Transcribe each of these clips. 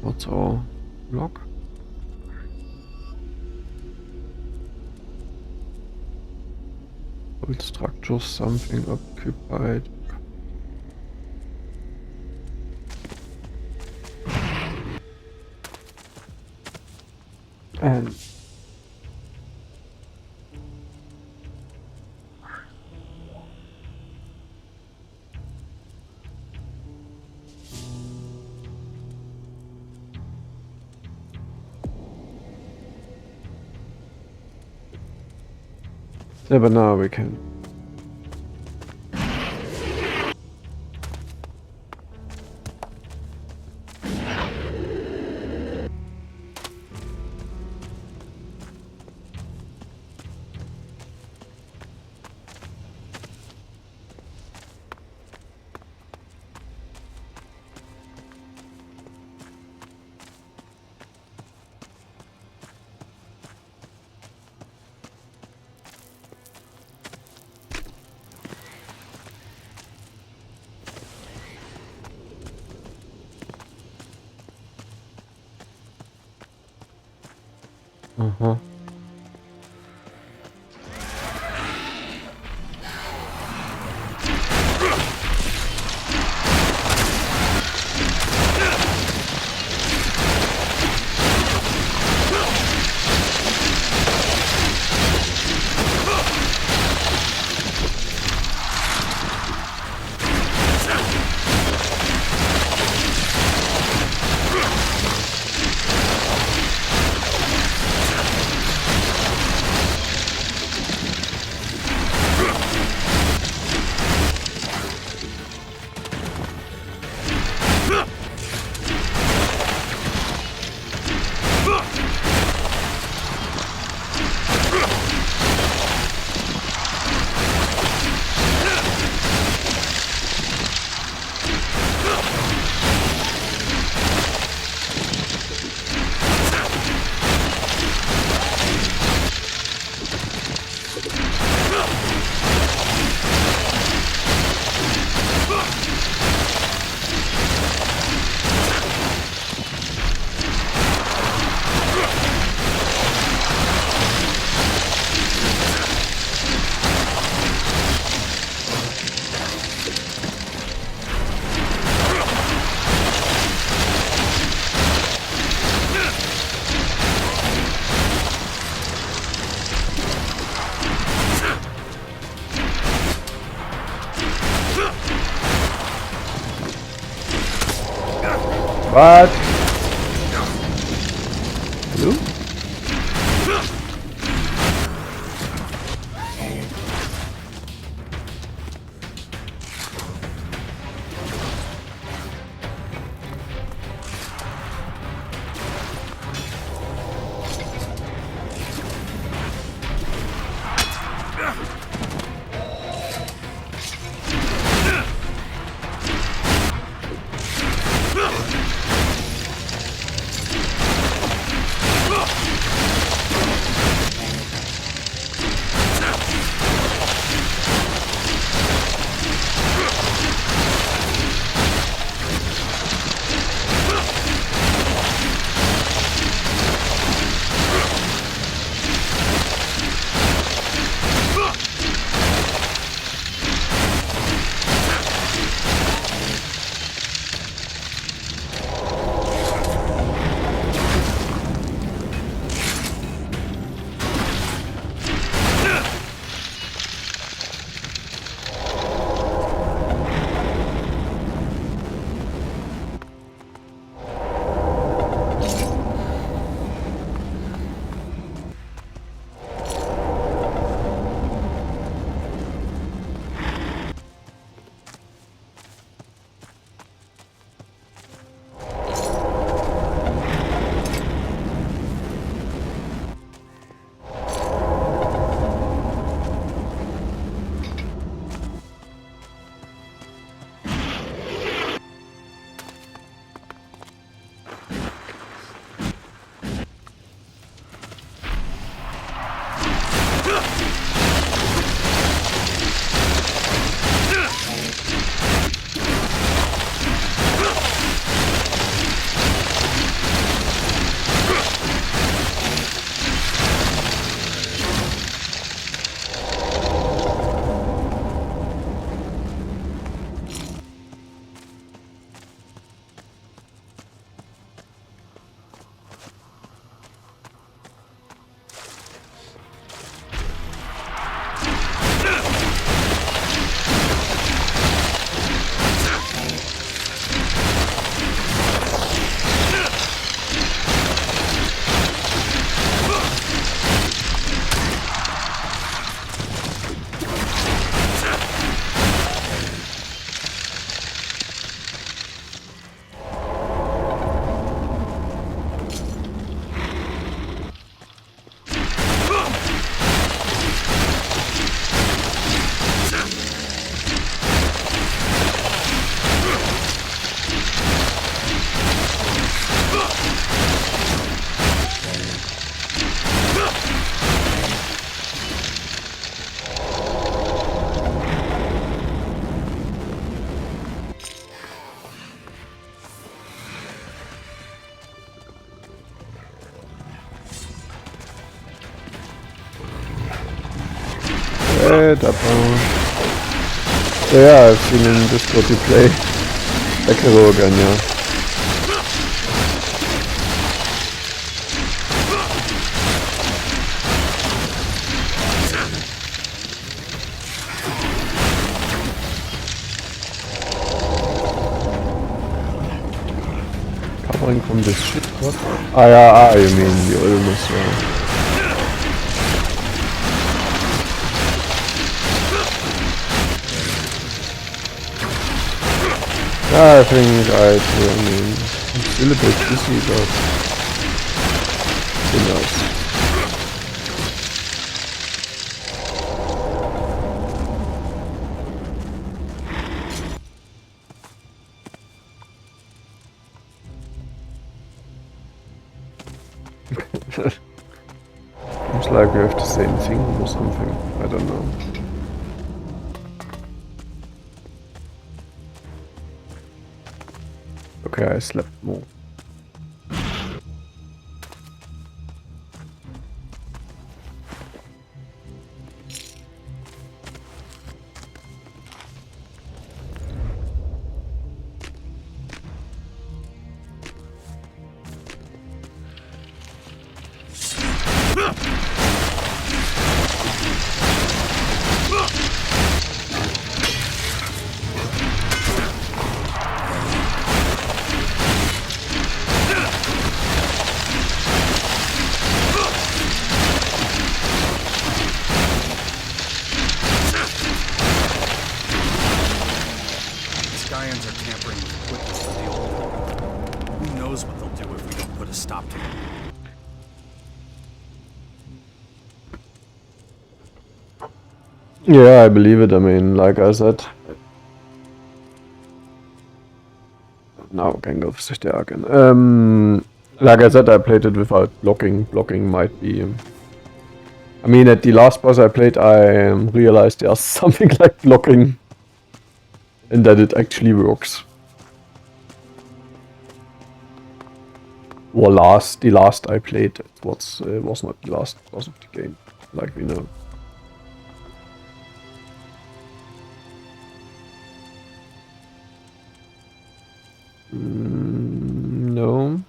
What's all? Lock? Old structures, something occupied. And yeah, but now we can. Uh-huh. What? Hello? Abbauen. So, yeah, I've seen in Discord you play Sekiro again, yeah. Covering from this shit, what? Ah, yeah, you mean the illness, yeah. Yeah, I think I mean, I'm still a bit dizzy, but who knows. Seems like we have the same thing or something, I don't know. Okay, I slept more. Yeah, I believe it. I mean, like I said. Now I can go for the again. Like I said, I played it without blocking. Blocking might be. I mean, at the last boss I played, I realized there's something like blocking, and that it actually works. Or the last I played was not the last boss of the game, like we know. No,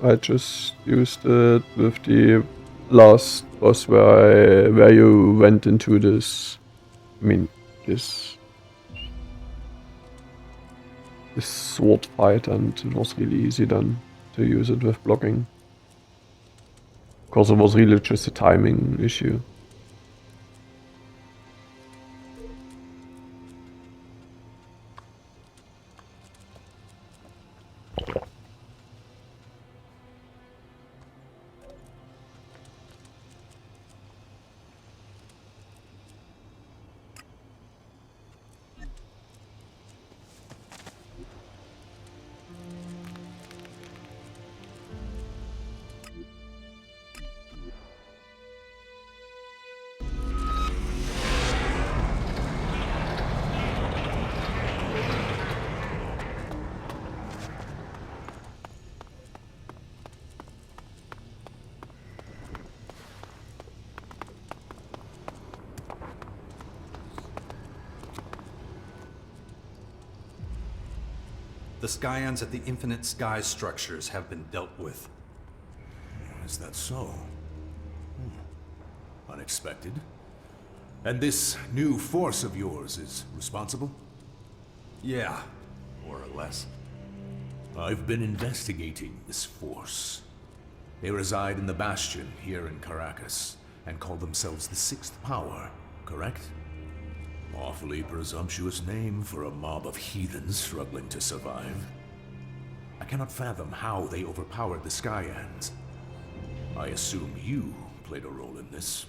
I just used it with the last boss where you went into this. I mean, this sword fight, and it was really easy then to use it with blocking. Because it was really just a timing issue. The Scions at the Infinite Sky structures have been dealt with. Is that so? Unexpected. And this new force of yours is responsible? Yeah, more or less. I've been investigating this force. They reside in the Bastion here in Caracas and call themselves the Sixth Power, correct? Awfully presumptuous name for a mob of heathens struggling to survive. I cannot fathom how they overpowered the Skyans. I assume you played a role in this.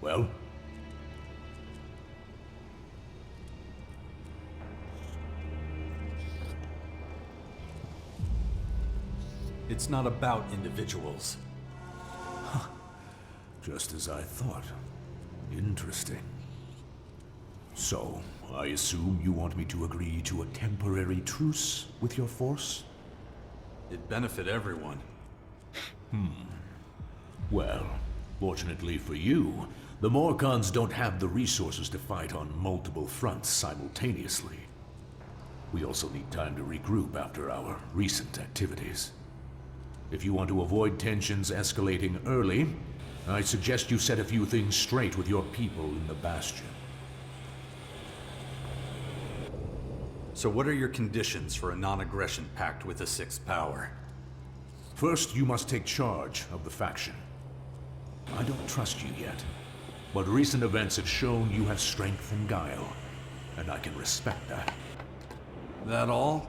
Well? It's not about individuals. Just as I thought. Interesting. So, I assume you want me to agree to a temporary truce with your force? It'd benefit everyone. Well, fortunately for you, the Morcons don't have the resources to fight on multiple fronts simultaneously. We also need time to regroup after our recent activities. If you want to avoid tensions escalating early, I suggest you set a few things straight with your people in the Bastion. So what are your conditions for a non-aggression pact with the Sixth Power? First, you must take charge of the faction. I don't trust you yet, but recent events have shown you have strength and guile, and I can respect that. That all?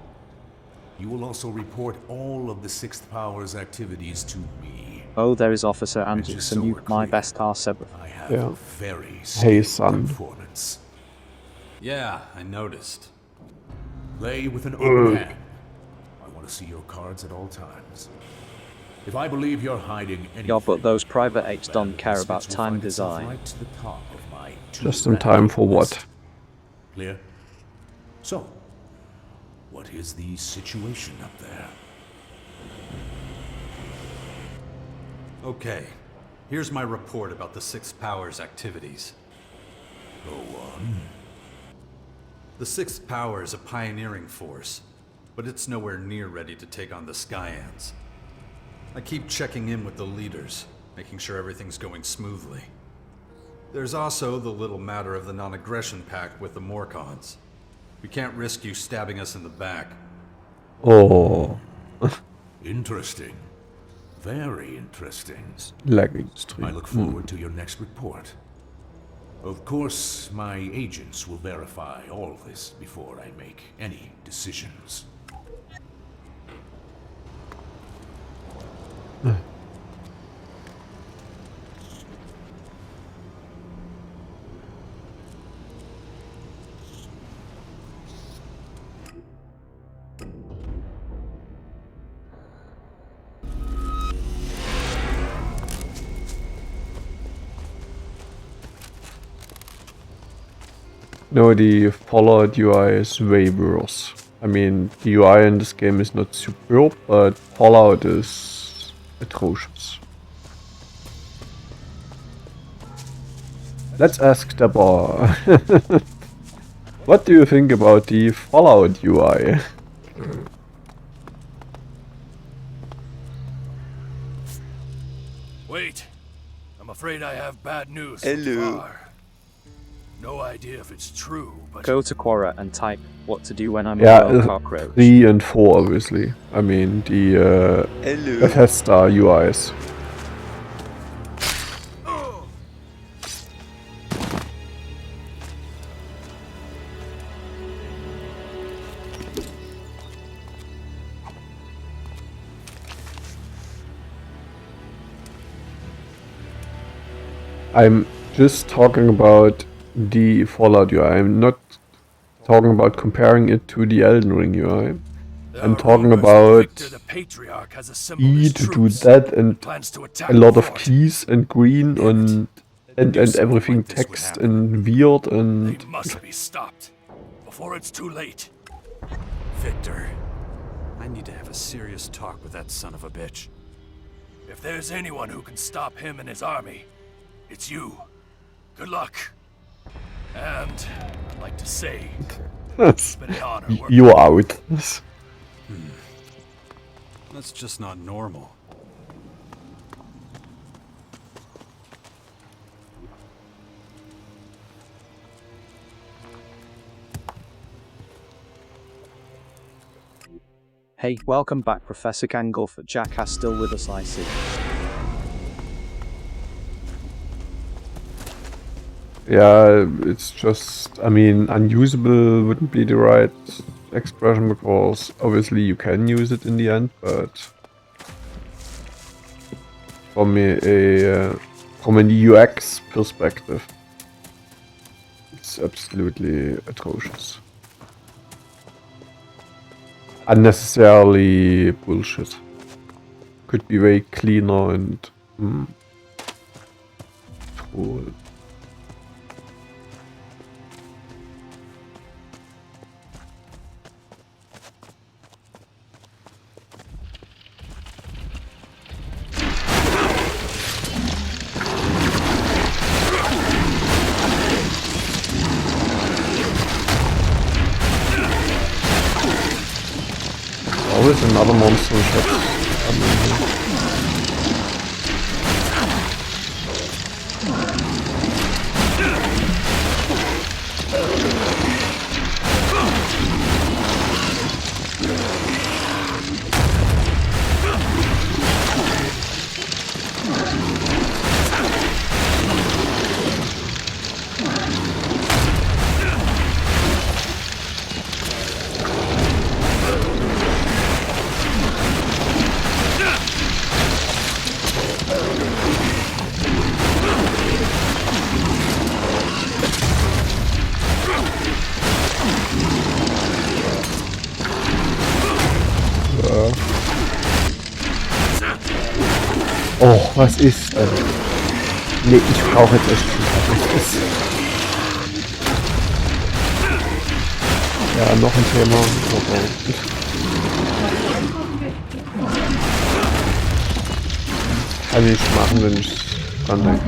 You will also report all of the Sixth Power's activities to me. Oh, there is Officer And Andrew, just so salute we're my clear, best Sever. I have Yeah. a very Hey, skilled son. performance. Yeah, I noticed. Play with an open hand. I want to see your cards at all times. If I believe you're hiding anything, Yeah, but those private apes don't then care this about bitch will time find itself design. right to the top of my Just in time for what? Clear? So, what is the situation up there? Okay, here's my report about the Sixth Power's activities. Go on. The Sixth Power is a pioneering force, but it's nowhere near ready to take on the Skyans. I keep checking in with the leaders, making sure everything's going smoothly. There's also the little matter of the non-aggression pact with the Morcons. We can't risk you stabbing us in the back. Oh, Interesting. Very interesting. lagging I stream. look forward to your next report. Of course, my agents will verify all this before I make any decisions. No, the Fallout UI is way worse. I mean, the UI in this game is not superb, but Fallout is atrocious. Let's ask Deborah. What do you think about the Fallout UI? Wait, I'm afraid I have bad news. Hello. No idea if it's true, but Go to Quora and type what to do when I'm Yeah, a cockroach. 3 and 4 obviously. I mean, the Bethesda UIs. I'm just talking about the Fallout UI. I'm not talking about comparing it to the Elden Ring UI. there I'm are talking rumors that about Victor the Patriarch has assembled E his to do troops that and plans to attack a lot the of fort. keys and green Damn and Knew something everything like this would text happen. and weird They and must be stopped before it's too late. Victor, I need to have a serious talk with that son of a bitch. if there's anyone who can stop him and his army, it's you. Good luck. And I'd like to say, it's been an honor working. you're out. That's just not normal. Hey, welcome back, Professor Gangolf. Jack has still with us, I see. Yeah, it's just, I mean, unusable wouldn't be the right expression because obviously you can use it in the end, but from from an UX perspective, it's absolutely atrocious. Unnecessarily bullshit. Could be way cleaner and cool. Always another monster which has Oh, was ist? Nee, ich brauche jetzt echt was ist. Ja, noch ein Thema. Okay. Kann ich machen, wenn ich dran denke.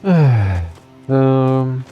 Ja. Ähm.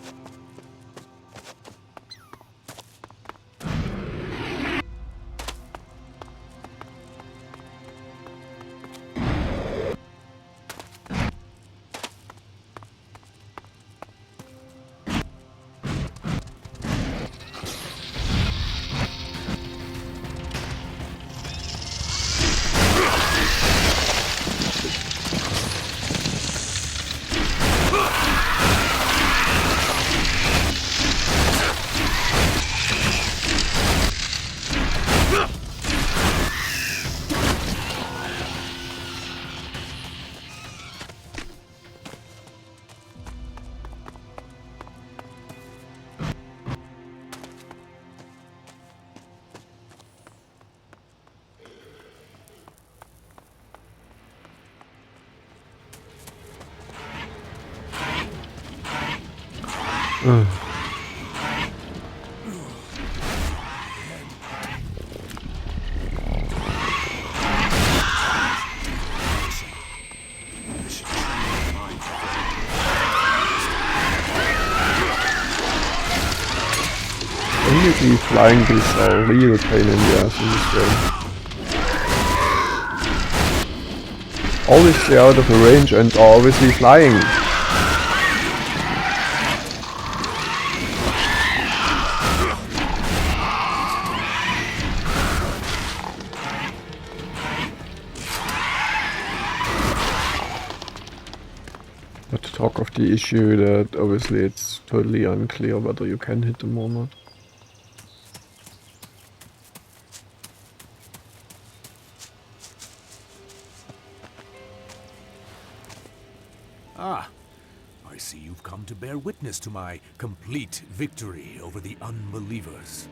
The flying beasts are a real pain in the ass in this game. Always stay out of the range and are obviously flying. Not to talk of the issue that obviously it's totally unclear whether you can hit them or not. Ah, I see you've come to bear witness to my complete victory over the unbelievers.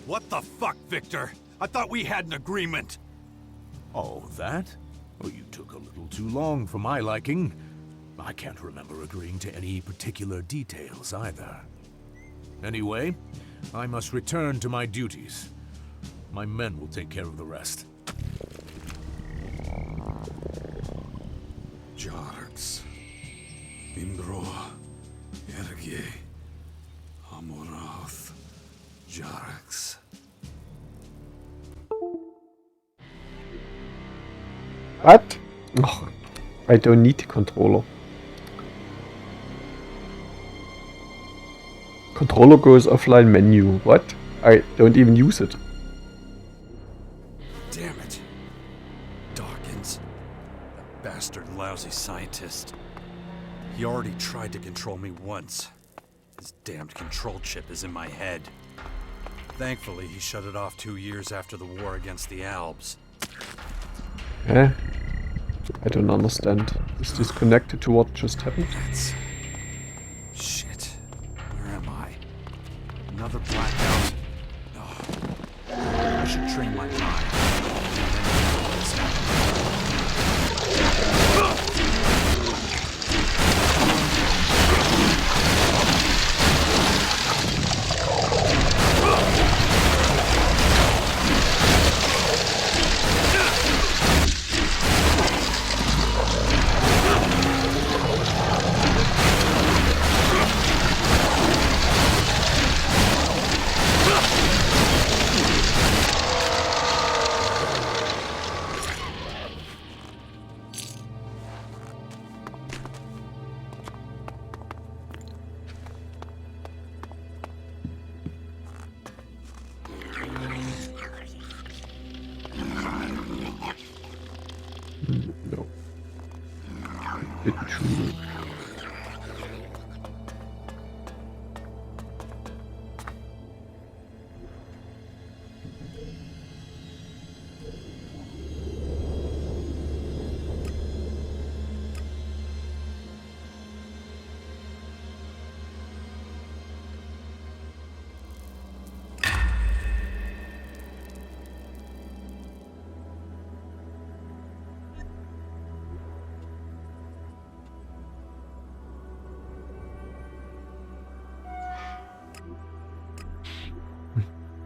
What the fuck, Victor? I thought we had an agreement. Oh, that? Well, you took a little too long for my liking. I can't remember agreeing to any particular details either. Anyway, I must return to my duties. My men will take care of the rest. Jarx, Imbro, Erge, Amorath, Jarx. What? Oh, I don't need the controller. Controller goes offline menu. What? I don't even use it. Damn it. Dawkins. That bastard lousy scientist. He already tried to control me once. His damned control chip is in my head. Thankfully, he shut it off 2 years after the war against the Alps. Eh? I don't understand. Is this connected to what just happened? That's... Shit. Where am I? Another blackout. Oh. I should train my mind. No. Bit true.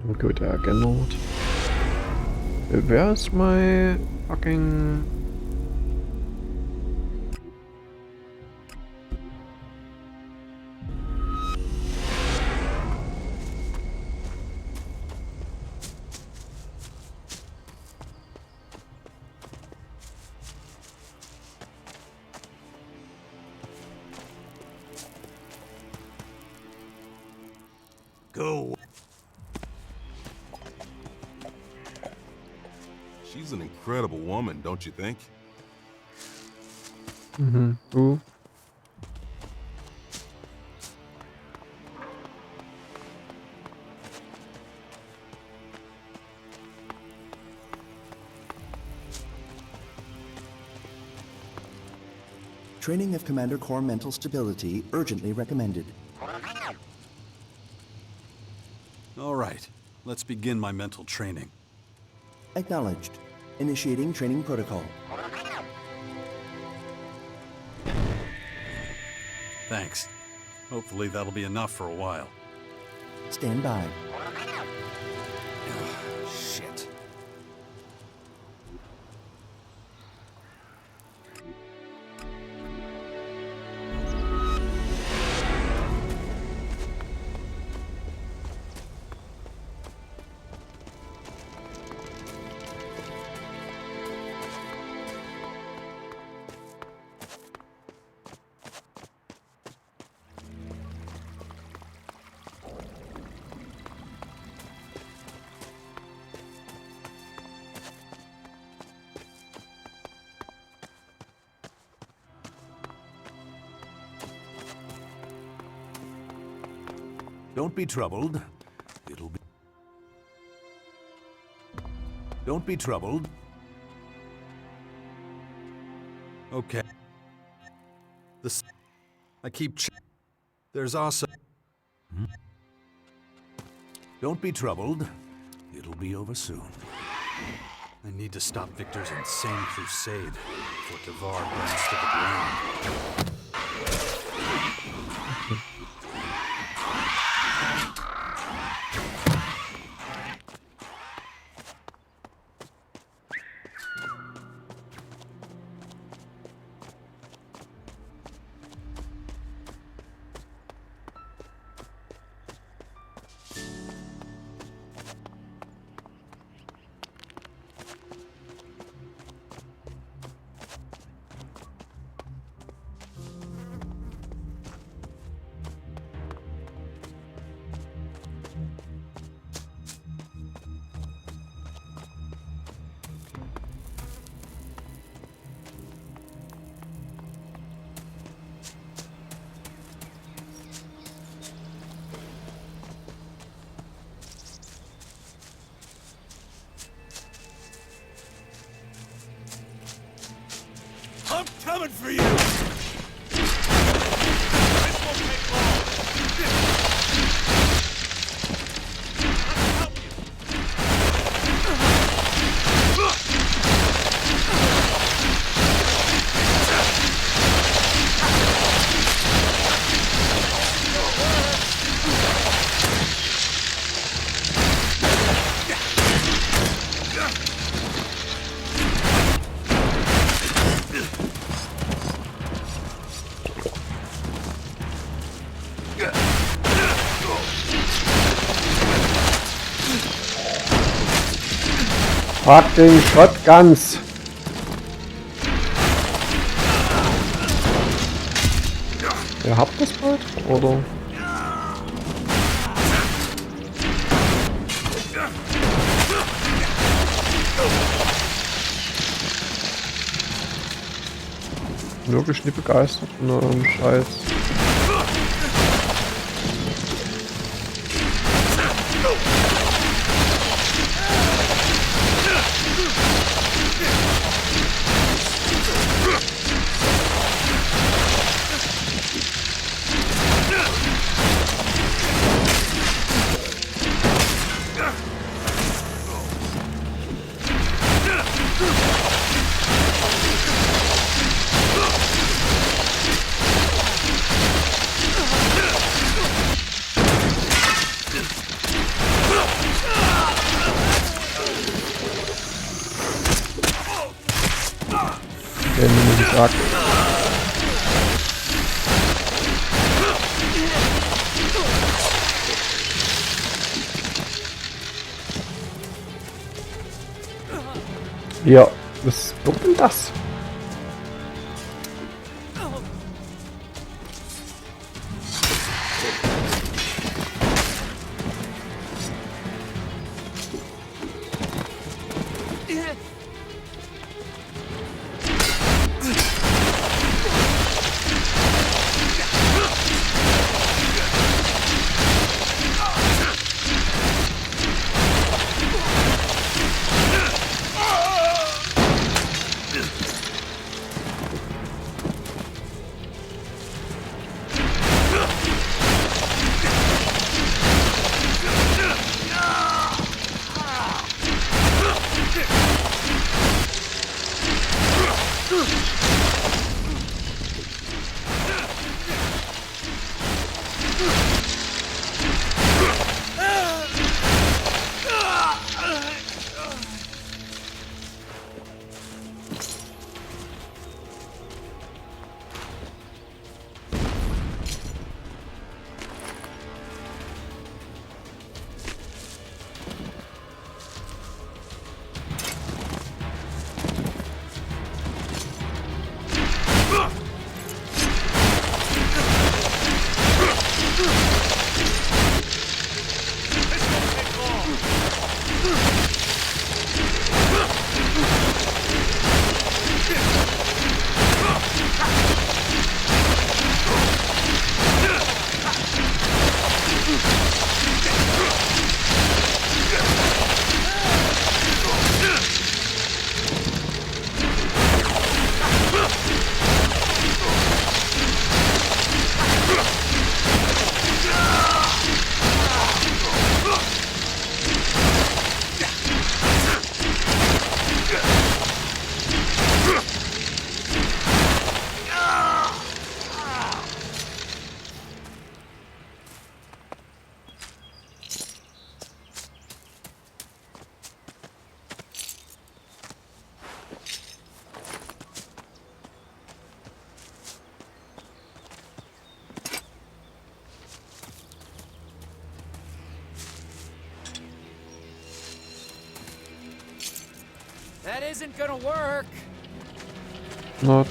I'll go there again, Lord. Where's my fucking... Go. She's an incredible woman, don't you think? Ooh. Training of Commander Core mental stability urgently recommended. All right. Let's begin my mental training. Acknowledged. Initiating training protocol. Thanks. Hopefully that'll be enough for a while. Stand by. Shit. Don't be troubled. It'll be... Don't be troubled. Okay. I keep There's also... Don't be troubled. It'll be over soon. I need to stop Victor's insane crusade before Devar burns to the ground. coming for you! This won't take long! Let's help you! Fucking Shotguns! Ihr habt das bald? Oder? Wirklich nicht begeistert von eurem Scheiß. Der mir gesagt. Ja, was wird denn das? That isn't gonna work. Not.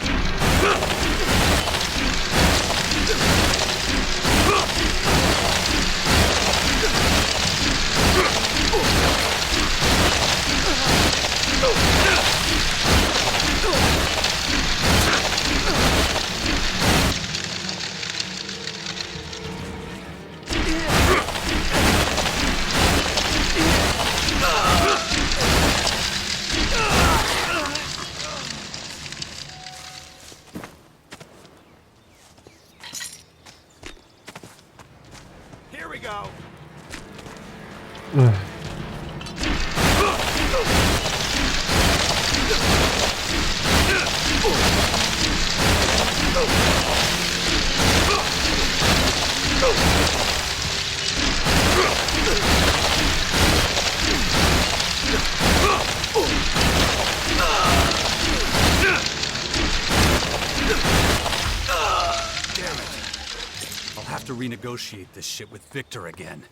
to renegotiate this shit with Victor again.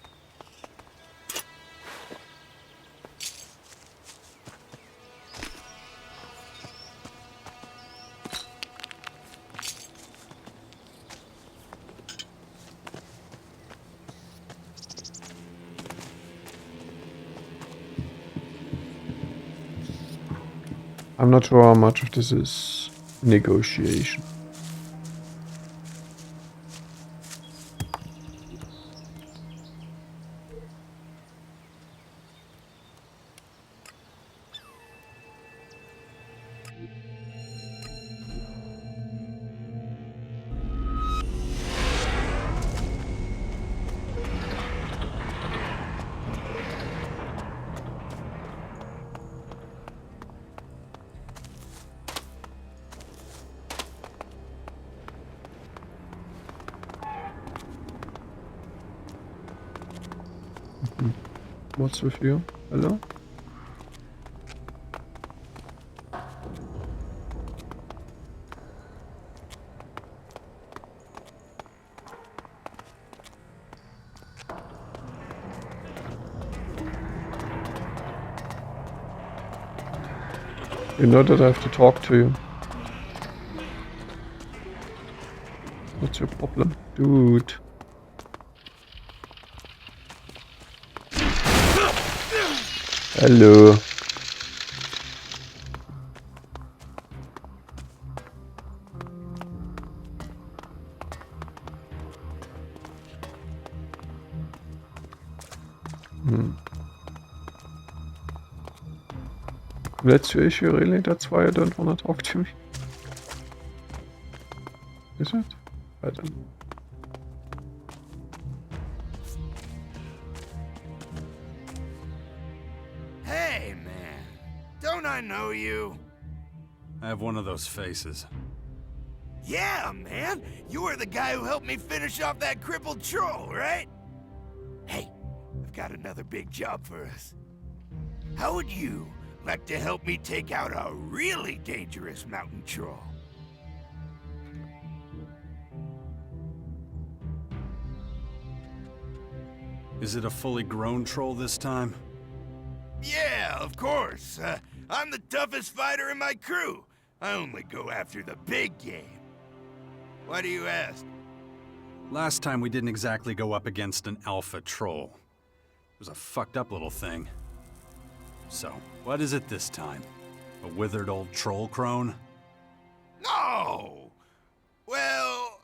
I'm not sure how much of this is negotiation. What's with you? Hello? You know that I have to talk to you. What's your problem? Dude. Hello. That's your issue, really? That's why you don't want to talk to me? Is it? I don't know. Hey, man. Don't I know you? I have one of those faces. Yeah, man. You were the guy who helped me finish off that crippled troll, right? Hey, I've got another big job for us. How would you like to help me take out a really dangerous mountain troll? Is it a fully grown troll this time? Yeah, of course. I'm the toughest fighter in my crew. I only go after the big game. Why do you ask? Last time we didn't exactly go up against an alpha troll. It was a fucked up little thing. So, what is it this time? A withered old troll crone? No! Well,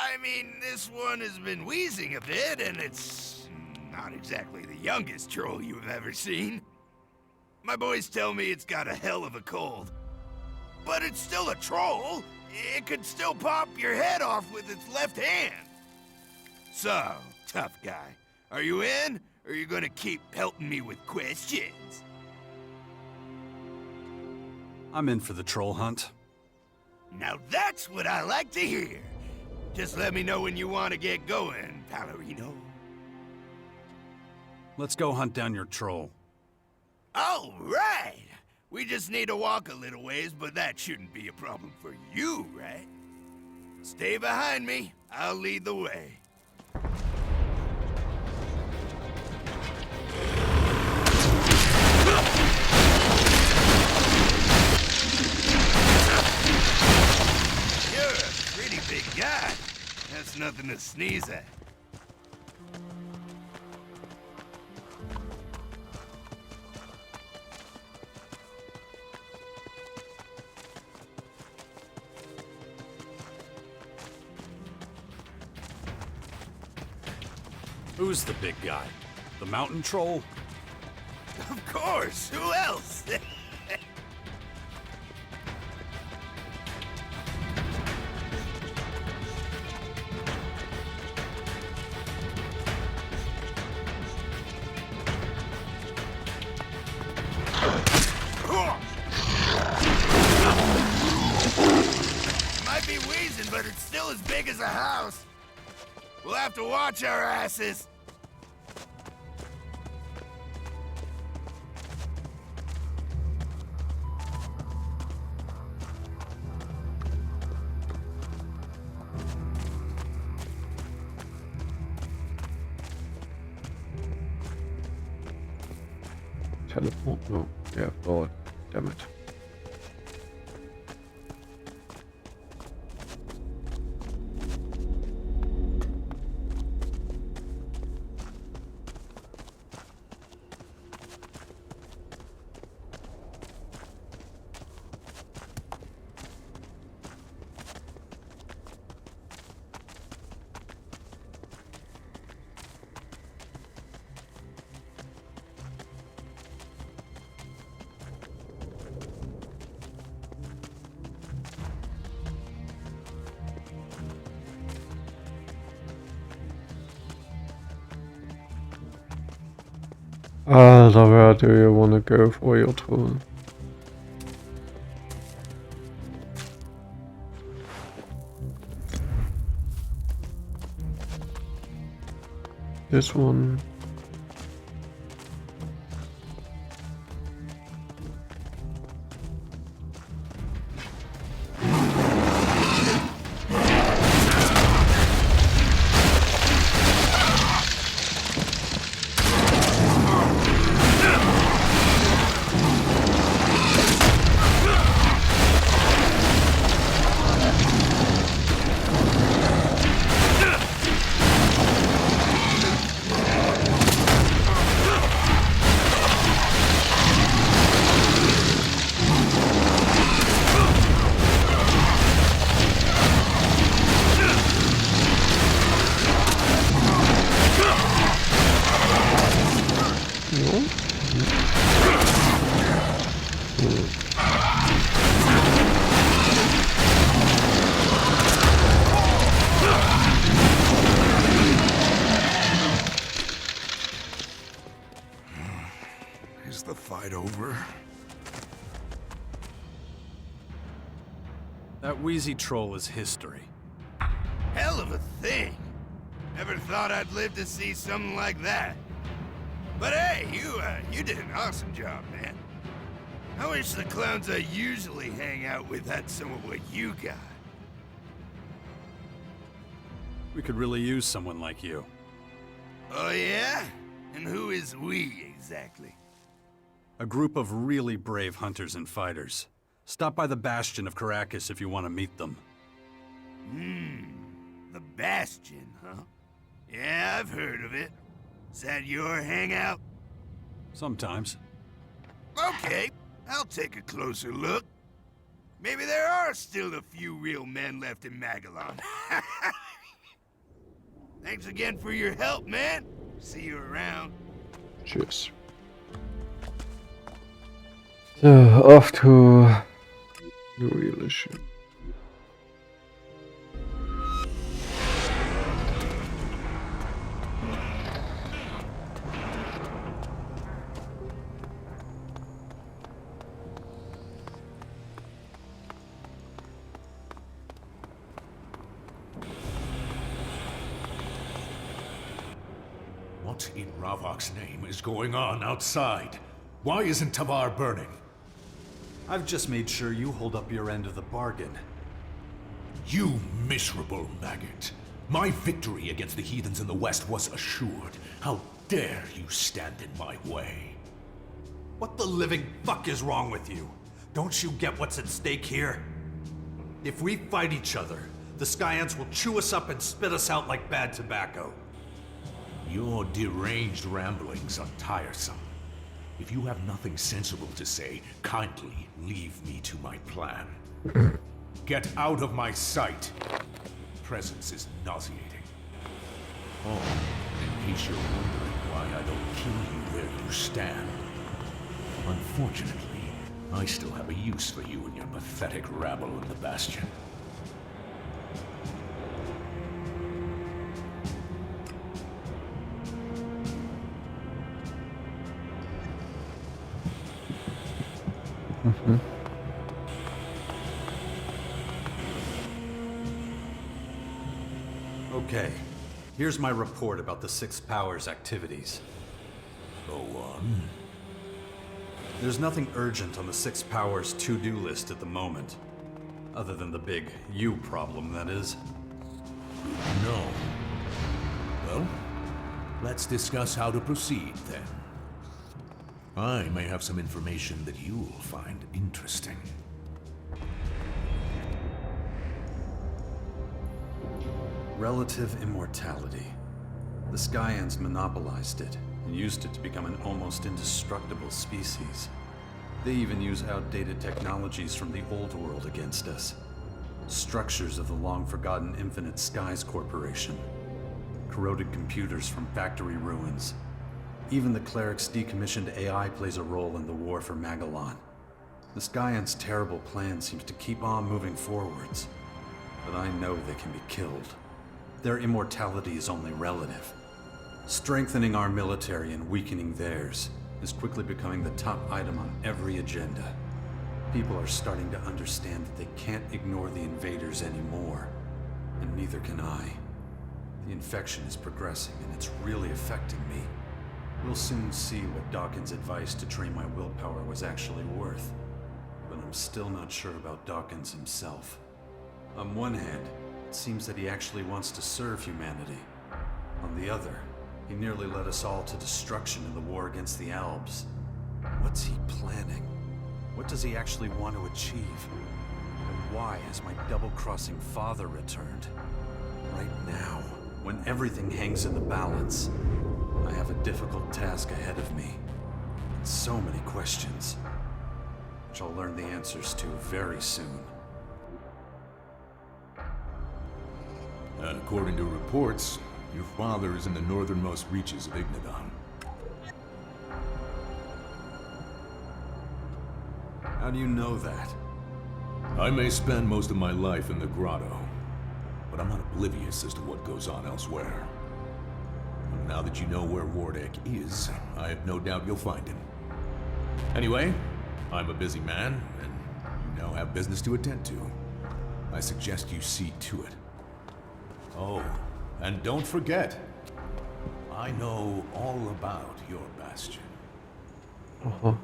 I mean, this one has been wheezing a bit, and it's not exactly the youngest troll you've ever seen. My boys tell me it's got a hell of a cold. But it's still a troll. It could still pop your head off with its left hand. So, tough guy, are you in, or are you gonna keep pelting me with questions? I'm in for the troll hunt. Now that's what I like to hear. Just let me know when you want to get going, Palorino. Let's go hunt down your troll. All right! We just need to walk a little ways, but that shouldn't be a problem for you, right? Stay behind me. I'll lead the way. You're a pretty big guy. That's nothing to sneeze at. Who's the big guy? The mountain troll? Of course, who else? Might be wheezing, but it's still as big as a house. We'll have to watch our asses. teleport? No. Yeah, oh, damn it. So where do you want to go for your tool? This one. Is the fight over? That wheezy troll is history. Hell of a thing. Never thought I'd live to see something like that. But hey, you did an awesome job, man. I wish the clowns I usually hang out with had some of what you got. We could really use someone like you. Oh yeah? And who is we, exactly? A group of really brave hunters and fighters. Stop by the Bastion of Caracas if you want to meet them. The Bastion, huh? Yeah, I've heard of it. Is that your hangout? Sometimes. Okay, I'll take a closer look. Maybe there are still a few real men left in Magellan. Thanks again for your help, man. See you around. Cheers. So, off to the real issue. What in Ravok's name is going on outside? Why isn't Tavar burning? I've just made sure you hold up your end of the bargain. You miserable maggot. My victory against the heathens in the west was assured. How dare you stand in my way? What the living fuck is wrong with you? Don't you get what's at stake here? If we fight each other, the Skyants will chew us up and spit us out like bad tobacco. Your deranged ramblings are tiresome. If you have nothing sensible to say, kindly leave me to my plan. Get out of my sight. Presence is nauseating. Oh, in case you're wondering why I don't kill you where you stand. Unfortunately, I still have a use for you and your pathetic rabble in the Bastion. Okay, here's my report about the Sixth Power's activities. Go on. There's nothing urgent on the Sixth Power's to-do list at the moment. Other than the big you problem, that is. No. Well, let's discuss how to proceed then. I may have some information that you'll find interesting. Relative immortality. The Skyans monopolized it and used it to become an almost indestructible species. They even use outdated technologies from the old world against us. Structures of the long-forgotten Infinite Skies Corporation. Corroded computers from factory ruins. Even the cleric's decommissioned AI plays a role in the war for Magellan. The Skyans' terrible plan seems to keep on moving forwards. But I know they can be killed. Their immortality is only relative. Strengthening our military and weakening theirs is quickly becoming the top item on every agenda. People are starting to understand that they can't ignore the invaders anymore, and neither can I. The infection is progressing, and it's really affecting me. We'll soon see what Dawkins' advice to train my willpower was actually worth, but I'm still not sure about Dawkins himself. On one hand, it seems that he actually wants to serve humanity. On the other, he nearly led us all to destruction in the war against the Albs. What's he planning? What does he actually want to achieve? And why has my double-crossing father returned? Right now, when everything hangs in the balance, I have a difficult task ahead of me. And so many questions, which I'll learn the answers to very soon. According to reports, your father is in the northernmost reaches of Igniton. How do you know that? I may spend most of my life in the grotto, but I'm not oblivious as to what goes on elsewhere. And now that you know where Wardek is, I have no doubt you'll find him. Anyway, I'm a busy man, and you now have business to attend to. I suggest you see to it. Oh, and don't forget, I know all about your bastion. Aha.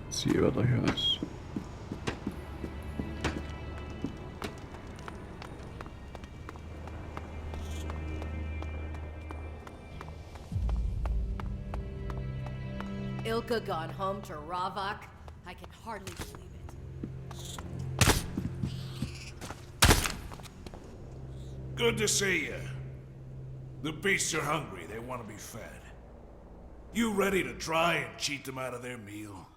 See what I have. Ilka gone home to Ravak? I can hardly believe it. Good to see you. The beasts are hungry. They want to be fed. You ready to try and cheat them out of their meal?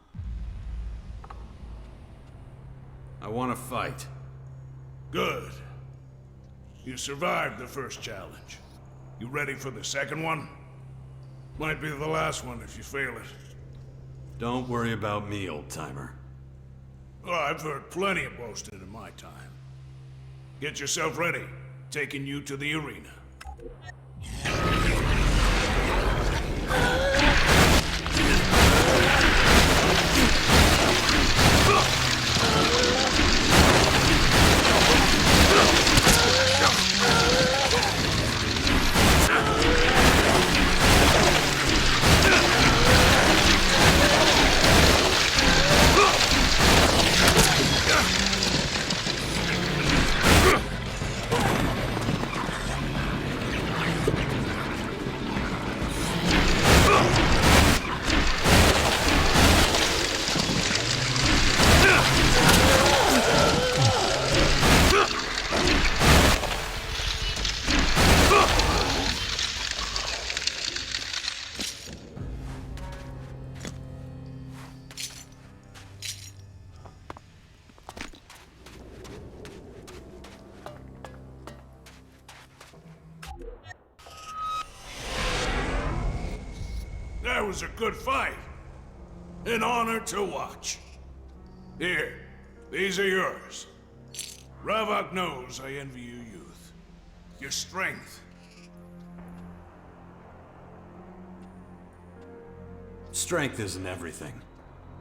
I want to fight. Good. You survived the first challenge. You ready for the second one? Might be the last one if you fail it. Don't worry about me, old-timer. Oh, I've heard plenty of boasting in my time. Get yourself ready. Taking you to the arena. That was a good fight. An honor to watch. Here, these are yours. Ravak knows I envy your youth. Your strength. Strength isn't everything.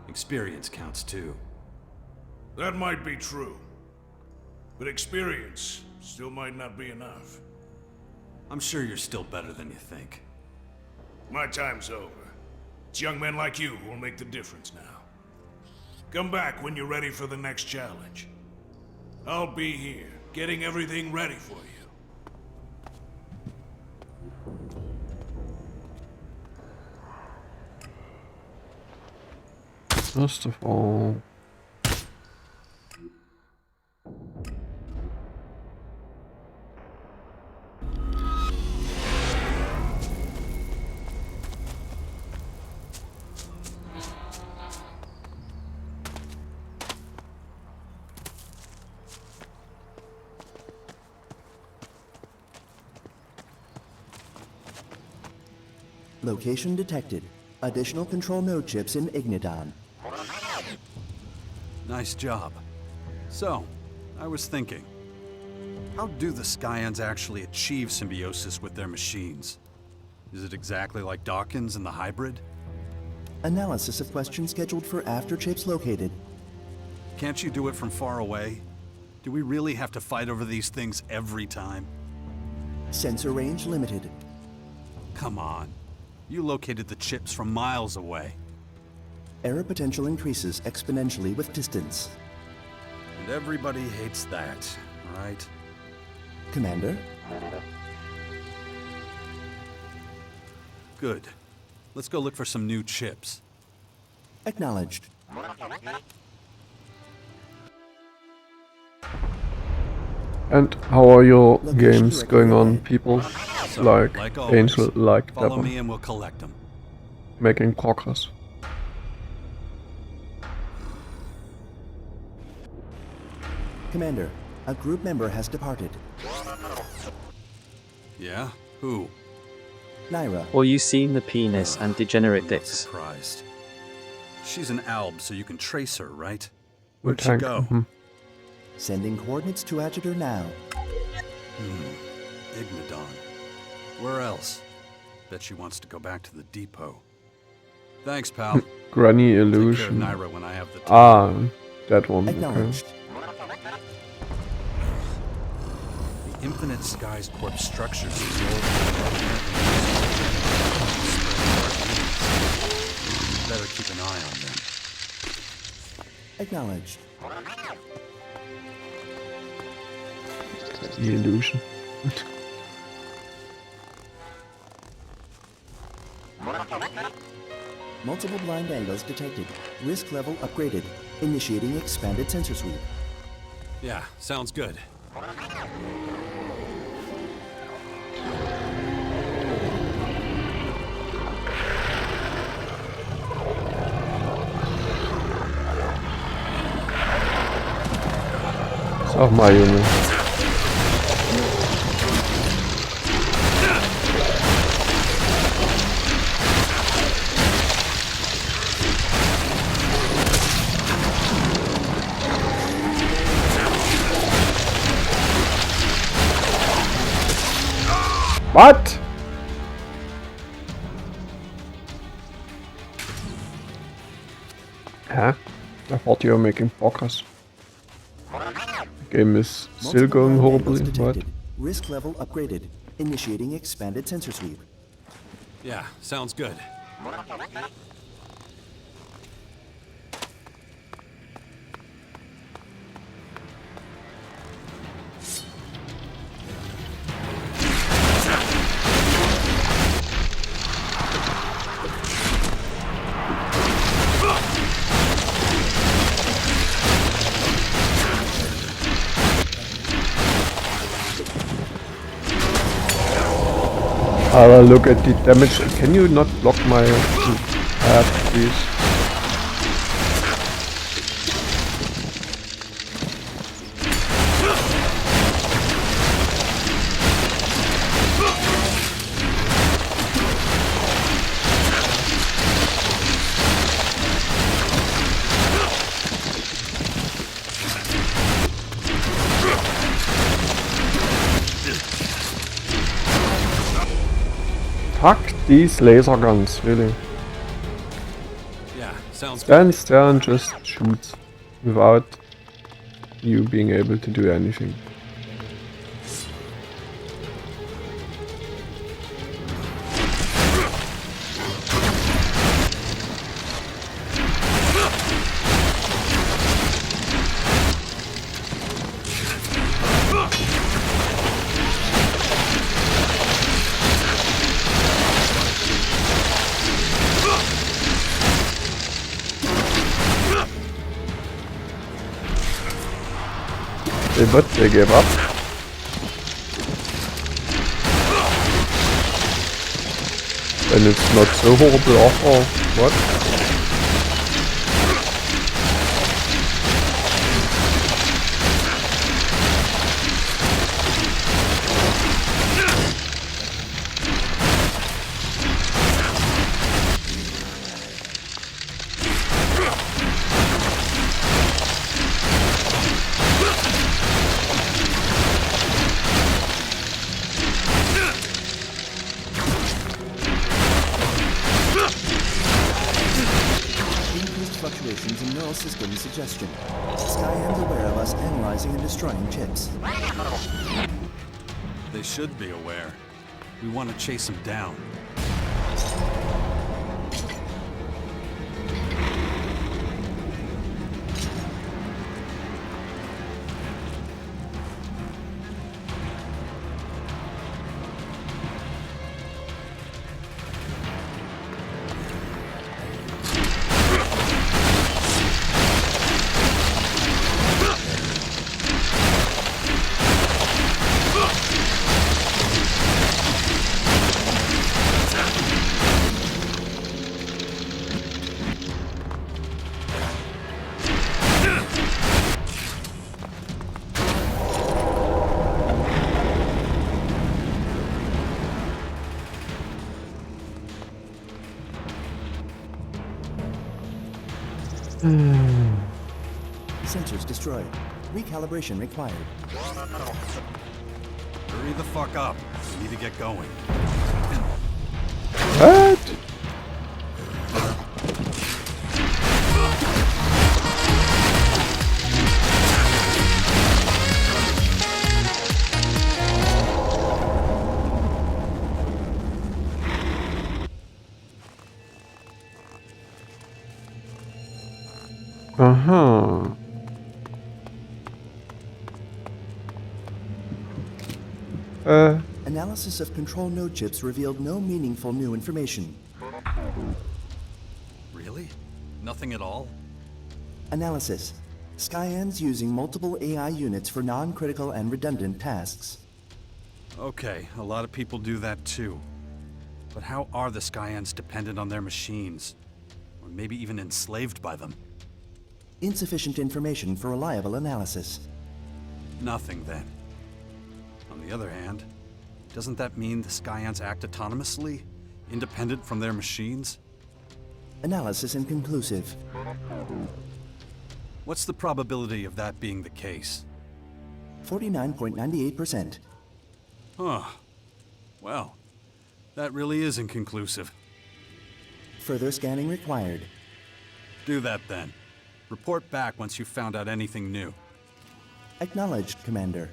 Experience counts too. That might be true. But experience still might not be enough. I'm sure you're still better than you think. My time's over. It's young men like you who will make the difference now. Come back when you're ready for the next challenge. I'll be here, getting everything ready for you. First of all, Location detected. Additional control node chips in Ignidon. Nice job. So, I was thinking, how do the Scions actually achieve symbiosis with their machines? Is it exactly like Dawkins and the hybrid? Analysis of question scheduled for after chips located. Can't you do it from far away? Do we really have to fight over these things every time? Sensor range limited. Come on. You located the chips from miles away. Error potential increases exponentially with distance. And everybody hates that, right? Commander? Good. Let's go look for some new chips. Acknowledged. and how are your Location games directly going on, ahead. people? So, Like always, Angel, like follow Dapper, me and we'll collect them. making progress. Commander, a group member has departed. Yeah? Who? Naira. Or you seen the penis and degenerate I'm not dicks? surprised. She's an alb, so you can trace her, right? With Where'd she tank, go? Sending coordinates to Adjutor now. Igmadon. Where else? Bet she wants to go back to the depot. Thanks, pal. Granny Take care of illusion. Naira when I have the time. Ah, that one. Okay. Acknowledged. The Infinite Skies Corp structures is old. Better keep an eye on them. Acknowledged. The illusion. Multiple blind angles detected. Risk level upgraded. Initiating expanded sensor sweep. Yeah, sounds good. Sag mal, Junge. What? Huh? I thought you were making progress. The game is still Multiple going blind horribly, angles right? detected. Risk level upgraded. Initiating expanded sensor sweep. Yeah, sounds good. I'll look at the damage. Can you not block my path, please? Fuck these laser guns, really. Yeah, sounds good. Stand there and just shoot without you being able to do anything. but they gave up. And it's not so horrible off or what? Fluctuations in neural system suggestion. Skyand's aware of us analyzing and destroying chips. They should be aware. We want to chase them down. Sensors destroyed. Recalibration required. Hurry the fuck up. We need to get going. What? Uh-huh. Analysis of control node chips revealed no meaningful new information. Really? Nothing at all? Analysis. Skyand's using multiple AI units for non-critical and redundant tasks. Okay, a lot of people do that too. But how are the Skyans dependent on their machines? Or maybe even enslaved by them? Insufficient information for reliable analysis. Nothing then. On the other hand, doesn't that mean the Skyans act autonomously, independent from their machines? Analysis inconclusive. What's the probability of that being the case? 49.98%. Huh. Well, that really is inconclusive. Further scanning required. Do that then. Report back once you've found out anything new. Acknowledged, Commander.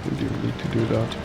We do need to do that.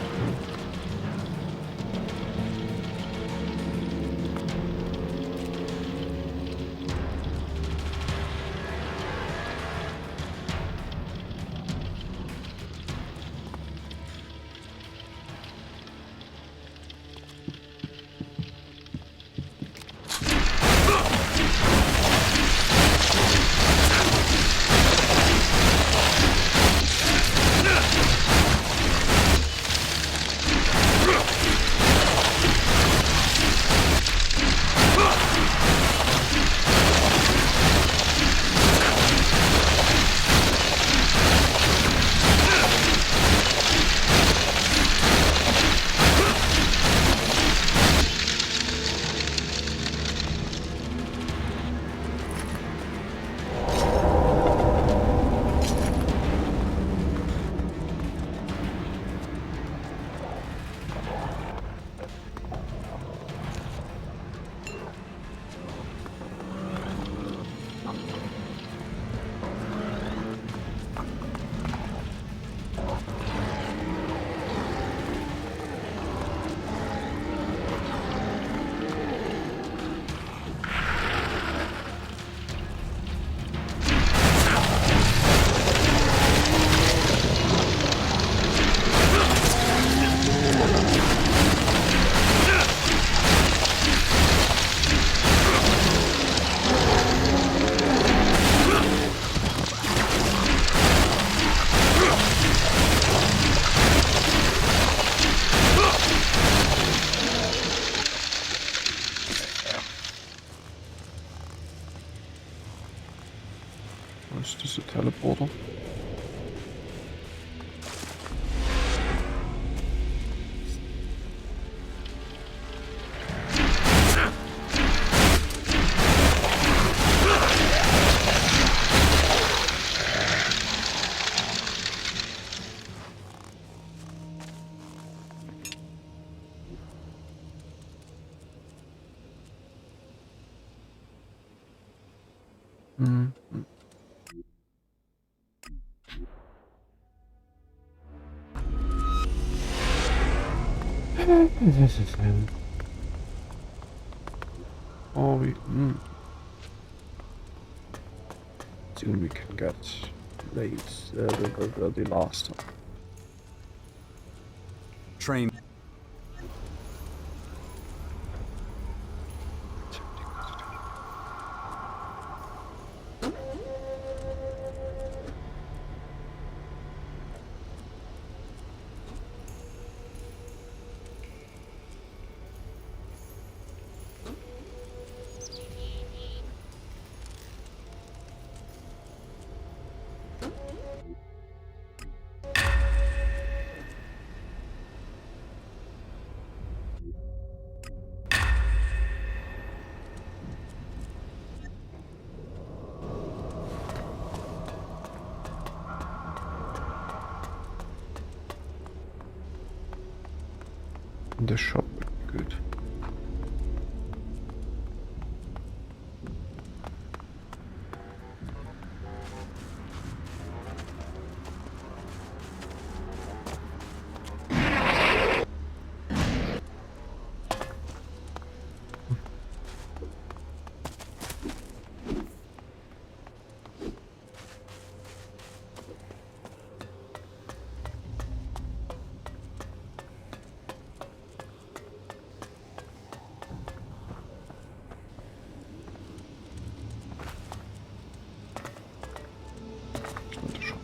Oh, soon we can get late. The last. Train. The shop would be good. The shop.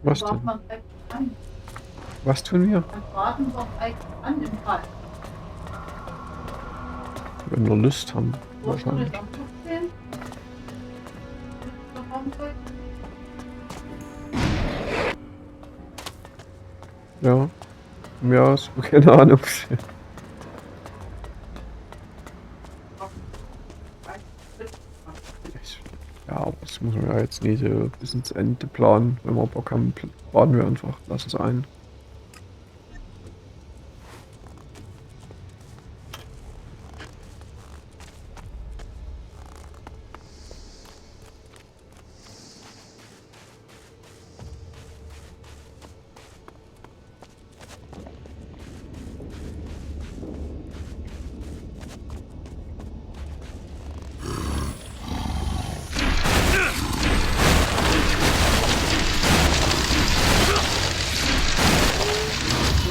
Was denn? Was tun wir? Wenn wir Lust haben, wahrscheinlich. Ja. Ja, ist keine Ahnung. Ja, aber das muss man ja jetzt nicht bis ins Ende planen. Wenn wir Bock haben, planen wir einfach. Lass es ein.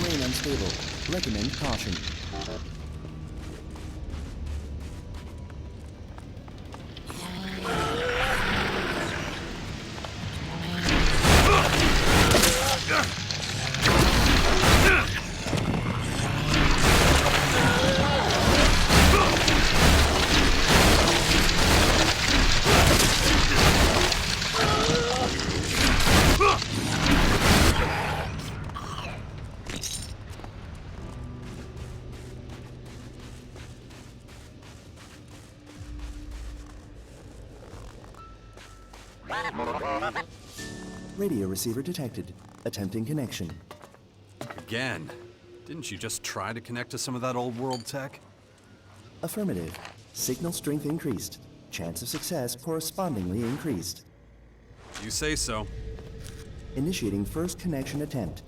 Terrain unstable. Recommend caution. radio receiver detected. Attempting connection. Again? Didn't you just try to connect to some of that old world tech? Affirmative. Signal strength increased. Chance of success correspondingly increased. You say so. Initiating first connection attempt.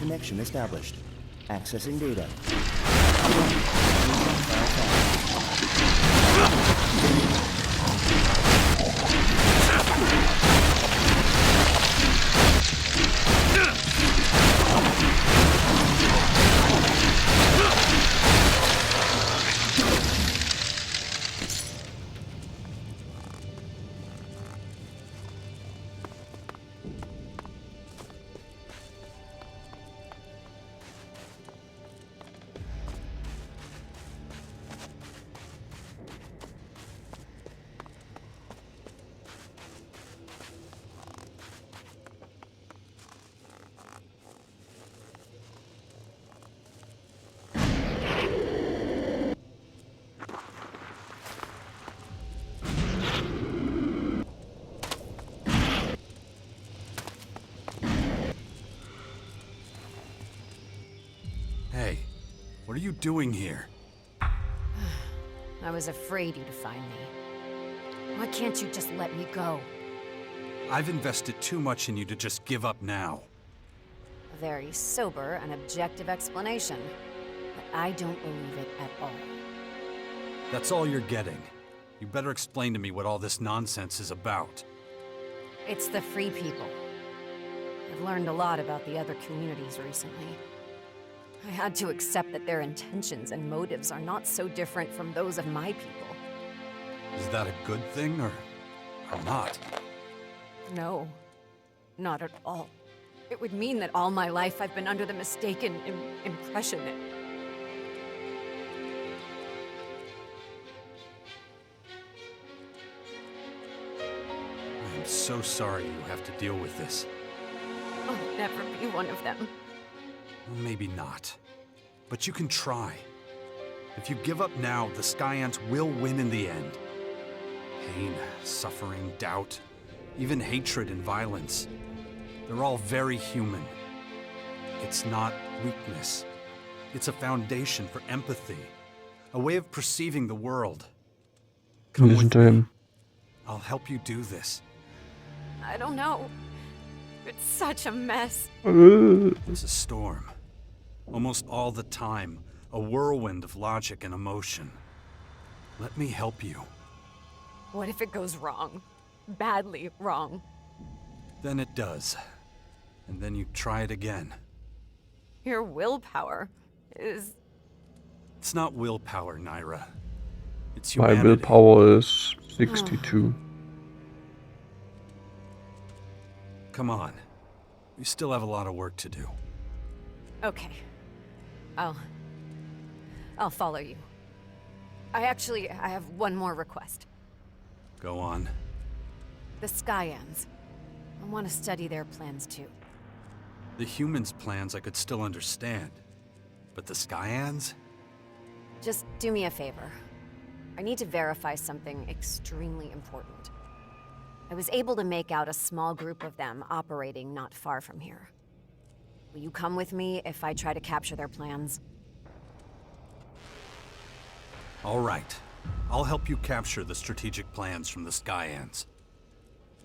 Connection established. Accessing data. Hey, what are you doing here? I was afraid you'd find me. Why can't you just let me go? I've invested too much in you to just give up now. A very sober and objective explanation, but I don't believe it at all. That's all you're getting. You better explain to me what all this nonsense is about. It's the Free People. I've learned a lot about the other communities recently. I had to accept that their intentions and motives are not so different from those of my people. Is that a good thing, or not? No, not at all. It would mean that all my life I've been under the mistaken impression that... I'm so sorry you have to deal with this. I'll never be one of them. Well, maybe not. But you can try. If you give up now, the Skyants will win in the end. Pain, suffering, doubt, even hatred and violence. They're all very human. It's not weakness. It's a foundation for empathy. A way of perceiving the world. Come Listen with to me. him. I'll help you do this. I don't know. It's such a mess. It's a storm. Almost all the time, a whirlwind of logic and emotion. Let me help you. What if it goes wrong? Badly wrong. Then it does. And then you try it again. Your willpower is... It's not willpower, Naira. It's My humanity. willpower is 62. Come on. We still have a lot of work to do. Okay. I'll follow you. I have one more request. Go on. The Skyans. I want to study their plans too. The humans' plans I could still understand. But the Skyans? Just do me a favor. I need to verify something extremely important. I was able to make out a small group of them operating not far from here. Will you come with me if I try to capture their plans? All right. I'll help you capture the strategic plans from the Skyans.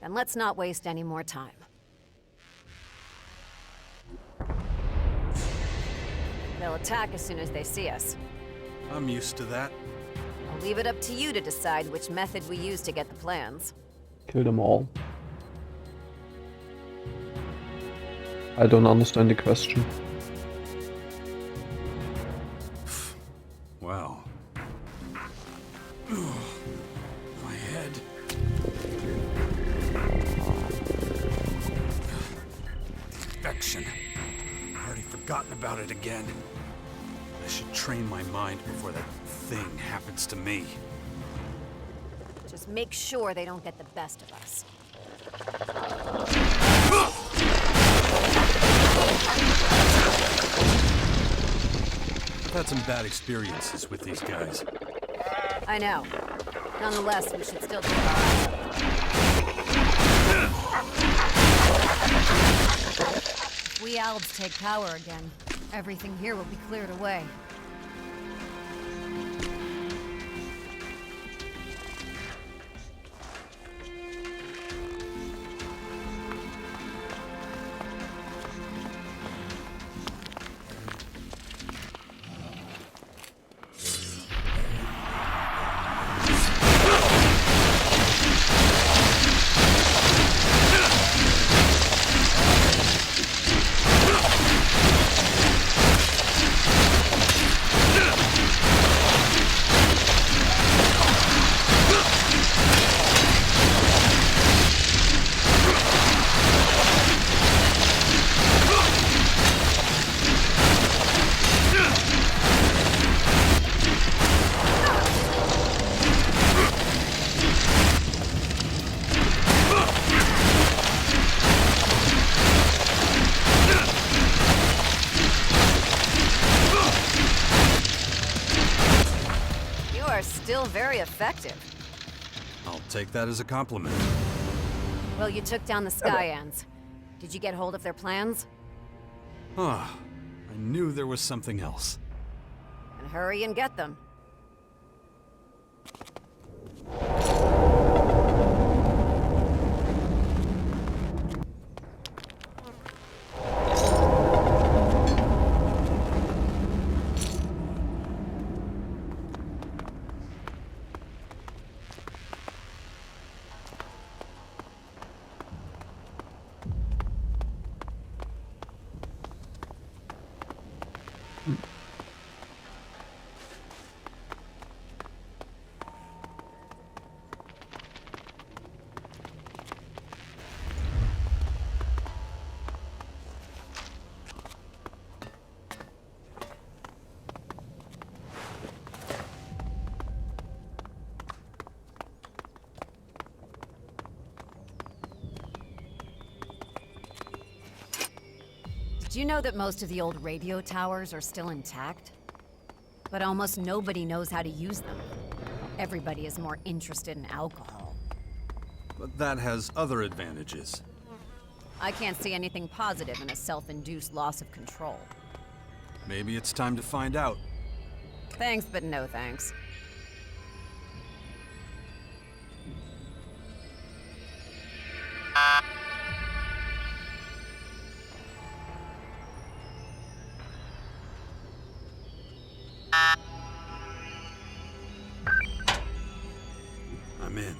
Then let's not waste any more time. They'll attack as soon as they see us. I'm used to that. I'll leave it up to you to decide which method we use to get the plans. Kill them all. I don't understand the question. Well. My head. Infection. I've already forgotten about it again. I should train my mind before that thing happens to me. Just make sure they don't get the best of us. I've had some bad experiences with these guys. I know. Nonetheless, we should still try. If we Albs take power again, everything here will be cleared away. Still very effective. I'll take that as a compliment. Well, you took down the Skyans. Did you get hold of their plans? Ah, I knew there was something else. And hurry and get them. Do you know that most of the old radio towers are still intact? But almost nobody knows how to use them. Everybody is more interested in alcohol. But that has other advantages. I can't see anything positive in a self-induced loss of control. Maybe it's time to find out. Thanks, but no thanks. I'm in.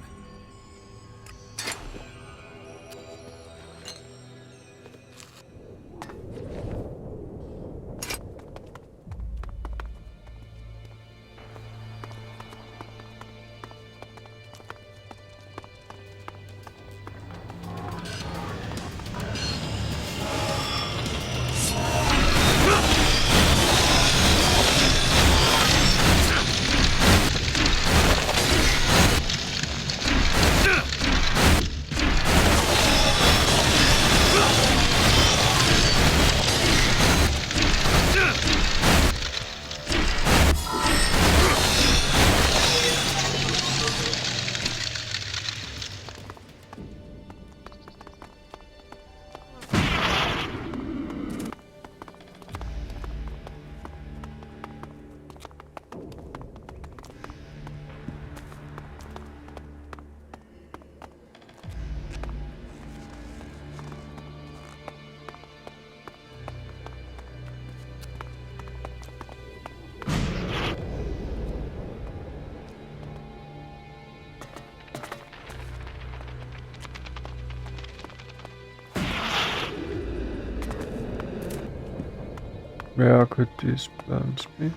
Where could these plants be?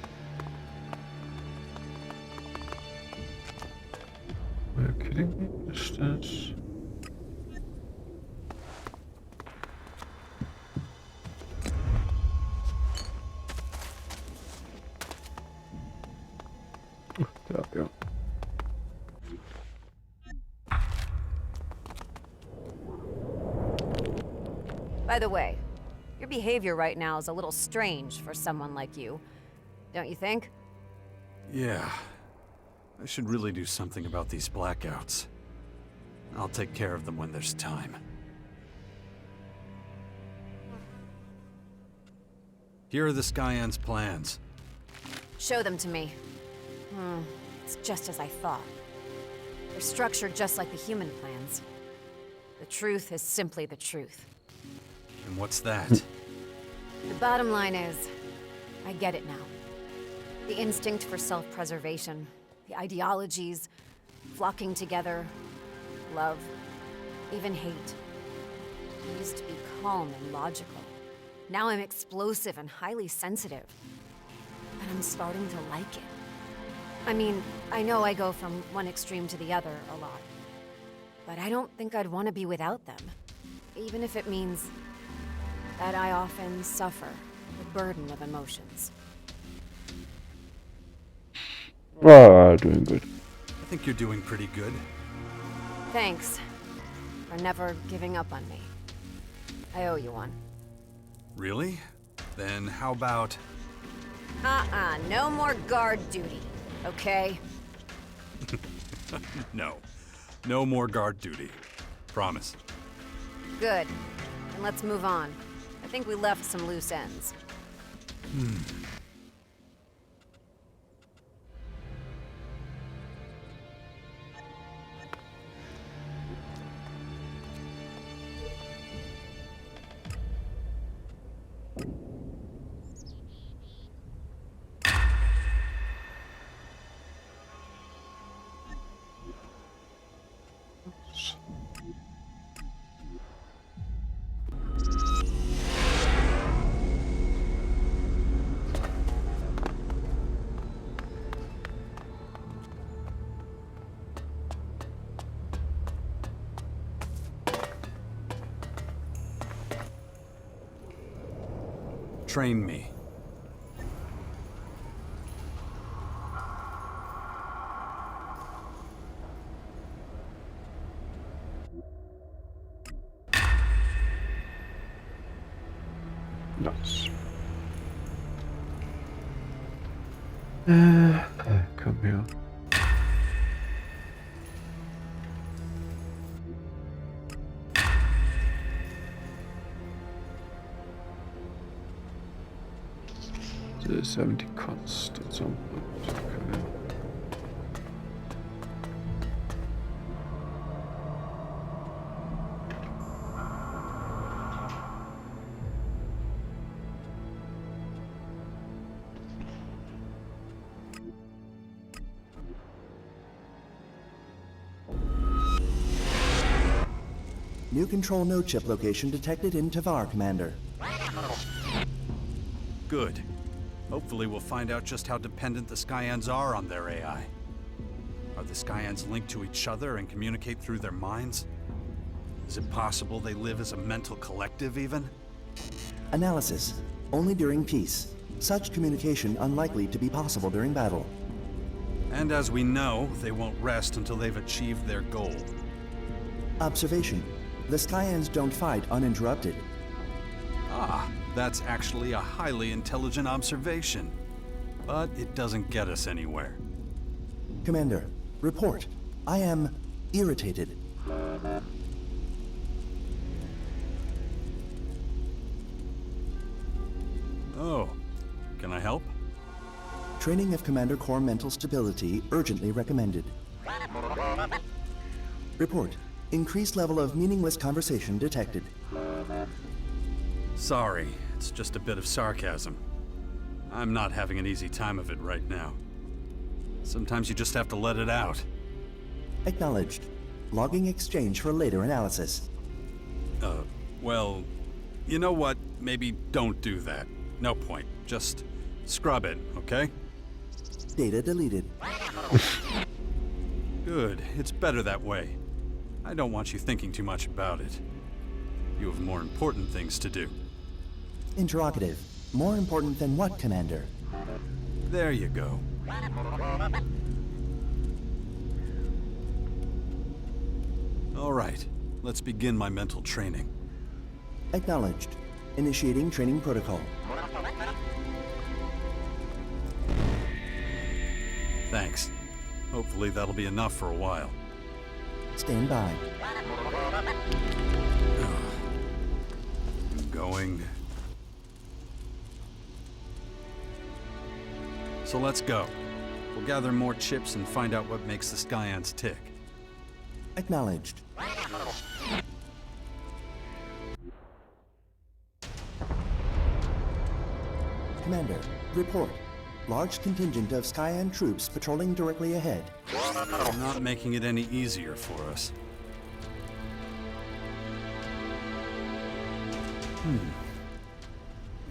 Are you kidding me? Is this? There we go. By the way, your behavior right now is a little strange for someone like you. don't you think? Yeah. I should really do something about these blackouts. I'll take care of them when there's time. Here are the Skyan's plans. Show them to me. It's just as I thought. They're structured just like the human plans. The truth is simply the truth. And what's that? The bottom line is, I get it now. The instinct for self-preservation, the ideologies, flocking together, love, even hate. I used to be calm and logical. Now I'm explosive and highly sensitive. And I'm starting to like it. I mean, I know I go from one extreme to the other a lot. But I don't think I'd want to be without them. Even if it means that I often suffer the burden of emotions. Doing good. I think you're doing pretty good. Thanks for never giving up on me. I owe you one. Really? Then how about... No more guard duty, okay? No. No more guard duty. Promise. Good. Then let's move on. I think we left some loose ends. Train me. Nice. Come here. The 70 cost at some point. Okay. New control node chip location detected in Tavar, Commander. Good. Hopefully we'll find out just how dependent the Skyans are on their AI. Are the Skyans linked to each other and communicate through their minds? Is it possible they live as a mental collective, even? Analysis. Only during peace. Such communication unlikely to be possible during battle. And as we know, they won't rest until they've achieved their goal. Observation. The Skyans don't fight uninterrupted. Ah, that's actually a highly intelligent observation. But it doesn't get us anywhere. Commander, report. I am irritated. Oh, can I help? Training of Commander Core mental stability urgently recommended. Report. Increased level of meaningless conversation detected. Sorry, it's just a bit of sarcasm. I'm not having an easy time of it right now. Sometimes you just have to let it out. Acknowledged. Logging exchange for later analysis. Well, you know what? Maybe don't do that. No point. Just scrub it, okay? Data deleted. Good. It's better that way. I don't want you thinking too much about it. You have more important things to do. Interrogative. More important than what, Commander? There you go. All right. Let's begin my mental training. Acknowledged. Initiating training protocol. Thanks. Hopefully that'll be enough for a while. Stand by. Going. So let's go. We'll gather more chips and find out what makes the Sky Ants tick. Acknowledged. Commander, report. Large contingent of Skyan troops patrolling directly ahead. They're not making it any easier for us.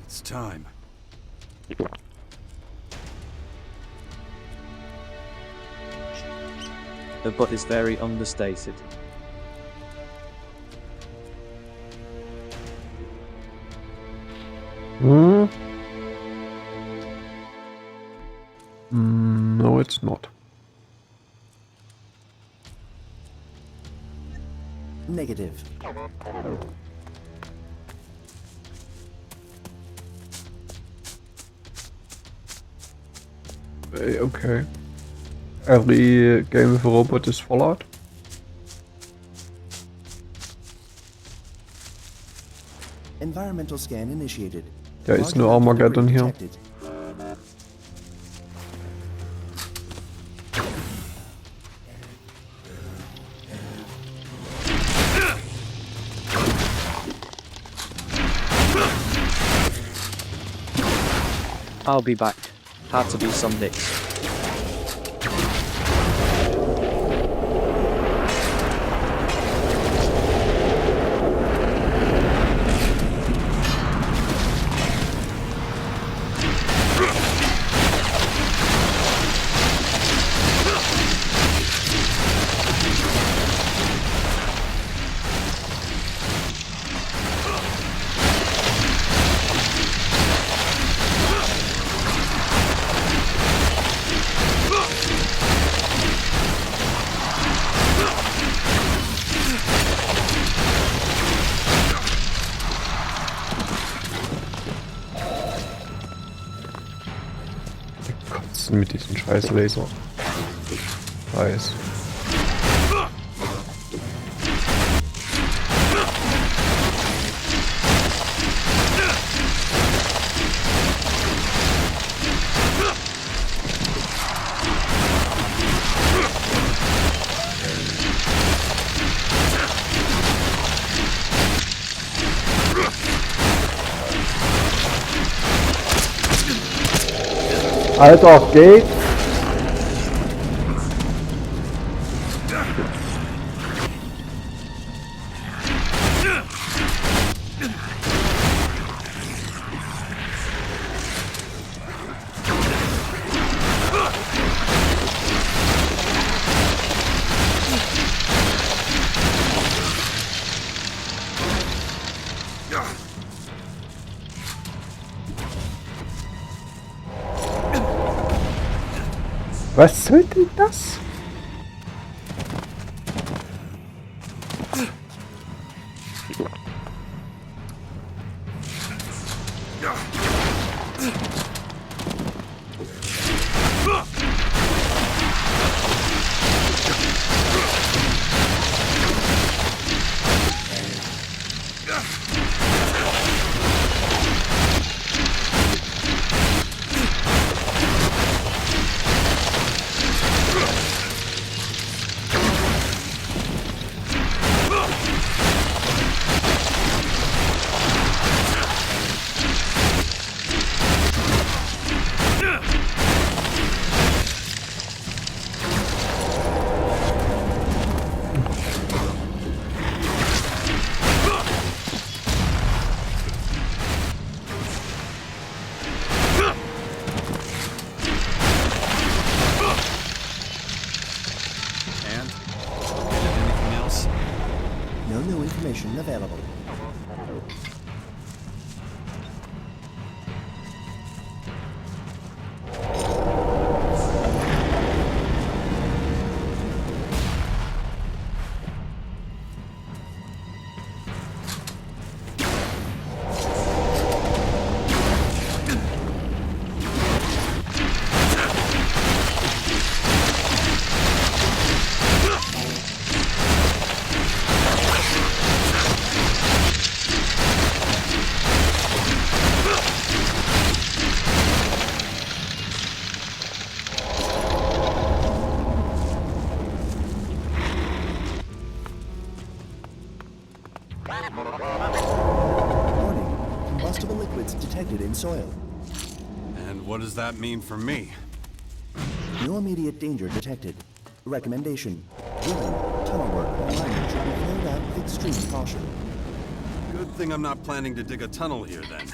It's time. The but is very understated. Hmm? No, it's not. Negative. Okay. Every game with a robot is Fallout. Environmental scan initiated. There is Large no amount of Armageddon debris here. detected. I'll be back. Had to do some dicks. Kotzen mit diesen scheiß Laser. Weiß. Alter, geht! Was soll denn das? No new information available. soil. And what does that mean for me? No immediate danger detected. Recommendation. Drilling, tunnel work, and mining should be carried out with extreme caution. Good thing I'm not planning to dig a tunnel here, then.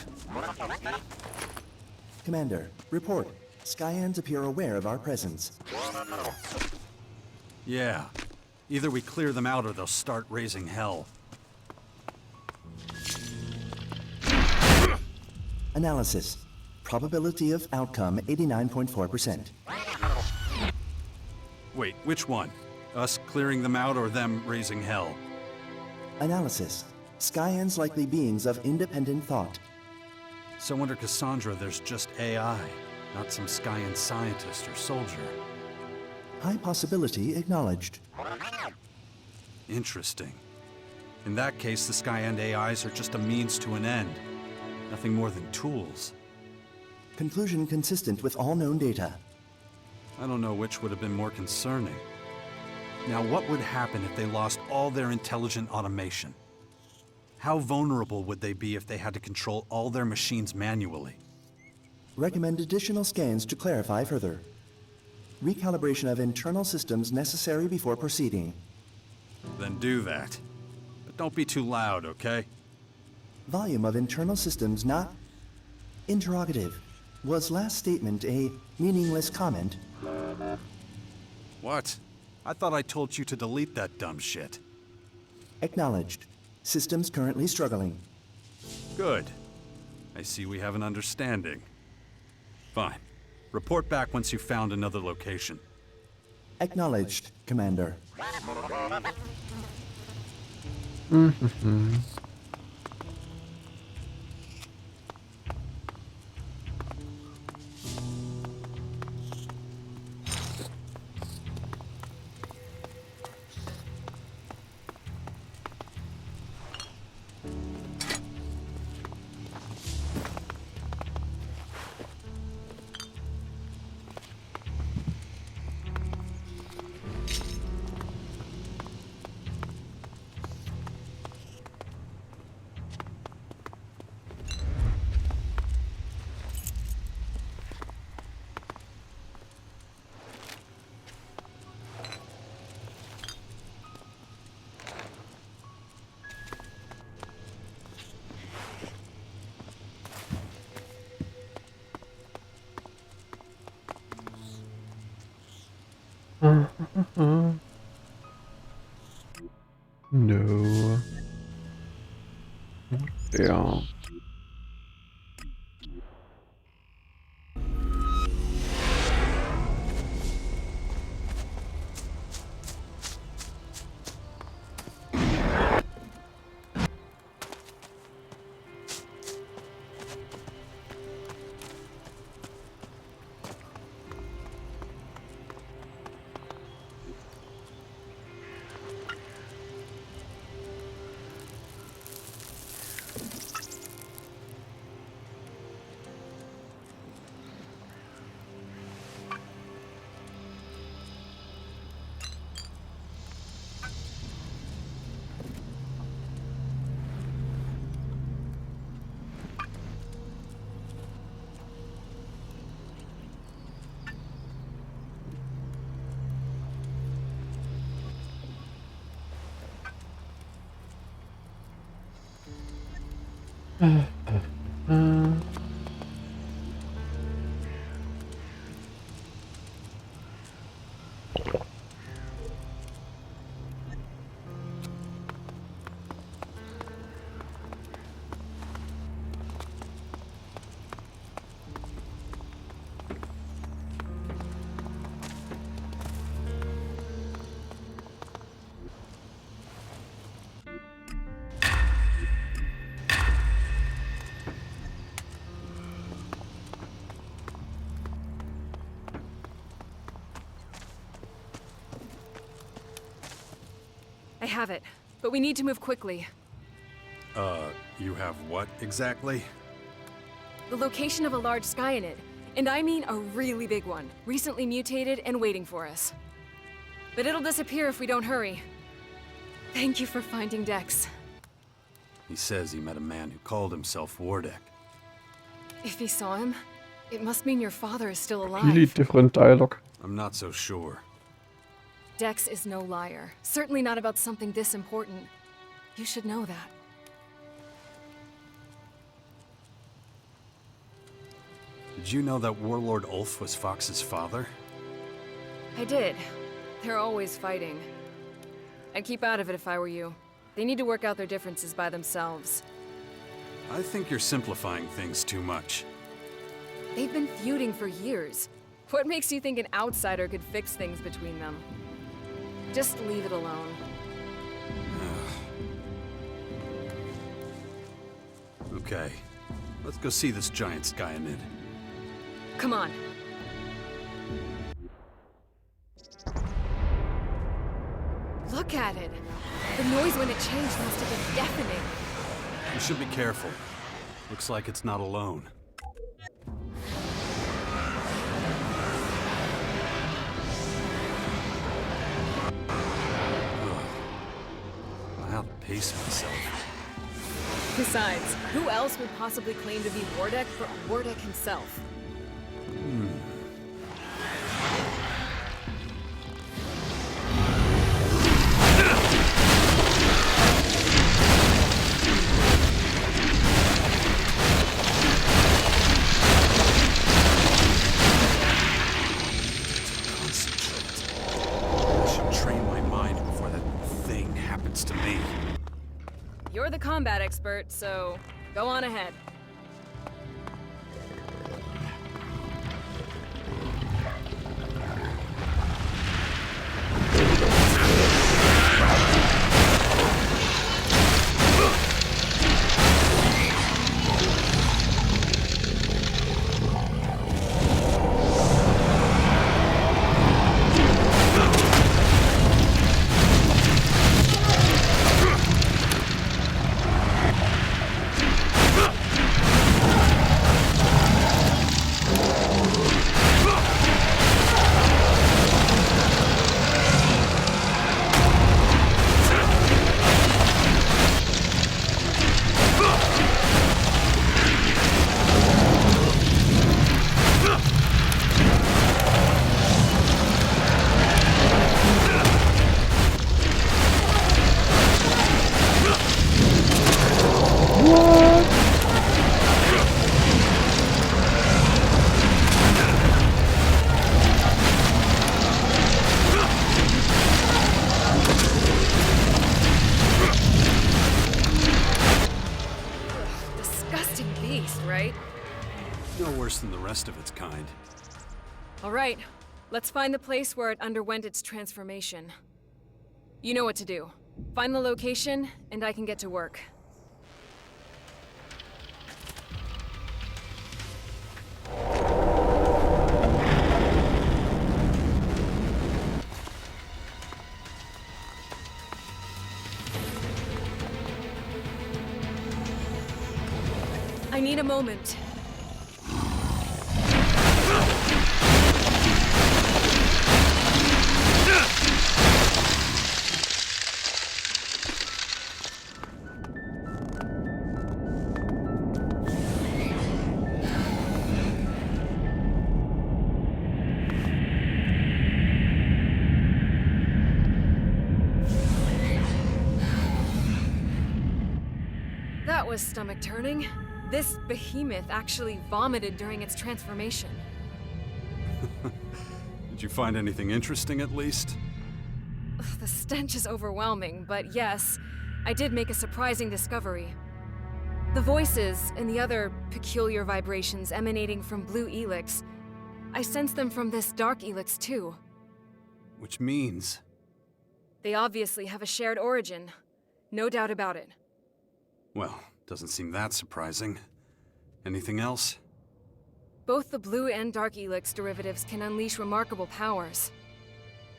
Commander, report. Skyans appear aware of our presence. Yeah. Either we clear them out or they'll start raising hell. Analysis. Probability of outcome 89.4%. Wait, which one? Us clearing them out or them raising hell? Analysis. Skyans likely beings of independent thought. So under Cassandra, there's just AI, not some Skyan scientist or soldier. High possibility acknowledged. Interesting. In that case, the Skyan AIs are just a means to an end. Nothing more than tools. Conclusion consistent with all known data. I don't know which would have been more concerning. Now, what would happen if they lost all their intelligent automation? How vulnerable would they be if they had to control all their machines manually? Recommend additional scans to clarify further. Recalibration of internal systems necessary before proceeding. Then do that. But don't be too loud, okay? Volume of internal systems not... Interrogative. Was last statement a meaningless comment? What? I thought I told you to delete that dumb shit. Acknowledged. Systems currently struggling. Good. I see we have an understanding. Fine. Report back once you've found another location. Acknowledged, Commander. No. Yeah. I have it, but we need to move quickly. You have what exactly? The location of a large Skyanid, and I mean a really big one, recently mutated and waiting for us. But it'll disappear if we don't hurry. Thank you for finding Dex. He says he met a man who called himself Wardek. If he saw him, it must mean your father is still alive. Really different dialogue. I'm not so sure. Dex is no liar. Certainly not about something this important. You should know that. Did you know that Warlord Ulf was Fox's father? I did. They're always fighting. I'd keep out of it if I were you. They need to work out their differences by themselves. I think you're simplifying things too much. They've been feuding for years. What makes you think an outsider could fix things between them? Just leave it alone. Okay. Let's go see this giant Skyanid. Come on. Look at it. The noise when it changed must have been deafening. We should be careful. Looks like it's not alone. I have to pace myself. Besides, who else would possibly claim to be Wardek but Wardek himself? You're the combat expert, so go on ahead. No worse than the rest of its kind. All right, let's find the place where it underwent its transformation. You know what to do. Find the location, and I can get to work. I need a moment. That was stomach-turning. This behemoth actually vomited during its transformation. Did you find anything interesting, at least? Ugh, the stench is overwhelming, but yes, I did make a surprising discovery. The voices and the other peculiar vibrations emanating from blue Elex, I sense them from this dark Elex too. Which means... They obviously have a shared origin. No doubt about it. Well, doesn't seem that surprising. Anything else? Both the blue and dark Elex derivatives can unleash remarkable powers.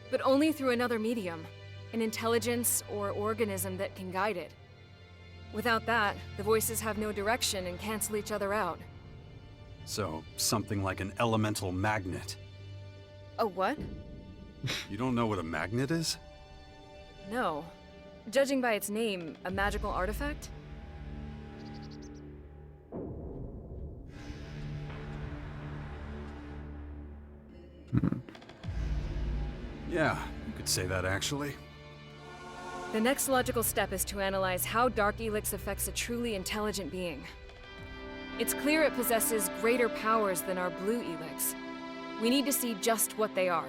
But only through another medium, an intelligence or organism that can guide it. Without that, the voices have no direction and cancel each other out. So, something like an elemental magnet. A what? You don't know what a magnet is? No. Judging by its name, a magical artifact? Yeah, you could say that actually. The next logical step is to analyze how Dark Elex affects a truly intelligent being. It's clear it possesses greater powers than our Blue Elex. We need to see just what they are.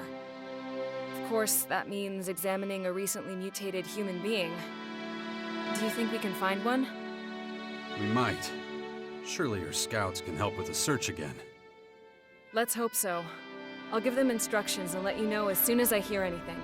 Of course, that means examining a recently mutated human being. Do you think we can find one? We might. Surely your scouts can help with the search again. Let's hope so. I'll give them instructions and let you know as soon as I hear anything.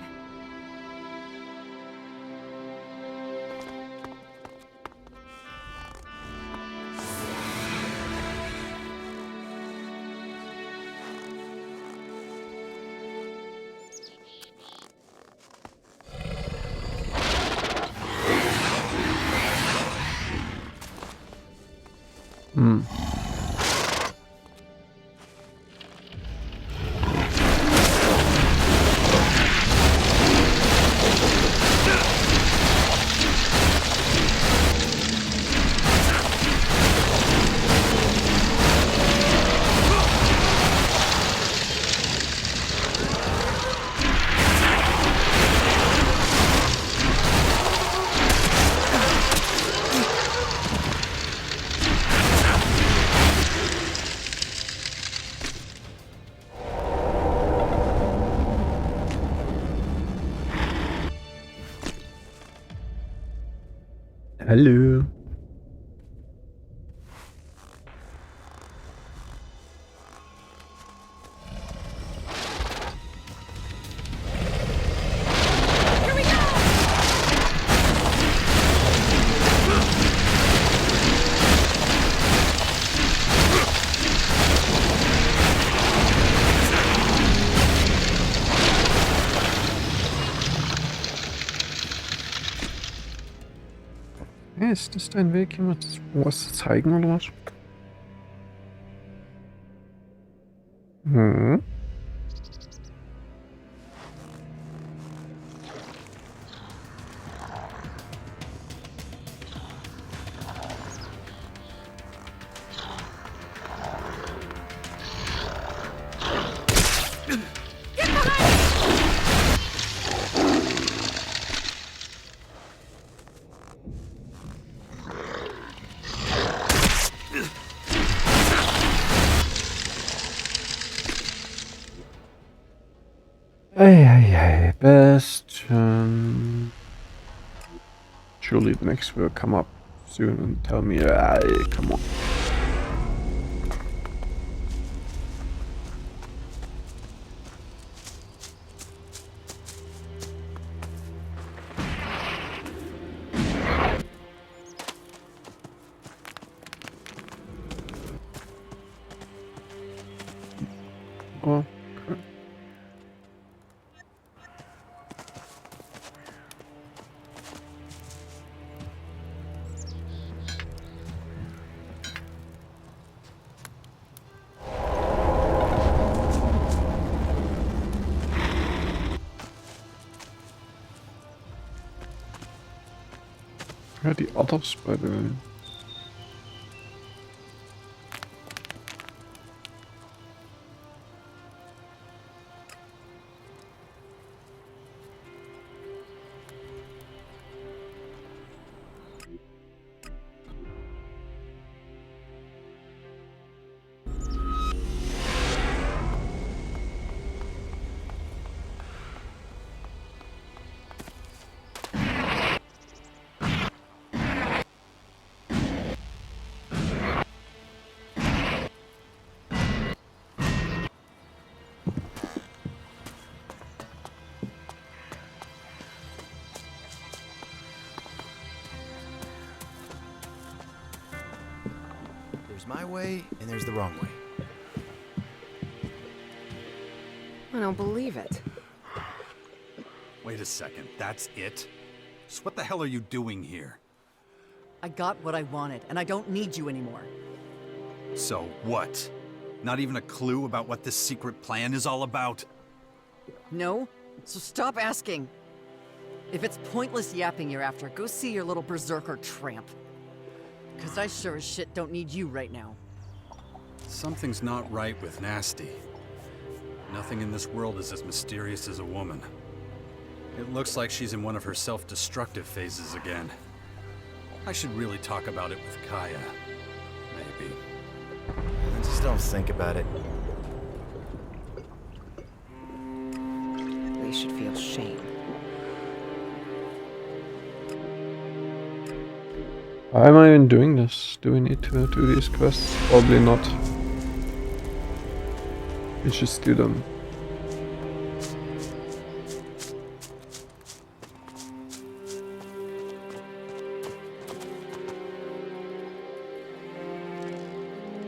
Hello. Ja, ist das dein Weg, jemand was zu zeigen oder was? Hm. Hey, Bastion. Surely the next will come up soon and tell me, come on. Oh. Yeah, the others, by the way. There's my way, and there's the wrong way. I don't believe it. Wait a second, that's it? So what the hell are you doing here? I got what I wanted, and I don't need you anymore. So what? Not even a clue about what this secret plan is all about? No? So stop asking. If it's pointless yapping you're after, go see your little berserker tramp. Because I sure as shit don't need you right now. Something's not right with Nasty. Nothing in this world is as mysterious as a woman. It looks like she's in one of her self-destructive phases again. I should really talk about it with Kaya. Maybe. Just don't think about it. They should feel shame. Why am I even doing this? Do we need to do these quests? Probably not. We just do them.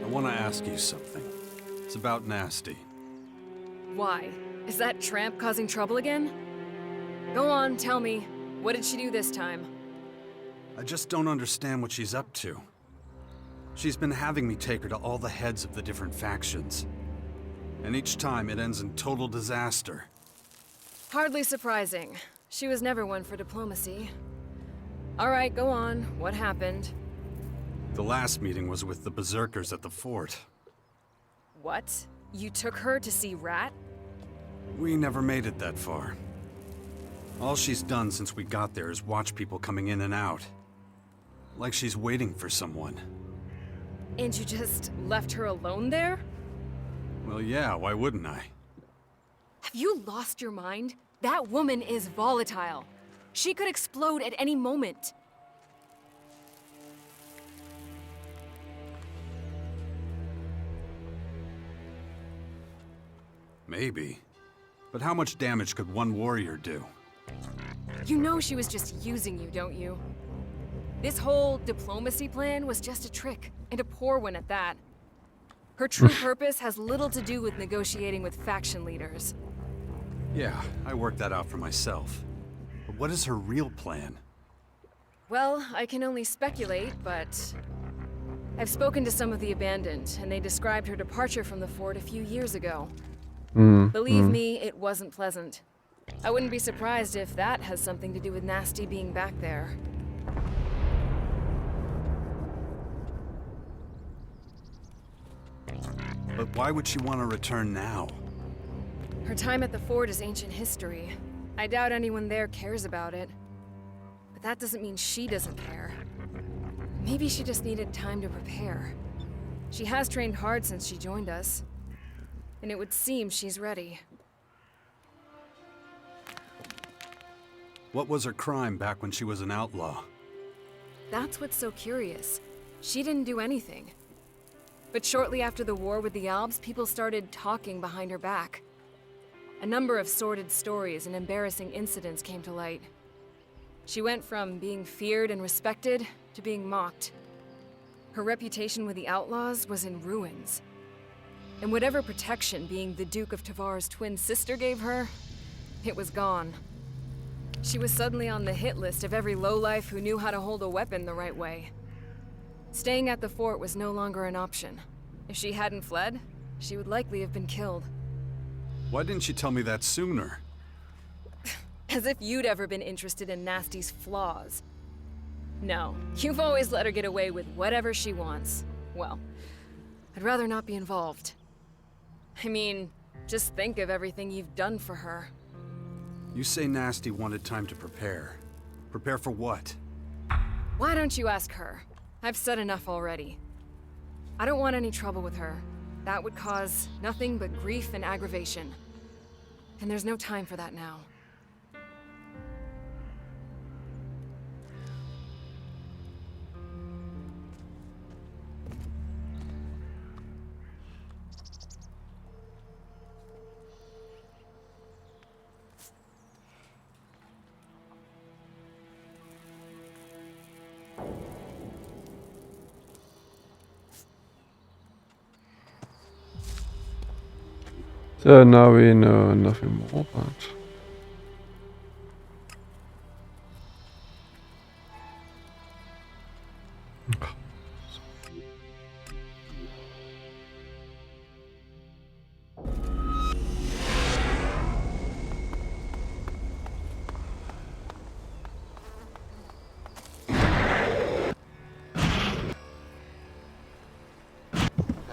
I want to ask you something. It's about Nasty. Why? Is that tramp causing trouble again? Go on, tell me. What did she do this time? I just don't understand what she's up to. She's been having me take her to all the heads of the different factions. And each time it ends in total disaster. Hardly surprising. She was never one for diplomacy. All right, go on. What happened? The last meeting was with the Berserkers at the fort. What? You took her to see Rat? We never made it that far. All she's done since we got there is watch people coming in and out. Like she's waiting for someone. And you just left her alone there? Well, yeah, why wouldn't I? Have you lost your mind? That woman is volatile. She could explode at any moment. Maybe. But how much damage could one warrior do? You know she was just using you, don't you? This whole diplomacy plan was just a trick, and a poor one at that. Her true purpose has little to do with negotiating with faction leaders. Yeah, I worked that out for myself. But what is her real plan? Well, I can only speculate, but I've spoken to some of the Abandoned, and they described her departure from the fort a few years ago. Believe me, it wasn't pleasant. I wouldn't be surprised if that has something to do with Nasty being back there. But why would she want to return now? Her time at the fort is ancient history. I doubt anyone there cares about it. But that doesn't mean she doesn't care. Maybe she just needed time to prepare. She has trained hard since she joined us. And it would seem she's ready. What was her crime back when she was an outlaw? That's what's so curious. She didn't do anything. But shortly after the war with the Alps, people started talking behind her back. A number of sordid stories and embarrassing incidents came to light. She went from being feared and respected to being mocked. Her reputation with the outlaws was in ruins. And whatever protection being the Duke of Tavar's twin sister gave her, it was gone. She was suddenly on the hit list of every lowlife who knew how to hold a weapon the right way. Staying at the fort was no longer an option. If she hadn't fled, she would likely have been killed. Why didn't you tell me that sooner? As if you'd ever been interested in Nasty's flaws. No, you've always let her get away with whatever she wants. Well, I'd rather not be involved. I mean, just think of everything you've done for her. You say Nasty wanted time to prepare. Prepare for what? Why don't you ask her? I've said enough already. I don't want any trouble with her. That would cause nothing but grief and aggravation. And there's no time for that now. So now we know nothing more about.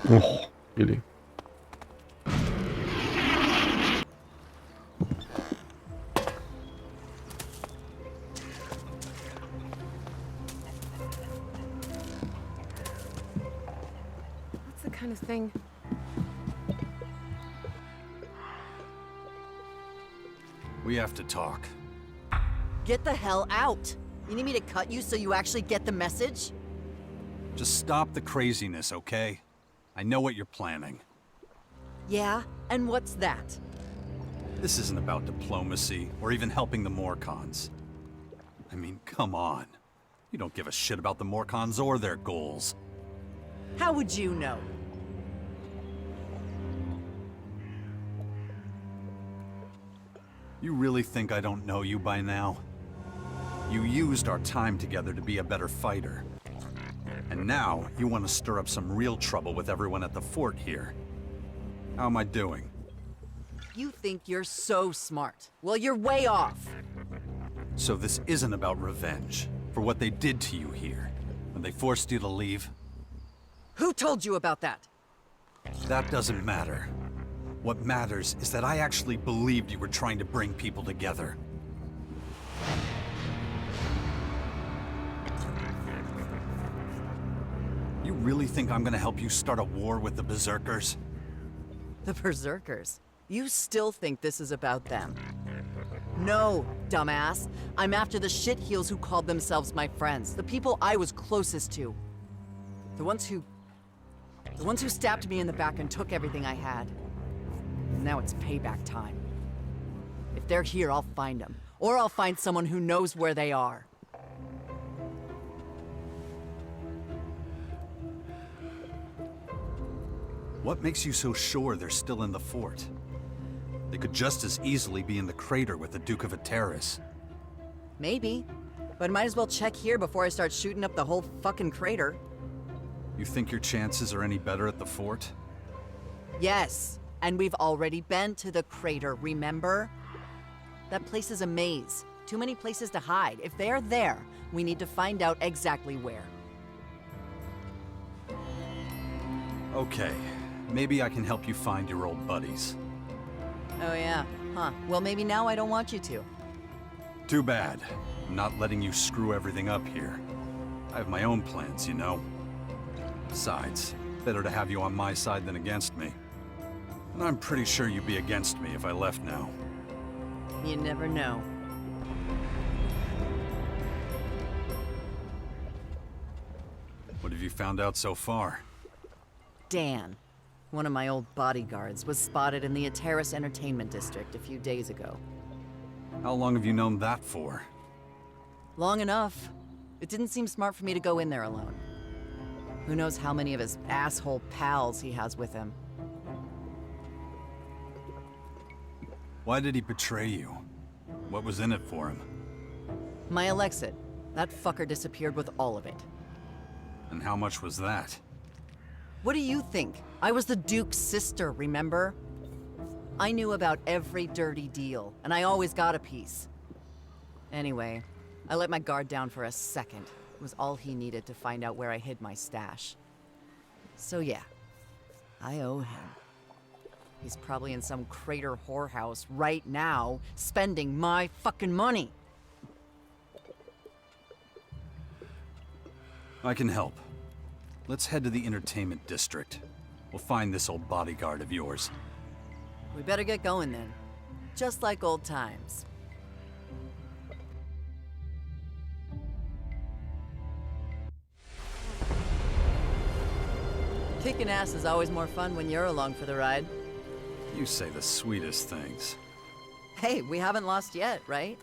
Oh, really? of thing. We have to talk. Get the hell out! You need me to cut you so you actually get the message? Just stop the craziness, okay? I know what you're planning. Yeah? And what's that? This isn't about diplomacy or even helping the Morcons. I mean, come on. You don't give a shit about the Morcons or their goals. How would you know? You really think I don't know you by now? You used our time together to be a better fighter. And now, you want to stir up some real trouble with everyone at the fort here. How am I doing? You think you're so smart. Well, you're way off. So this isn't about revenge for what they did to you here, when they forced you to leave? Who told you about that? That doesn't matter. What matters is that I actually believed you were trying to bring people together. You really think I'm gonna help you start a war with the Berserkers? The Berserkers? You still think this is about them? No, dumbass. I'm after the shitheels who called themselves my friends. The people I was closest to. The ones who stabbed me in the back and took everything I had. Now it's payback time. If they're here, I'll find them. Or I'll find someone who knows where they are. What makes you so sure they're still in the fort? They could just as easily be in the crater with the Duke of Ateris. Maybe. But I might as well check here before I start shooting up the whole fucking crater. You think your chances are any better at the fort? Yes. And we've already been to the crater, remember? That place is a maze. Too many places to hide. If they're there, we need to find out exactly where. Okay. Maybe I can help you find your old buddies. Oh yeah? Huh. Well, maybe now I don't want you to. Too bad. I'm not letting you screw everything up here. I have my own plans, you know. Besides, better to have you on my side than against me. And I'm pretty sure you'd be against me if I left now. You never know. What have you found out so far? Dan, one of my old bodyguards, was spotted in the Ateris Entertainment District a few days ago. How long have you known that for? Long enough. It didn't seem smart for me to go in there alone. Who knows how many of his asshole pals he has with him. Why did he betray you? What was in it for him? My Elex. That fucker disappeared with all of it. And how much was that? What do you think? I was the Duke's sister, remember? I knew about every dirty deal, and I always got a piece. Anyway, I let my guard down for a second. It was all he needed to find out where I hid my stash. So yeah, I owe him. He's probably in some crater whorehouse right now, spending my fucking money. I can help. Let's head to the entertainment district. We'll find this old bodyguard of yours. We better get going then. Just like old times. Kicking ass is always more fun when you're along for the ride. You say the sweetest things. Hey, we haven't lost yet, right?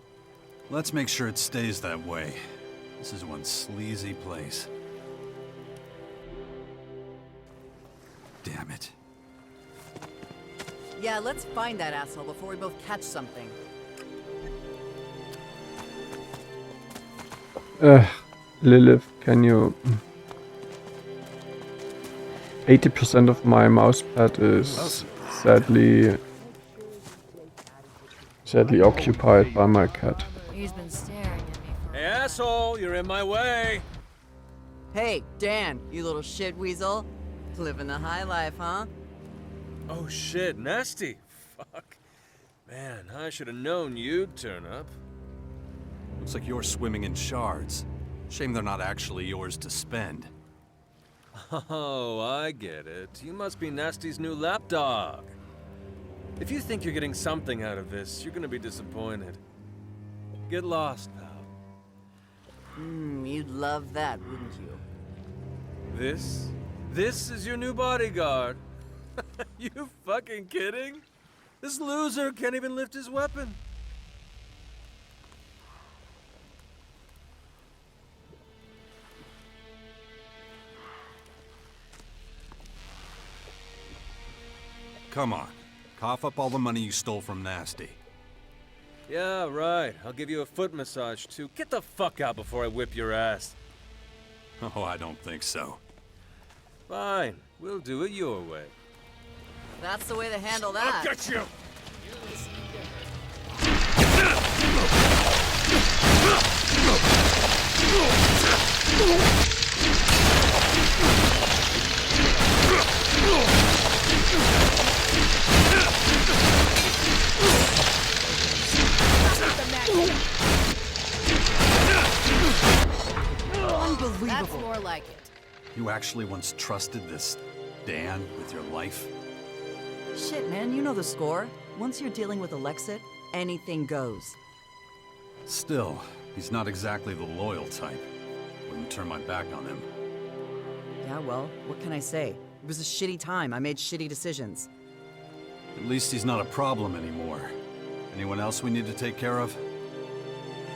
Let's make sure it stays that way. This is one sleazy place. Damn it. Yeah, let's find that asshole before we both catch something. Lilith, can you... 80% of my mousepad is sadly occupied by my cat. He's been staring at me for Hey, asshole, you're in my way. Hey, Dan, you little shit weasel. Living the high life, huh? Oh shit, nasty. Fuck. Man, I should have known you'd turn up. Looks like you're swimming in shards. Shame they're not actually yours to spend. Oh, I get it. You must be Nasty's new lapdog. If you think you're getting something out of this, you're gonna be disappointed. Get lost, pal. You'd love that, wouldn't you? This is your new bodyguard. You fucking kidding? This loser can't even lift his weapon. Come on. Cough up all the money you stole from Nasty. Yeah, right. I'll give you a foot massage, too. Get the fuck out before I whip your ass. Oh, I don't think so. Fine. We'll do it your way. That's the way to handle that. I'll get you! Unbelievable. That's more like it. You actually once trusted this Dan with your life? Shit, man, you know the score. Once you're dealing with Elex, anything goes. Still, he's not exactly the loyal type. Wouldn't turn my back on him. Yeah, well, what can I say? It was a shitty time. I made shitty decisions. At least he's not a problem anymore. Anyone else we need to take care of?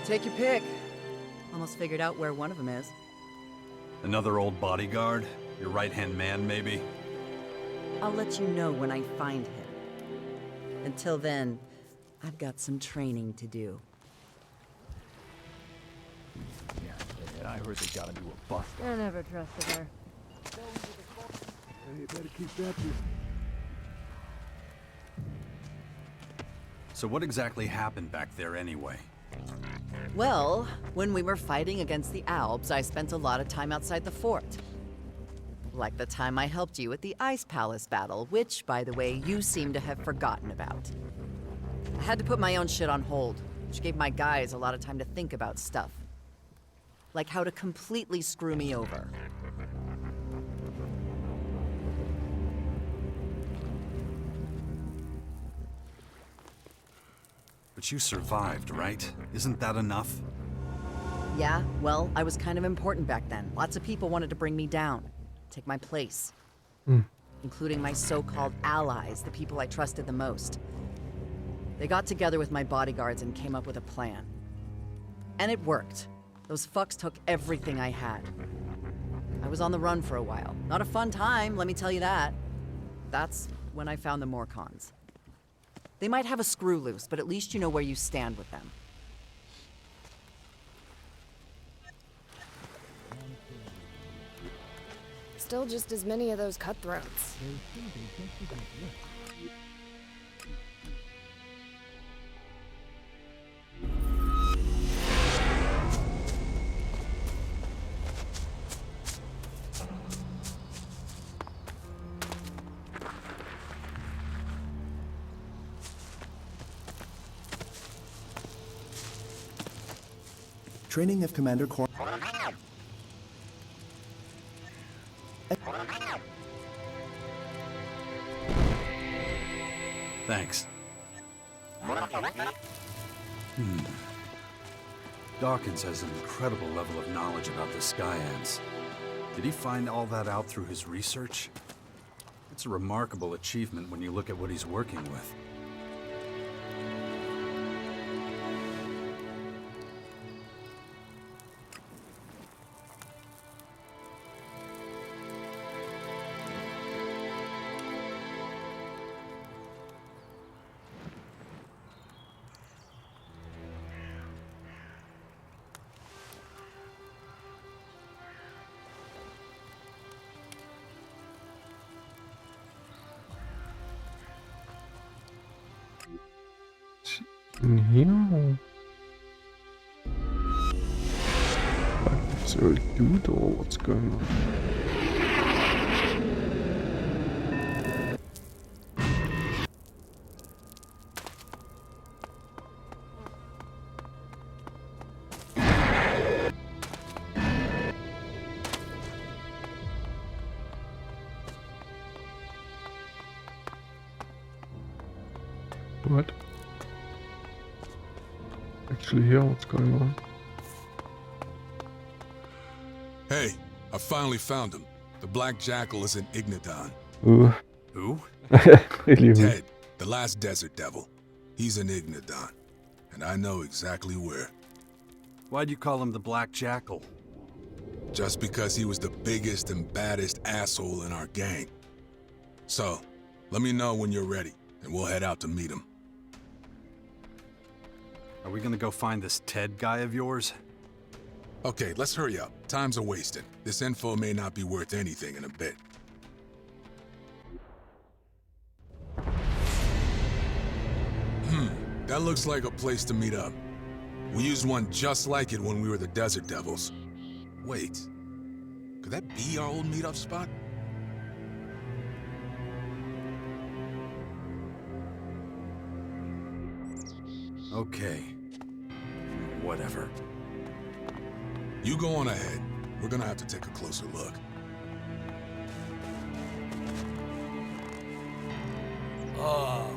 Take your pick. Almost figured out where one of them is. Another old bodyguard? Your right-hand man, maybe? I'll let you know when I find him. Until then, I've got some training to do. Yeah, I heard they got a new bust. I never trusted her. You better keep that to... So what exactly happened back there anyway? Well, when we were fighting against the Alps, I spent a lot of time outside the fort. Like the time I helped you at the Ice Palace battle, which, by the way, you seem to have forgotten about. I had to put my own shit on hold, which gave my guys a lot of time to think about stuff. Like how to completely screw me over. But you survived, right? Isn't that enough? Yeah, well, I was kind of important back then. Lots of people wanted to bring me down, take my place. Including my so-called allies, the people I trusted the most. They got together with my bodyguards and came up with a plan. And it worked. Those fucks took everything I had. I was on the run for a while. Not a fun time, let me tell you that. That's when I found the Morcons. They might have a screw loose, but at least you know where you stand with them. Still just as many of those cutthroats. Training of Commander Cor... Thanks. Dawkins has an incredible level of knowledge about the Skyans. Did he find all that out through his research? It's a remarkable achievement when you look at what he's working with. Here. What shall I do though? What's going on? What? Actually here, what's going on? Hey, I finally found him. The Black Jackal is in Ignadon. Ooh. Who? Really? Ted, the last desert devil. He's in Ignadon. And I know exactly where. Why'd you call him the Black Jackal? Just because he was the biggest and baddest asshole in our gang. So, let me know when you're ready, and we'll head out to meet him. Are we gonna go find this Ted guy of yours? Okay, let's hurry up. Time's a wasting. This info may not be worth anything in a bit. That looks like a place to meet up. We used one just like it when we were the Desert Devils. Wait, could that be our old meetup spot? Okay. Whatever. You go on ahead. We're gonna have to take a closer look. Oh,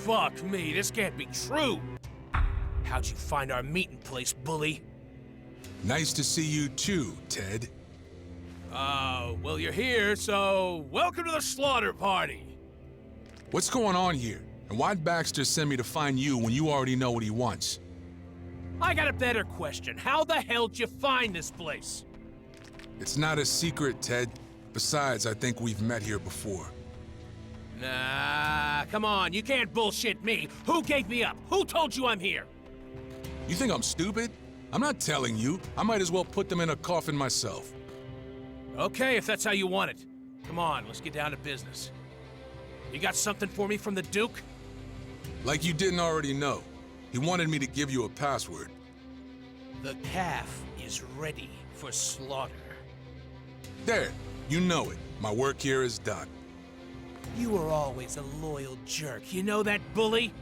fuck me. This can't be true. How'd you find our meeting place, bully? Nice to see you too, Ted. Well, you're here, so welcome to the slaughter party. What's going on here? And why'd Baxter send me to find you when you already know what he wants? I got a better question. How the hell'd you find this place? It's not a secret, Ted. Besides, I think we've met here before. Nah, come on, you can't bullshit me. Who gave me up? Who told you I'm here? You think I'm stupid? I'm not telling you. I might as well put them in a coffin myself. Okay, if that's how you want it. Come on, let's get down to business. You got something for me from the Duke? Like you didn't already know. He wanted me to give you a password. The calf is ready for slaughter. There, you know it. My work here is done. You were always a loyal jerk. You know that, bully?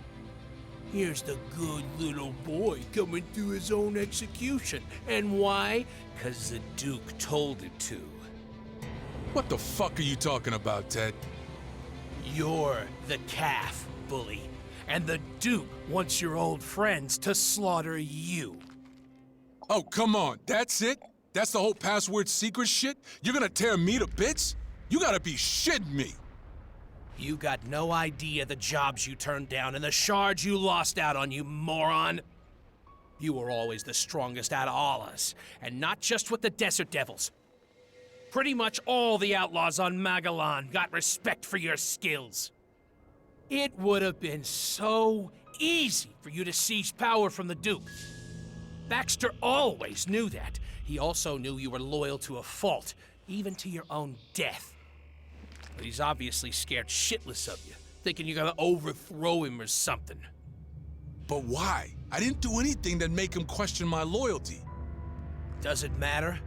Here's the good little boy coming to his own execution. And why? 'Cause the Duke told him to. What the fuck are you talking about, Ted? You're the calf, bully. And the Duke wants your old friends to slaughter you. Oh, come on. That's it? That's the whole password secret shit? You're gonna tear me to bits? You gotta be shitting me. You got no idea the jobs you turned down and the shards you lost out on, you moron. You were always the strongest out of all us, and not just with the Desert Devils. Pretty much all the outlaws on Magellan got respect for your skills. It would have been so easy for you to seize power from the Duke. Baxter always knew that. He also knew you were loyal to a fault, even to your own death. But he's obviously scared shitless of you, thinking you're gonna overthrow him or something. But why? I didn't do anything that make him question my loyalty. Does it matter?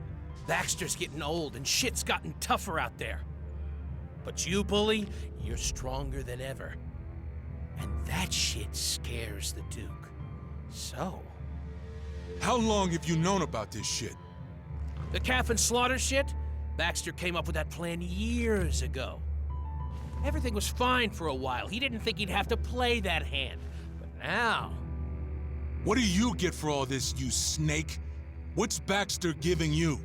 Baxter's getting old and shit's gotten tougher out there. But you, bully, you're stronger than ever. And that shit scares the Duke. So... How long have you known about this shit? The calf and slaughter shit? Baxter came up with that plan years ago. Everything was fine for a while. He didn't think he'd have to play that hand. But now... What do you get for all this, you snake? What's Baxter giving you?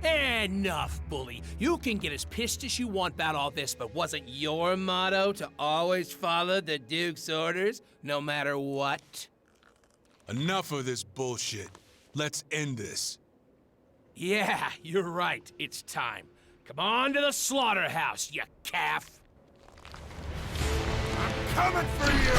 Enough, bully. You can get as pissed as you want about all this, but wasn't your motto to always follow the Duke's orders, no matter what? Enough of this bullshit. Let's end this. Yeah, you're right. It's time. Come on to the slaughterhouse, you calf. I'm coming for you!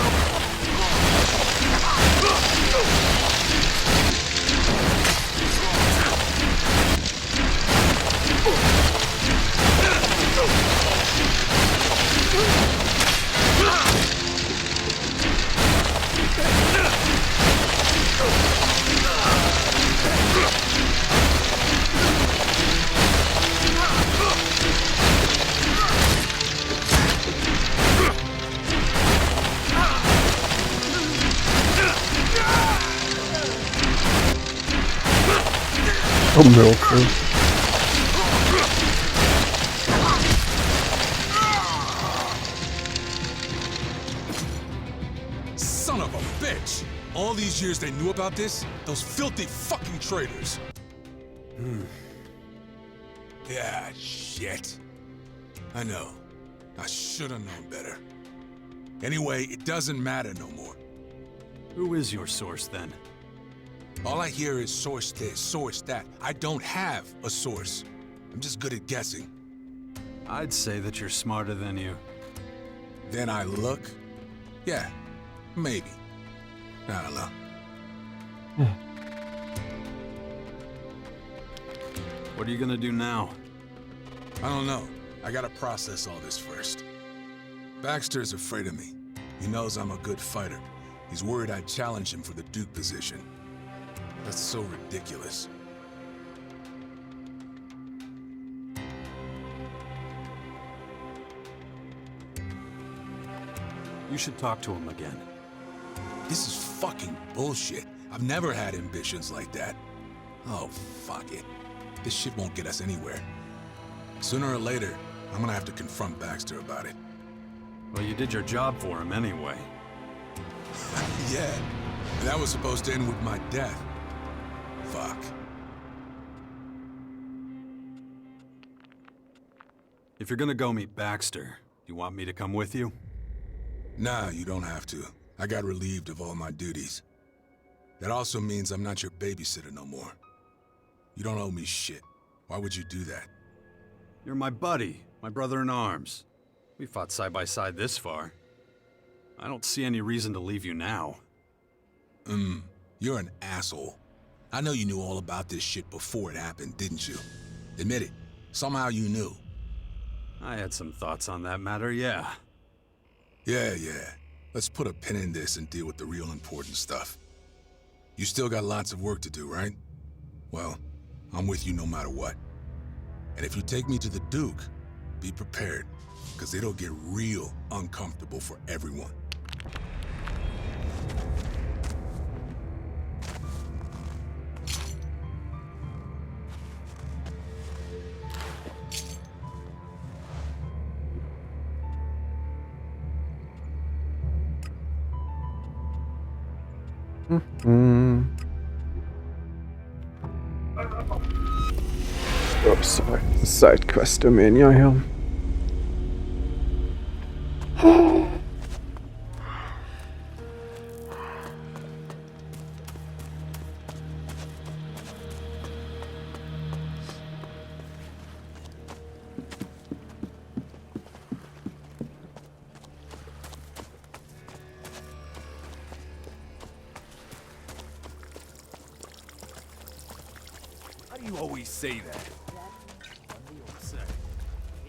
Oh, milk. Son of a bitch! All these years they knew about this? Those filthy fucking traitors! Yeah, shit. I know. I should've known better. Anyway, it doesn't matter no more. Who is your source, then? All I hear is source this, source that. I don't have a source. I'm just good at guessing. I'd say that you're smarter than you. Then I look? Yeah, maybe. I don't know. What are you gonna do now? I don't know. I gotta process all this first. Baxter's afraid of me. He knows I'm a good fighter. He's worried I'd challenge him for the Duke position. That's so ridiculous. You should talk to him again. This is fucking bullshit. I've never had ambitions like that. Oh, fuck it. This shit won't get us anywhere. Sooner or later, I'm gonna have to confront Baxter about it. Well, you did your job for him anyway. Yeah, and that was supposed to end with my death. Fuck. If you're gonna go meet Baxter, you want me to come with you? Nah, you don't have to. I got relieved of all my duties. That also means I'm not your babysitter no more. You don't owe me shit. Why would you do that? You're my buddy, my brother-in-arms. We fought side by side this far. I don't see any reason to leave you now. You're an asshole. I know you knew all about this shit before it happened, didn't you? Admit it. Somehow you knew. I had some thoughts on that matter, yeah. Yeah. Let's put a pin in this and deal with the real important stuff. You still got lots of work to do, right? Well, I'm with you no matter what. And if you take me to the Duke, be prepared, because it'll get real uncomfortable for everyone. Oh, sorry. Side quest Domania hier. How do you always say that?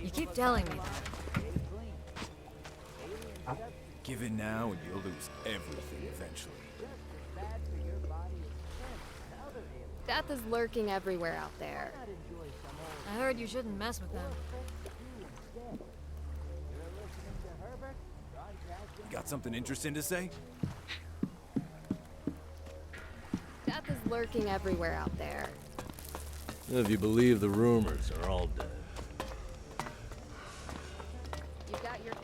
You keep telling me that. Give in now and you'll lose everything eventually. Death is lurking everywhere out there. I heard you shouldn't mess with them. You got something interesting to say? Death is lurking everywhere out there. If you believe the rumors, they're all dead. You got your...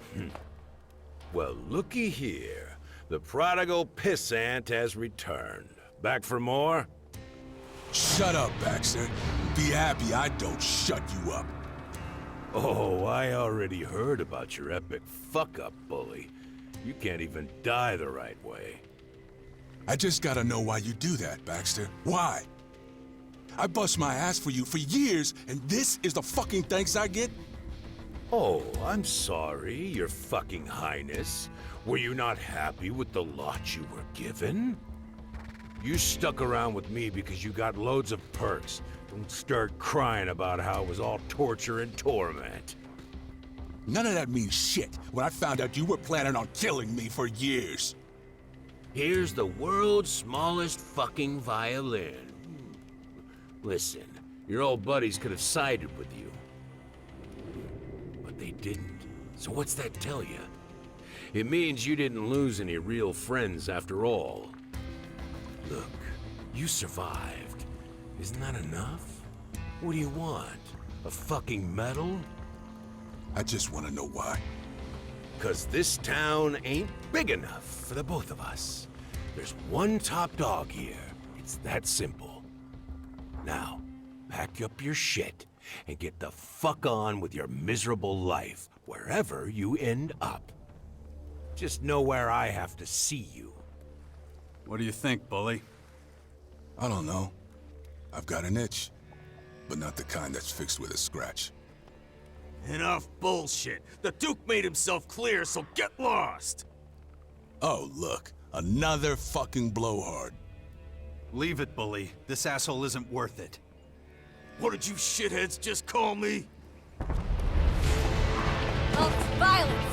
Well, looky here. The prodigal pissant has returned. Back for more? Shut up, Baxter. Be happy I don't shut you up. Oh, I already heard about your epic fuck-up, bully. You can't even die the right way. I just gotta know why you do that, Baxter. Why? I bust my ass for you for years, and this is the fucking thanks I get? Oh, I'm sorry, your fucking highness. Were you not happy with the lot you were given? You stuck around with me because you got loads of perks. Don't start crying about how it was all torture and torment. None of that means shit when I found out you were planning on killing me for years. Here's the world's smallest fucking violin. Listen, your old buddies could have sided with you. But they didn't. So what's that tell you? It means you didn't lose any real friends after all. Look, you survived. Isn't that enough? What do you want? A fucking medal? I just want to know why. Because this town ain't big enough for the both of us. There's one top dog here. It's that simple. Now, pack up your shit and get the fuck on with your miserable life, wherever you end up. Just know where I have to see you. What do you think, Bully? I don't know. I've got an itch, but not the kind that's fixed with a scratch. Enough bullshit. The Duke made himself clear, so get lost. Oh, look. Another fucking blowhard. Leave it, Bully. This asshole isn't worth it. What did you shitheads just call me? Oh, violence!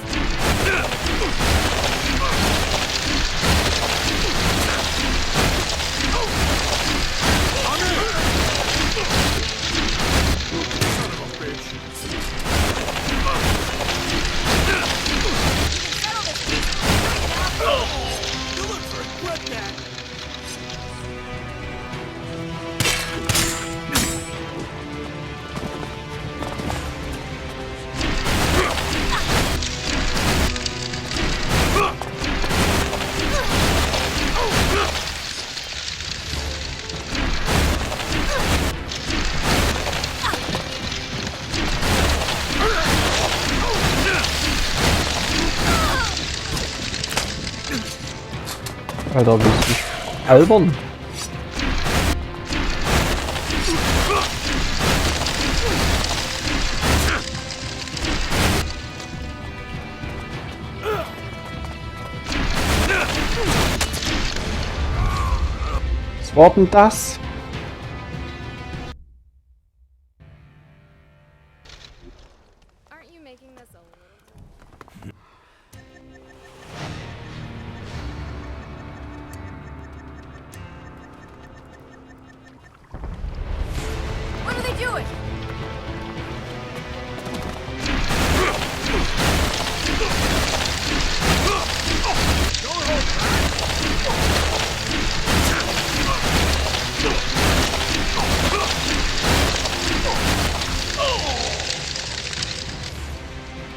Alter, bist du albern? Was war denn das? Aren't you making this a little... What are they doing?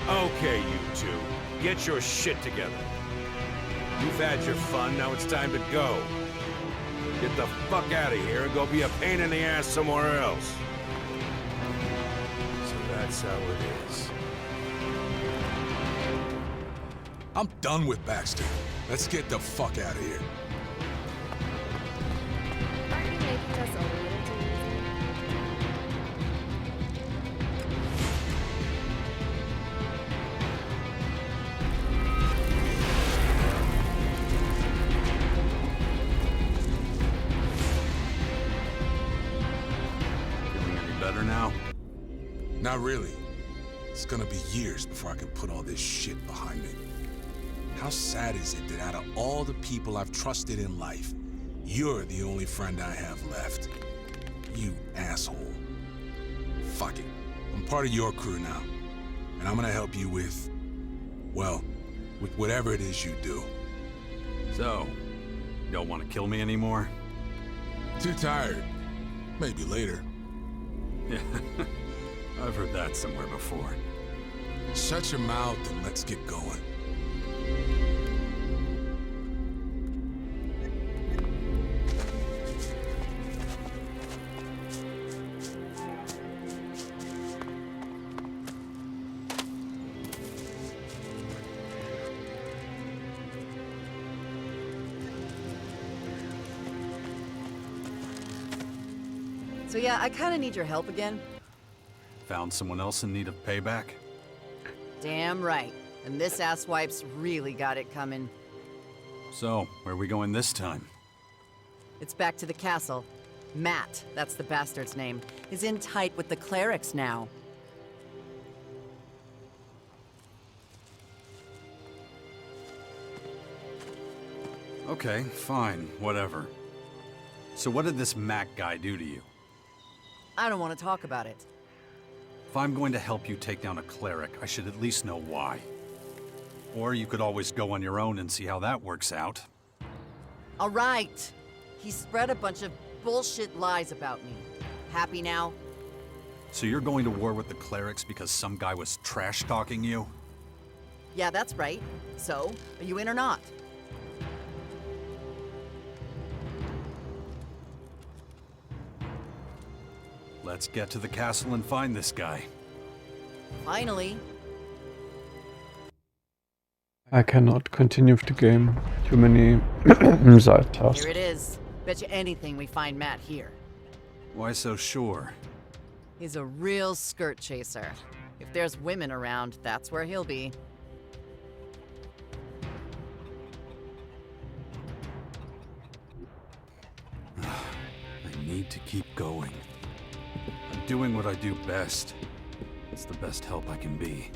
Okay, you two. Get your shit together. You've had your fun, now it's time to go. Get the fuck out of here and go be a pain in the ass somewhere else. So that's how it is. I'm done with Baxter. Let's get the fuck out of here. Aren't you making this a little too easy? Feeling any better now? Not really. It's gonna be years before I can put all this shit behind me. How sad is it that out of all the people I've trusted in life, you're the only friend I have left? You asshole. Fuck it. I'm part of your crew now. And I'm gonna help you with, well, with whatever it is you do. So, you don't want to kill me anymore? Too tired. Maybe later. Yeah, I've heard that somewhere before. Shut your mouth and let's get going. So yeah, I kinda need your help again. Found someone else in need of payback? Damn right. And this asswipe's really got it coming. So, where are we going this time? It's back to the castle. Matt, that's the bastard's name, is in tight with the clerics now. Okay, fine, whatever. So what did this Mac guy do to you? I don't want to talk about it. If I'm going to help you take down a cleric, I should at least know why. Or you could always go on your own and see how that works out. All right. He spread a bunch of bullshit lies about me. Happy now? So you're going to war with the clerics because some guy was trash-talking you? Yeah, that's right. So, are you in or not? Let's get to the castle and find this guy. Finally. I cannot continue with the game. Too many side tasks. Here it is. Bet you anything we find Matt here. Why so sure? He's a real skirt chaser. If there's women around, that's where he'll be. I need to keep going. I'm doing what I do best. It's the best help I can be.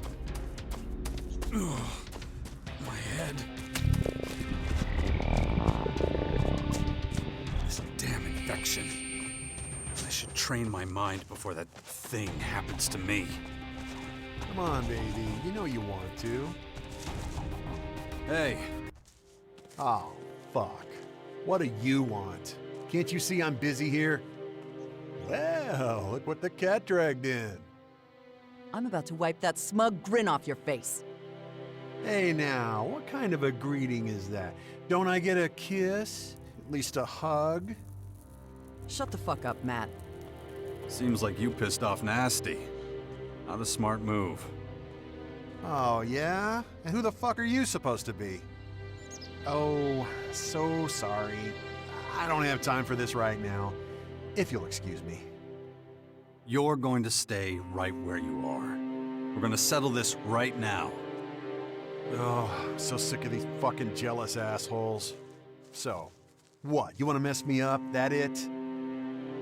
Ugh, my head. This damn infection. I should train my mind before that thing happens to me. Come on, baby. You know you want to. Hey. Oh, fuck. What do you want? Can't you see I'm busy here? Well, look what the cat dragged in. I'm about to wipe that smug grin off your face. Hey now, what kind of a greeting is that? Don't I get a kiss? At least a hug? Shut the fuck up, Matt. Seems like you pissed off Nasty. Not a smart move. Oh, yeah? And who the fuck are you supposed to be? Oh, so sorry. I don't have time for this right now. If you'll excuse me. You're going to stay right where you are. We're gonna settle this right now. Oh, I'm so sick of these fucking jealous assholes. So, what? You want to mess me up? That it?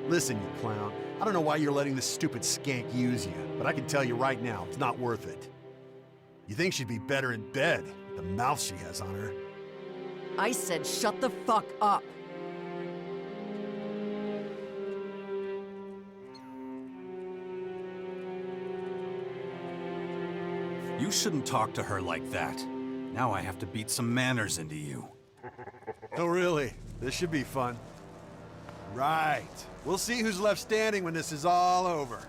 Listen, you clown. I don't know why you're letting this stupid skank use you, but I can tell you right now, it's not worth it. You think she'd be better in bed with the mouth she has on her. I said shut the fuck up. You shouldn't talk to her like that. Now I have to beat some manners into you. Oh, really? This should be fun. Right. We'll see who's left standing when this is all over.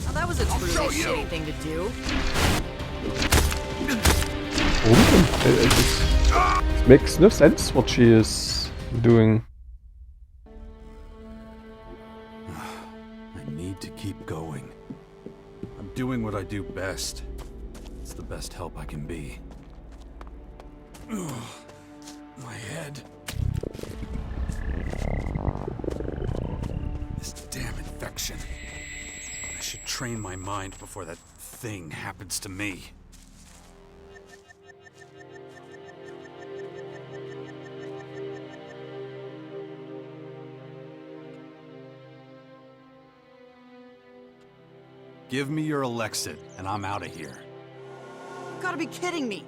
Now that was a truly shitty thing to do. It makes no sense what she is doing. I need to keep going. I'm doing what I do best. It's the best help I can be. Ugh, my head. This damn infection. I should train my mind before that thing happens to me. Give me your Alexit, and I'm out of here. You gotta be kidding me.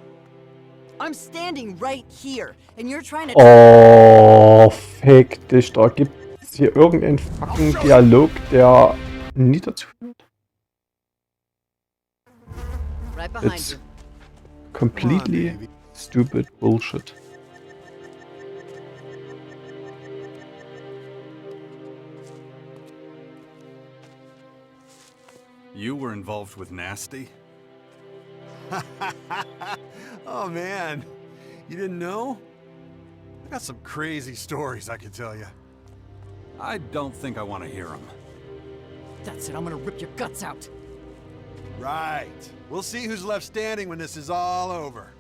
I'm standing right here, and you're trying to... Oh, fick dich. Da gibt es hier irgendeinen fucking Dialog, der nie dazu führt. Right behind It's you. completely stupid bullshit. You were involved with Nasty? Oh, man. You didn't know? I got some crazy stories I can tell you. I don't think I want to hear them. That's it, I'm gonna rip your guts out. Right. We'll see who's left standing when this is all over.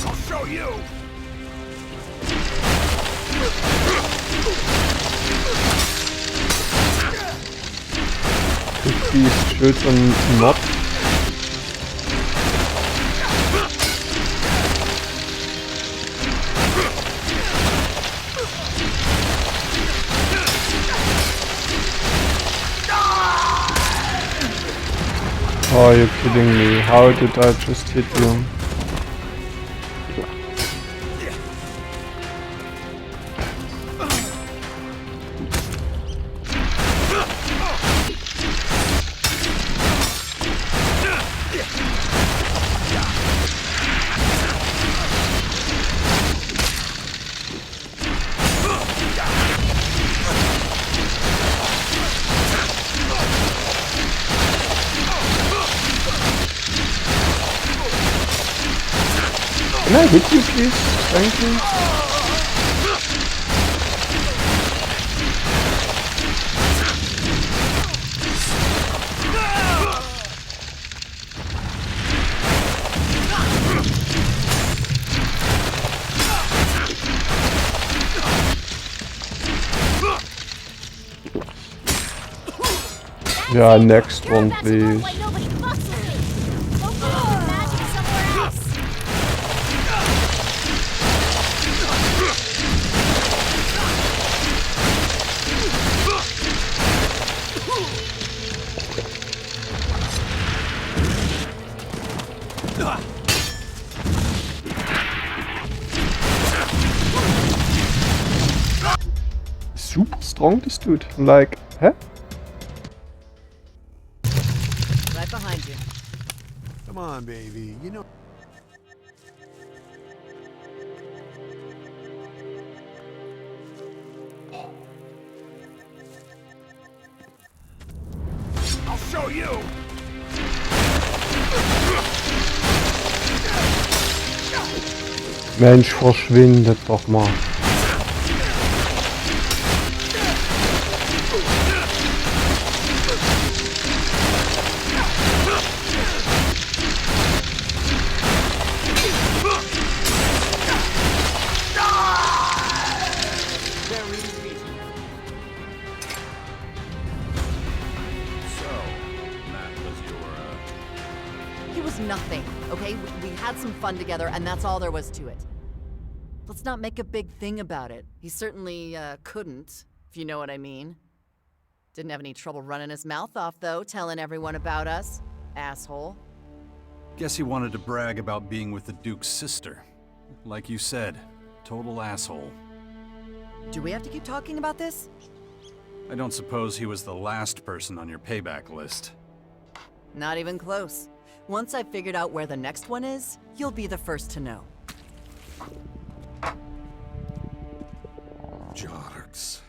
I'll show you! These Schultern not. Oh, you're kidding me. How did I just hit you? I hit you, please? Thank you. Yeah, next one, please. Super strong, this dude. Like, huh? Right behind you. Come on, baby. You know. I'll show you! Mensch, verschwindet doch mal. He was nothing, okay? We had some fun together, and that's all there was to it. Let's not make a big thing about it. He certainly, couldn't, if you know what I mean. Didn't have any trouble running his mouth off, though, telling everyone about us. Asshole. Guess he wanted to brag about being with the Duke's sister. Like you said, total asshole. Do we have to keep talking about this? I don't suppose he was the last person on your payback list. Not even close. Once I've figured out where the next one is, you'll be the first to know. Jarks.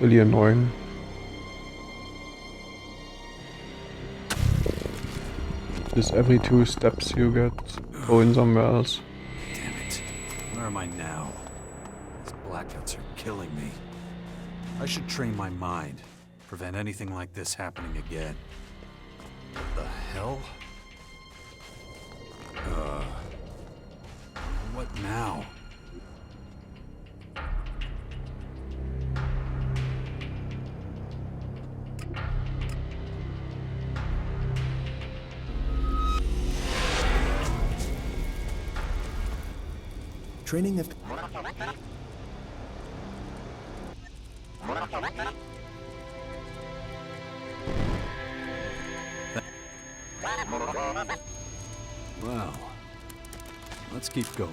Really annoying. Just every 2 steps you get going somewhere else. Damn it. Where am I now? These blackouts are killing me. I should train my mind. Prevent anything like this happening again. What the hell? What now? Training of... Well, let's keep going.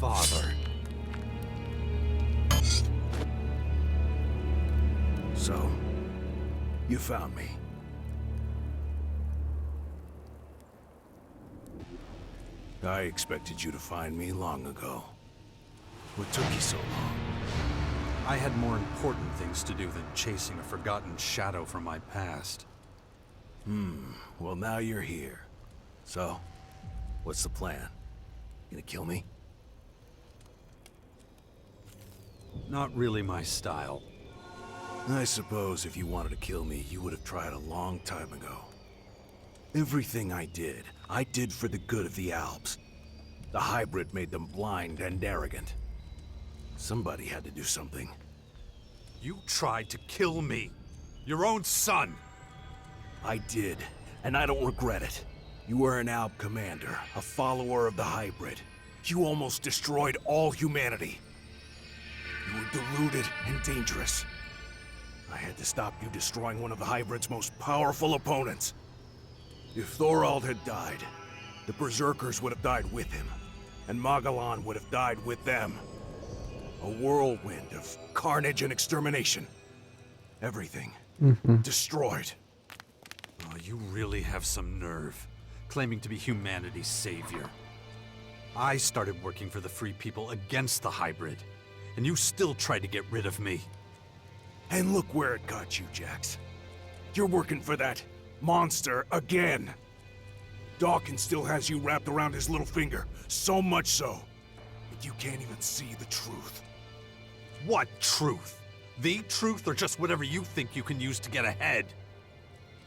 Father. So, you found me. I expected you to find me long ago. What took you so long? I had more important things to do than chasing a forgotten shadow from my past. Well now you're here. So, what's the plan? Gonna kill me? Not really my style. I suppose if you wanted to kill me, you would have tried a long time ago. Everything I did for the good of the Alps. The hybrid made them blind and arrogant. Somebody had to do something. You tried to kill me. Your own son. I did, and I don't regret it. You were an Alp commander, a follower of the hybrid. You almost destroyed all humanity. You were deluded and dangerous. I had to stop you destroying one of the hybrid's most powerful opponents. If Thorald had died, the Berserkers would have died with him, and Magellan would have died with them. A whirlwind of carnage and extermination. Everything destroyed. Oh, you really have some nerve, claiming to be humanity's savior. I started working for the Free People against the hybrid, and you still tried to get rid of me. And look where it got you, Jax. You're working for that monster again. Dawkins still has you wrapped around his little finger, so much so that you can't even see the truth. What truth? The truth, or just whatever you think you can use to get ahead?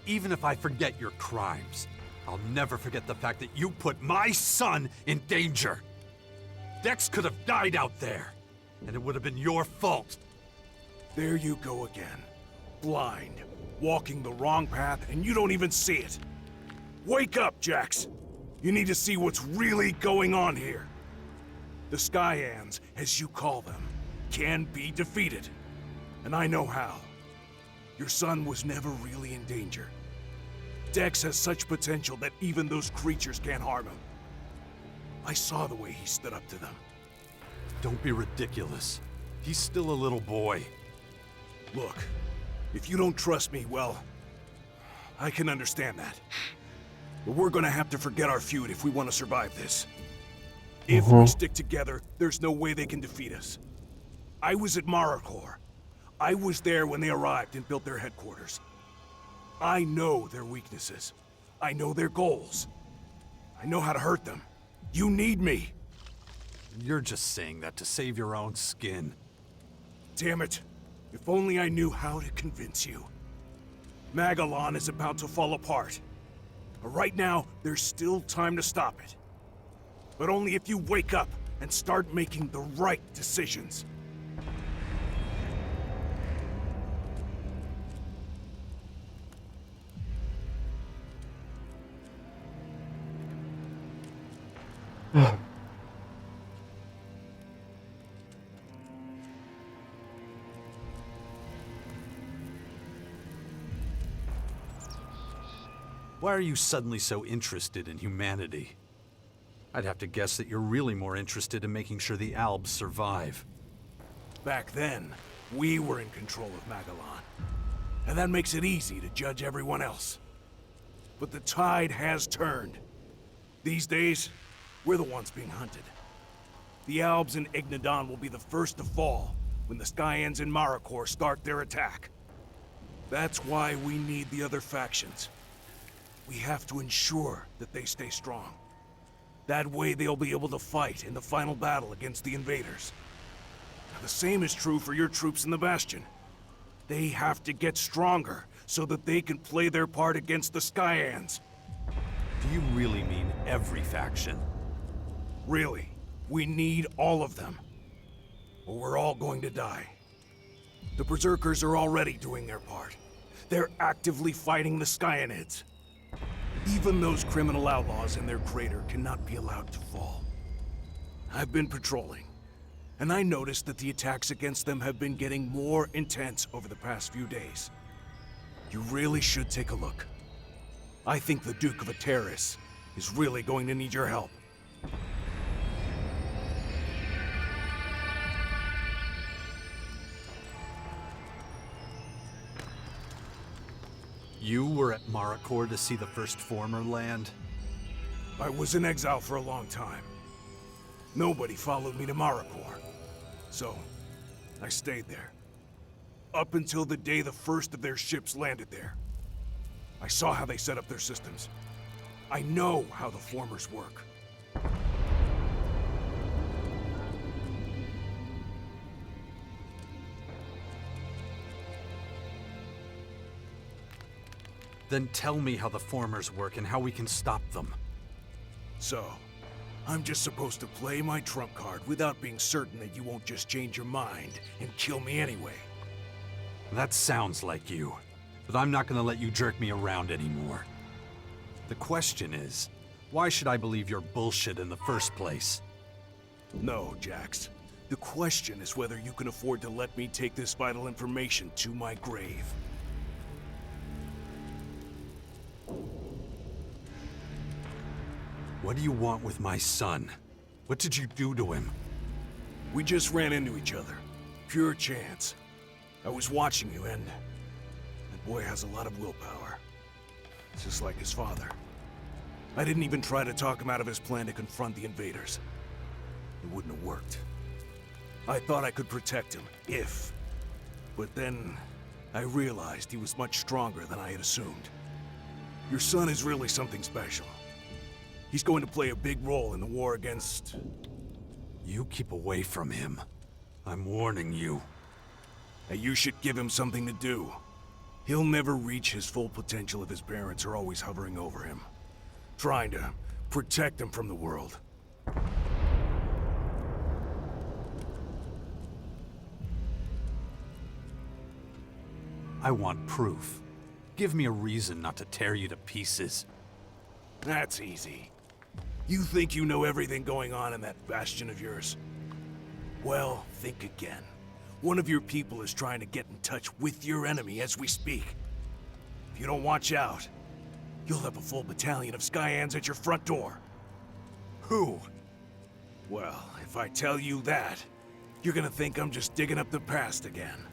Even if I forget your crimes, I'll never forget the fact that you put my son in danger. Dex could have died out there, and it would have been your fault. There you go again. Blind, walking the wrong path, and you don't even see it. Wake up, Jax! You need to see what's really going on here. The Skyans, as you call them, can be defeated. And I know how. Your son was never really in danger. Dex has such potential that even those creatures can't harm him. I saw the way he stood up to them. Don't be ridiculous. He's still a little boy. Look, if you don't trust me, well, I can understand that. But we're gonna have to forget our feud if we want to survive this. If we stick together, there's no way they can defeat us. I was at Marikor. I was there when they arrived and built their headquarters. I know their weaknesses. I know their goals. I know how to hurt them. You need me. You're just saying that to save your own skin. Damn it. If only I knew how to convince you. Magellan is about to fall apart. But right now, there's still time to stop it. But only if you wake up and start making the right decisions. Why are you suddenly so interested in humanity? I'd have to guess that you're really more interested in making sure the Albs survive. Back then, we were in control of Magellan. And that makes it easy to judge everyone else. But the tide has turned. These days, we're the ones being hunted. The Albs in Ignadon will be the first to fall when the Skyans in Marikor start their attack. That's why we need the other factions. We have to ensure that they stay strong. That way they'll be able to fight in the final battle against the invaders. Now, the same is true for your troops in the Bastion. They have to get stronger so that they can play their part against the Skyans. Do you really mean every faction? Really, we need all of them. Or we're all going to die. The Berserkers are already doing their part. They're actively fighting the Skyanids. Even those criminal outlaws in their crater cannot be allowed to fall. I've been patrolling, and I noticed that the attacks against them have been getting more intense over the past few days. You really should take a look. I think the Duke of Ateris is really going to need your help. You were at Marikor to see the first former land? I was in exile for a long time. Nobody followed me to Marikor. So, I stayed there. Up until the day the first of their ships landed there. I saw how they set up their systems. I know how the formers work. Then tell me how the formers work and how we can stop them. So, I'm just supposed to play my trump card without being certain that you won't just change your mind and kill me anyway. That sounds like you, but I'm not gonna let you jerk me around anymore. The question is, why should I believe your bullshit in the first place? No, Jax. The question is whether you can afford to let me take this vital information to my grave. What do you want with my son? What did you do to him? We just ran into each other. Pure chance. I was watching you, and that boy has a lot of willpower. Just like his father. I didn't even try to talk him out of his plan to confront the invaders. It wouldn't have worked. I thought I could protect him, if. But then, I realized he was much stronger than I had assumed. Your son is really something special. He's going to play a big role in the war against... You keep away from him. I'm warning you. And you should give him something to do. He'll never reach his full potential if his parents are always hovering over him, trying to protect him from the world. I want proof. Give me a reason not to tear you to pieces. That's easy. You think you know everything going on in that bastion of yours? Well, think again. One of your people is trying to get in touch with your enemy as we speak. If you don't watch out, you'll have a full battalion of Skyans at your front door. Who? Well, if I tell you that, you're gonna think I'm just digging up the past again.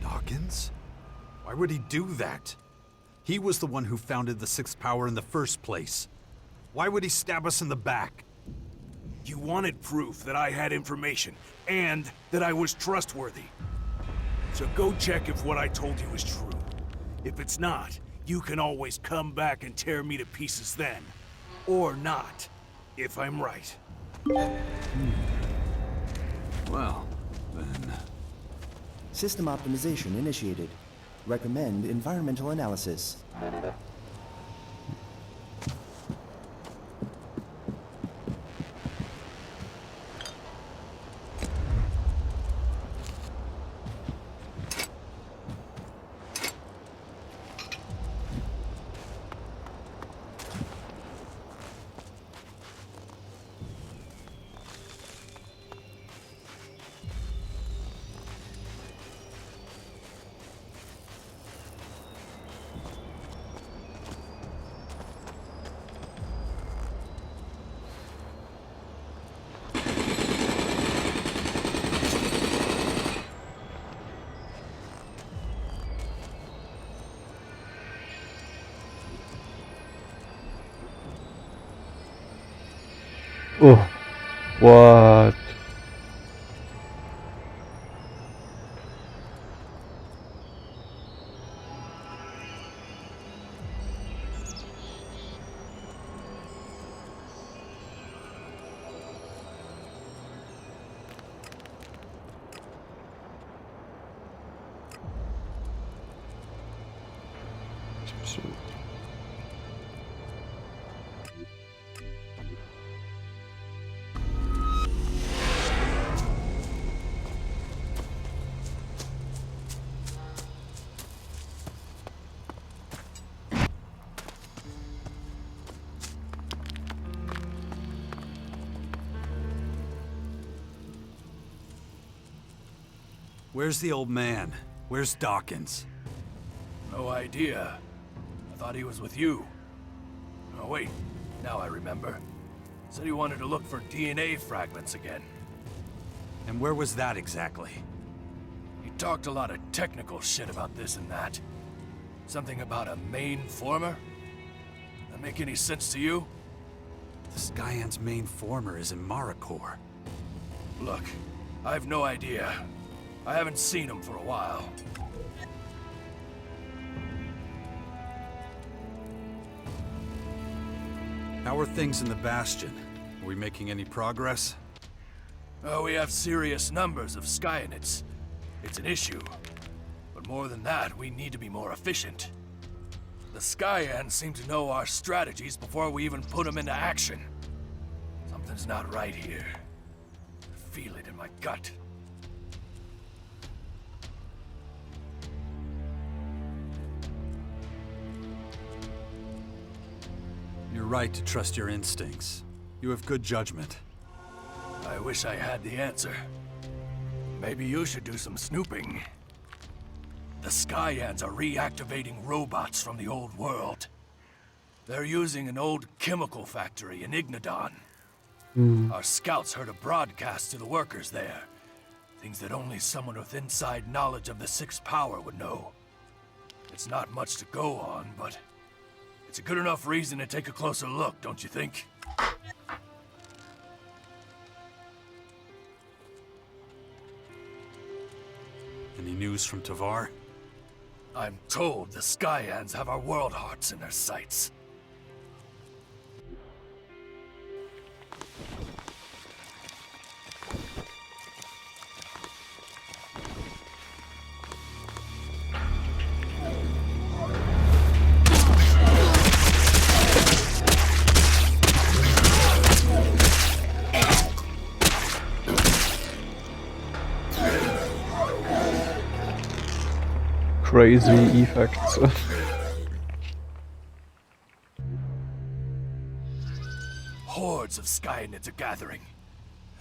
Dawkins? Why would he do that? He was the one who founded the Sixth Power in the first place. Why would he stab us in the back? You wanted proof that I had information, and that I was trustworthy. So go check if what I told you is true. If it's not, you can always come back and tear me to pieces then. Or not, if I'm right. Well, then... System optimization initiated. Recommend environmental analysis. Oh, what? Where's the old man? Where's Dawkins? No idea. I thought he was with you. Oh wait, now I remember. Said he wanted to look for DNA fragments again. And where was that exactly? He talked a lot of technical shit about this and that. Something about a main former? That make any sense to you? The Skyant's main former is in Maricor. Look, I have no idea. I haven't seen him for a while. How are things in the Bastion? Are we making any progress? Oh, we have serious numbers of Skyanids. It's an issue. But more than that, we need to be more efficient. The Skyans seem to know our strategies before we even put them into action. Something's not right here. I feel it in my gut. You're right to trust your instincts. You have good judgment. I wish I had the answer. Maybe you should do some snooping. The Skyans are reactivating robots from the old world. They're using an old chemical factory in Ignadon. Our scouts heard a broadcast to the workers there. Things that only someone with inside knowledge of the Sixth Power would know. It's not much to go on, but it's a good enough reason to take a closer look, don't you think? Any news from Tavar? I'm told the Skyans have our world hearts in their sights. Crazy effects. Hordes of Skyanids are gathering.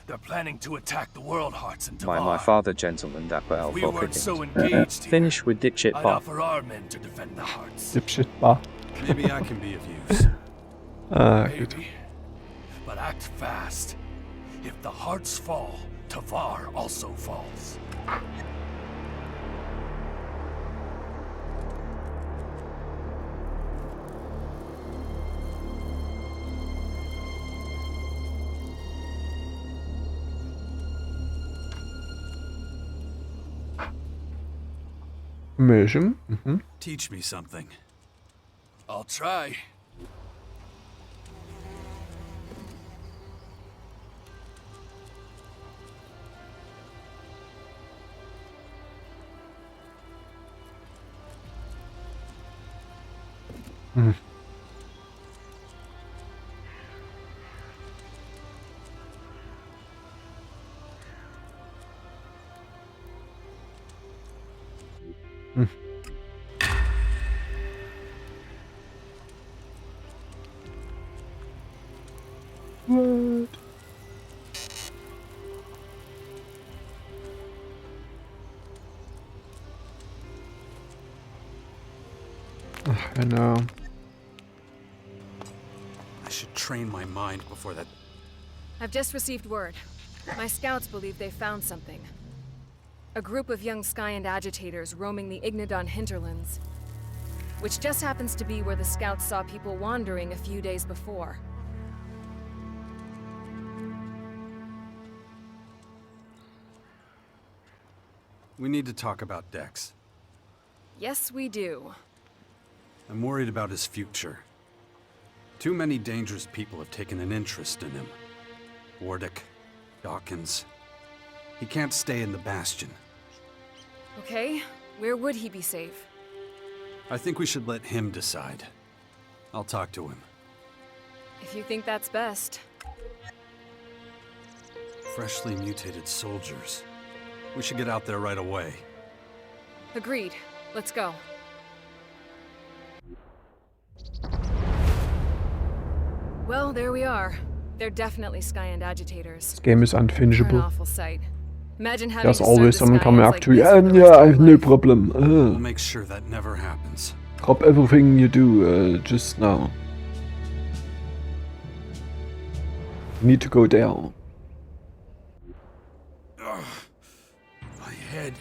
They're planning to attack the world hearts in Tavar. My father, gentleman, Dapper Elf. If we weren't so engaged here, Finish with dipshit I'd bar. offer our men to defend the hearts. Dipshit bar. Maybe I can be of use. Good. Maybe. But act fast. If the hearts fall, Tavar also falls. Mission. Teach me something. I'll try. What? I know. I should train my mind before that. I've just received word. My scouts believe they found something. A group of young Skyand agitators roaming the Ignadon hinterlands. Which just happens to be where the scouts saw people wandering a few days before. We need to talk about Dex. Yes, we do. I'm worried about his future. Too many dangerous people have taken an interest in him. Wardick, Dawkins. He can't stay in the Bastion. Okay, where would he be safe? I think we should let him decide. I'll talk to him. If you think that's best. Freshly mutated soldiers. We should get out there right away. Agreed. Let's go. Well, there we are. They're definitely Skyend agitators. This game is They're an unfinishable. awful sight. Imagine having There's to always serve the someone coming Skyends up like to you, this for and the rest yeah, of I your have no life. problem. We'll make sure that never happens. Drop everything you do just now. You need to go there. My head.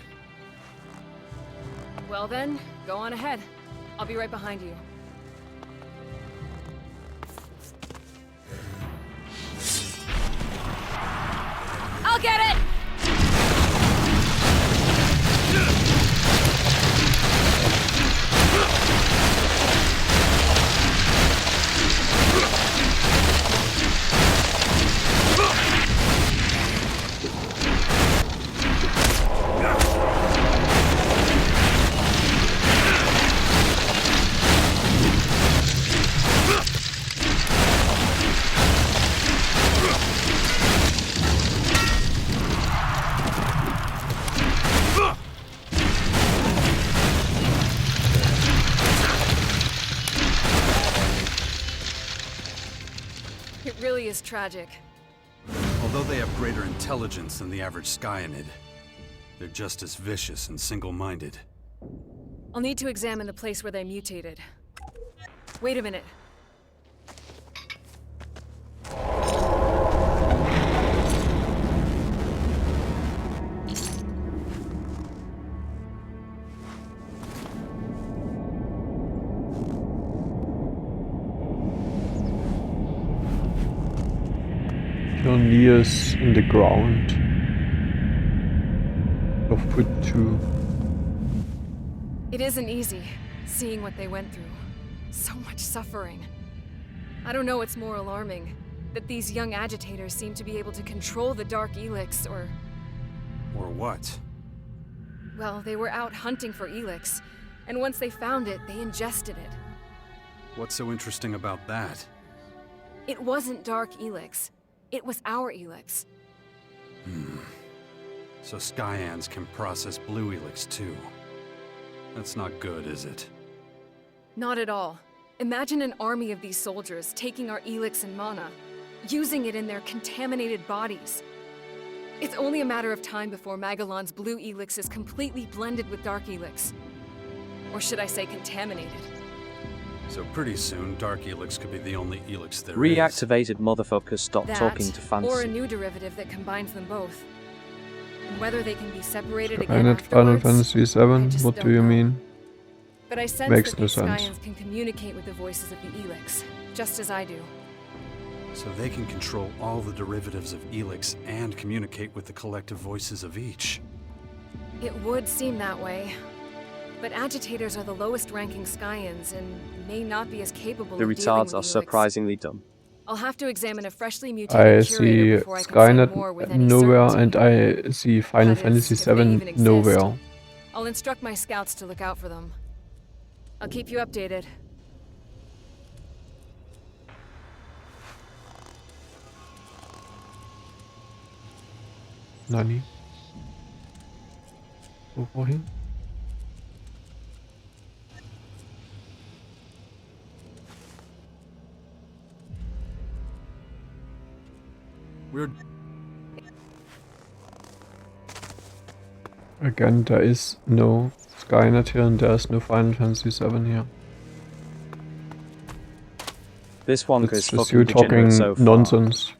Well then, go on ahead. I'll be right behind you. I'll get it! It really is tragic. Although they have greater intelligence than the average Skyanid, they're just as vicious and single-minded. I'll need to examine the place where they mutated. Wait a minute. Pioneers in the ground. Of foot 2. It isn't easy, seeing what they went through. So much suffering. I don't know what's more alarming, that these young agitators seem to be able to control the Dark Elex, or... Or what? Well, they were out hunting for Elex, and once they found it, they ingested it. What's so interesting about that? It wasn't Dark Elex. It was our Elex. So Skyans can process Blue Elex too. That's not good, is it? Not at all. Imagine an army of these soldiers taking our Elex and mana, using it in their contaminated bodies. It's only a matter of time before Magellan's Blue Elex is completely blended with Dark Elex. Or should I say contaminated? So pretty soon, Dark Elex could be the only Elex there is. Reactivated motherfuckers stop That, talking to Fancy. or a new derivative that combines them both. And whether they can be separated again Skynet Final afterwards, Fantasy I 7? just What don't do you know. mean? But I sense Makes that no these sense. Skyans can communicate with the voices of the Elex, just as I do. So they can control all the derivatives of Elex and communicate with the collective voices of each. It would seem that way. But agitators are the lowest-ranking Skyans and may not be as capable The of dealing with retards are Elex. surprisingly dumb. I'll have to examine a freshly I mutated see curator before I can say more with Skynet any nowhere, certainty. and I see Final That is, Fantasy if they even 7 exist. nowhere. I'll instruct my scouts to look out for them. I'll keep you updated. Nani? Wohin? We're... Again, there is no Skynet here and there is no Final Fantasy 7 here. This one It's is just fucking you talking degenerate so far. nonsense.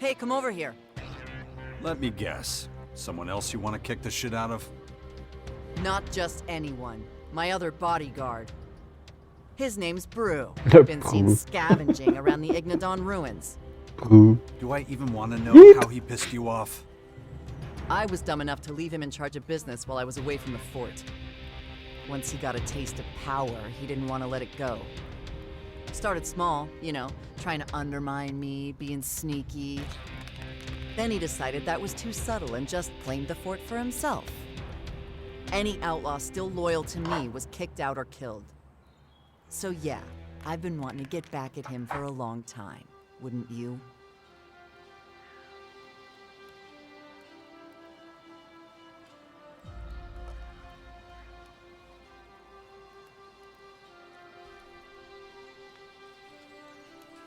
Hey, come over here. Let me guess. Someone else you want to kick the shit out of? Not just anyone. My other bodyguard. His name's Brew. Brew. Been seen scavenging around the Ignadon ruins. Do I even want to know how he pissed you off? I was dumb enough to leave him in charge of business while I was away from the fort. Once he got a taste of power, he didn't want to let it go. Started small, you know, trying to undermine me, being sneaky. Then he decided that was too subtle and just claimed the fort for himself. Any outlaw still loyal to me was kicked out or killed. So yeah, I've been wanting to get back at him for a long time, wouldn't you?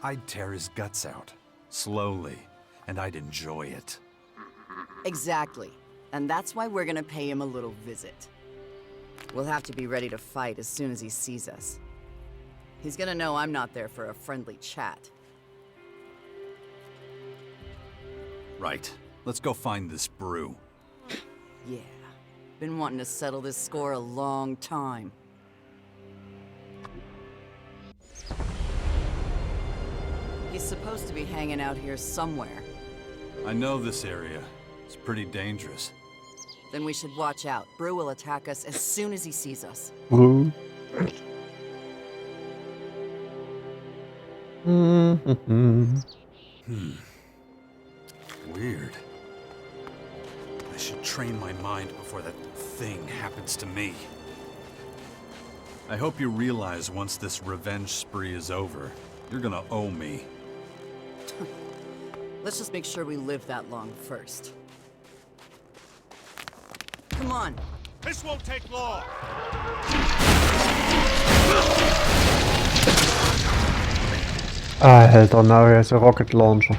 I'd tear his guts out, slowly, and I'd enjoy it. Exactly. And that's why we're gonna pay him a little visit. We'll have to be ready to fight as soon as he sees us. He's gonna know I'm not there for a friendly chat. Right. Let's go find this Brew. Yeah. Been wanting to settle this score a long time. He's supposed to be hanging out here somewhere. I know this area. It's pretty dangerous. Then we should watch out. Brew will attack us as soon as he sees us. Weird. I should train my mind before that thing happens to me. I hope you realize once this revenge spree is over, you're gonna owe me. Let's just make sure we live that long first. Come on. This won't take long. Ah, Alter, now he has a rocket launcher.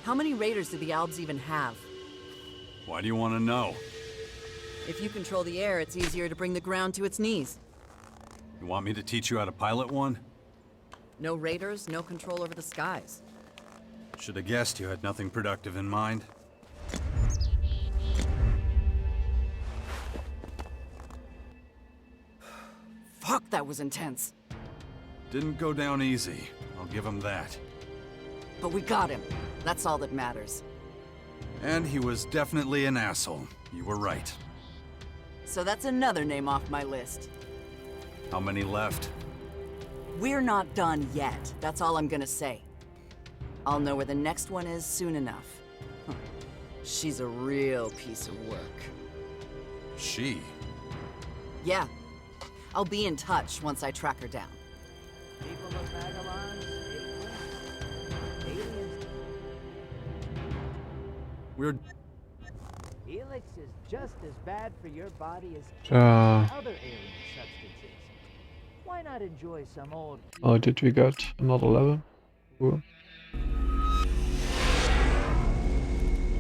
How many raiders do the Albs even have? Why do you want to know? If you control the air, it's easier to bring the ground to its knees. You want me to teach you how to pilot one? No raiders, no control over the skies. Should have guessed you had nothing productive in mind. Fuck, that was intense. Didn't go down easy. I'll give him that. But we got him. That's all that matters. And he was definitely an asshole. You were right. So that's another name off my list. How many left? We're not done yet. That's all I'm gonna say. I'll know where the next one is soon enough. She's a real piece of work. She? Yeah. I'll be in touch once I track her down. People of vagabonds, aliens. We're... Elex is just as bad for your body as other alien substances. Why not enjoy some old... Oh, did we get another level? Cool.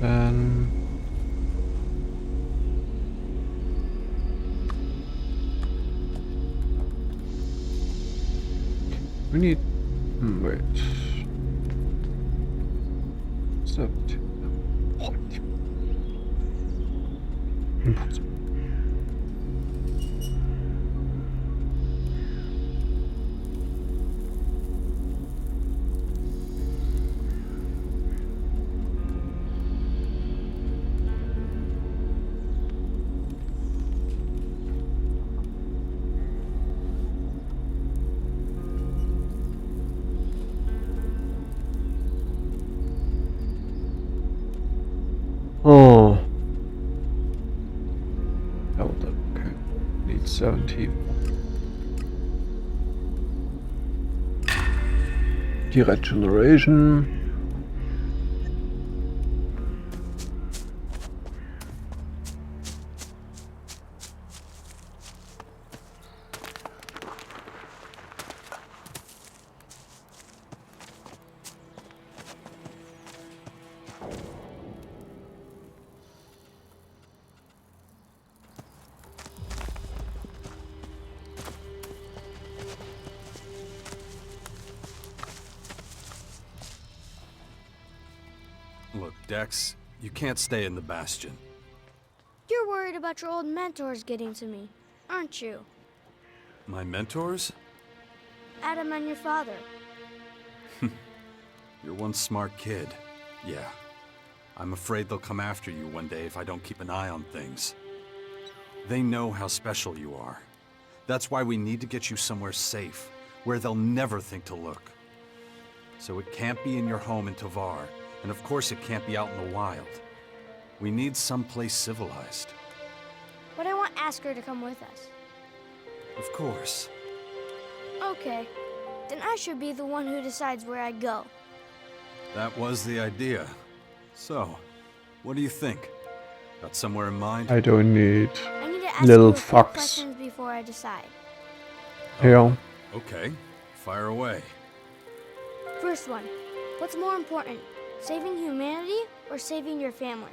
Then... we need... wait... 70... Impossible. Leveled up, okay. Need 70. Die Regeneration. Look, Dex, you can't stay in the Bastion. You're worried about your old mentors getting to me, aren't you? My mentors? Adam and your father. You're one smart kid. Yeah. I'm afraid they'll come after you one day if I don't keep an eye on things. They know how special you are. That's why we need to get you somewhere safe, where they'll never think to look. So it can't be in your home in Tovar, and of course it can't be out in the wild. We need someplace civilized. But I want Asker to come with us. Of course. Okay. Then I should be the one who decides where I go. That was the idea. So, what do you think? Got somewhere in mind? I don't need I need to ask little you a few fucks. questions before I decide. Here. Okay, fire away. First one. What's more important? Saving humanity or saving your family?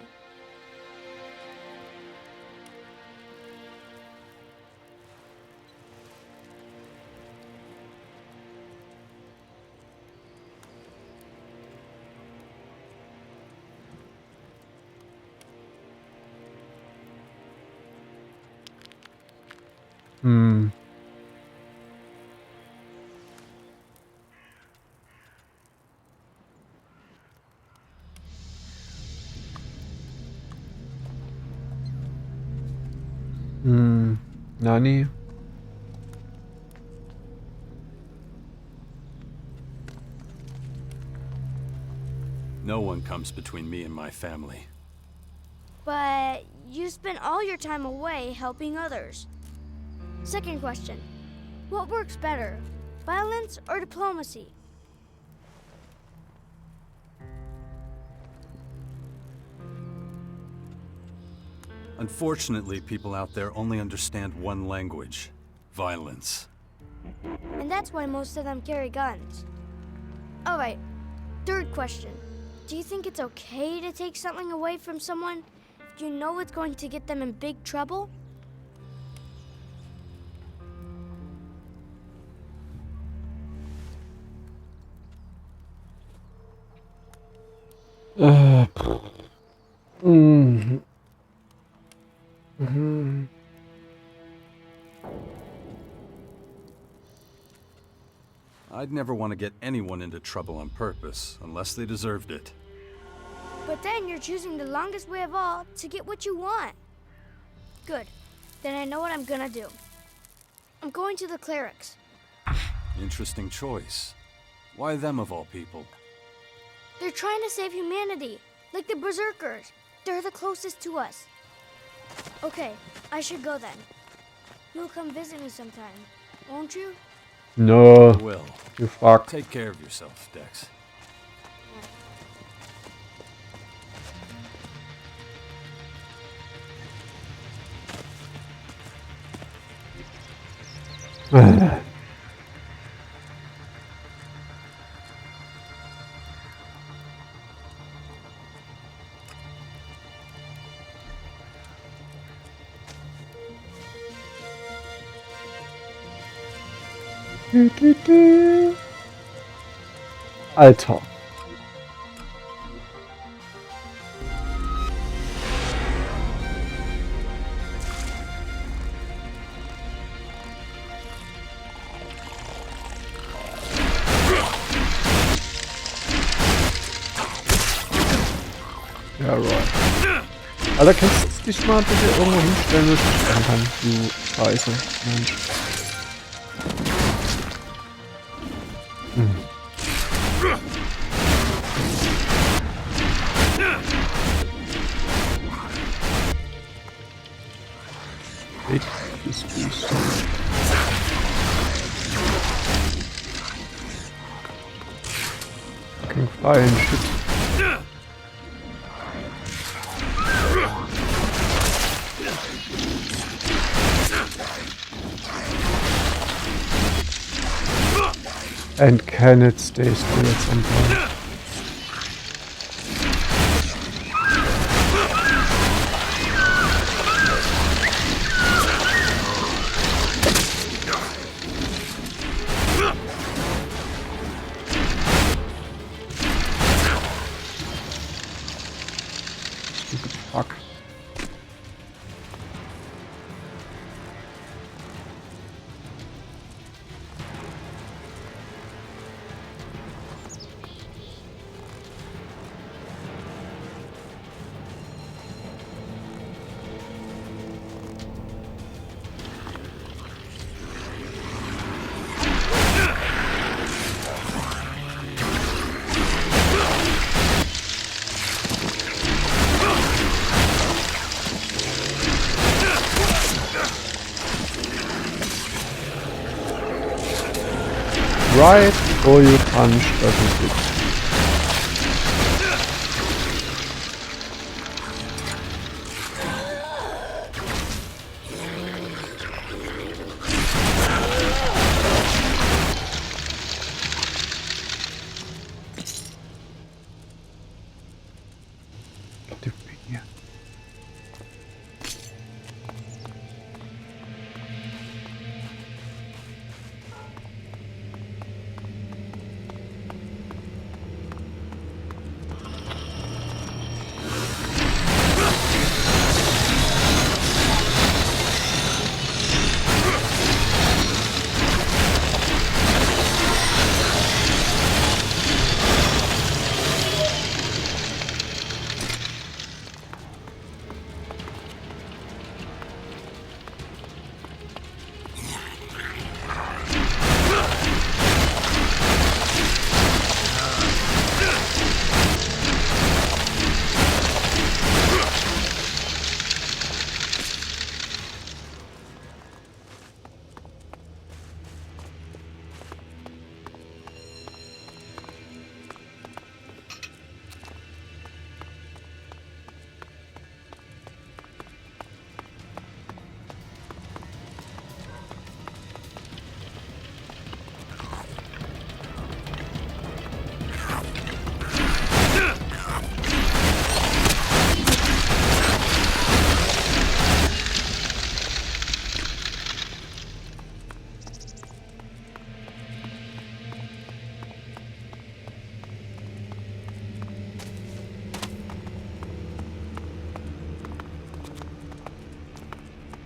Hmm. Nani? No one comes between me and my family. But you spend all your time away helping others. Second question. What works better, violence or diplomacy? Unfortunately, people out there only understand one language: violence. And that's why most of them carry guns. Alright, third question. Do you think it's okay to take something away from someone if you know it's going to get them in big trouble? I'd never want to get anyone into trouble on purpose, unless they deserved it. But then you're choosing the longest way of all to get what you want. Good. Then I know what I'm gonna do. I'm going to the clerics. Interesting choice. Why them of all people? They're trying to save humanity, like the berserkers. They're the closest to us. Okay, I should go then. You'll come visit me sometime, won't you? No. I will. You fuck. Take care of yourself, Dex. Alter. Ja, right. Alter, kannst du dich mal bitte irgendwo hinstellen, wo ich dich sparen kann? Du Scheiße. Mensch. hate this beast. Fucking flying shit. And can it stay still at some point? Stupid fuck. Right before you punch doesn't hit.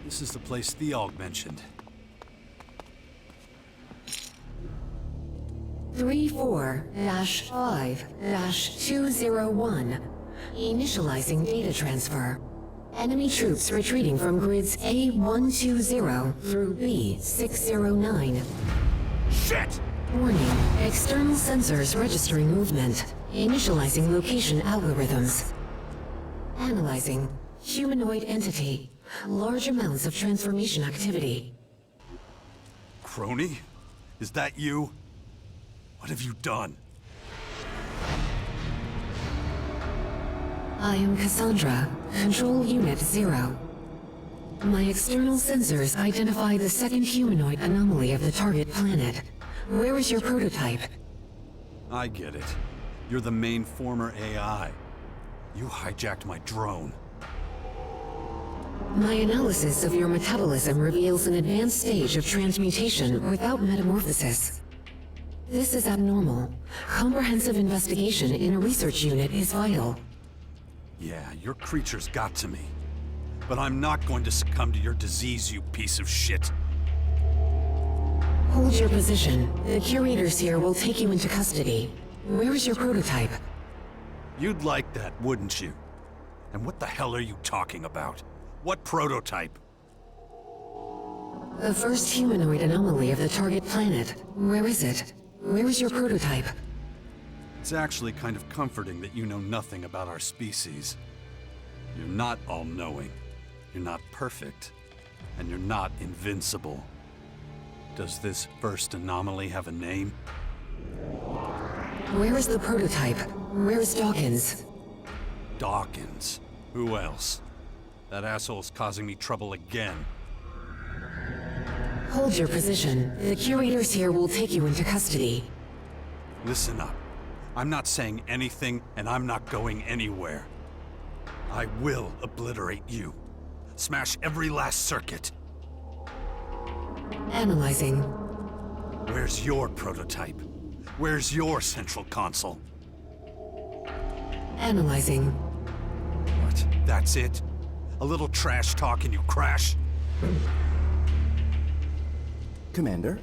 This is the place Theog mentioned. 34-5-201. Initializing data transfer. Enemy troops retreating from grids A120 through B609. Shit! Warning. External sensors registering movement. Initializing location algorithms. Analyzing. Humanoid entity. Large amounts of transformation activity. Crony? Is that you? What have you done? I am Cassandra, Control Unit 0. My external sensors identify the second humanoid anomaly of the target planet. Where is your prototype? I get it. You're the main former AI. You hijacked my drone. My analysis of your metabolism reveals an advanced stage of transmutation without metamorphosis. This is abnormal. Comprehensive investigation in a research unit is vital. Yeah, your creatures got to me. But I'm not going to succumb to your disease, you piece of shit. Hold your position. The curators here will take you into custody. Where is your prototype? You'd like that, wouldn't you? And what the hell are you talking about? What prototype? The first humanoid anomaly of the target planet. Where is it? Where is your prototype? It's actually kind of comforting that you know nothing about our species. You're not all-knowing. You're not perfect. and you're not invincible. Does this first anomaly have a name? Where is the prototype? Where is Dawkins? Dawkins. Who else? That asshole's causing me trouble again. Hold your position. The curators here will take you into custody. Listen up. I'm not saying anything, and I'm not going anywhere. I will obliterate you. Smash every last circuit. Analyzing. Where's your prototype? Where's your central console? Analyzing. What? That's it? A little trash talk and you crash? Commander?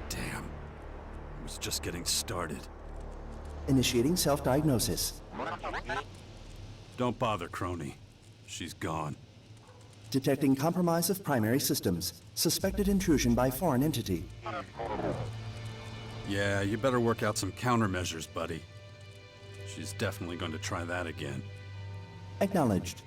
Damn. I was just getting started. Initiating self-diagnosis. Don't bother, Crony. She's gone. Detecting compromise of primary systems. Suspected intrusion by foreign entity. Yeah, you better work out some countermeasures, buddy. She's definitely going to try that again. Acknowledged.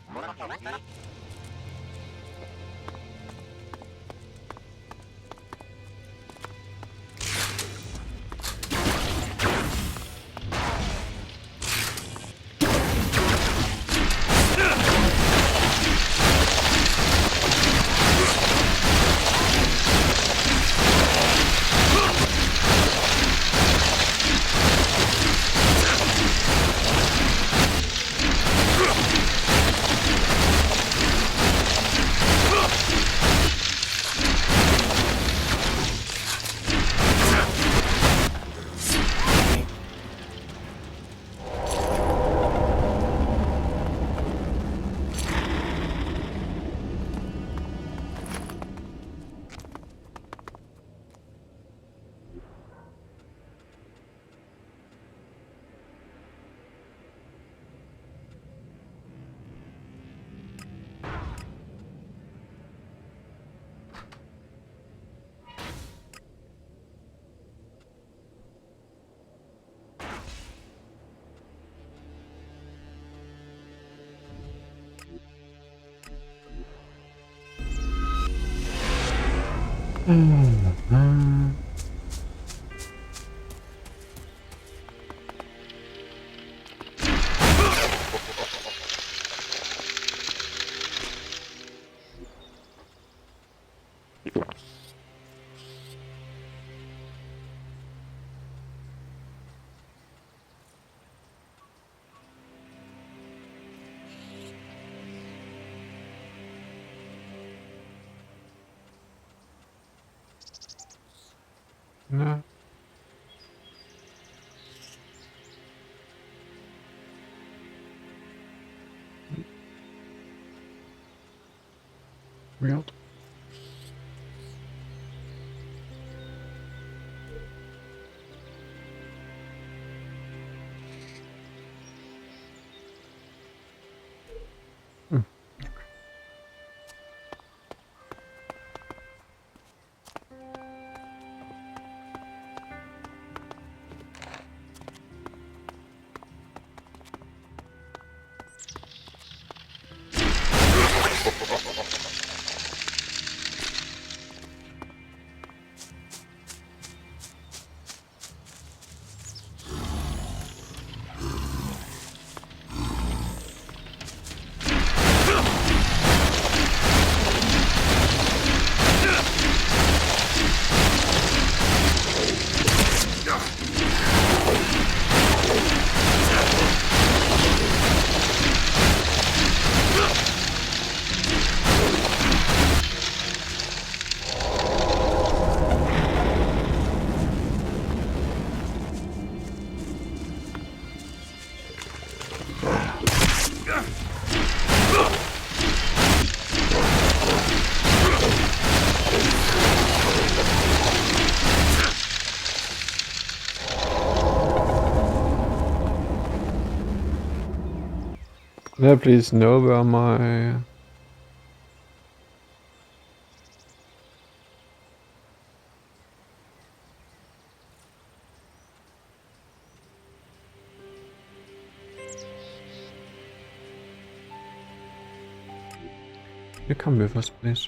No. Real. Yeah, please know where my... Here, come with us, please.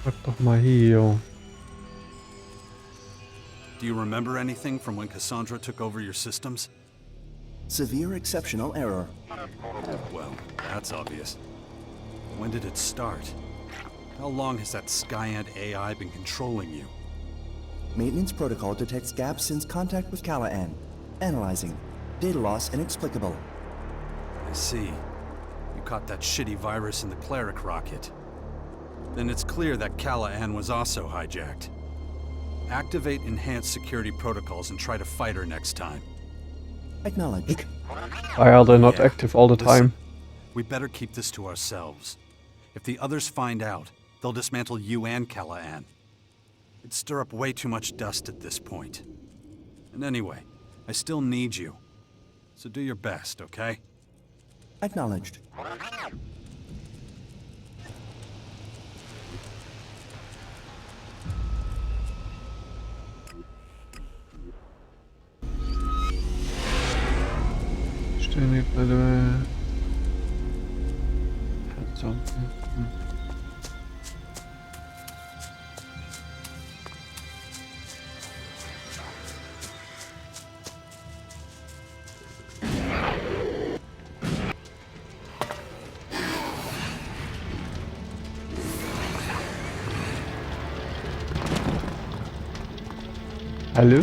Pack doch mal hier. Do you remember anything from when Cassandra took over your systems? Severe exceptional error. Well, that's obvious. When did it start? How long has that Skyant AI been controlling you? Maintenance protocol detects gaps since contact with Callahan. Analyzing. Data loss inexplicable. I see. You caught that shitty virus in the Cleric rocket. Then it's clear that Callahan was also hijacked. Activate enhanced security protocols and try to fight her next time. Acknowledged. Why are they not active all the time? We better keep this to ourselves. If the others find out, they'll dismantle you and Callahan. It'd stir up way too much dust at this point. And anyway, I still need you. So do your best, okay? Acknowledged. Ständig bei der... Something. Hallo?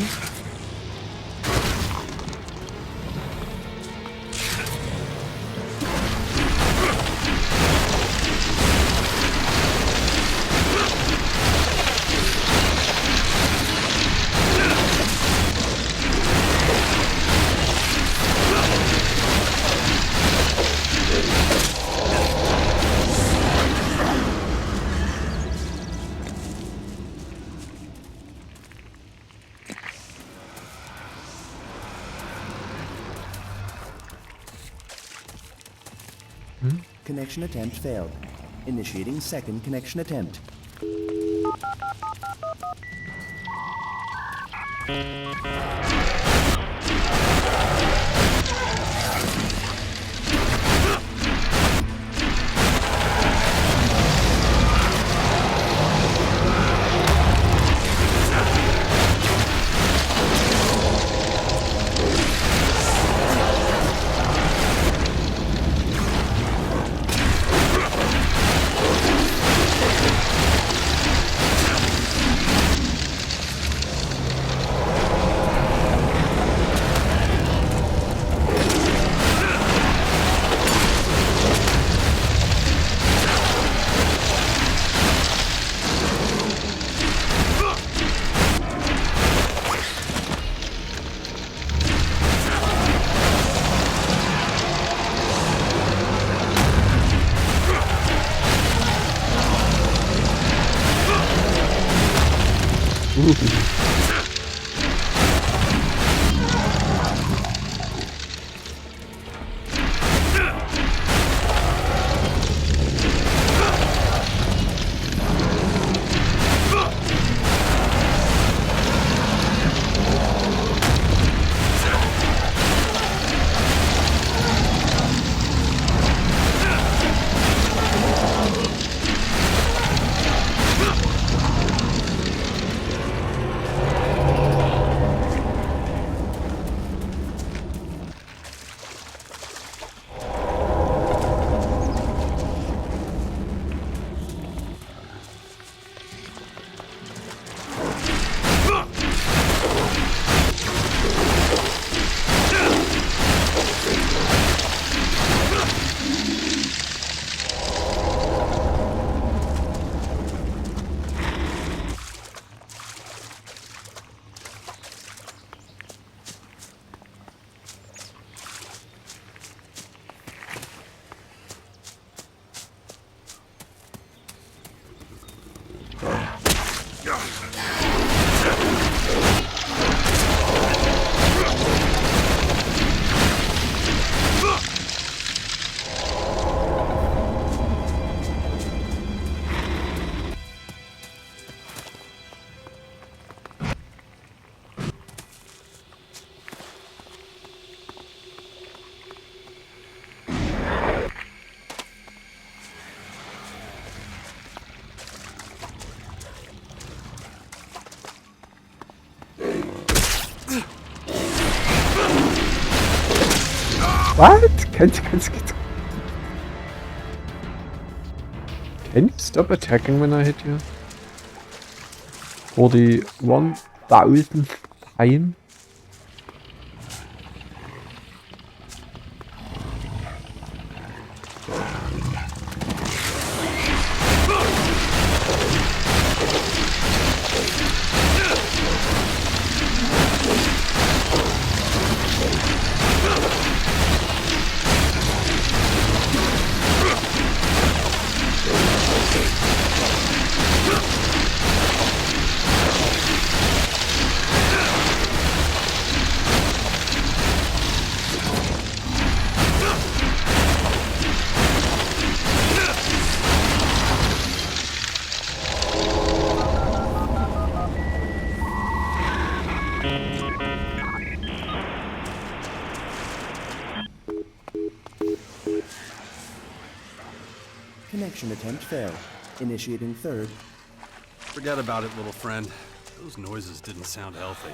Connection attempt failed. Initiating second connection attempt. What? Can you stop attacking when I hit you? 41,000 time? Connection attempt failed. Initiating third. Forget about it, little friend. Those noises didn't sound healthy.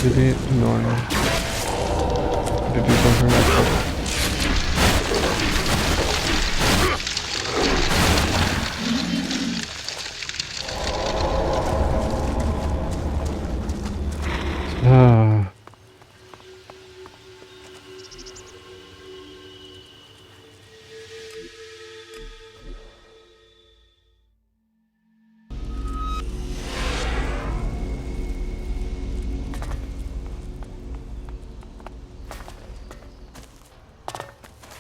Really annoying. To do something like that. Ah.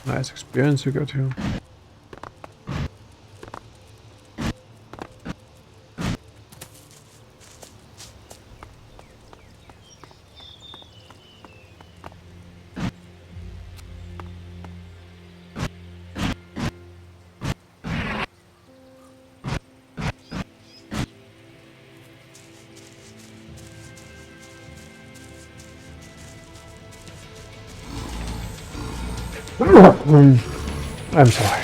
Nice experience you got here. I'm sorry.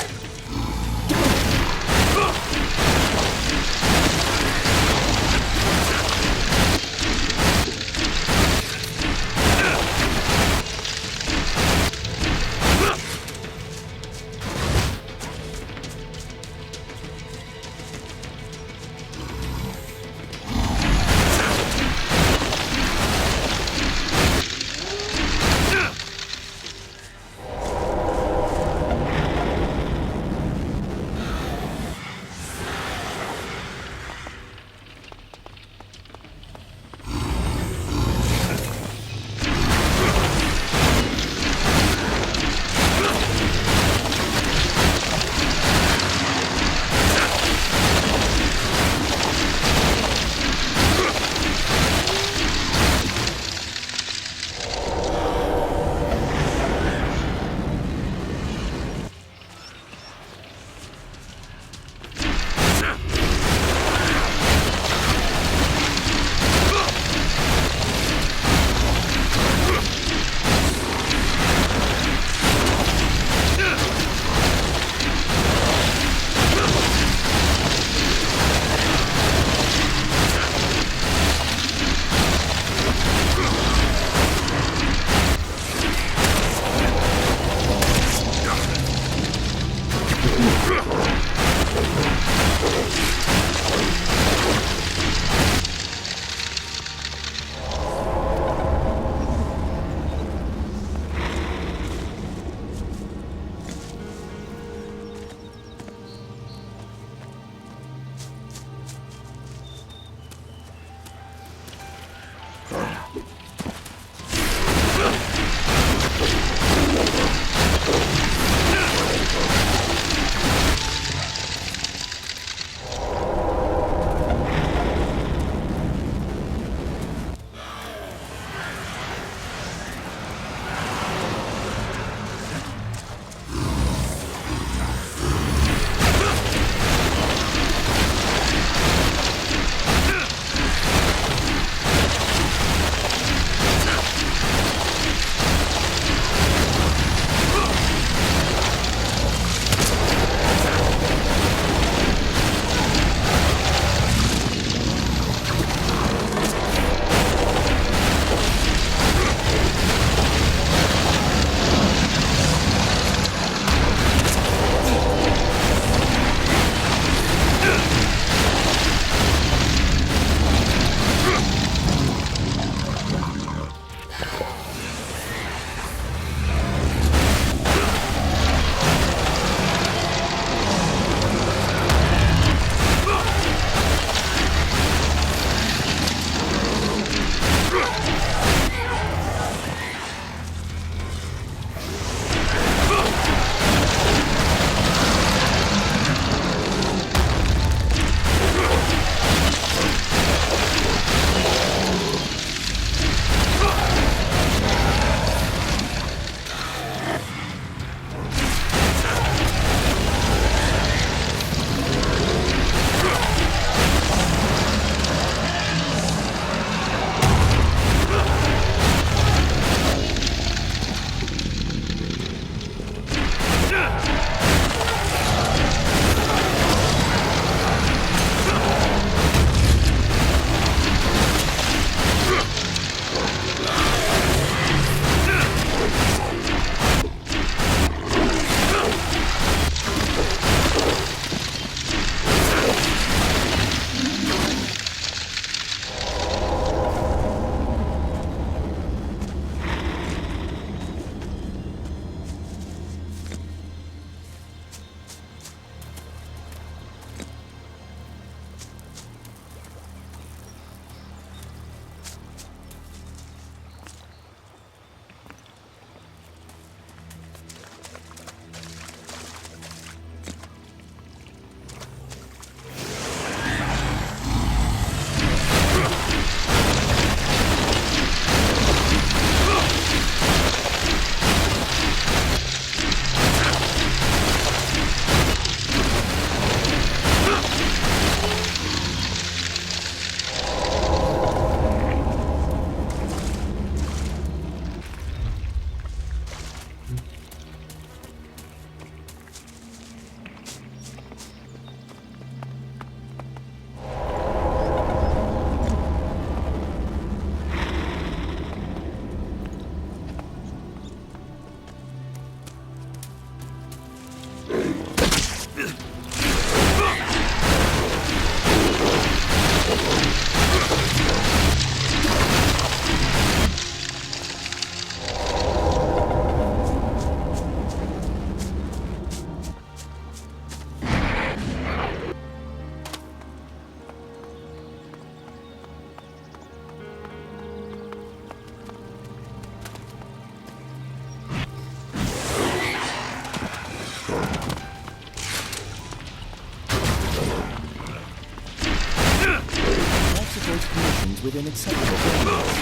an acceptable value.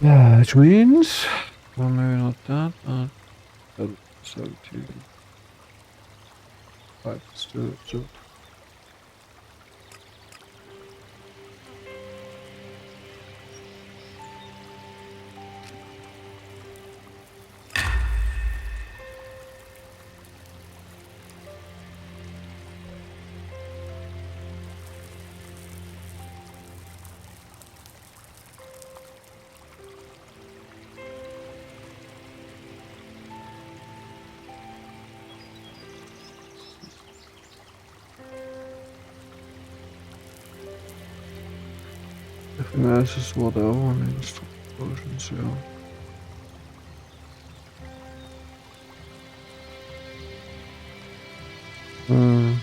Yeah, which means, well, maybe not that, but 17. 5 still, so. Everything else is whatever, I mean, it's potions, yeah. Hmm.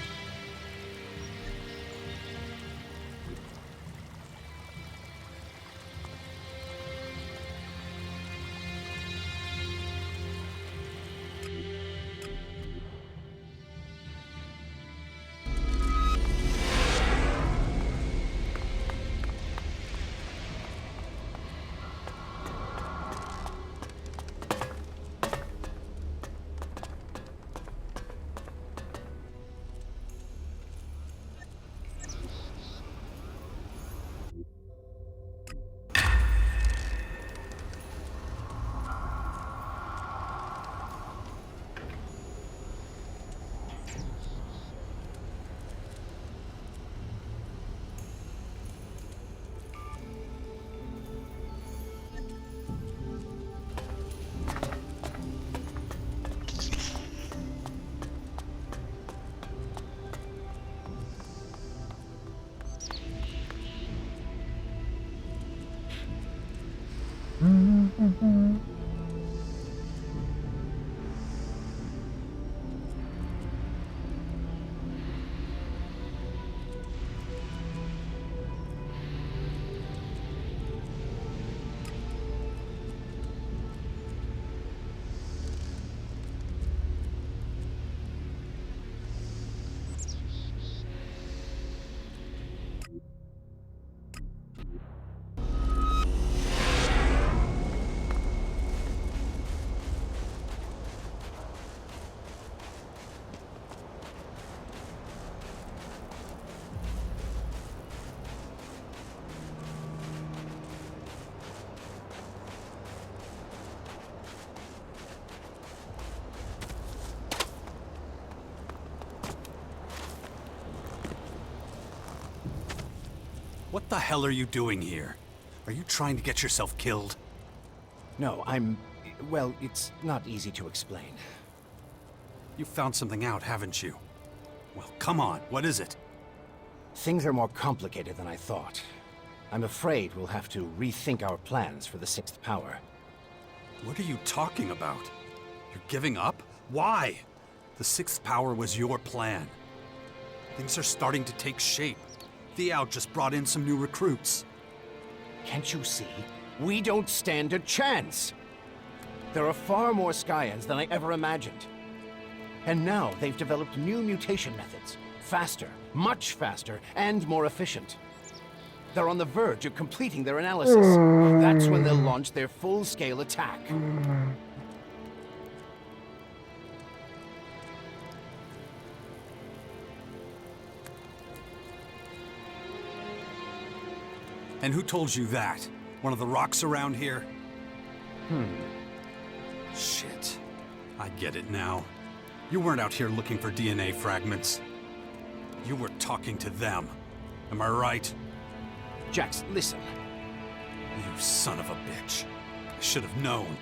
What the hell are you doing here? Are you trying to get yourself killed? No, well, it's not easy to explain. You found something out, haven't you? Well, come on, what is it? Things are more complicated than I thought. I'm afraid we'll have to rethink our plans for the sixth power. What are you talking about? You're giving up? Why? The sixth power was your plan. Things are starting to take shape. Theo just brought in some new recruits. Can't you see? We don't stand a chance! There are far more Skyans than I ever imagined. And now they've developed new mutation methods. Faster, much faster, and more efficient. They're on the verge of completing their analysis. That's when they'll launch their full-scale attack. And who told you that? One of the rocks around here? Shit. I get it now. You weren't out here looking for DNA fragments. You were talking to them. Am I right? Jax, listen. You son of a bitch. I should have known.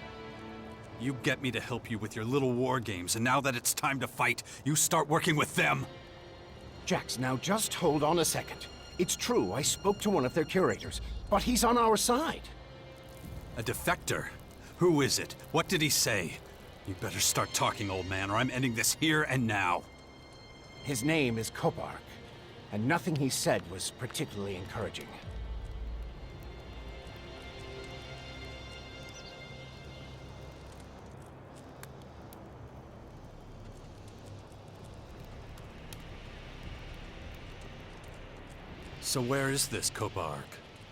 You get me to help you with your little war games, and now that it's time to fight, you start working with them. Jax, now just hold on a second. It's true, I spoke to one of their curators, but he's on our side. A defector? Who is it? What did he say? You better start talking, old man, or I'm ending this here and now. His name is Kopark, and nothing he said was particularly encouraging. So where is this Copark?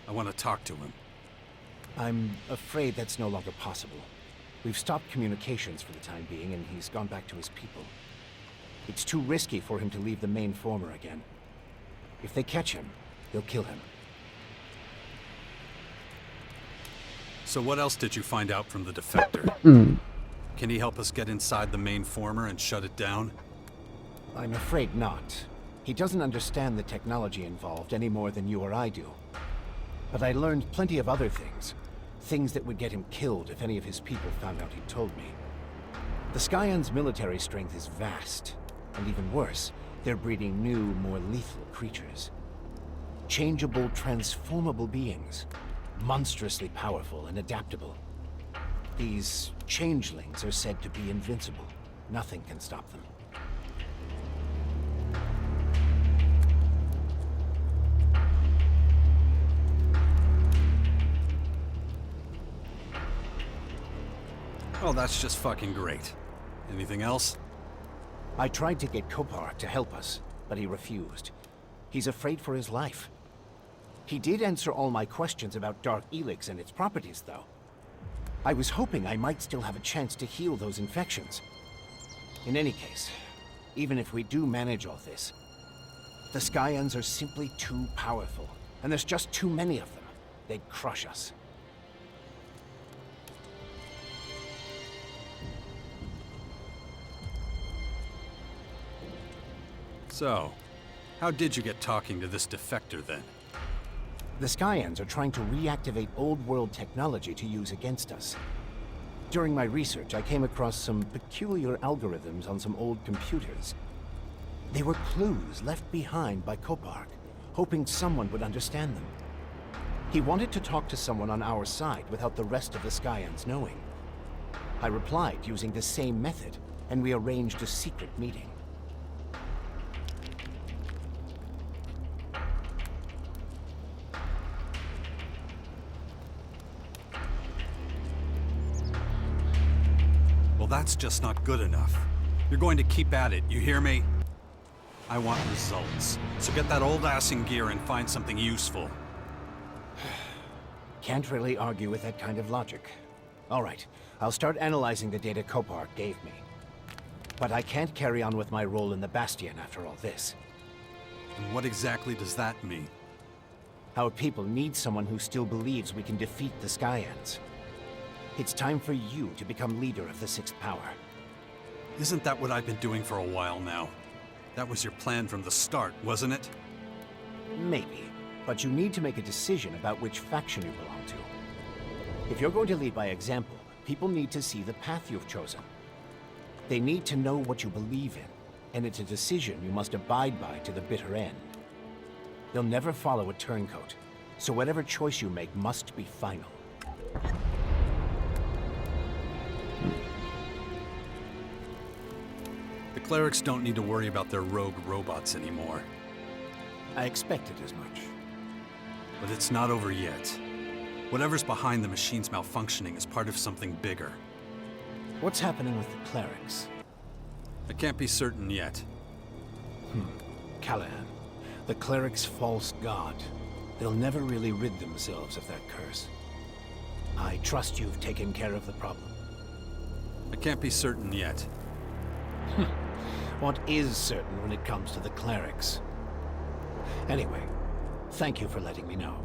I want to talk to him. I'm afraid that's no longer possible. We've stopped communications for the time being, and he's gone back to his people. It's too risky for him to leave the main former again. If they catch him, they'll kill him. So what else did you find out from the defector? Can he help us get inside the main former and shut it down? I'm afraid not. He doesn't understand the technology involved any more than you or I do. But I learned plenty of other things. Things that would get him killed if any of his people found out he told me. The Scions' military strength is vast. And even worse, they're breeding new, more lethal creatures. Changeable, transformable beings. Monstrously powerful and adaptable. These changelings are said to be invincible. Nothing can stop them. Oh, that's just fucking great. Anything else? I tried to get Copark to help us, but he refused. He's afraid for his life. He did answer all my questions about Dark Elex and its properties, though. I was hoping I might still have a chance to heal those infections. In any case, even if we do manage all this, the Scions are simply too powerful, and there's just too many of them. They'd crush us. So, how did you get talking to this defector then? The Scions are trying to reactivate old-world technology to use against us. During my research, I came across some peculiar algorithms on some old computers. They were clues left behind by Copark, hoping someone would understand them. He wanted to talk to someone on our side without the rest of the Scions knowing. I replied using the same method, and we arranged a secret meeting. Well, that's just not good enough. You're going to keep at it, you hear me? I want results. So get that old ass in gear and find something useful. Can't really argue with that kind of logic. All right, I'll start analyzing the data Copark gave me. But I can't carry on with my role in the Bastion after all this. And what exactly does that mean? Our people need someone who still believes we can defeat the Scions. It's time for you to become leader of the Sixth Power. Isn't that what I've been doing for a while now? That was your plan from the start, wasn't it? Maybe, but you need to make a decision about which faction you belong to. If you're going to lead by example, people need to see the path you've chosen. They need to know what you believe in, and it's a decision you must abide by to the bitter end. They'll never follow a turncoat, so whatever choice you make must be final. The clerics don't need to worry about their rogue robots anymore. I expected as much. But it's not over yet. Whatever's behind the machine's malfunctioning is part of something bigger. What's happening with the clerics? I can't be certain yet. Callahan, the cleric's false god. They'll never really rid themselves of that curse. I trust you've taken care of the problem. I can't be certain yet. What is certain when it comes to the clerics? Anyway, thank you for letting me know.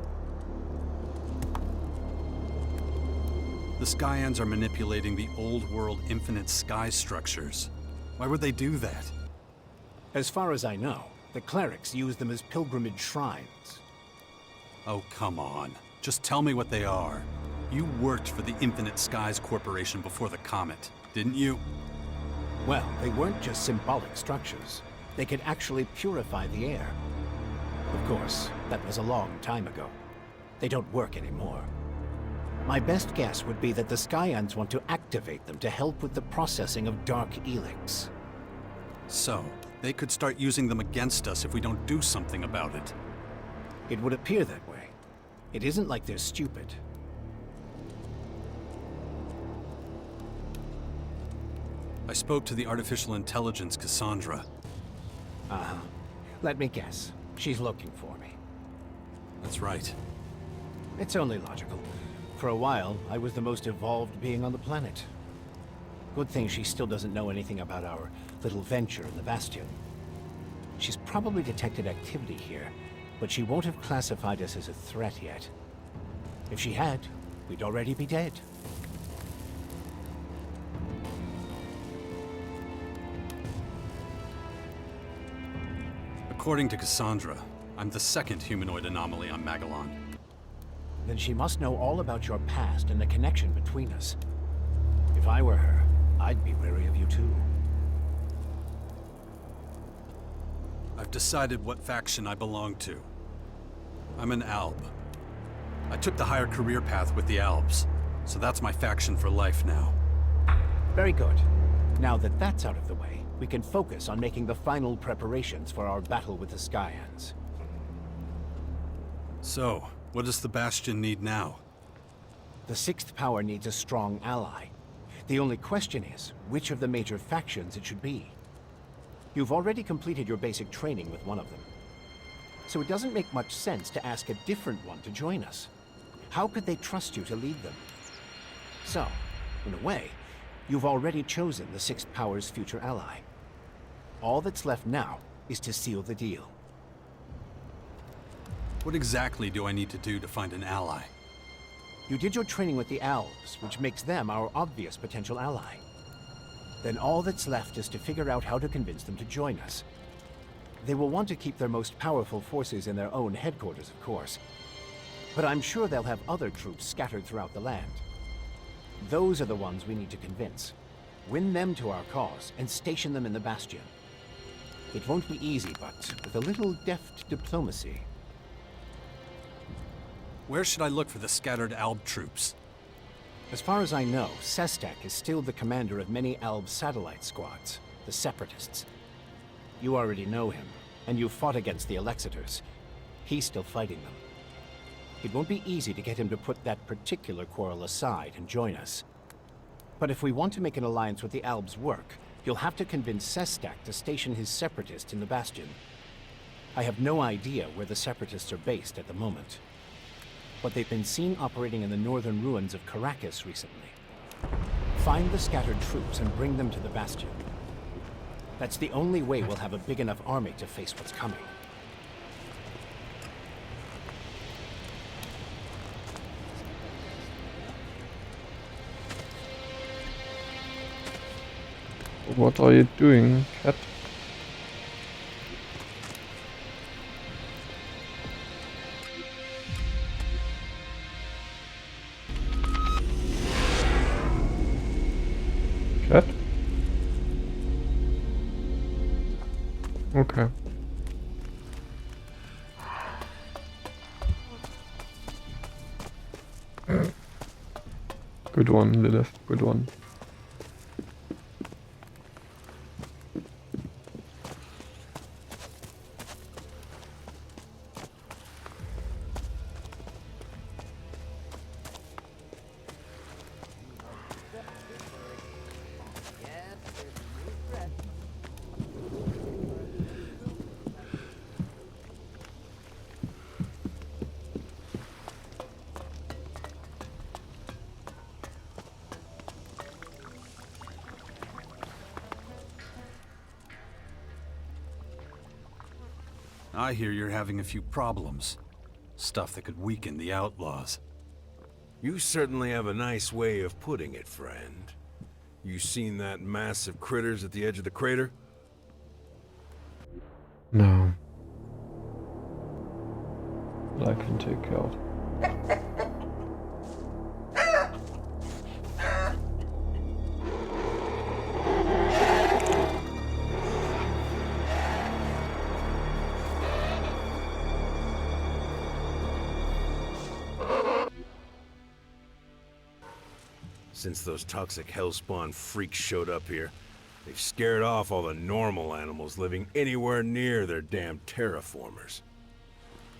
The Scions are manipulating the old world infinite sky structures. Why would they do that? As far as I know, the clerics use them as pilgrimage shrines. Oh, come on. Just tell me what they are. You worked for the Infinite Skies Corporation before the comet, didn't you? Well, they weren't just symbolic structures. They could actually purify the air. Of course, that was a long time ago. They don't work anymore. My best guess would be that the Scions want to activate them to help with the processing of Dark Elex. So, they could start using them against us if we don't do something about it. It would appear that way. It isn't like they're stupid. I spoke to the artificial intelligence, Cassandra. Uh-huh. Let me guess. She's looking for me. That's right. It's only logical. For a while, I was the most evolved being on the planet. Good thing she still doesn't know anything about our little venture in the Bastion. She's probably detected activity here, but she won't have classified us as a threat yet. If she had, we'd already be dead. According to Cassandra, I'm the second humanoid anomaly on Magellan. Then she must know all about your past and the connection between us. If I were her, I'd be wary of you too. I've decided what faction I belong to. I'm an Alb. I took the higher career path with the Albs, so that's my faction for life now. Very good. Now that that's out of the way, we can focus on making the final preparations for our battle with the Skyans. So, what does the Bastion need now? The Sixth Power needs a strong ally. The only question is, which of the major factions it should be. You've already completed your basic training with one of them. So it doesn't make much sense to ask a different one to join us. How could they trust you to lead them? So, in a way, you've already chosen the Sixth Power's future ally. All that's left now is to seal the deal. What exactly do I need to do to find an ally? You did your training with the Elves, which makes them our obvious potential ally. Then all that's left is to figure out how to convince them to join us. They will want to keep their most powerful forces in their own headquarters, of course. But I'm sure they'll have other troops scattered throughout the land. Those are the ones we need to convince. Win them to our cause and station them in the Bastion. It won't be easy, but with a little deft diplomacy. Where should I look for the scattered Alb troops? As far as I know, Sestak is still the commander of many Alb satellite squads, the Separatists. You already know him, and you fought against the Alexiters. He's still fighting them. It won't be easy to get him to put that particular quarrel aside and join us. But if we want to make an alliance with the Albs work, you'll have to convince Sestak to station his Separatists in the Bastion. I have no idea where the Separatists are based at the moment, but they've been seen operating in the northern ruins of Caracas recently. Find the scattered troops and bring them to the Bastion. That's the only way we'll have a big enough army to face what's coming. What are you doing, cat? Cat? Okay. Good one, Lilith. Good one. I hear you're having a few problems. Stuff that could weaken the outlaws. You certainly have a nice way of putting it, friend. You seen that mass of critters at the edge of the crater? No. But I can take care of. Since those toxic hellspawn freaks showed up here, they've scared off all the normal animals living anywhere near their damn terraformers.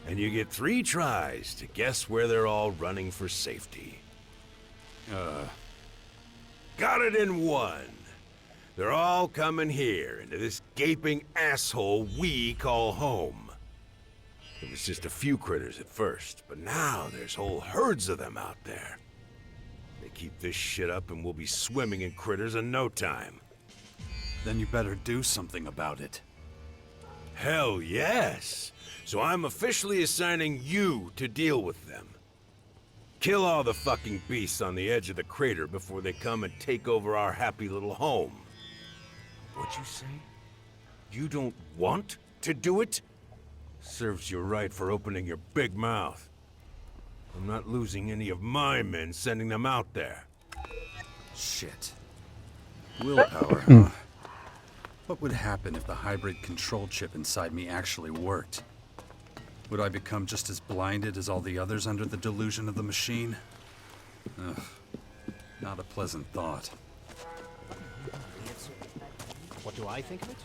And you get 3 tries to guess where they're all running for safety. Got it in 1. They're all coming here, into this gaping asshole we call home. It was just a few critters at first, but now there's whole herds of them out there. They keep this shit up and we'll be swimming in critters in no time. Then you better do something about it. Hell yes! So I'm officially assigning you to deal with them. Kill all the fucking beasts on the edge of the crater before they come and take over our happy little home. What'd you say? You don't want to do it? Serves you right for opening your big mouth. I'm not losing any of my men sending them out there. Shit. Willpower, huh? What would happen if the hybrid control chip inside me actually worked? Would I become just as blinded as all the others under the delusion of the machine? Ugh. Not a pleasant thought. What do I think of it?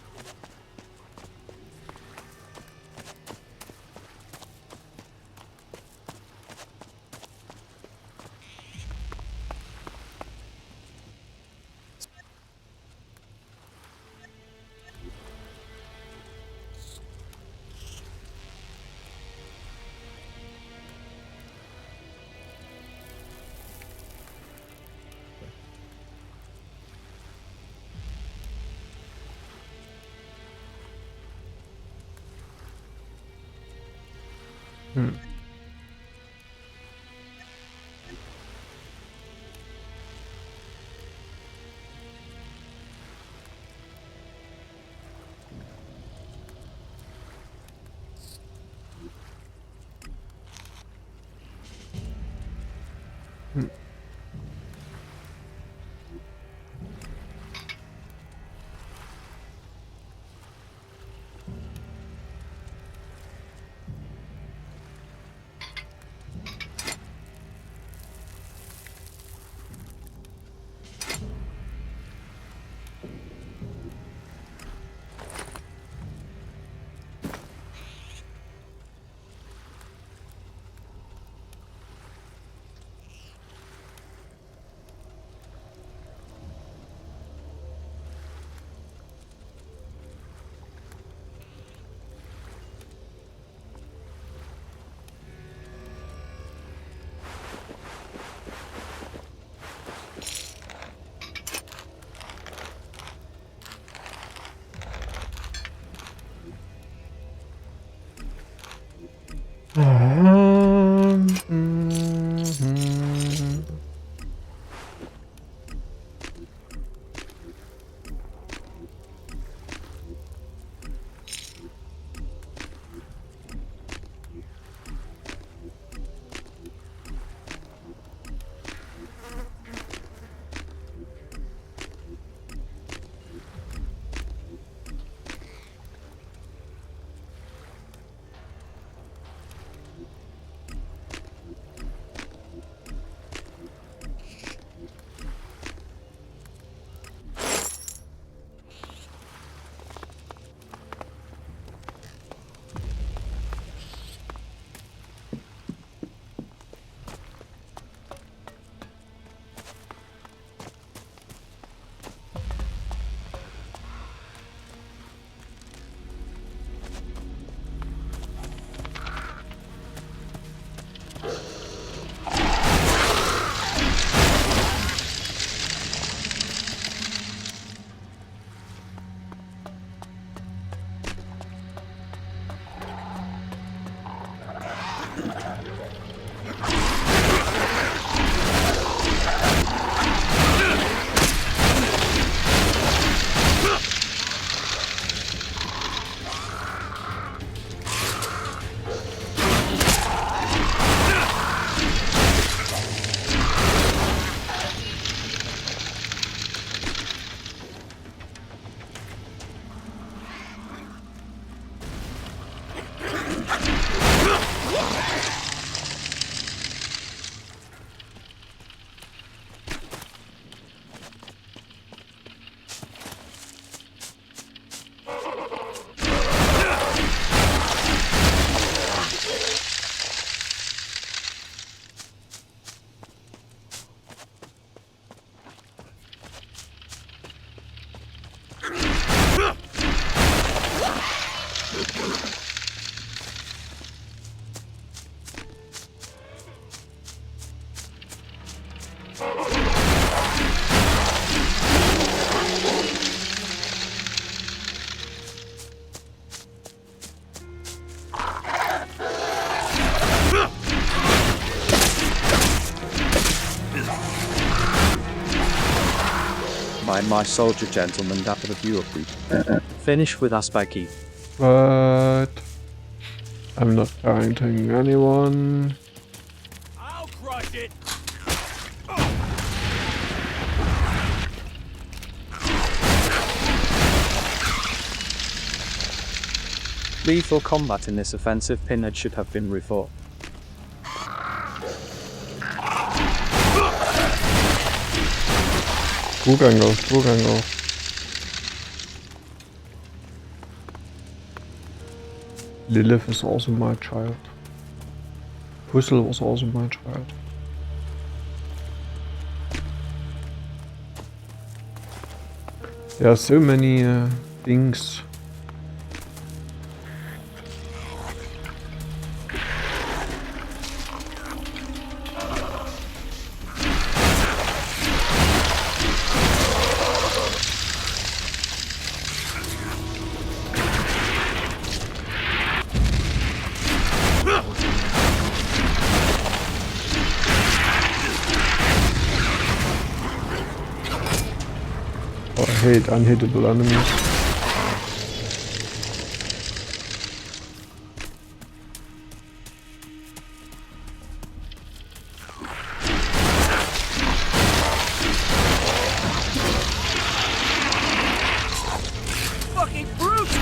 mind my soldier gentleman that of you up. Finish with us by key. But I'm not targeting anyone. I'll crush it. Lethal combat in this offensive pinhead should have been rethought. Drugango. Lilith is also my child. Puzzle was also my child. There are so many things. Oh, I hate unhittable enemies. Fucking brute!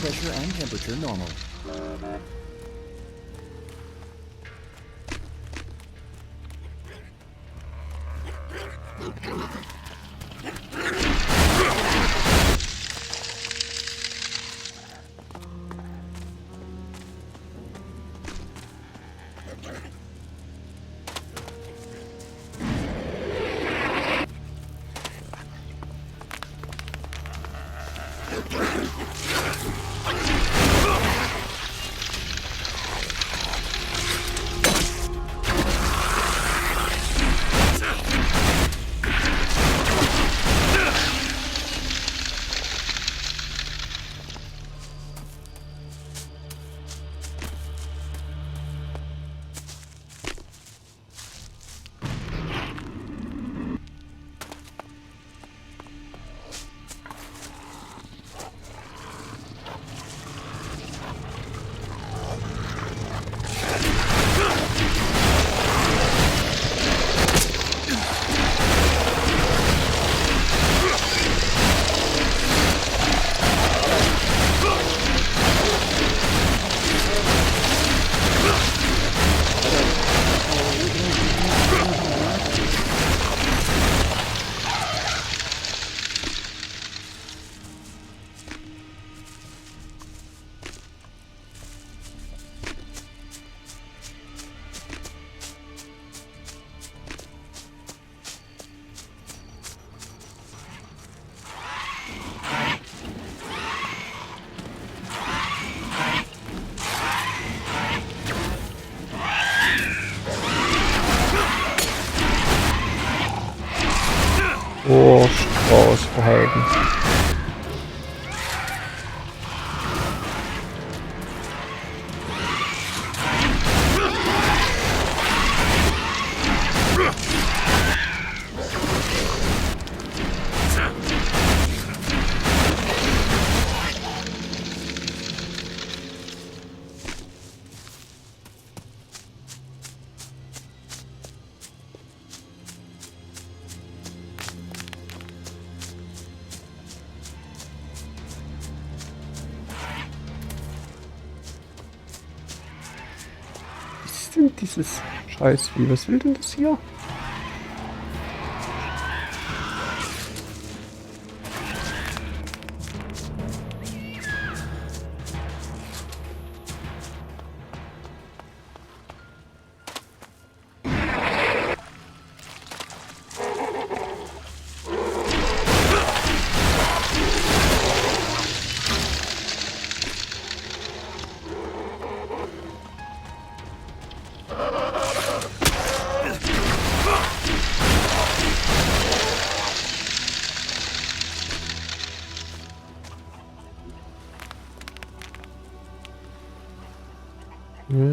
Pressure and temperature normal. Oh, Straußverhalten. Was ist denn dieses Scheißvieh? Was will denn das hier? Ja.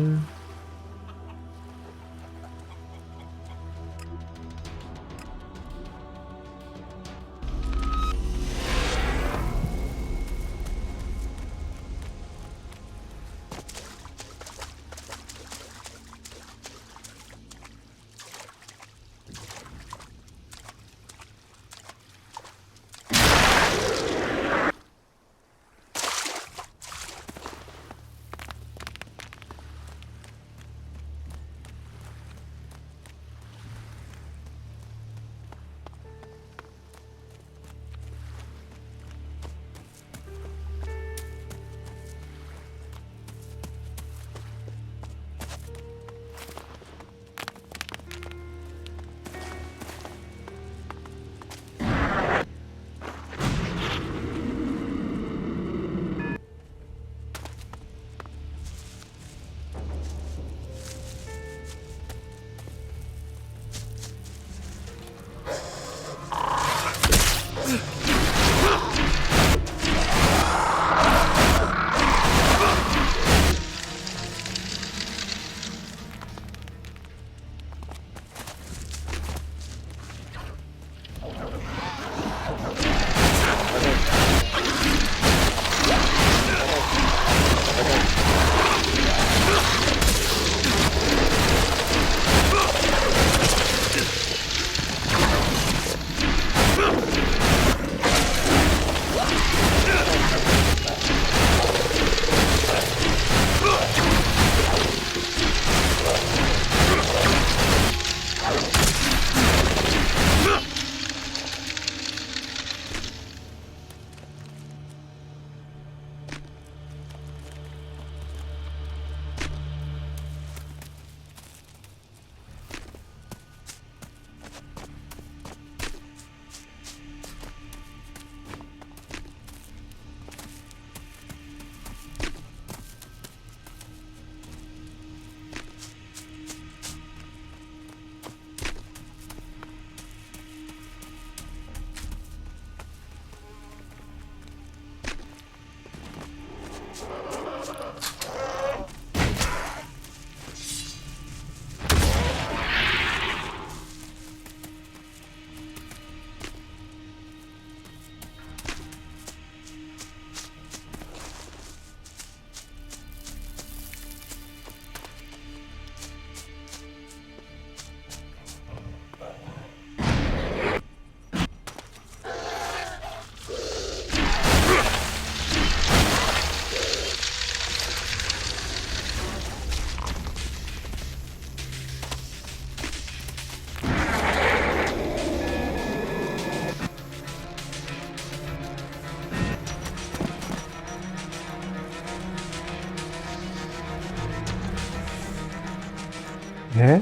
Hä?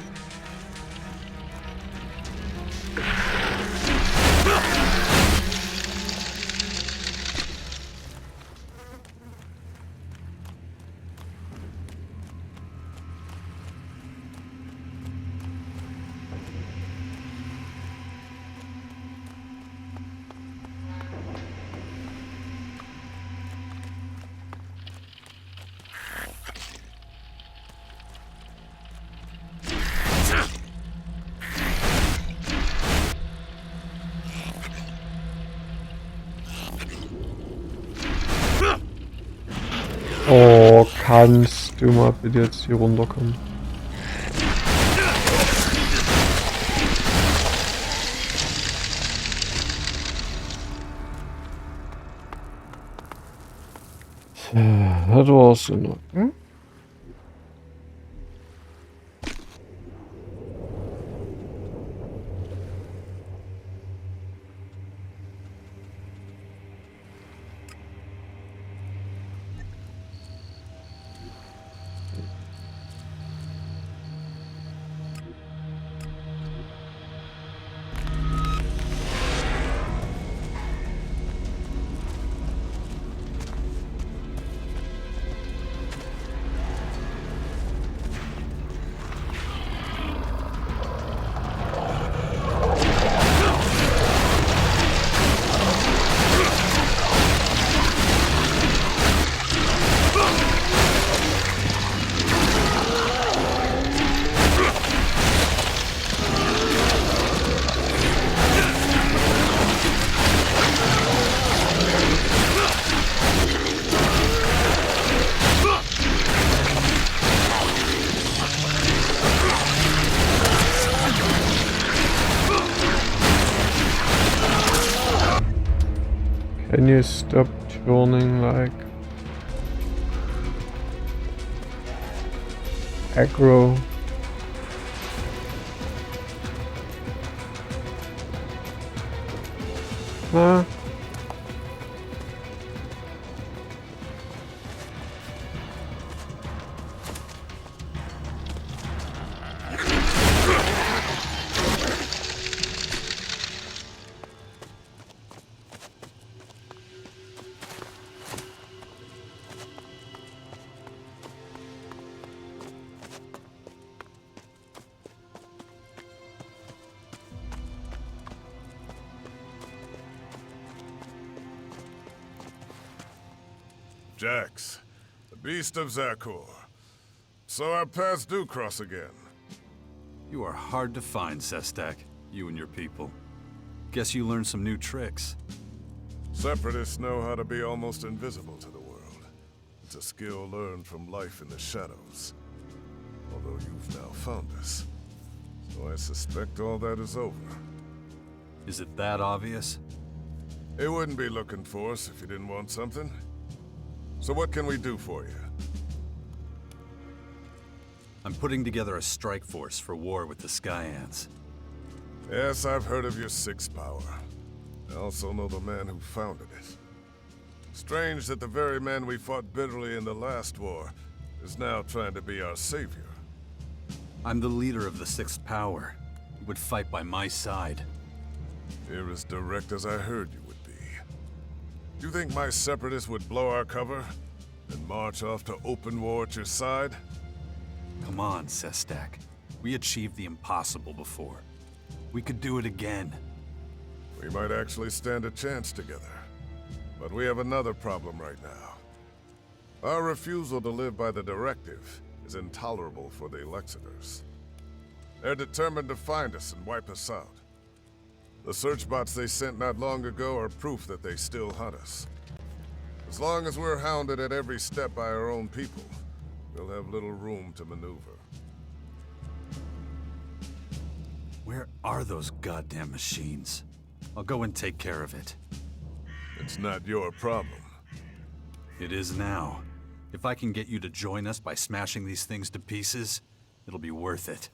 Oh, kannst du mal bitte jetzt hier runterkommen? Das war's in Ordnung. Can you stop turning like aggro? Nah. Jax, the beast of Zakor. So our paths do cross again. You are hard to find, Sestak, you and your people. Guess you learned some new tricks. Separatists know how to be almost invisible to the world. It's a skill learned from life in the shadows. Although you've now found us. So I suspect all that is over. Is it that obvious? It wouldn't be looking for us if you didn't want something. So what can we do for you? I'm putting together a strike force for war with the Sky Ants. Yes, I've heard of your sixth power. I also know the man who founded it. Strange that the very man we fought bitterly in the last war is now trying to be our savior. I'm the leader of the sixth power. You would fight by my side. You're as direct as I heard you would be. You think my separatists would blow our cover and march off to open war at your side? Come on, Sestak. We achieved the impossible before. We could do it again. We might actually stand a chance together. But we have another problem right now. Our refusal to live by the directive is intolerable for the Elexitors. They're determined to find us and wipe us out. The search bots they sent not long ago are proof that they still hunt us. As long as we're hounded at every step by our own people, we'll have little room to maneuver. Where are those goddamn machines? I'll go and take care of it. It's not your problem. It is now. If I can get you to join us by smashing these things to pieces, it'll be worth it.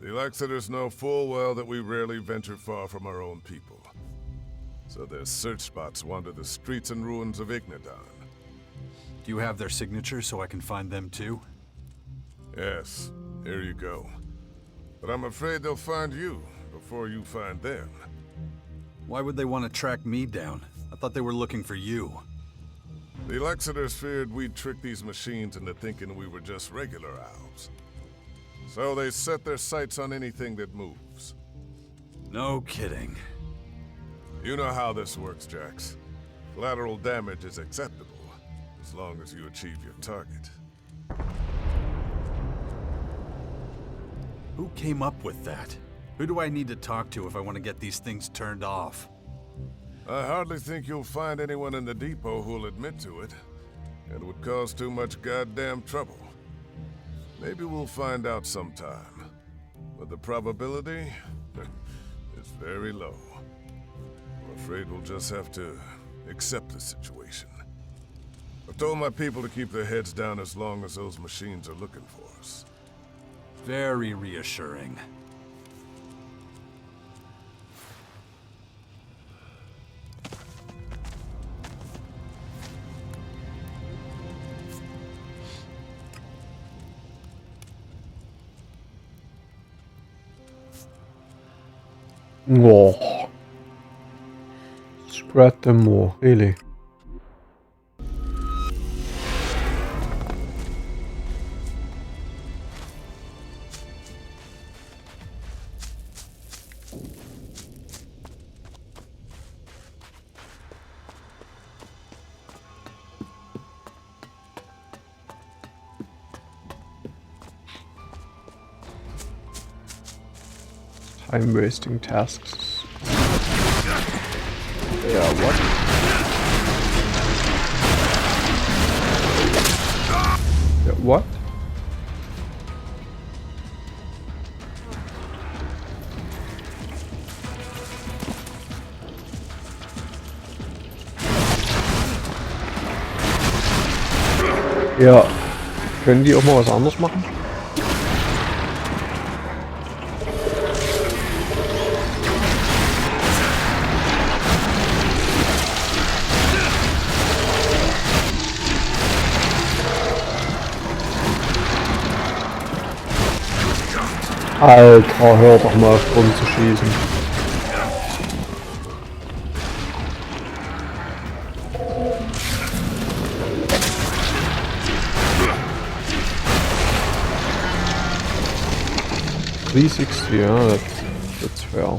The Elexitors know full well that we rarely venture far from our own people. So their search spots wander the streets and ruins of Ignadon. Do you have their signatures so I can find them too? Yes, here you go. But I'm afraid they'll find you before you find them. Why would they want to track me down? I thought they were looking for you. The Alexiters feared we'd trick these machines into thinking we were just regular owls. So they set their sights on anything that moves. No kidding. You know how this works, Jax. Collateral damage is acceptable, as long as you achieve your target. Who came up with that? Who do I need to talk to if I want to get these things turned off? I hardly think you'll find anyone in the depot who'll admit to it. It would cause too much goddamn trouble. Maybe we'll find out sometime. But the probability is very low. I'm afraid we'll just have to accept the situation. I told my people to keep their heads down as long as those machines are looking for us. Very reassuring. Oh. Spread them more, really. Time-wasting tasks. Yeah, what? Yeah, what? Ja, können die auch mal was anderes machen? Alter, hör doch mal auf rum zu schießen. $360, yeah, that's fair.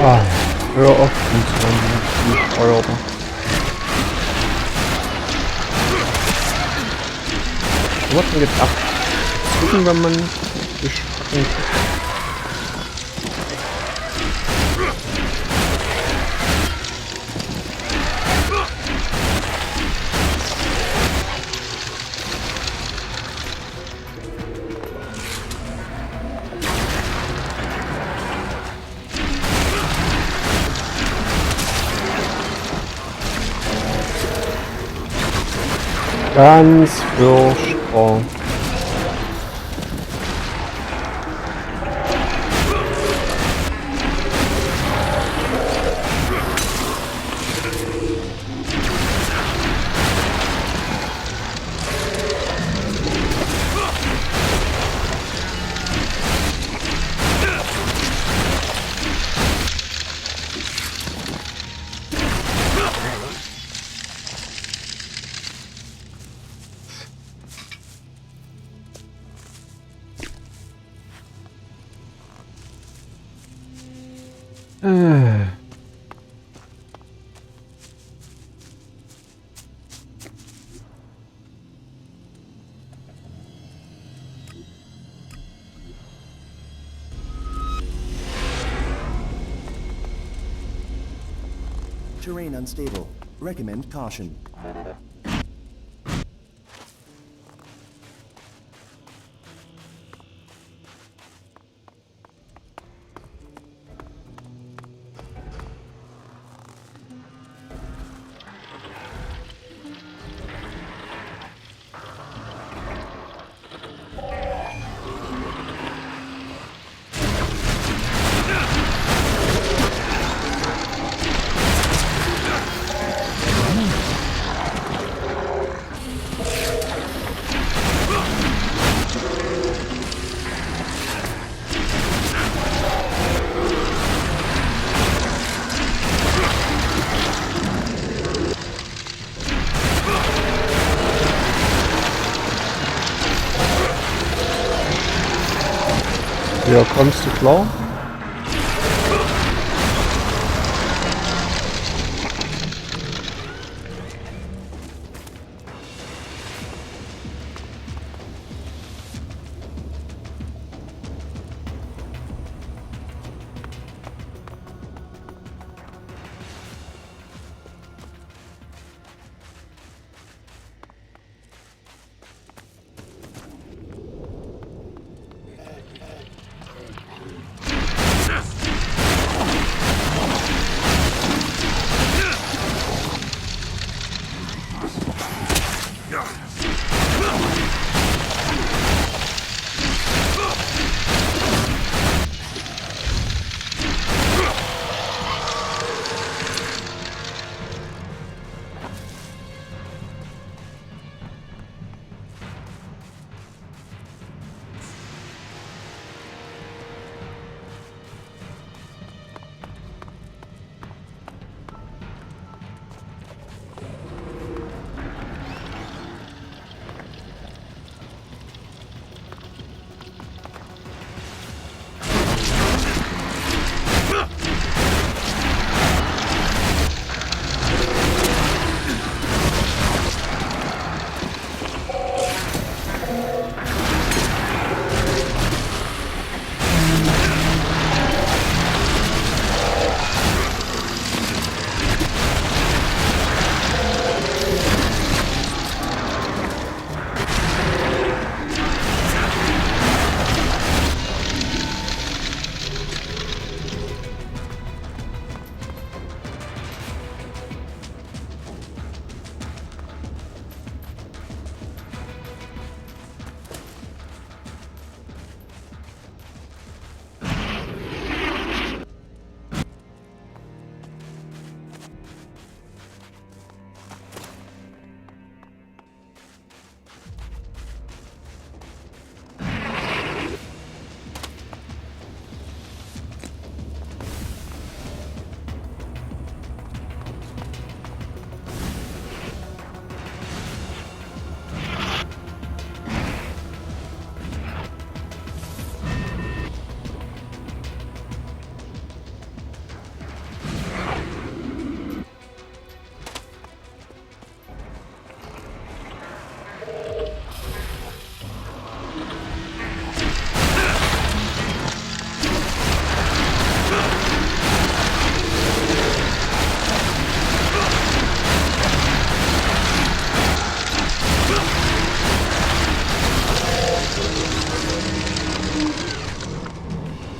Ah, hör auf, die Feuerwehr. Was denn jetzt ab? Gucken, wenn man gesprungen hat. Ganz furchtbar. Terrain unstable. Recommend caution. your cons to claw.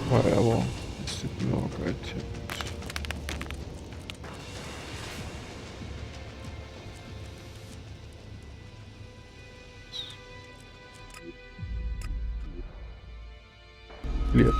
Whatever. Ist das noch gut? Clear.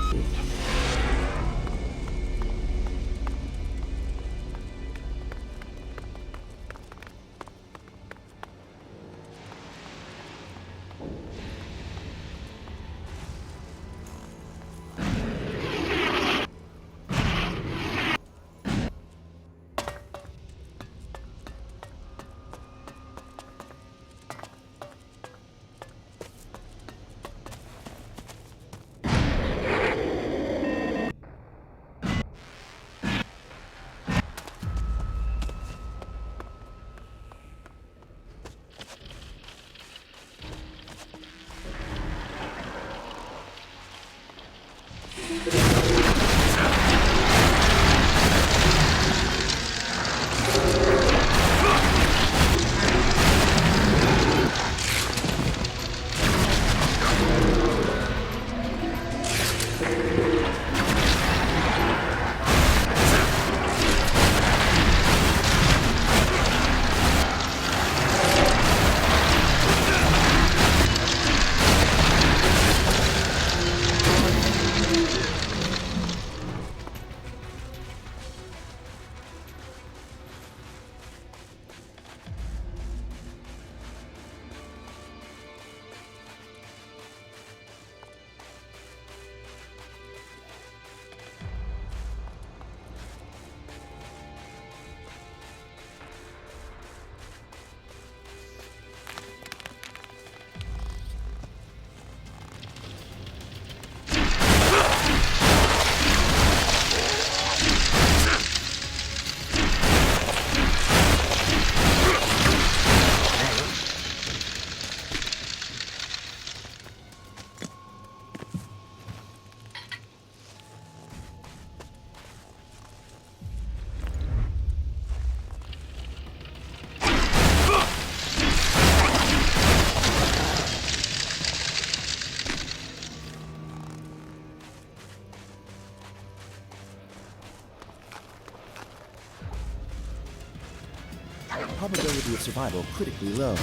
Probability of survival critically low.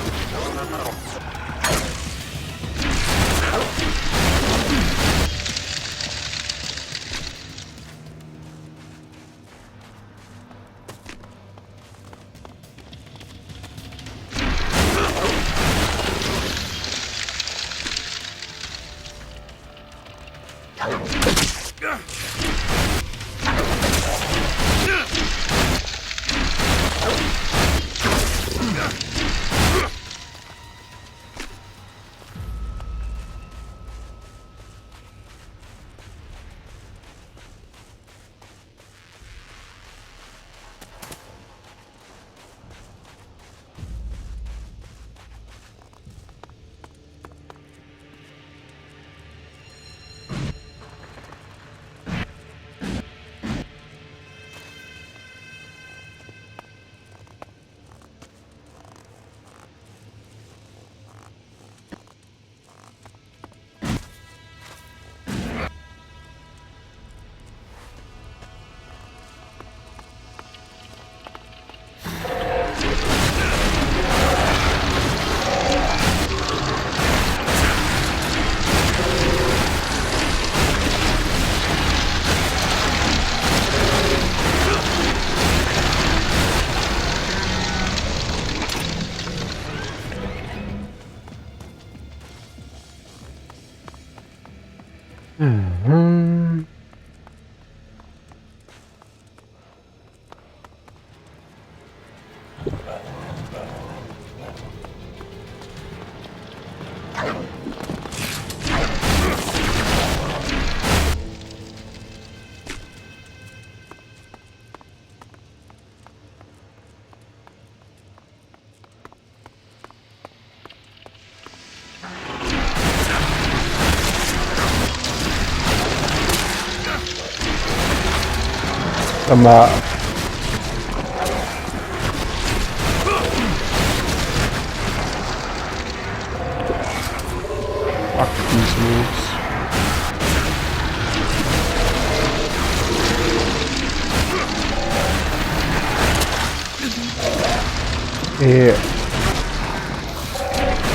Sama. Fuck these moves.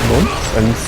Nonsense.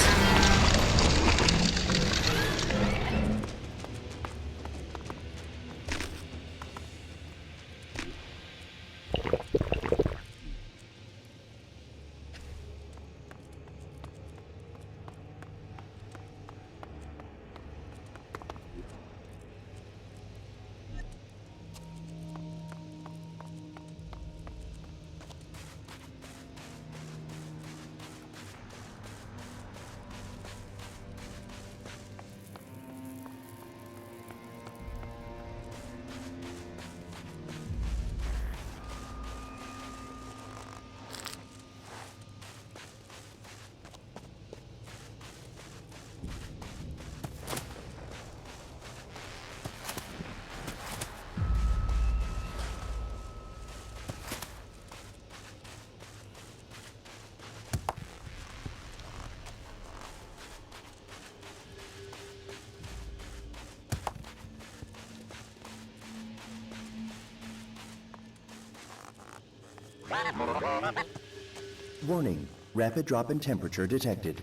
Warning, rapid drop in temperature detected.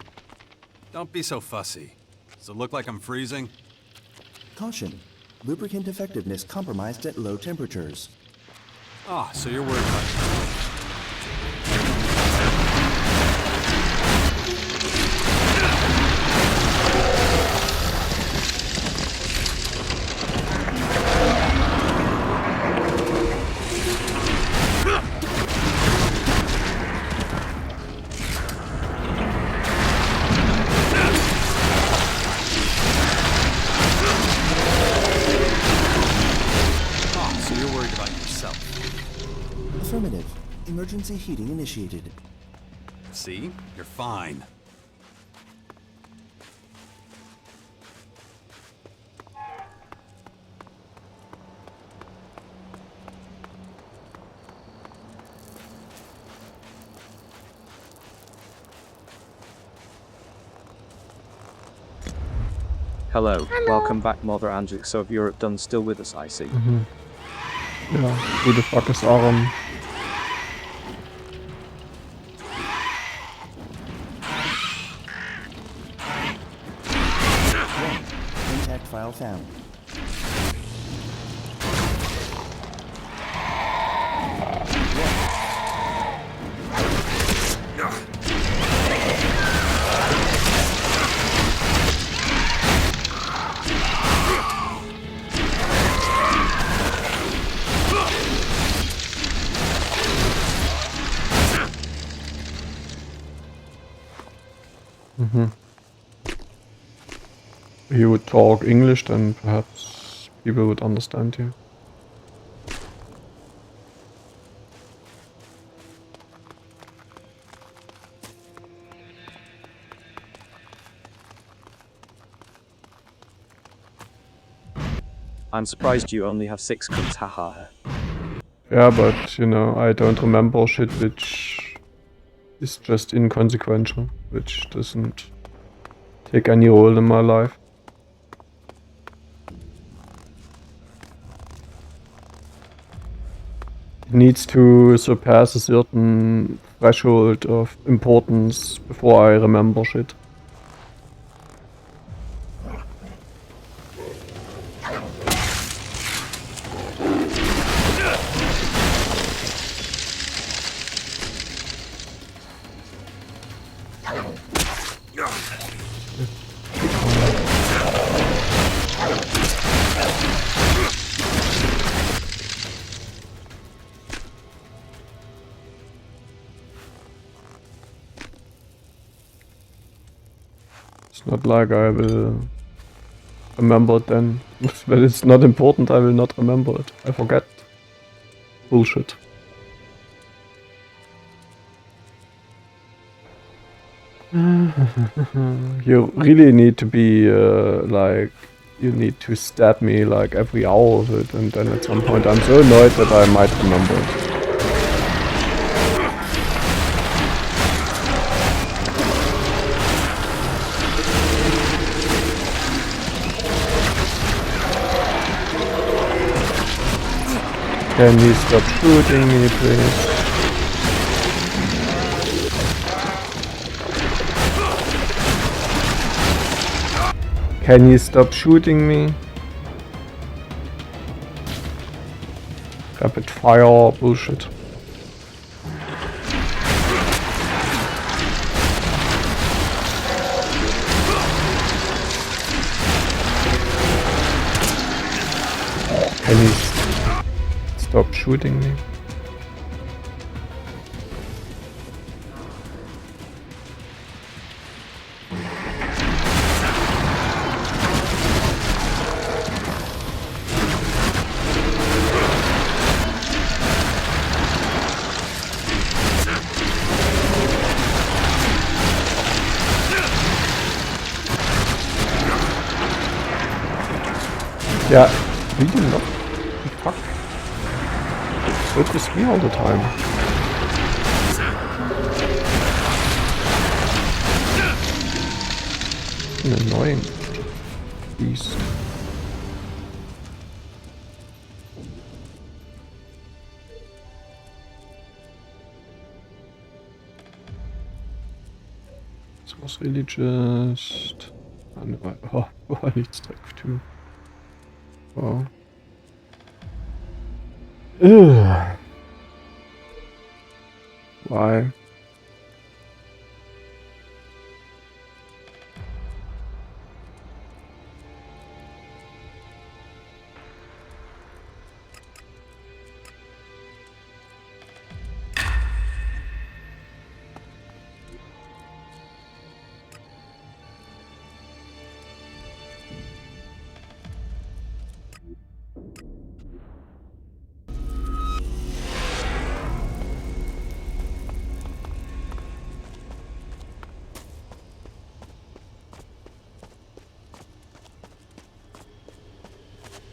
Don't be so fussy. Does it look like I'm freezing? Caution, lubricant effectiveness compromised at low temperatures. Ah, so you're worried about... Affirmative. Emergency heating initiated. See? You're fine. Hello. Welcome back, Mother Andrix of Europe done still with us, I see. Ja, who the fuck is Aram? Mm-hmm. If you would talk English, then perhaps people would understand you. I'm surprised you only have 6 cooks, haha. Yeah, but, you know, I don't remember shit which is just inconsequential, which doesn't take any role in my life. It needs to surpass a certain threshold of importance before I remember shit. It's not like I will remember it then. When it's not important, I will not remember it. I forget. Bullshit. You really need to be like, you need to stab me like every hour of it, and then at some point I'm so annoyed that I might remember it. Can you stop shooting me, please? Can you stop shooting me? Rapid fire bullshit. Can you stop shooting me? Yeah, really not. Fuck. Focus me all the time. An annoying beast. This was really just... Oh, I need strength too. Wow. Ugh. Why?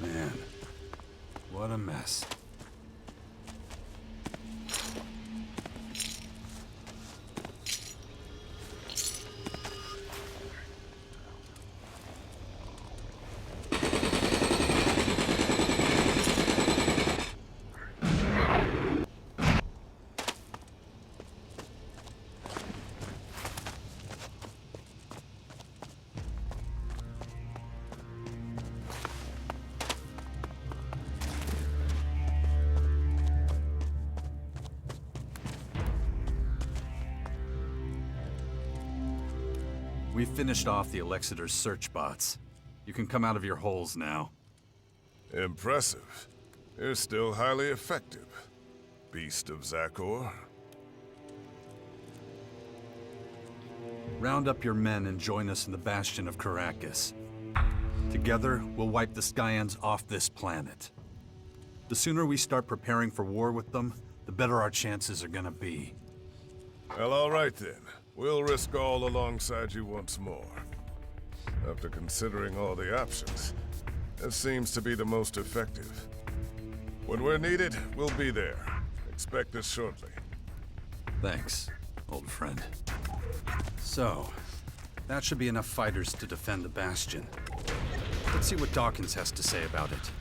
Man, what a mess. We've finished off the Elexiter's search bots. You can come out of your holes now. Impressive. You're still highly effective, Beast of Zakor. Round up your men and join us in the Bastion of Caracas. Together, we'll wipe the Skyans off this planet. The sooner we start preparing for war with them, the better our chances are gonna be. Well, all right then. We'll risk all alongside you once more. After considering all the options, this seems to be the most effective. When we're needed, we'll be there. Expect us shortly. Thanks, old friend. So, that should be enough fighters to defend the Bastion. Let's see what Dawkins has to say about it.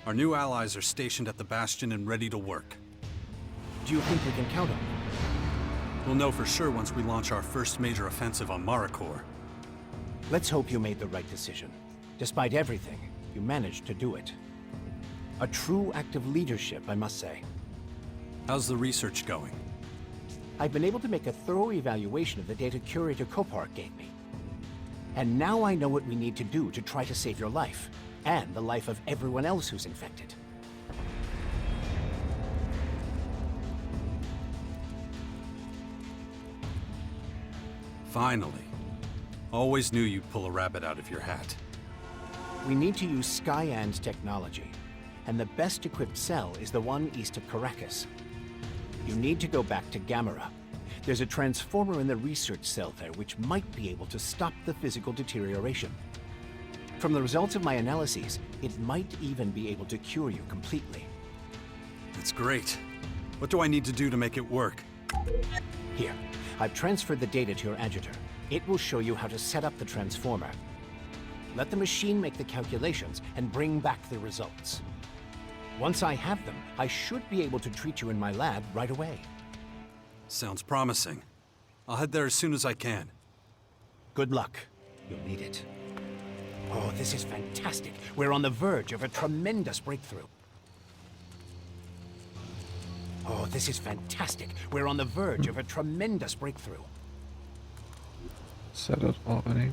Our new allies are stationed at the Bastion and ready to work. Do you think we can count on them? We'll know for sure once we launch our first major offensive on Maricor. Let's hope you made the right decision. Despite everything, you managed to do it. A true act of leadership, I must say. How's the research going? I've been able to make a thorough evaluation of the data Curator Kopar gave me. And now I know what we need to do to try to save your life, and the life of everyone else who's infected. Finally. Always knew you'd pull a rabbit out of your hat. We need to use Skyand's technology, and the best equipped cell is the one east of Caracas. You need to go back to Gamera. There's a transformer in the research cell there which might be able to stop the physical deterioration. From the results of my analyses, it might even be able to cure you completely. That's great. What do I need to do to make it work? Here, I've transferred the data to your adjutor. It will show you how to set up the transformer. Let the machine make the calculations and bring back the results. Once I have them, I should be able to treat you in my lab right away. Sounds promising. I'll head there as soon as I can. Good luck. You'll need it. Oh, this is fantastic. We're on the verge of a tremendous breakthrough. Oh, this is fantastic. We're on the verge of a tremendous breakthrough. Said it already.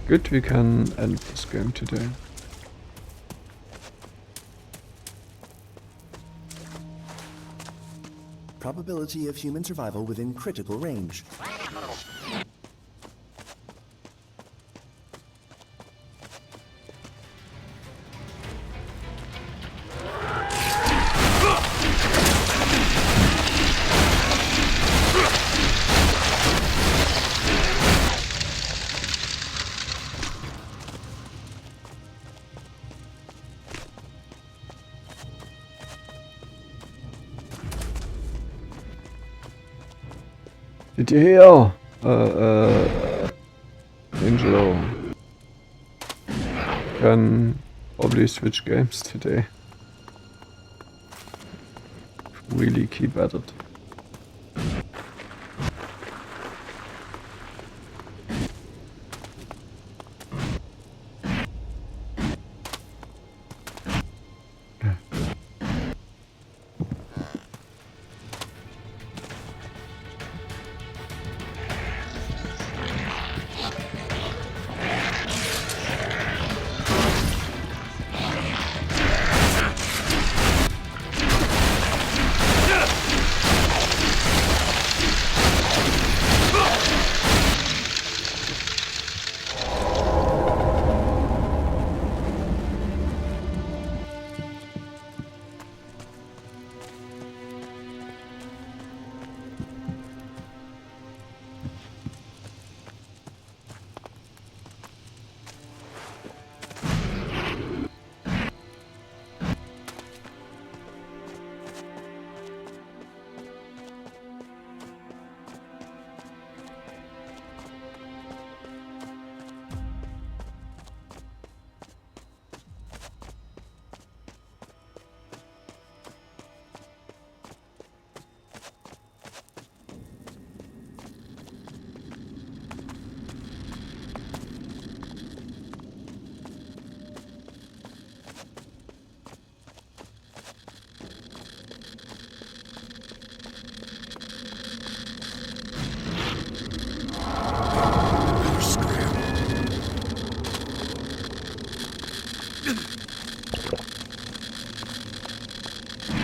Good, we can end this game today. Probability of human survival within critical range. Did you hear? Angelo can probably switch games today. Really keep at it.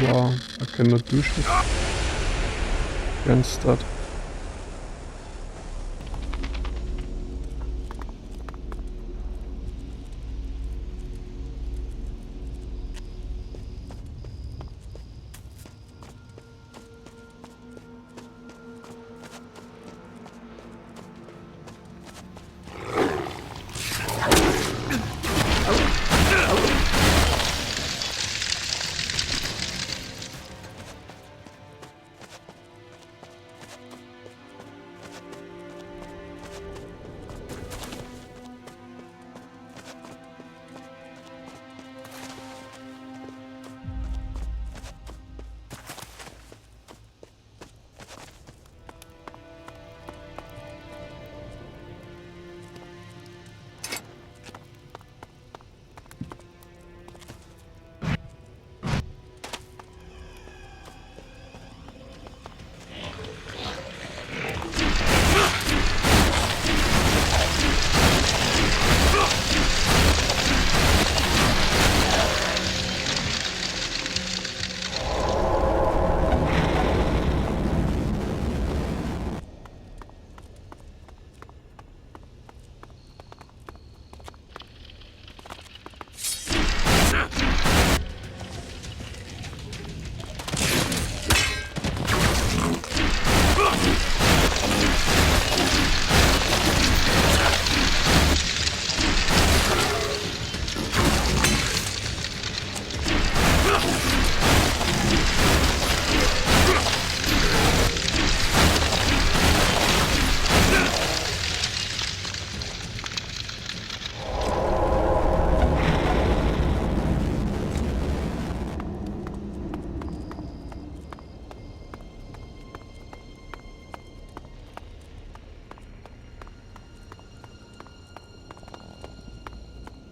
Wow, I cannot do shit against that.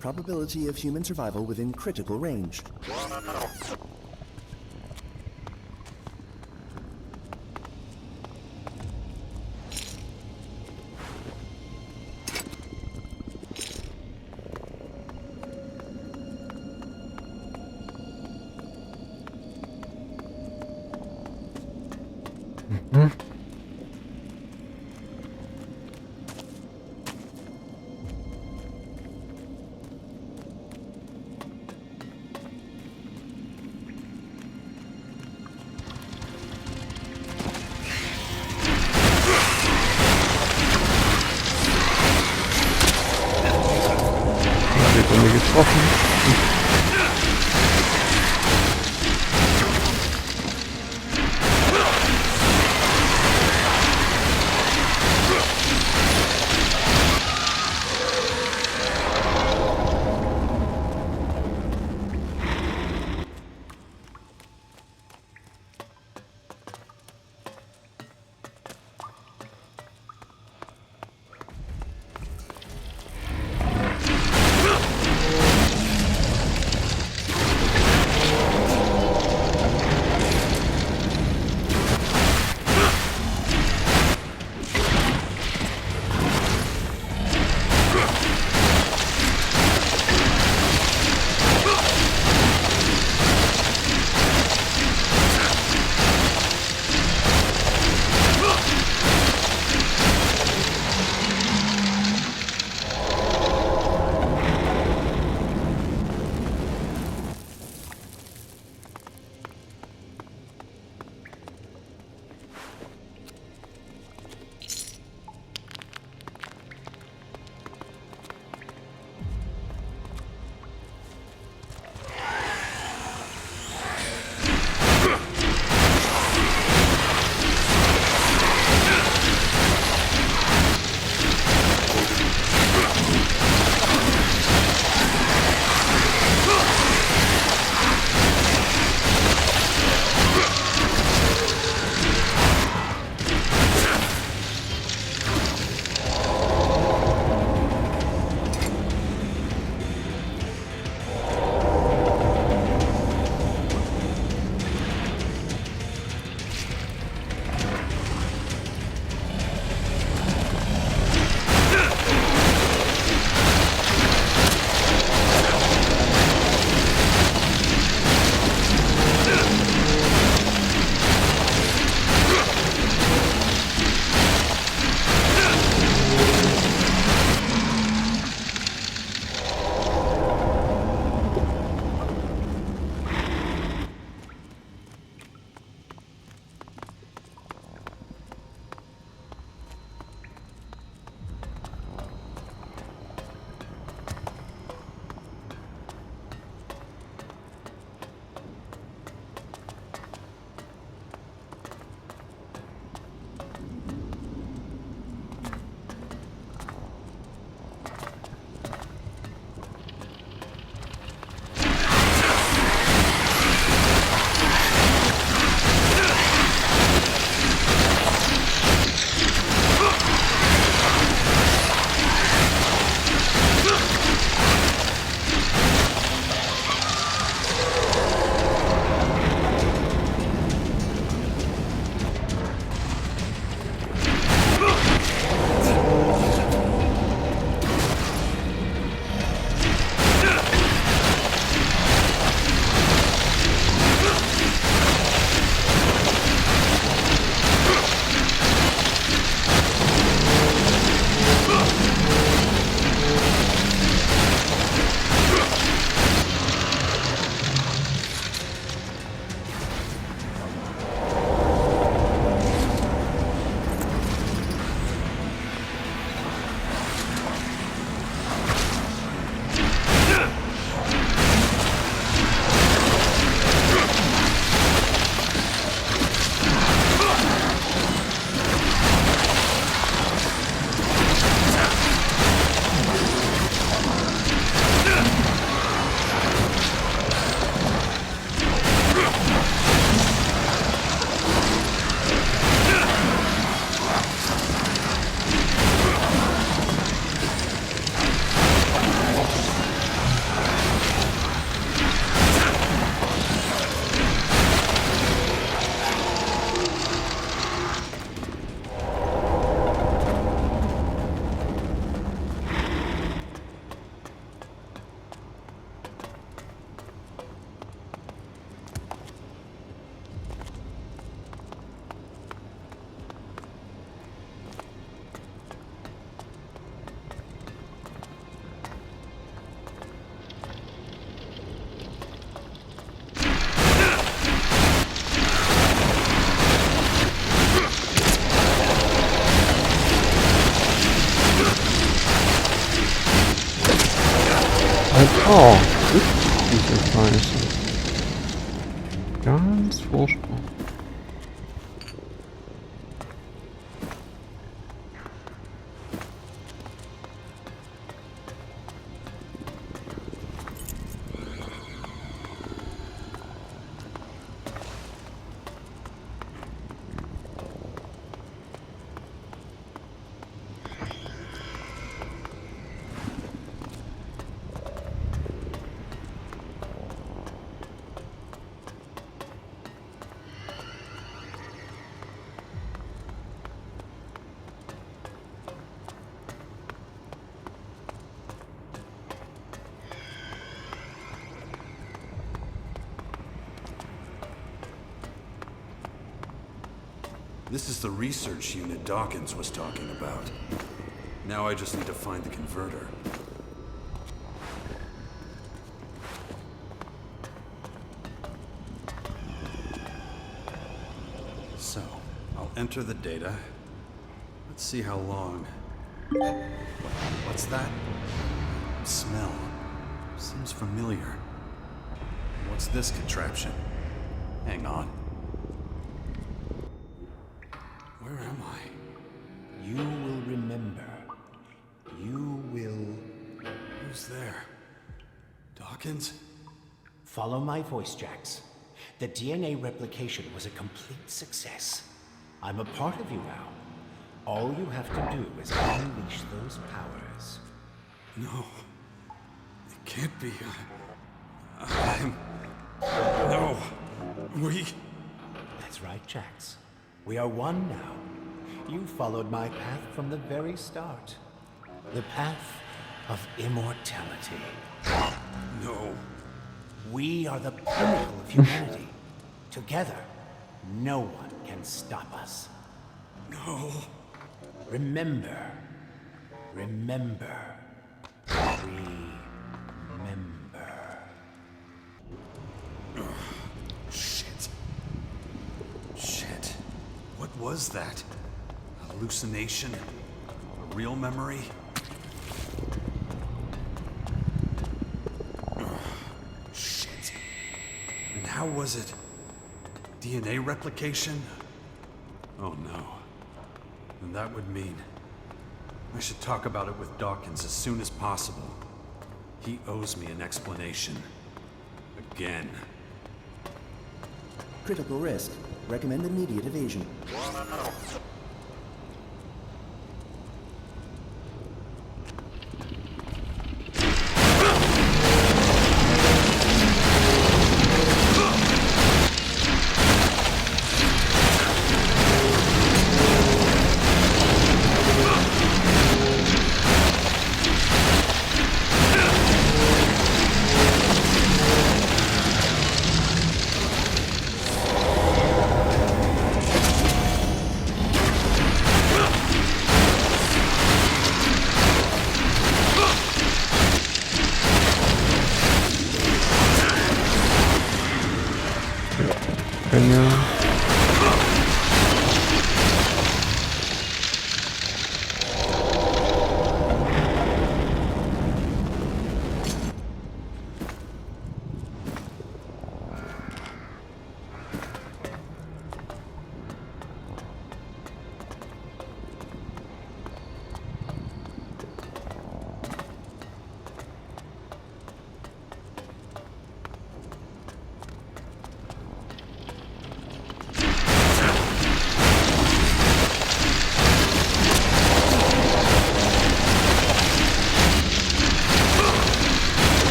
Probability of human survival within critical range. Oh, diese Scheiße. Ganz furchtbar. This is the research unit Dawkins was talking about. Now I just need to find the converter. So, I'll enter the data. Let's see how long. What's that? Smell. Seems familiar. What's this contraption? Hang on. Where am I? You will remember. You will... Who's there? Dawkins? Follow my voice, Jax. The DNA replication was a complete success. I'm a part of you now. All you have to do is unleash those powers. No. It can't be. No. We... That's right, Jax. We are one now. You followed my path from the very start. The path of immortality. No. We are the pinnacle of humanity. Together, no one can stop us. No. Remember. Remember. Remember. Shit. Shit. What was that? Hallucination? A real memory? Shit. And how was it? DNA replication? Oh no. And that would mean I should talk about it with Dawkins as soon as possible. He owes me an explanation. Again. Critical risk. Recommend immediate evasion.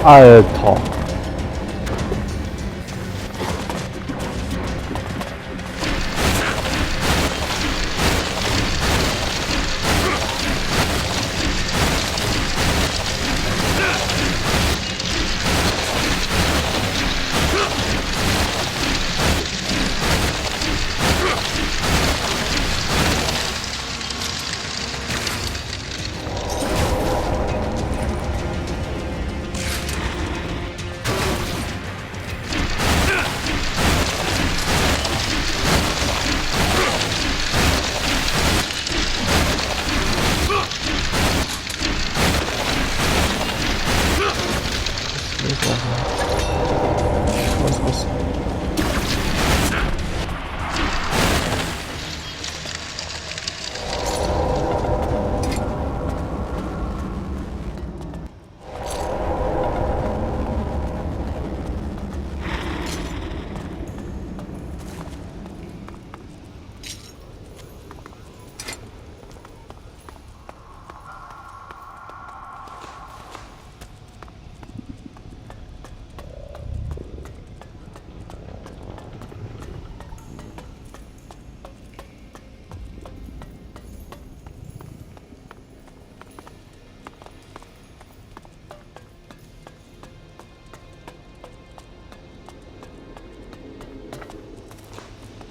Alter.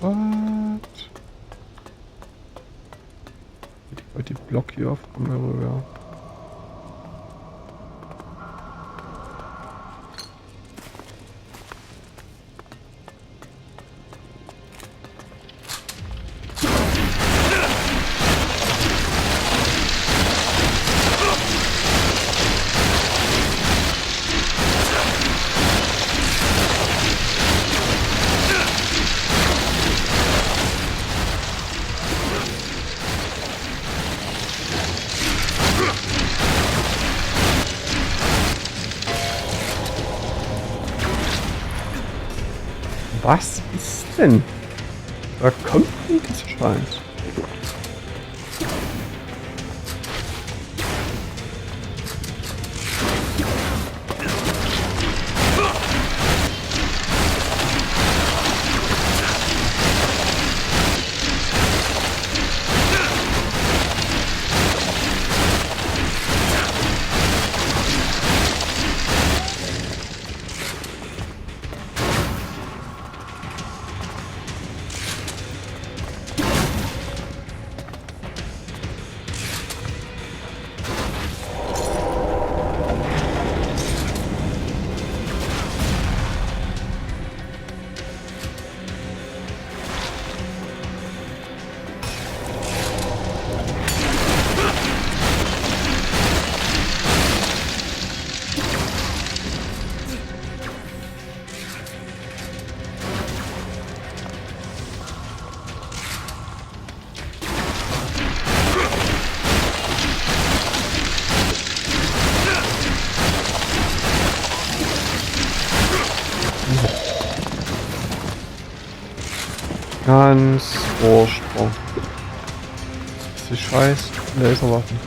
What? Did he block you off from everywhere? Was ist denn? Da kommt nichts Schweins. Ganz Vorsprung. Das ist die scheiß Laserwaffen.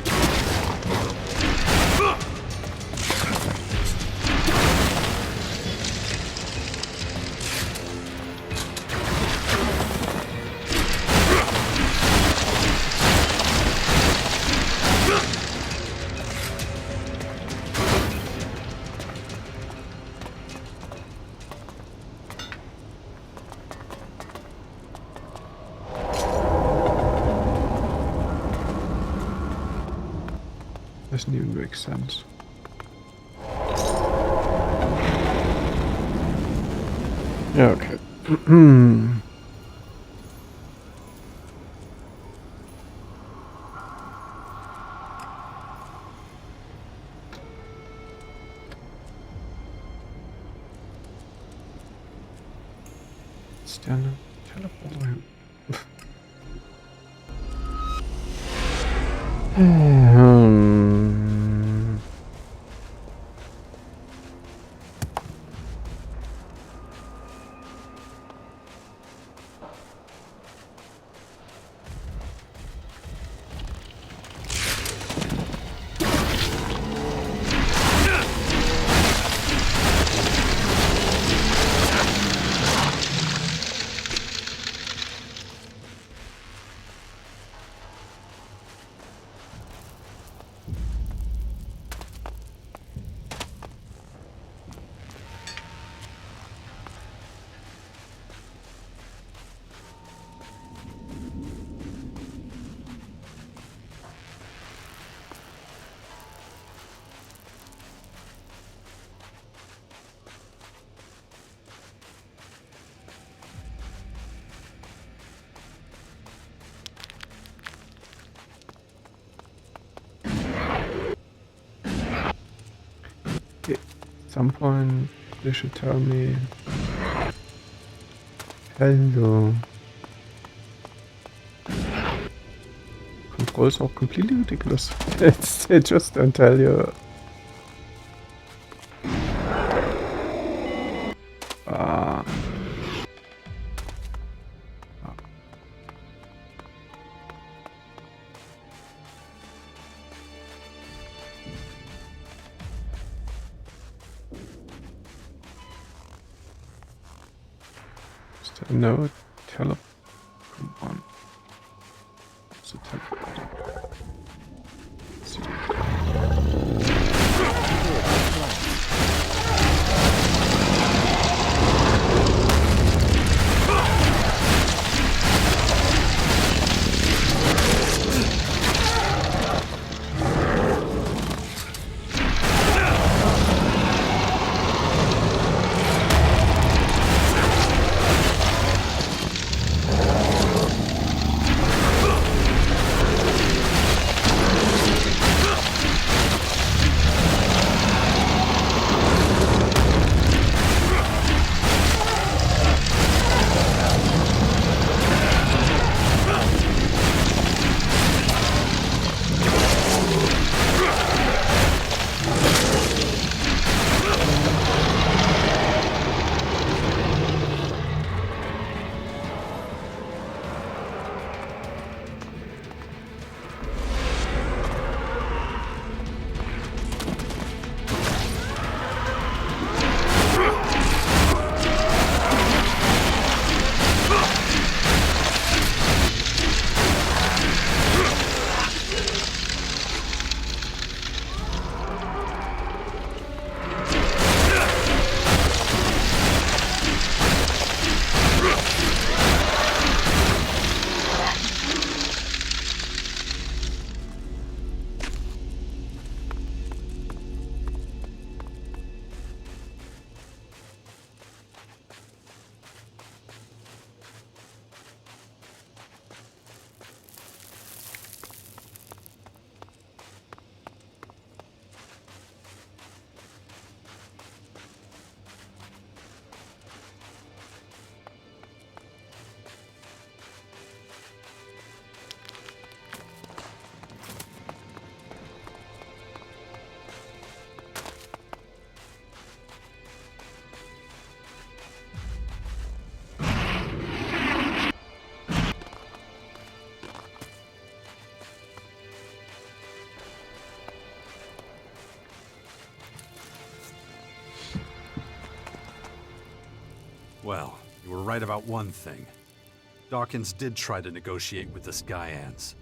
Doesn't even make sense. Yeah, okay. Stand up, teleport him. some point they should tell me. Hello. Control is auch completely ridiculous. They just don't tell you. No, come on. What's the teleporter? Well, you were right about one thing. Dawkins did try to negotiate with the Skyans.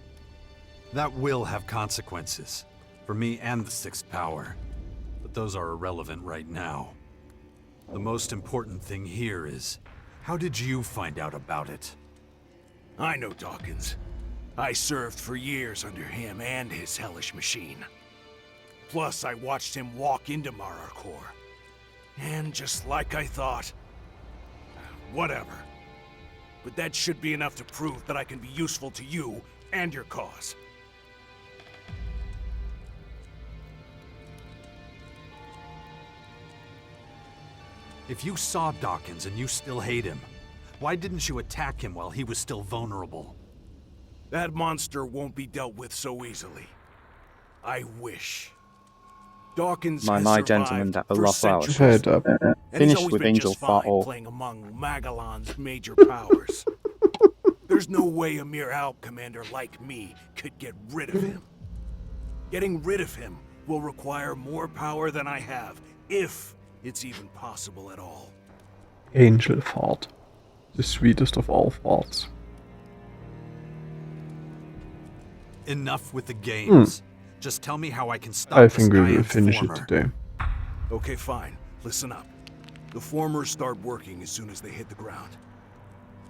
That will have consequences, for me and the Sixth Power. But those are irrelevant right now. The most important thing here is, how did you find out about it? I know Dawkins. I served for years under him and his hellish machine. Plus, I watched him walk into Mararkor. And just like I thought, whatever. But that should be enough to prove that I can be useful to you and your cause. If you saw Dawkins and you still hate him, why didn't you attack him while he was still vulnerable? That monster won't be dealt with so easily. I wish. Dawkins my has gentleman, that survived will for love flowers. centuries. Head up. And he's Finish always with been Angel just fine Fart Orc. playing among Magellan's major powers. There's no way a mere Alp commander like me could get rid of him. Getting rid of him will require more power than I have, if it's even possible at all. Angel Fart. The sweetest of all farts. Enough with the games. Just tell me how I can stop I the think we will Skyan finish former. it today. Okay, fine. Listen up. The formers start working as soon as they hit the ground.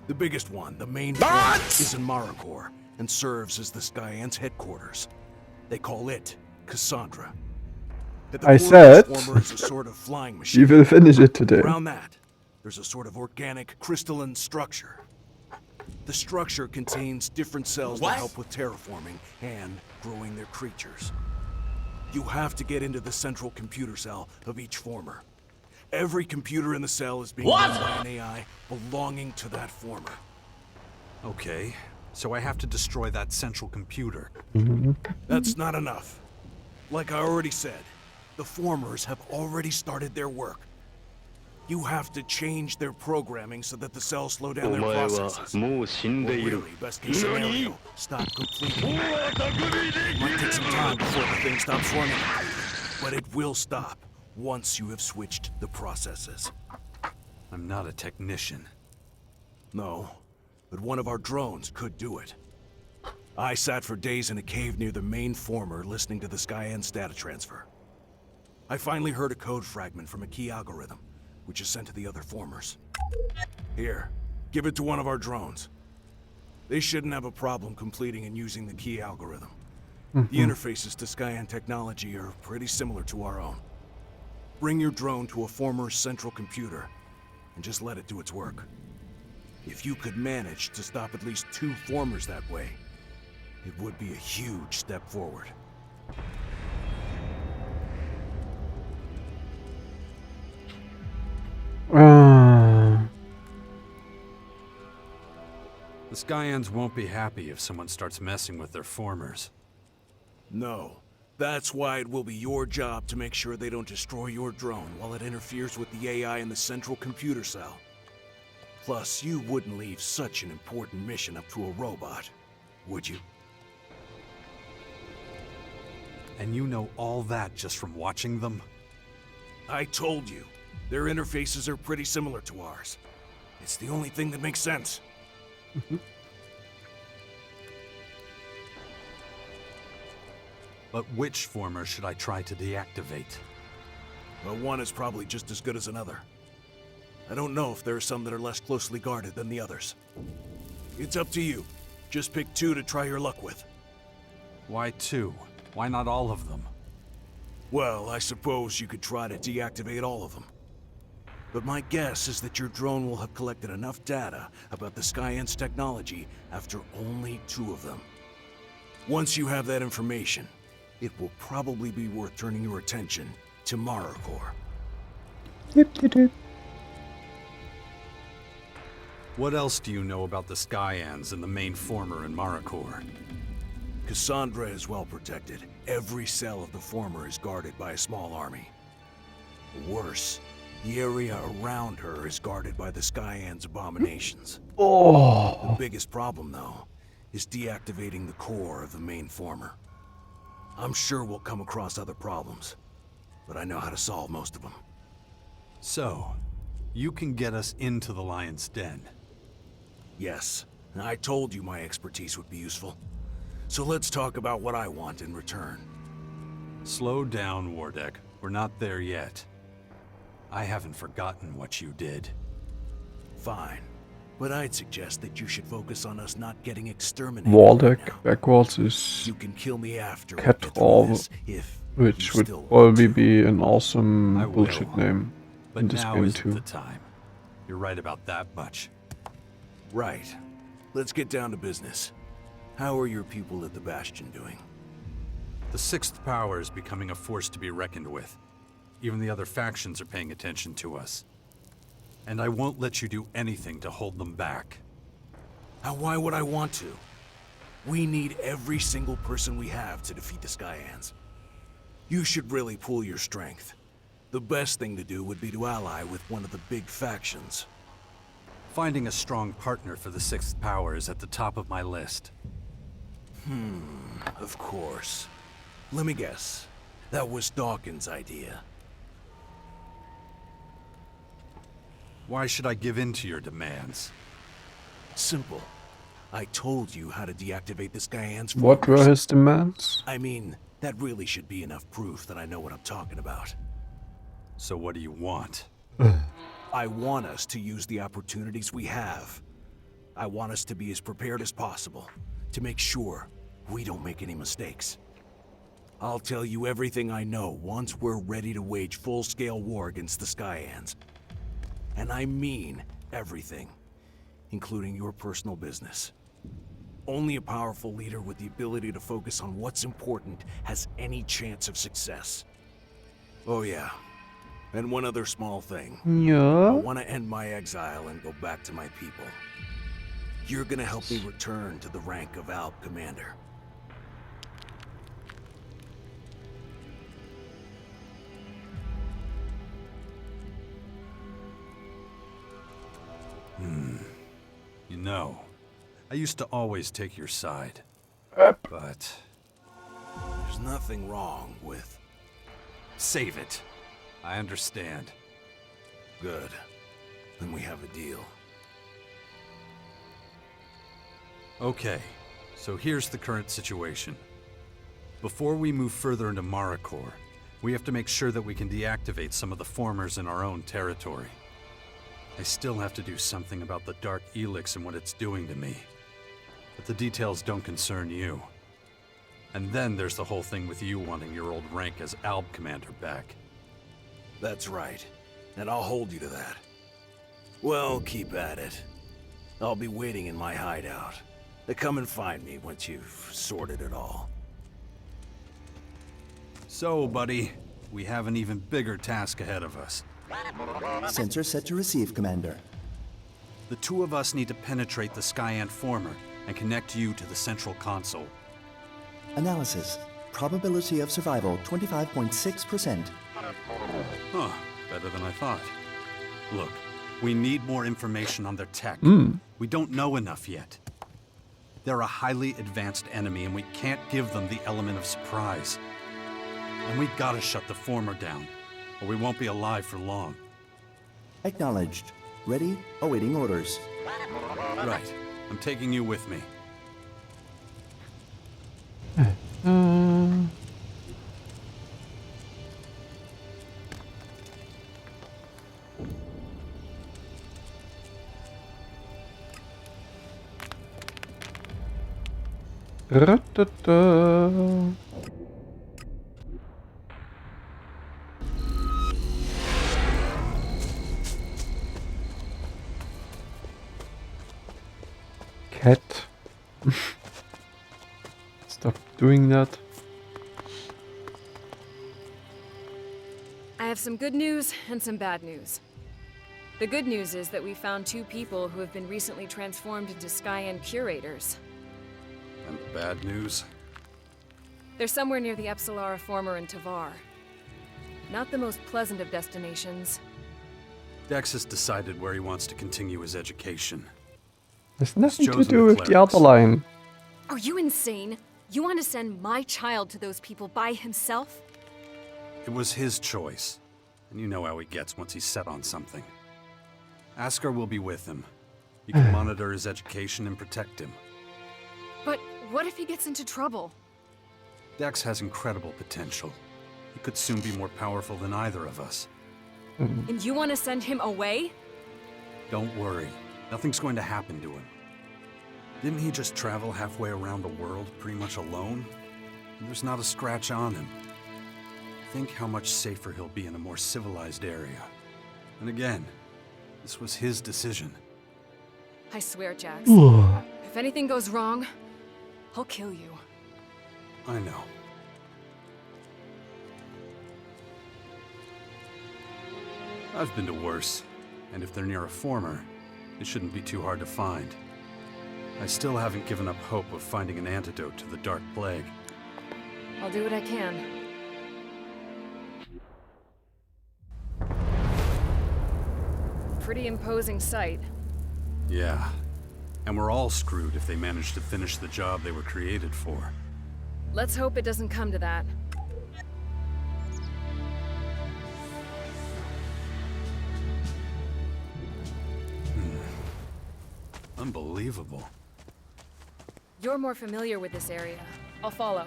The biggest one, the main former, is in Mararkor and serves as the Skyans' headquarters. They call it Cassandra. At the I core said of this former is a sort of flying machine. you will finish it today. Around that, there's a sort of organic crystalline structure. The structure contains different cells that help with terraforming and growing their creatures. You have to get into the central computer cell of each former, Every computer in the cell is being run by an AI belonging to that former. Okay, so I have to destroy that central computer. That's not enough. Like I already said, the formers have already started their work. You have to change their programming so that the cells slow down their processes. Or really, best case scenario, stop completely. It might take some time before the thing stops running, but it will stop once you have switched the processes. I'm not a technician. No, but one of our drones could do it. I sat for days in a cave near the main former listening to the Skyans data transfer. I finally heard a code fragment from a key algorithm, which is sent to the other formers. Here, give it to one of our drones. They shouldn't have a problem completing and using the key algorithm. The interfaces to Skyan technology are pretty similar to our own. Bring your drone to a former's central computer, and just let it do its work. If you could manage to stop at least 2 formers that way, it would be a huge step forward. The Skyans won't be happy if someone starts messing with their formers. No. That's why it will be your job to make sure they don't destroy your drone while it interferes with the AI in the central computer cell. Plus, you wouldn't leave such an important mission up to a robot, would you? And you know all that just from watching them? I told you, their interfaces are pretty similar to ours. It's the only thing that makes sense. But which former should I try to deactivate? Well, one is probably just as good as another. I don't know if there are some that are less closely guarded than the others. It's up to you. Just pick 2 to try your luck with. Why 2? Why not all of them? Well, I suppose you could try to deactivate all of them. But my guess is that your drone will have collected enough data about the Skyans technology after only 2 of them. Once you have that information, it will probably be worth turning your attention to Maricor. What else do you know about the Skyans and the main former in Maricor? Cassandra is well protected. Every cell of the former is guarded by a small army. Worse, the area around her is guarded by the Skyans' abominations. The biggest problem, though, is deactivating the core of the main former. I'm sure we'll come across other problems, but I know how to solve most of them. So, you can get us into the Lion's Den. Yes, I told you my expertise would be useful. So let's talk about what I want in return. Slow down, Wardek. We're not there yet. I haven't forgotten what you did. Fine, but I'd suggest that you should focus on us not getting exterminated. Wardek backwards is You can kill me after Catrol, which would probably be an awesome bullshit name But in this now game isn't too. the time. You're right about that much. Right. Let's get down to business. How are your people at the Bastion doing? The Sixth Power is becoming a force to be reckoned with. Even the other factions are paying attention to us. And I won't let you do anything to hold them back. Now, why would I want to? We need every single person we have to defeat the Skyans. You should really pool your strength. The best thing to do would be to ally with one of the big factions. Finding a strong partner for the Sixth Power is at the top of my list. Of course. Let me guess. That was Dawkins' idea. Why should I give in to your demands? Simple. I told you how to deactivate this Skyans. What were his demands? I mean, that really should be enough proof that I know what I'm talking about. So what do you want? I want us to use the opportunities we have. I want us to be as prepared as possible, to make sure we don't make any mistakes. I'll tell you everything I know once we're ready to wage full-scale war against the Skyans. And I mean everything, including your personal business. Only a powerful leader with the ability to focus on what's important has any chance of success. Oh yeah, And one other small thing. Yeah? I want to end my exile and go back to my people. You're gonna help me return to the rank of Alp Commander. You know, I used to always take your side. But there's nothing wrong with... Save it. I understand. Good. Then we have a deal. Okay, so here's the current situation. Before we move further into Marikor, we have to make sure that we can deactivate some of the formers in our own territory. I still have to do something about the Dark Elex and what it's doing to me. But the details don't concern you. And then there's the whole thing with you wanting your old rank as Alb Commander back. That's right. And I'll hold you to that. Well, keep at it. I'll be waiting in my hideout. Come and find me once you've sorted it all. So, buddy, we have an even bigger task ahead of us. Sensor set to receive, Commander. The two of us need to penetrate the Skyant former and connect you to the central console. Analysis. Probability of survival 25.6%. Huh, better than I thought. Look, we need more information on their tech. We don't know enough yet. They're a highly advanced enemy and we can't give them the element of surprise. And we gotta shut the former down, or we won't be alive for long. Acknowledged. Ready, awaiting orders. Right. I'm taking you with me. Cat. Stop doing that. I have some good news and some bad news. The good news is that we found 2 people who have been recently transformed into Skyan curators. And the bad news? They're somewhere near the Epsilara former in Tavar. Not the most pleasant of destinations. Dex has decided where he wants to continue his education. There's nothing to chosen do the with the clerics. other line. Are you insane? You want to send my child to those people by himself? It was his choice. And you know how he gets once he's set on something. Askar will be with him. He can monitor his education and protect him. But what if he gets into trouble? Dex has incredible potential. He could soon be more powerful than either of us. And you want to send him away? Don't worry. Nothing's going to happen to him. Didn't he just travel halfway around the world pretty much alone? And there's not a scratch on him. Think how much safer he'll be in a more civilized area. And again, this was his decision. I swear, Jax. Ugh. If anything goes wrong, I'll kill you. I know. I've been to worse, and if they're near a former, it shouldn't be too hard to find. I still haven't given up hope of finding an antidote to the Dark Plague. I'll do what I can. Pretty imposing sight. Yeah. And we're all screwed if they manage to finish the job they were created for. Let's hope it doesn't come to that. Unbelievable. You're more familiar with this area. I'll follow.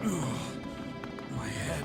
My head.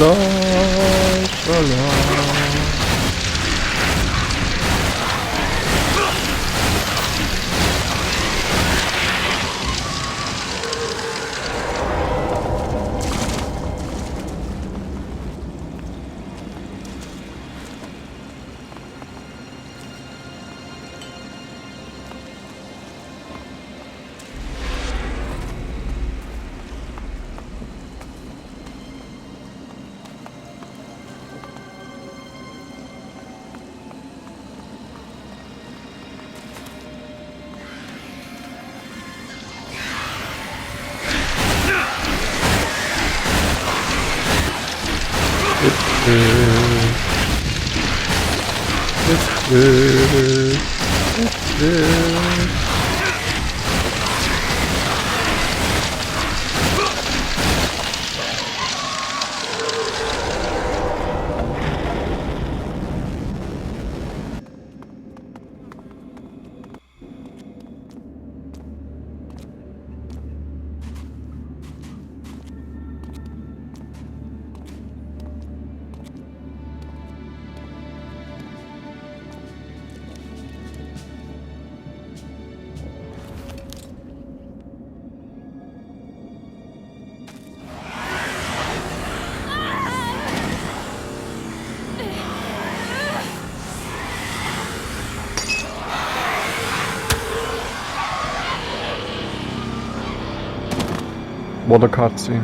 Shalom, shalom. What a cutscene.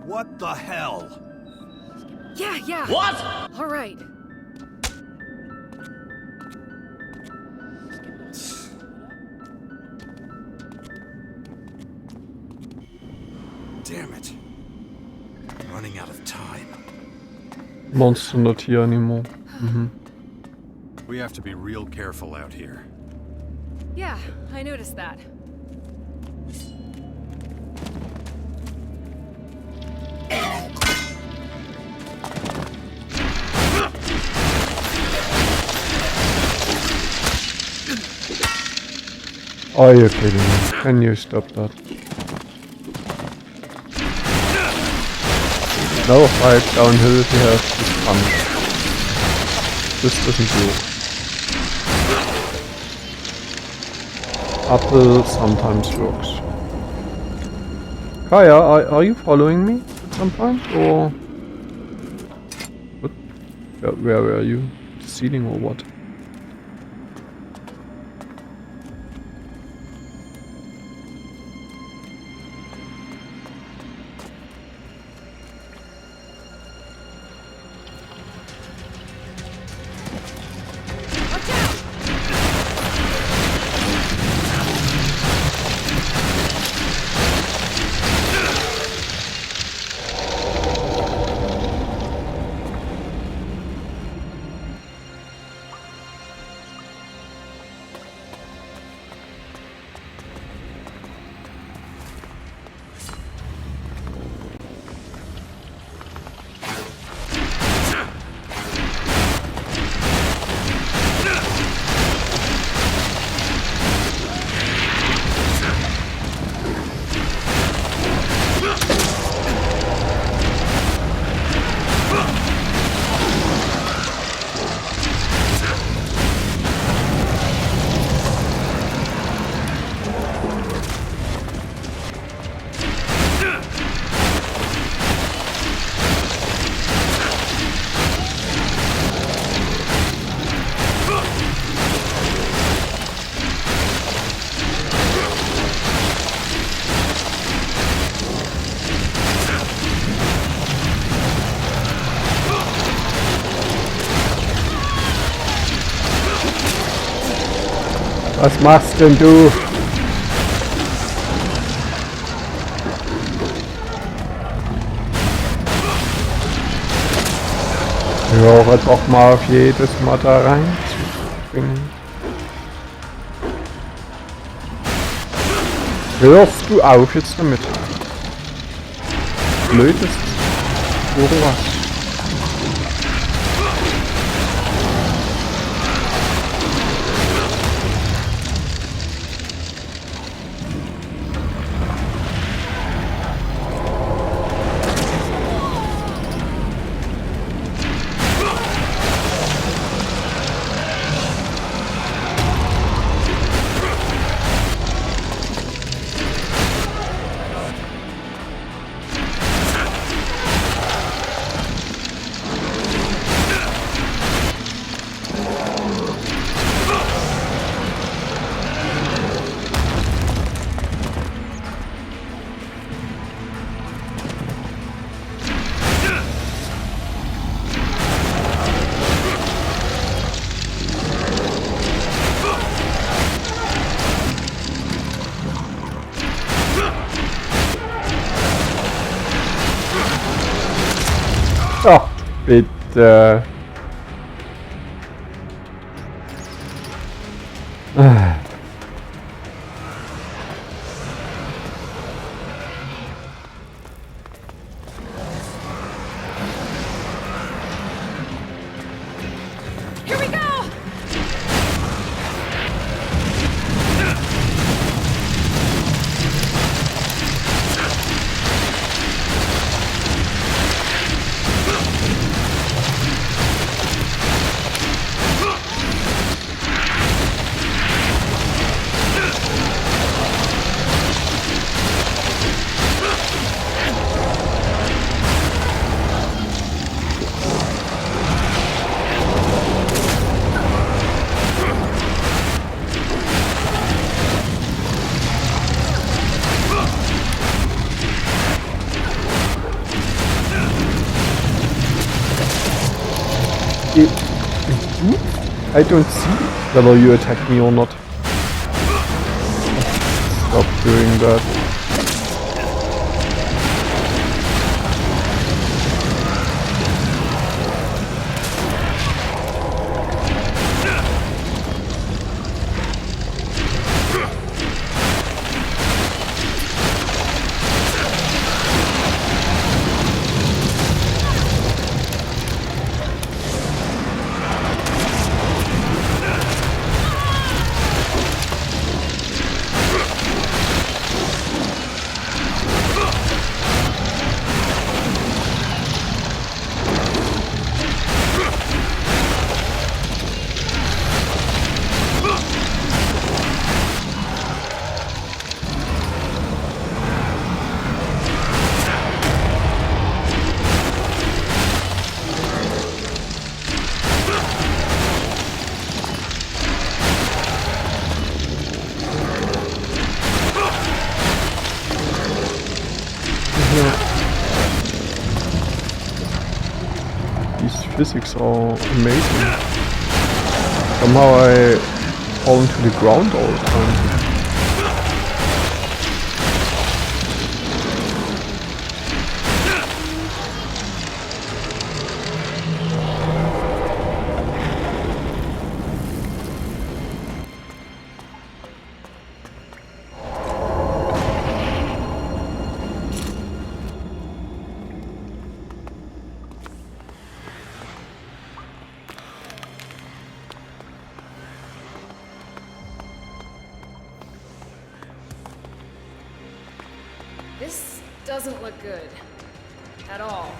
What the hell? Yeah. What? All right. Damn it. I'm running out of time. Monster not here anymore. We have to be real careful out here. Yeah, I noticed that. Are you kidding me? Can you stop that? No fight downhill, he has this punch. This doesn't do. Uphill sometimes works. Kaya, are you following me at some point, or what? Where were you? The ceiling or what? Was machst denn du? Ich höre doch mal auf jedes Mal da reinzuspringen. Hörst du auf jetzt damit? Blödes oder was? Oh, it Here we go! I don't see whether you attack me or not. Stop doing that. These physics are amazing. Somehow I fall into the ground all the time. This doesn't look good. At all.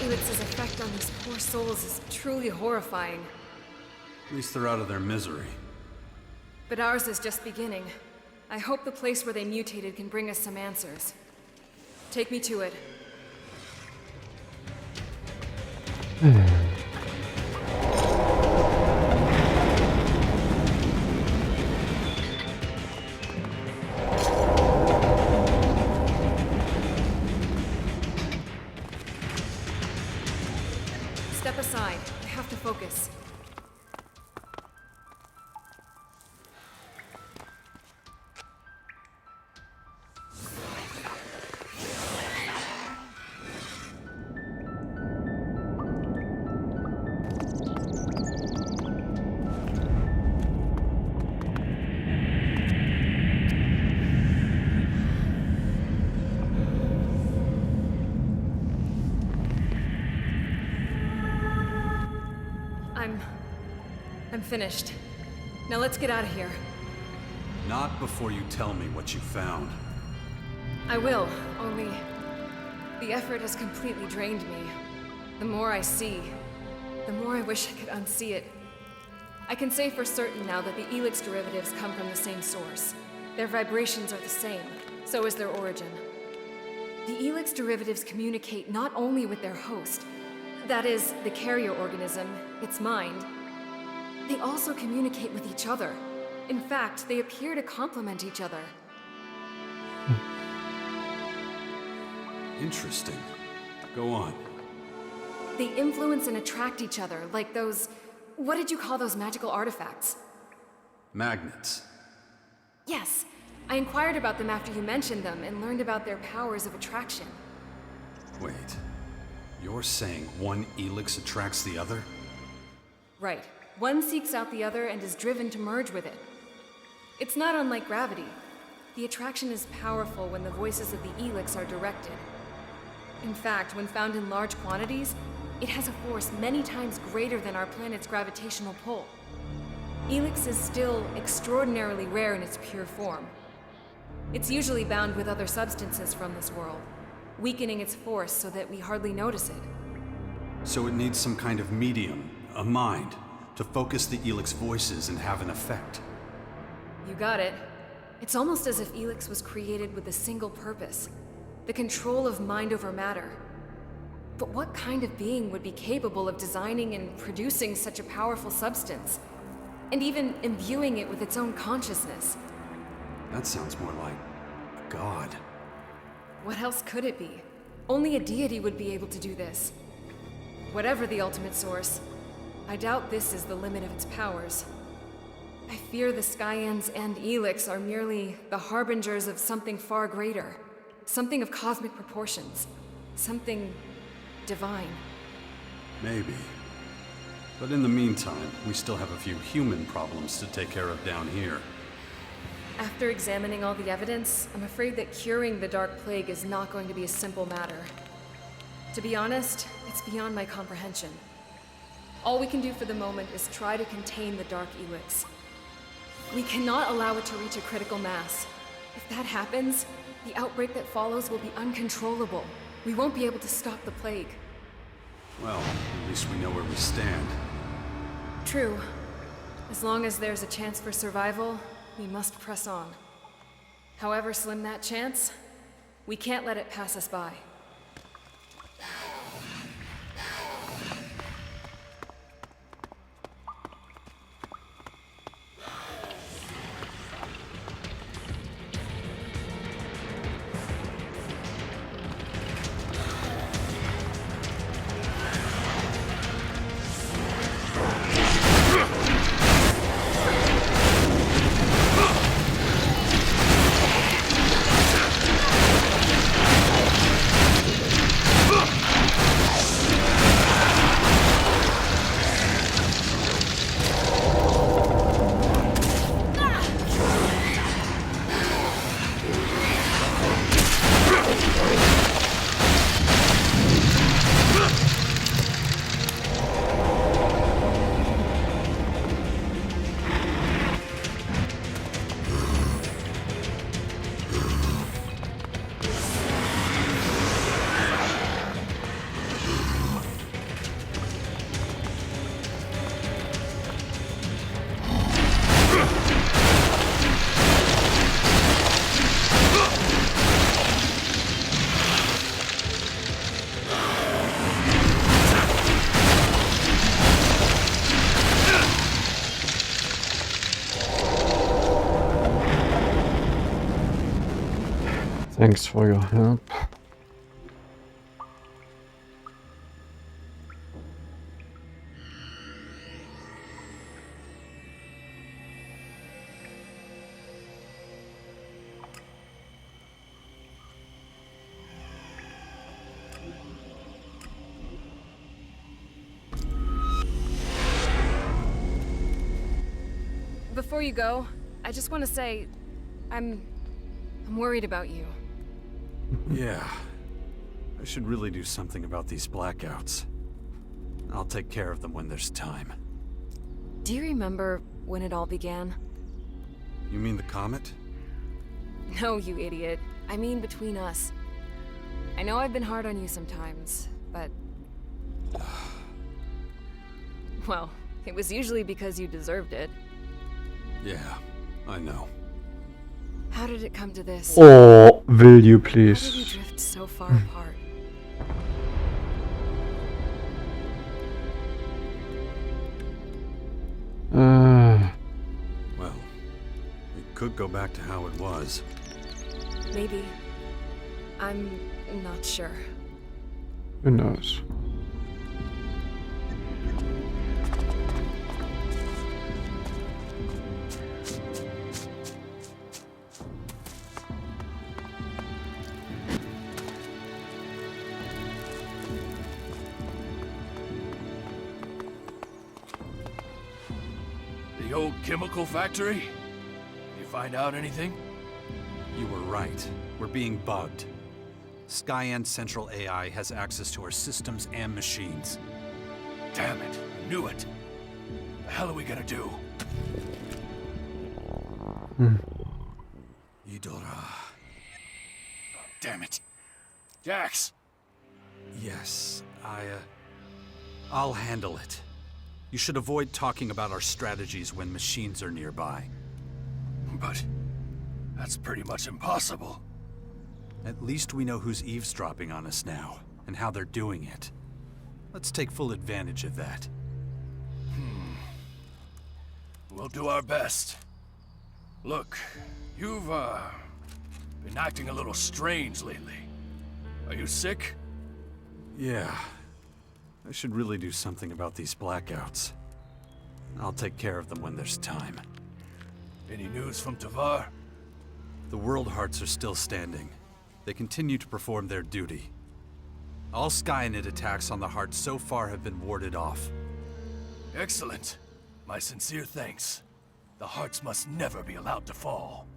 Elix's effect on these poor souls is truly horrifying. At least they're out of their misery. But ours is just beginning. I hope the place where they mutated can bring us some answers. Take me to it. Step aside. I have to focus. I'm finished. Now let's get out of here. Not before you tell me what you found. I will, only the effort has completely drained me. The more I see, the more I wish I could unsee it. I can say for certain now that the Elex derivatives come from the same source. Their vibrations are the same, so is their origin. The Elex derivatives communicate not only with their host, that is, the carrier organism, its mind, they also communicate with each other. In fact, they appear to complement each other. Interesting. Go on. They influence and attract each other, like those... What did you call those magical artifacts? Magnets. Yes. I inquired about them after you mentioned them and learned about their powers of attraction. Wait. You're saying one Elex attracts the other? Right. One seeks out the other and is driven to merge with it. It's not unlike gravity. The attraction is powerful when the voices of the Elex are directed. In fact, when found in large quantities, it has a force many times greater than our planet's gravitational pull. Elex is still extraordinarily rare in its pure form. It's usually bound with other substances from this world, weakening its force so that we hardly notice it. So it needs some kind of medium, a mind, to focus the Elex voices and have an effect. You got it. It's almost as if Elex was created with a single purpose, the control of mind over matter. But what kind of being would be capable of designing and producing such a powerful substance, and even imbuing it with its own consciousness? That sounds more like a god. What else could it be? Only a deity would be able to do this. Whatever the ultimate source, I doubt this is the limit of its powers. I fear the Skyans and Elex are merely the harbingers of something far greater. Something of cosmic proportions. Something divine. Maybe. But in the meantime, we still have a few human problems to take care of down here. After examining all the evidence, I'm afraid that curing the Dark Plague is not going to be a simple matter. To be honest, it's beyond my comprehension. All we can do for the moment is try to contain the Dark Elex. We cannot allow it to reach a critical mass. If that happens, the outbreak that follows will be uncontrollable. We won't be able to stop the plague. Well, at least we know where we stand. True. As long as there's a chance for survival, we must press on. However slim that chance, we can't let it pass us by. Thanks for your help. Before you go, I just want to say, I'm worried about you. Yeah. I should really do something about these blackouts. I'll take care of them when there's time. Do you remember when it all began? You mean the comet? No, you idiot. I mean between us. I know I've been hard on you sometimes, but... well, it was usually because you deserved it. Yeah, I know. How did it come to this? Oh, will you How did we please? drift so far apart? Well, it could go back to how it was. Maybe. I'm not sure. Who knows? The old chemical factory? You find out anything? You were right. We're being bugged. Skyan Central AI has access to our systems and machines. Damn it, I knew it. The hell are we gonna do? Eudora. Damn it. Jax! Yes, I'll handle it. You should avoid talking about our strategies when machines are nearby. But that's pretty much impossible. At least we know who's eavesdropping on us now, and how they're doing it. Let's take full advantage of that. We'll do our best. Look, you've, been acting a little strange lately. Are you sick? Yeah. I should really do something about these blackouts. I'll take care of them when there's time. Any news from Tavar? The World Hearts are still standing. They continue to perform their duty. All Skynet attacks on the Heart so far have been warded off. Excellent. My sincere thanks. The Hearts must never be allowed to fall.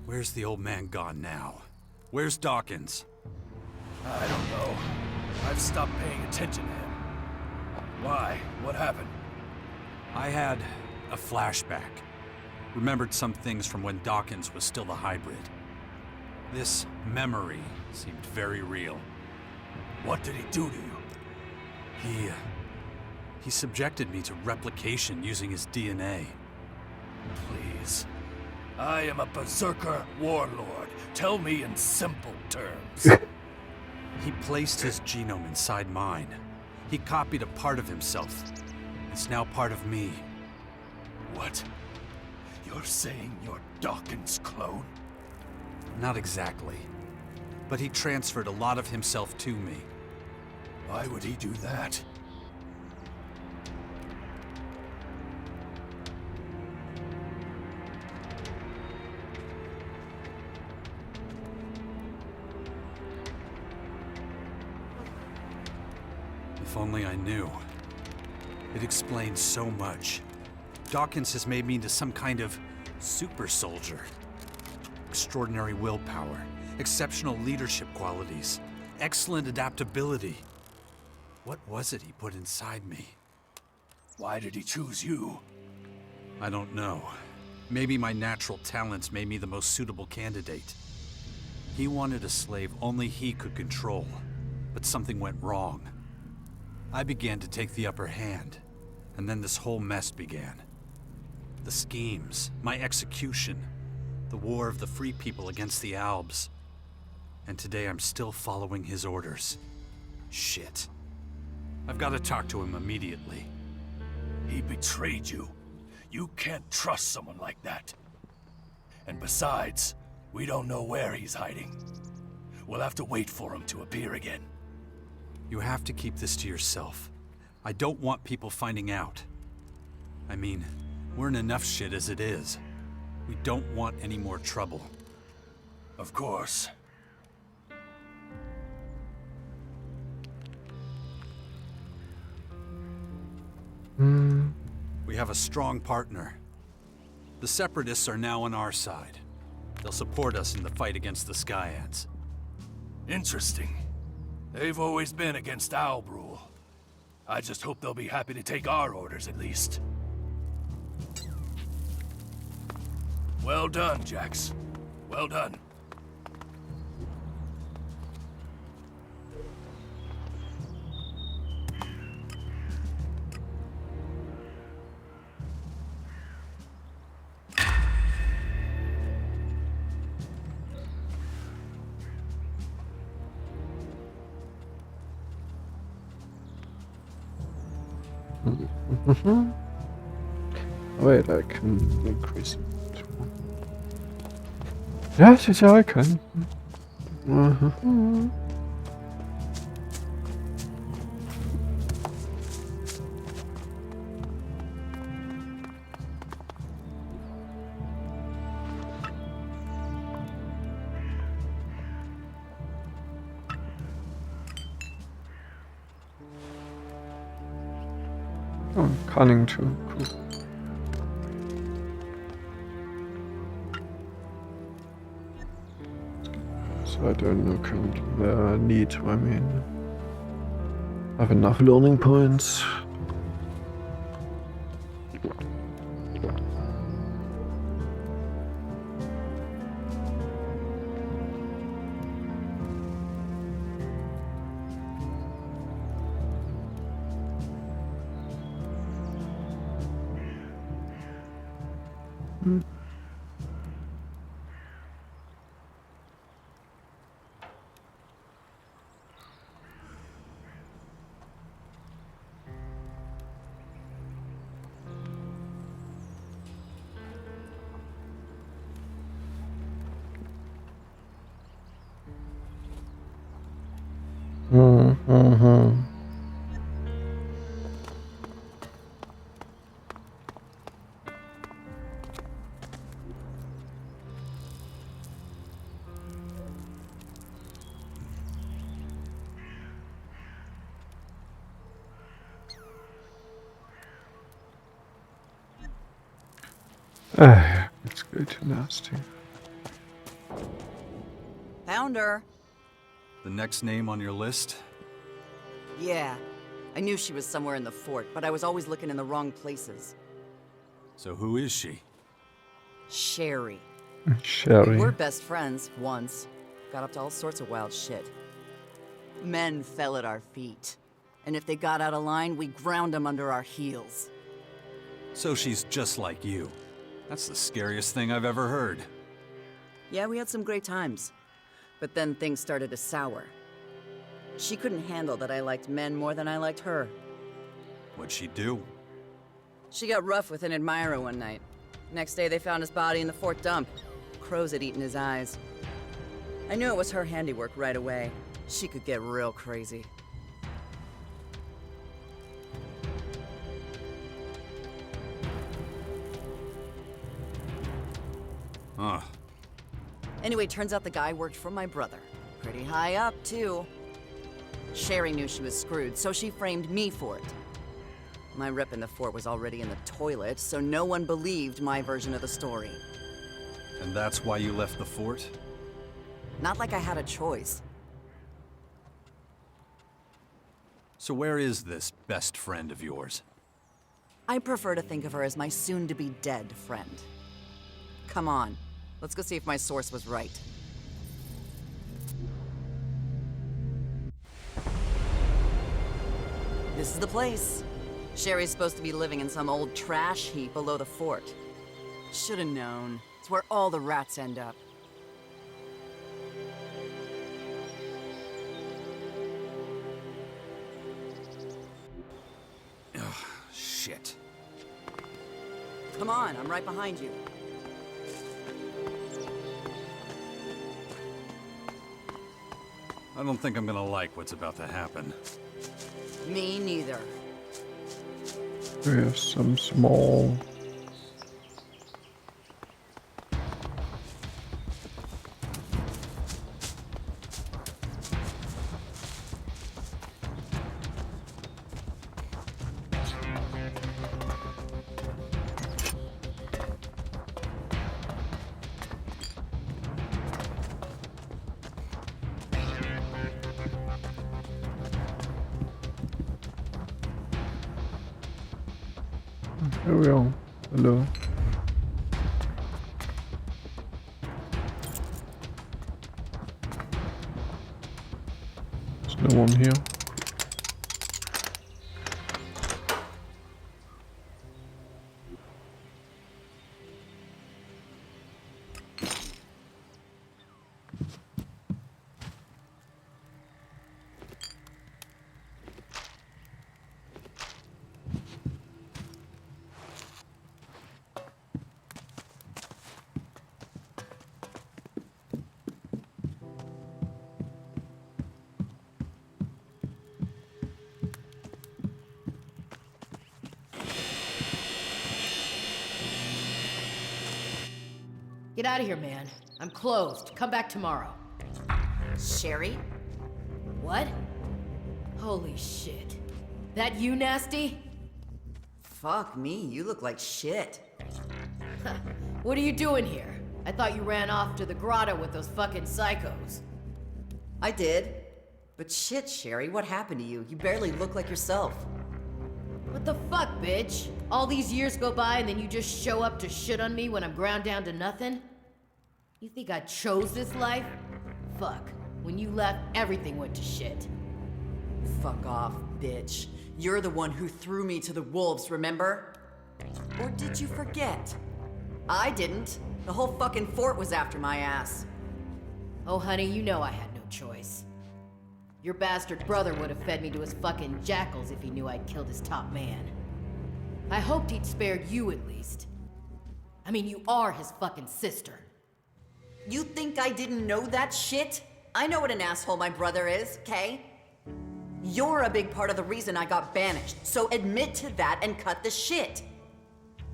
Where's the old man gone now? Where's Dawkins? I don't know. I've stopped paying attention to him. Why? What happened? I had a flashback. Remembered some things from when Dawkins was still the hybrid. This memory seemed very real. What did he do to you? He subjected me to replication using his DNA. Please. I am a berserker warlord. Tell me in simple terms. He placed his genome inside mine. He copied a part of himself. It's now part of me. What? You're saying you're Dawkins' clone? Not exactly. But he transferred a lot of himself to me. Why would he do that? If only I knew. It explains so much. Dawkins has made me into some kind of super soldier. Extraordinary willpower, exceptional leadership qualities, excellent adaptability. What was it he put inside me? Why did he choose you? I don't know. Maybe my natural talents made me the most suitable candidate. He wanted a slave only he could control, but something went wrong. I began to take the upper hand, and then this whole mess began. The schemes, my execution, the war of the free people against the Albs. And today I'm still following his orders. Shit. I've got to talk to him immediately. He betrayed you. You can't trust someone like that. And besides, we don't know where he's hiding. We'll have to wait for him to appear again. You have to keep this to yourself. I don't want people finding out. I mean, we're in enough shit as it is. We don't want any more trouble. Of course. We have a strong partner. The Separatists are now on our side. They'll support us in the fight against the Skyans. Interesting. They've always been against Owl Rule. I just hope they'll be happy to take our orders at least. Well done, Jax. Well done. Wait, I can increase it. Yes, I can. Oh, cunning too. Cool. So I don't know count the need, I mean. I have enough learning points. Let's go to nasty. Found her. The next name on your list? Yeah. I knew she was somewhere in the fort, but I was always looking in the wrong places. So who is she? Sherry. Sherry. We were best friends once. Got up to all sorts of wild shit. Men fell at our feet. And if they got out of line, we ground them under our heels. So she's just like you. That's the scariest thing I've ever heard. Yeah, we had some great times. But then things started to sour. She couldn't handle that I liked men more than I liked her. What'd she do? She got rough with an admirer one night. Next day they found his body in the fort dump. Crows had eaten his eyes. I knew it was her handiwork right away. She could get real crazy. Huh. Anyway, turns out the guy worked for my brother. Pretty high up, too. Sherry knew she was screwed, so she framed me for it. My rep in the fort was already in the toilet, so no one believed my version of the story. And that's why you left the fort? Not like I had a choice. So where is this best friend of yours? I prefer to think of her as my soon-to-be dead friend. Come on, let's go see if my source was right. This is the place. Sherry's supposed to be living in some old trash heap below the fort. Should've known. It's where all the rats end up. Ugh, shit. Come on, I'm right behind you. I don't think I'm gonna like what's about to happen. Me neither. We have some small... Here we are. Hello. There's no one here. Get out of here, man. I'm closed. Come back tomorrow. Sherry? What? Holy shit. That you, Nasty? Fuck me, you look like shit. What are you doing here? I thought you ran off to the grotto with those fucking psychos. I did. But shit, Sherry, what happened to you? You barely look like yourself. What the fuck, bitch? All these years go by and then you just show up to shit on me when I'm ground down to nothing? You think I chose this life? Fuck. When you left, everything went to shit. Fuck off, bitch. You're the one who threw me to the wolves, remember? Or did you forget? I didn't. The whole fucking fort was after my ass. Oh, honey, you know I had no choice. Your bastard brother would have fed me to his fucking jackals if he knew I'd killed his top man. I hoped he'd spared you at least. I mean, you are his fucking sister. You think I didn't know that shit? I know what an asshole my brother is, okay? You're a big part of the reason I got banished, so admit to that and cut the shit.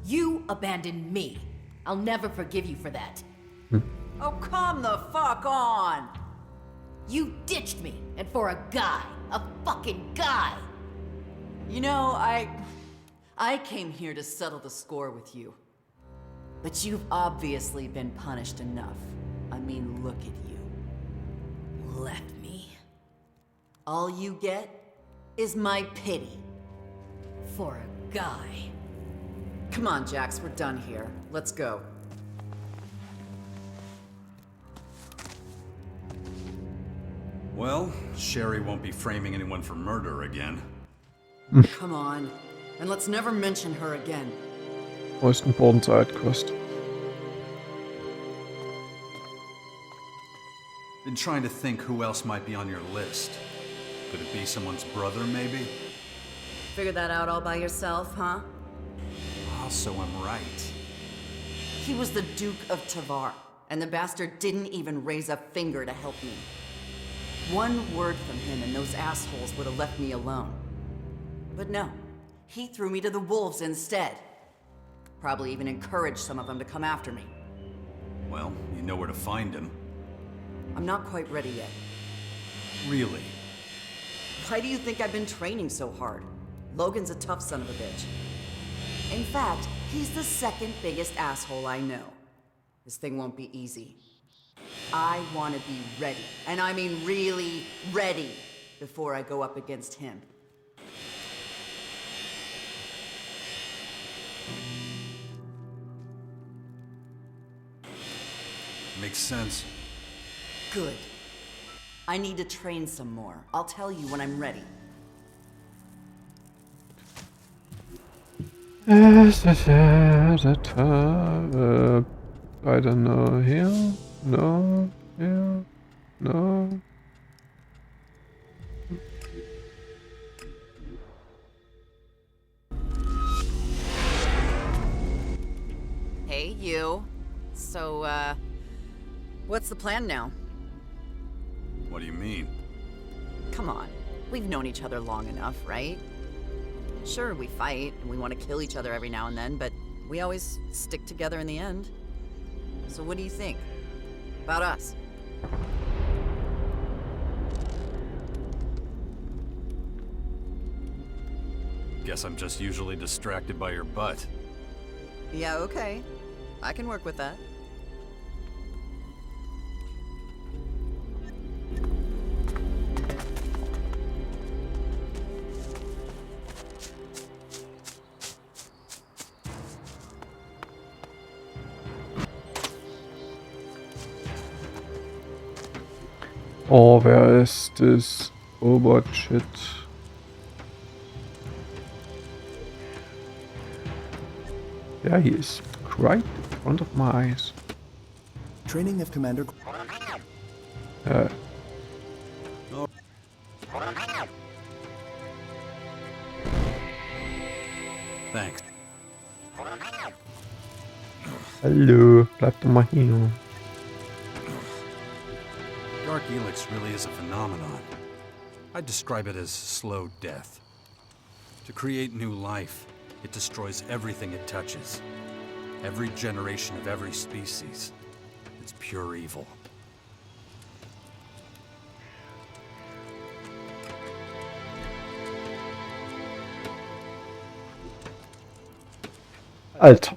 You abandoned me. I'll never forgive you for that. Oh, come the fuck on! You ditched me, and for a guy. A fucking guy! You know, I came here to settle the score with you. But you've obviously been punished enough. I mean, look at you. Left me. All you get is my pity. For a guy. Come on, Jax, we're done here. Let's go. Well, Sherry won't be framing anyone for murder again. Come on. And let's never mention her again. Most important side quest. Been trying to think who else might be on your list. Could it be someone's brother, maybe? Figure that out all by yourself, huh? Ah, so I'm right. He was the Duke of Tavar, and the bastard didn't even raise a finger to help me. One word from him and those assholes would have left me alone. But no, he threw me to the wolves instead. Probably even encouraged some of them to come after me. Well, you know where to find him. I'm not quite ready yet. Really? Why do you think I've been training so hard? Logan's a tough son of a bitch. In fact, he's the second biggest asshole I know. This thing won't be easy. I want to be ready, and I mean really ready, before I go up against him. Makes sense. Good. I need to train some more. I'll tell you when I'm ready. I don't know, here? No, here? No. Hey, you. So, what's the plan now? What do you mean? Come on. We've known each other long enough, right? Sure, we fight, and we want to kill each other every now and then, but we always stick together in the end. So what do you think? About us? Guess I'm just usually distracted by your butt. Yeah, okay. I can work with that. Oh, wer ist das? Robot Shit. Yeah, he is right in front of my eyes. Training of Commander. Thanks. Hallo, bleib doch mal hier. Dark Elex really is a phenomenon. I'd describe it as slow death. To create new life, it destroys everything it touches. Every generation of every species. It's pure evil. Alter.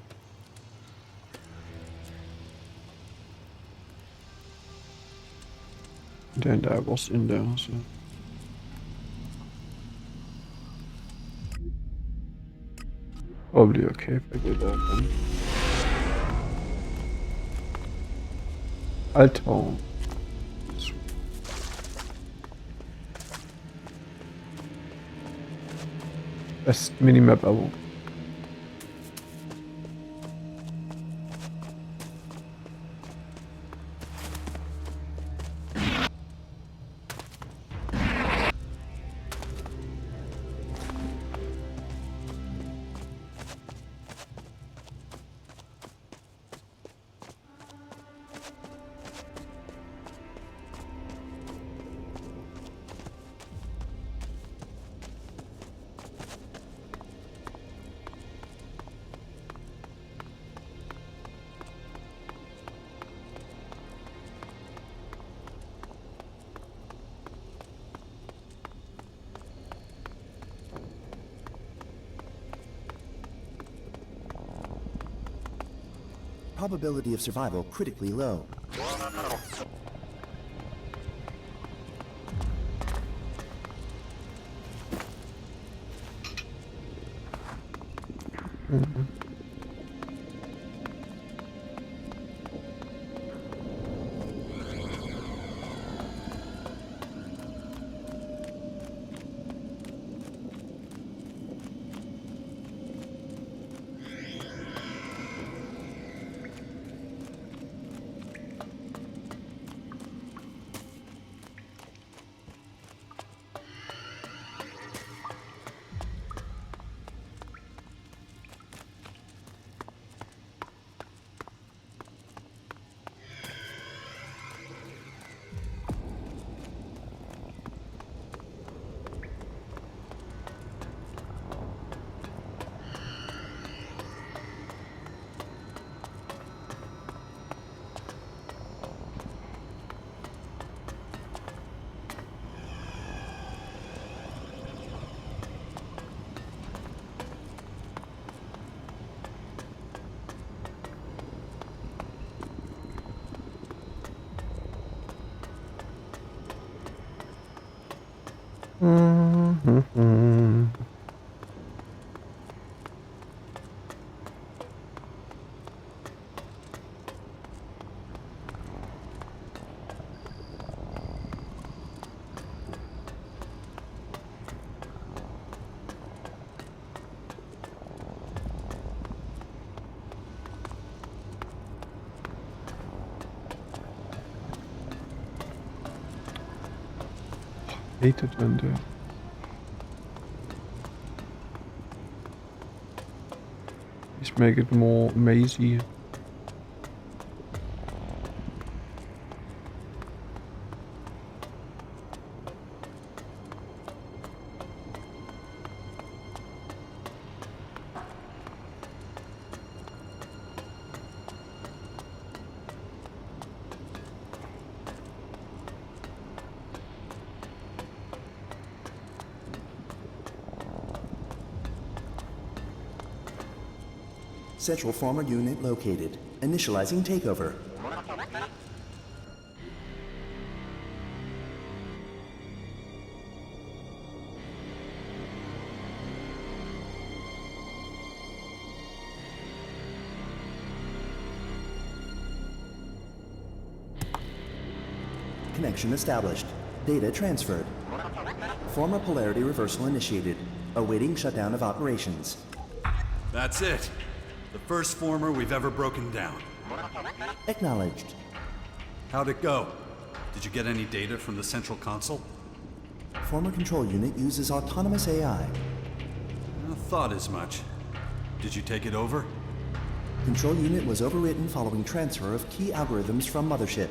Then I was in there, so. Probably okay if I go there then. Alter. Best Minimap ever. Probability of survival critically low. Hate it when they just make it more mazy. Central former unit located. Initializing takeover. Connection established. Data transferred. Former polarity reversal initiated. Awaiting shutdown of operations. That's it. The first former we've ever broken down. Acknowledged. How'd it go? Did you get any data from the central console? Former control unit uses autonomous AI. I thought as much. Did you take it over? Control unit was overwritten following transfer of key algorithms from mothership.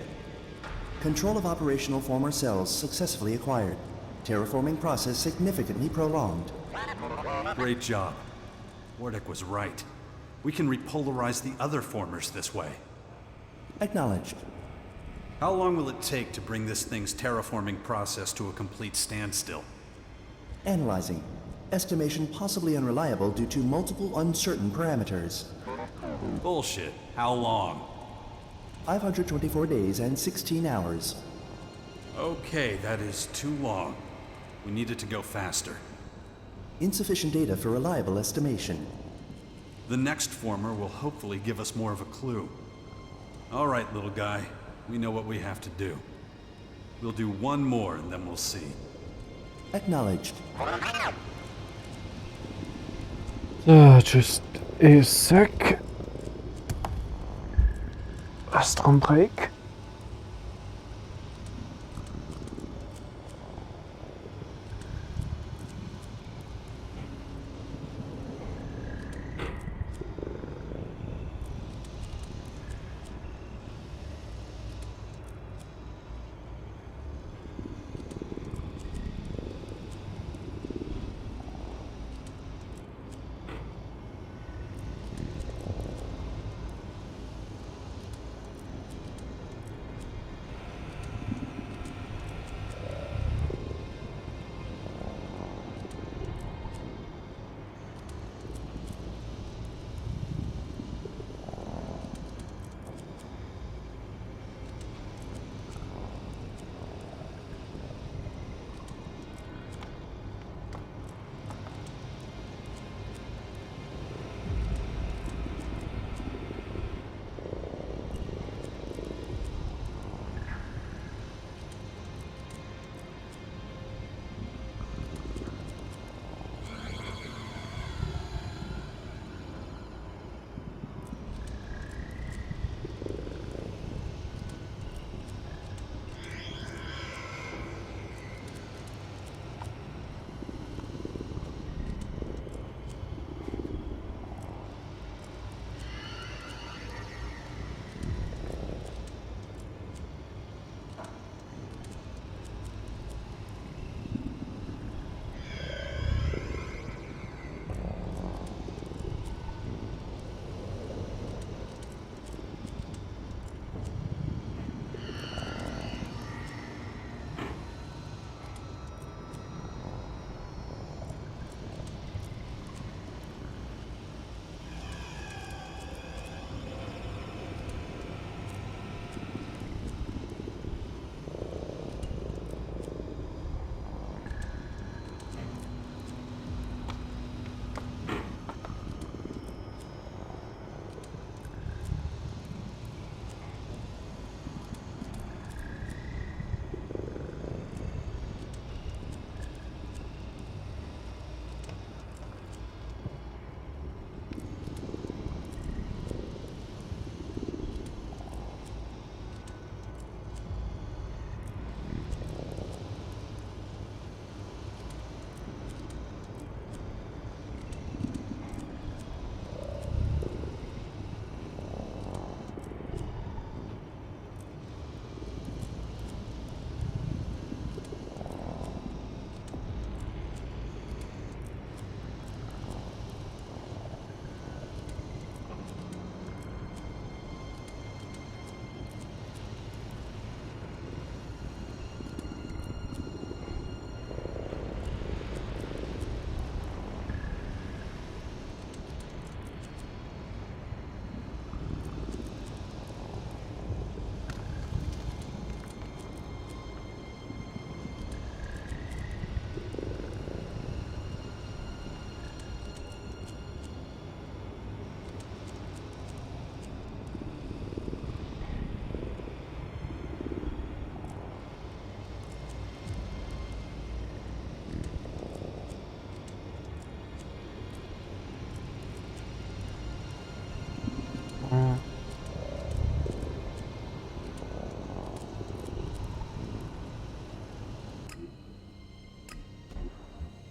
Control of operational former cells successfully acquired. Terraforming process significantly prolonged. Great job. Wardick was right. We can repolarize the other formers this way. Acknowledged. How long will it take to bring this thing's terraforming process to a complete standstill? Analyzing. Estimation possibly unreliable due to multiple uncertain parameters. Bullshit. How long? 524 days and 16 hours. Okay, that is too long. We need it to go faster. Insufficient data for reliable estimation. The next former will hopefully give us more of a clue. All right, little guy. We know what we have to do. We'll do one more and then we'll see. Acknowledged. Just a sec. Strombreak.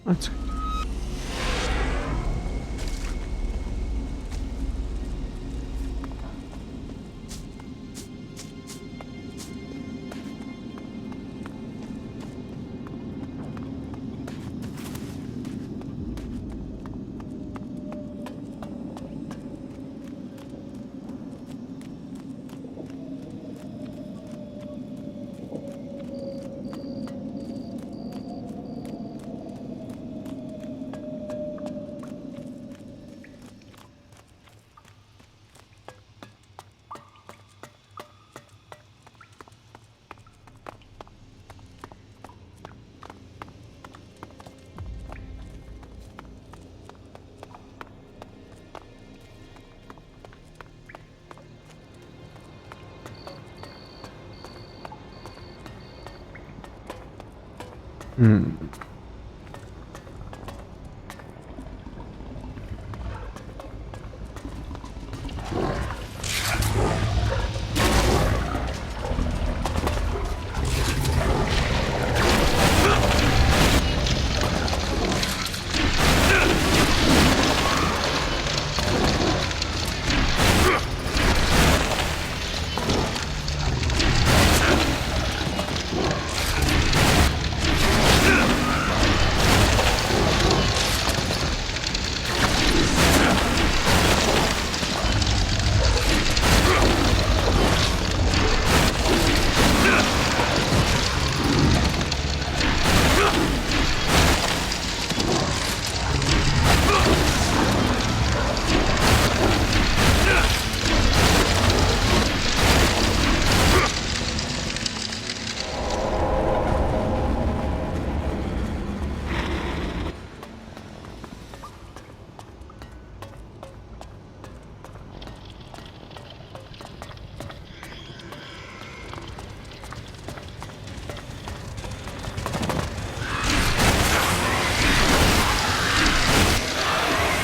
That's good.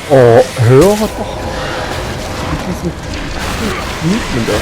Oh, höre doch mit diesen Knüppeln da.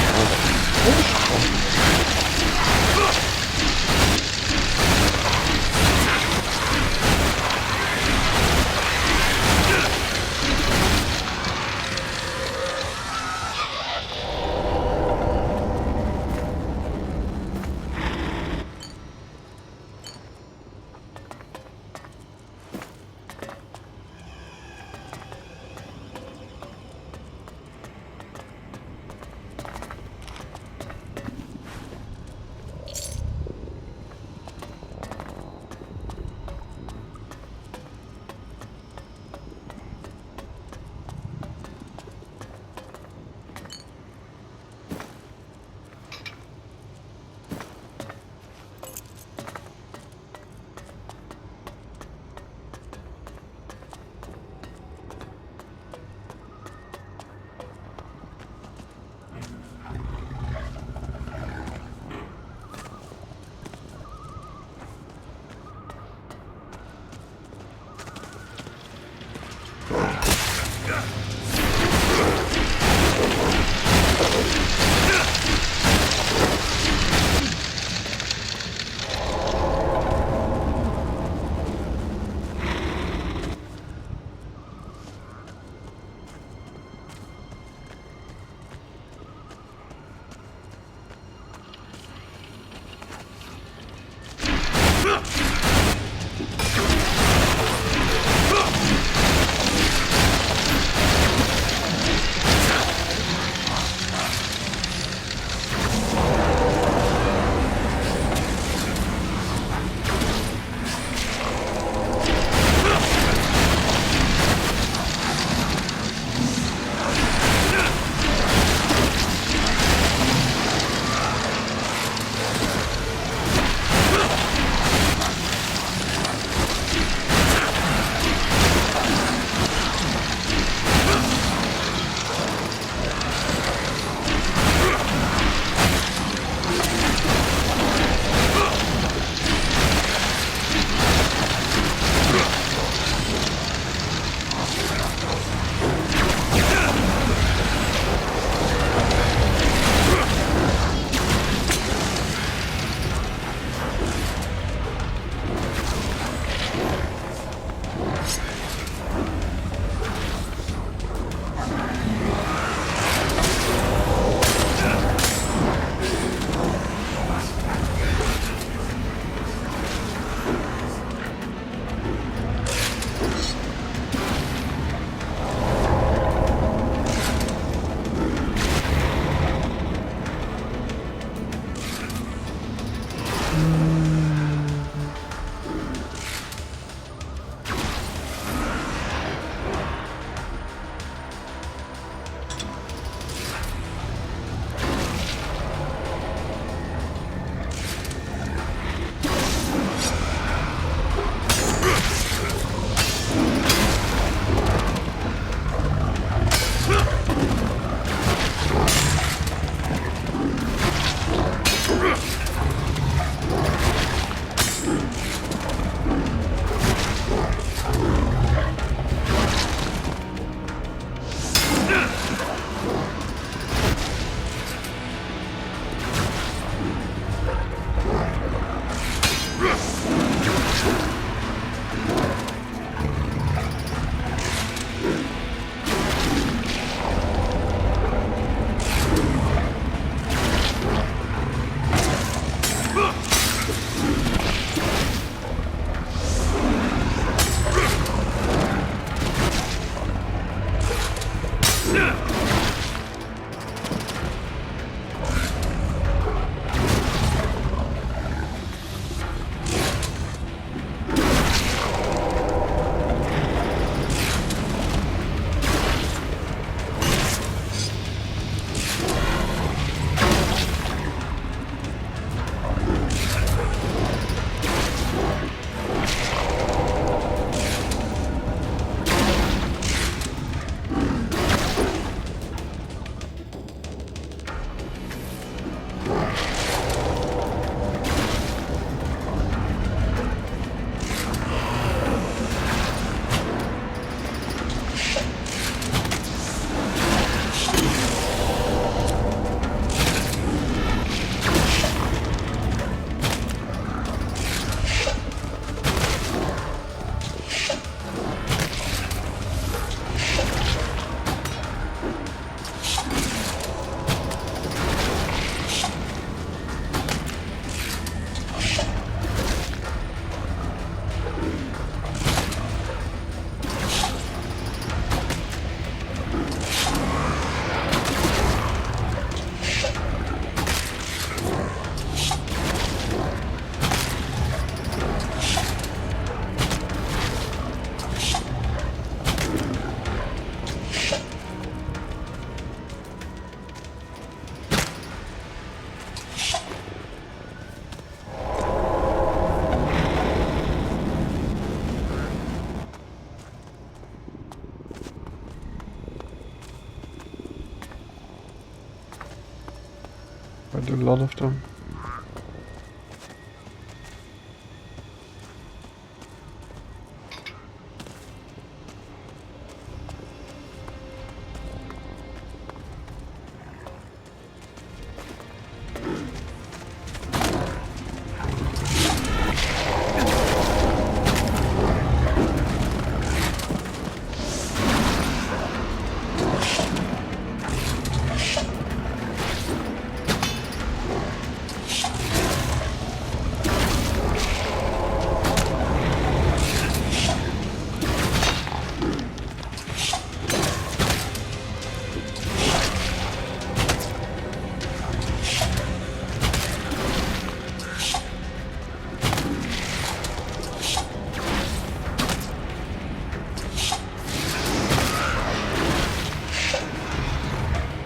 Quite a lot of them.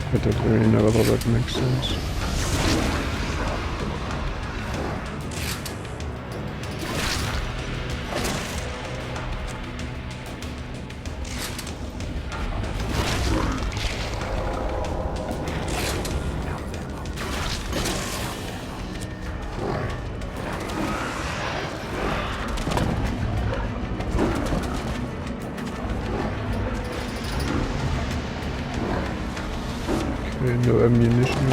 I don't really know whether that makes sense. No ammunition.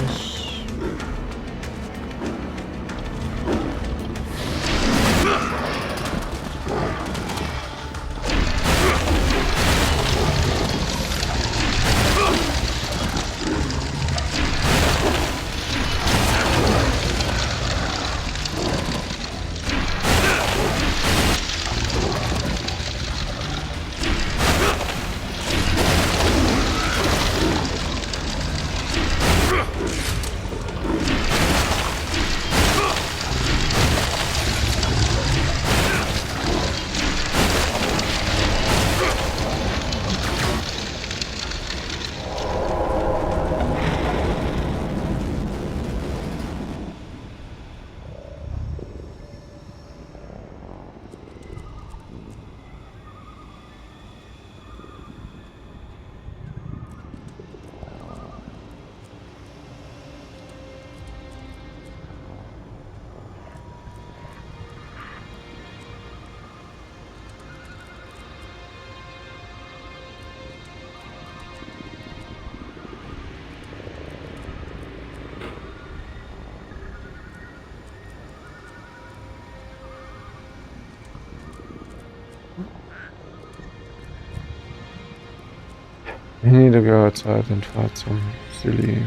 I need to go outside and fight some silly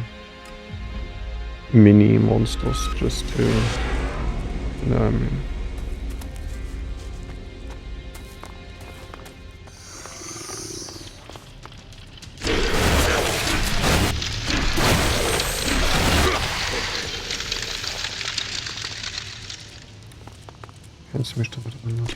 mini monsters just to, you know what I mean. mich da wieder an.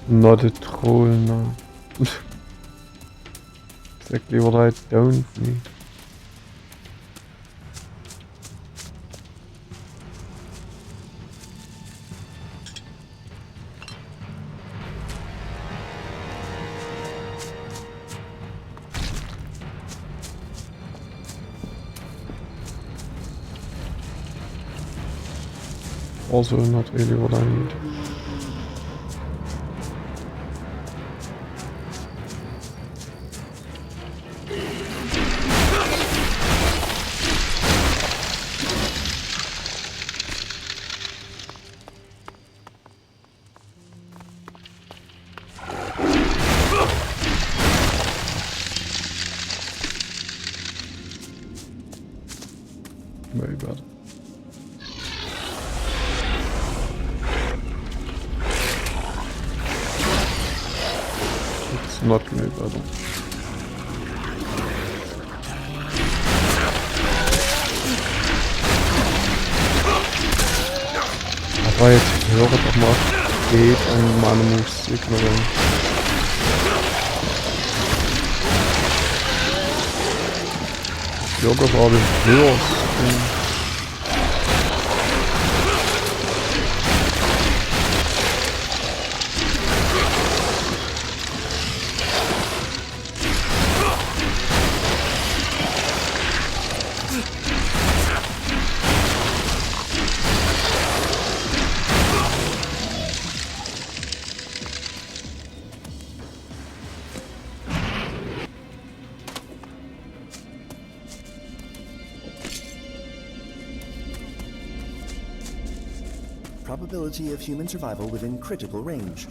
Not a troll, no. Exactly what I don't need. Also not really what I need. Very bad. It's not really bad. Aber jetzt höre doch mal, geht an meine Moves zu ignorieren. Ich höre gerade höher. Probability of human survival within critical range.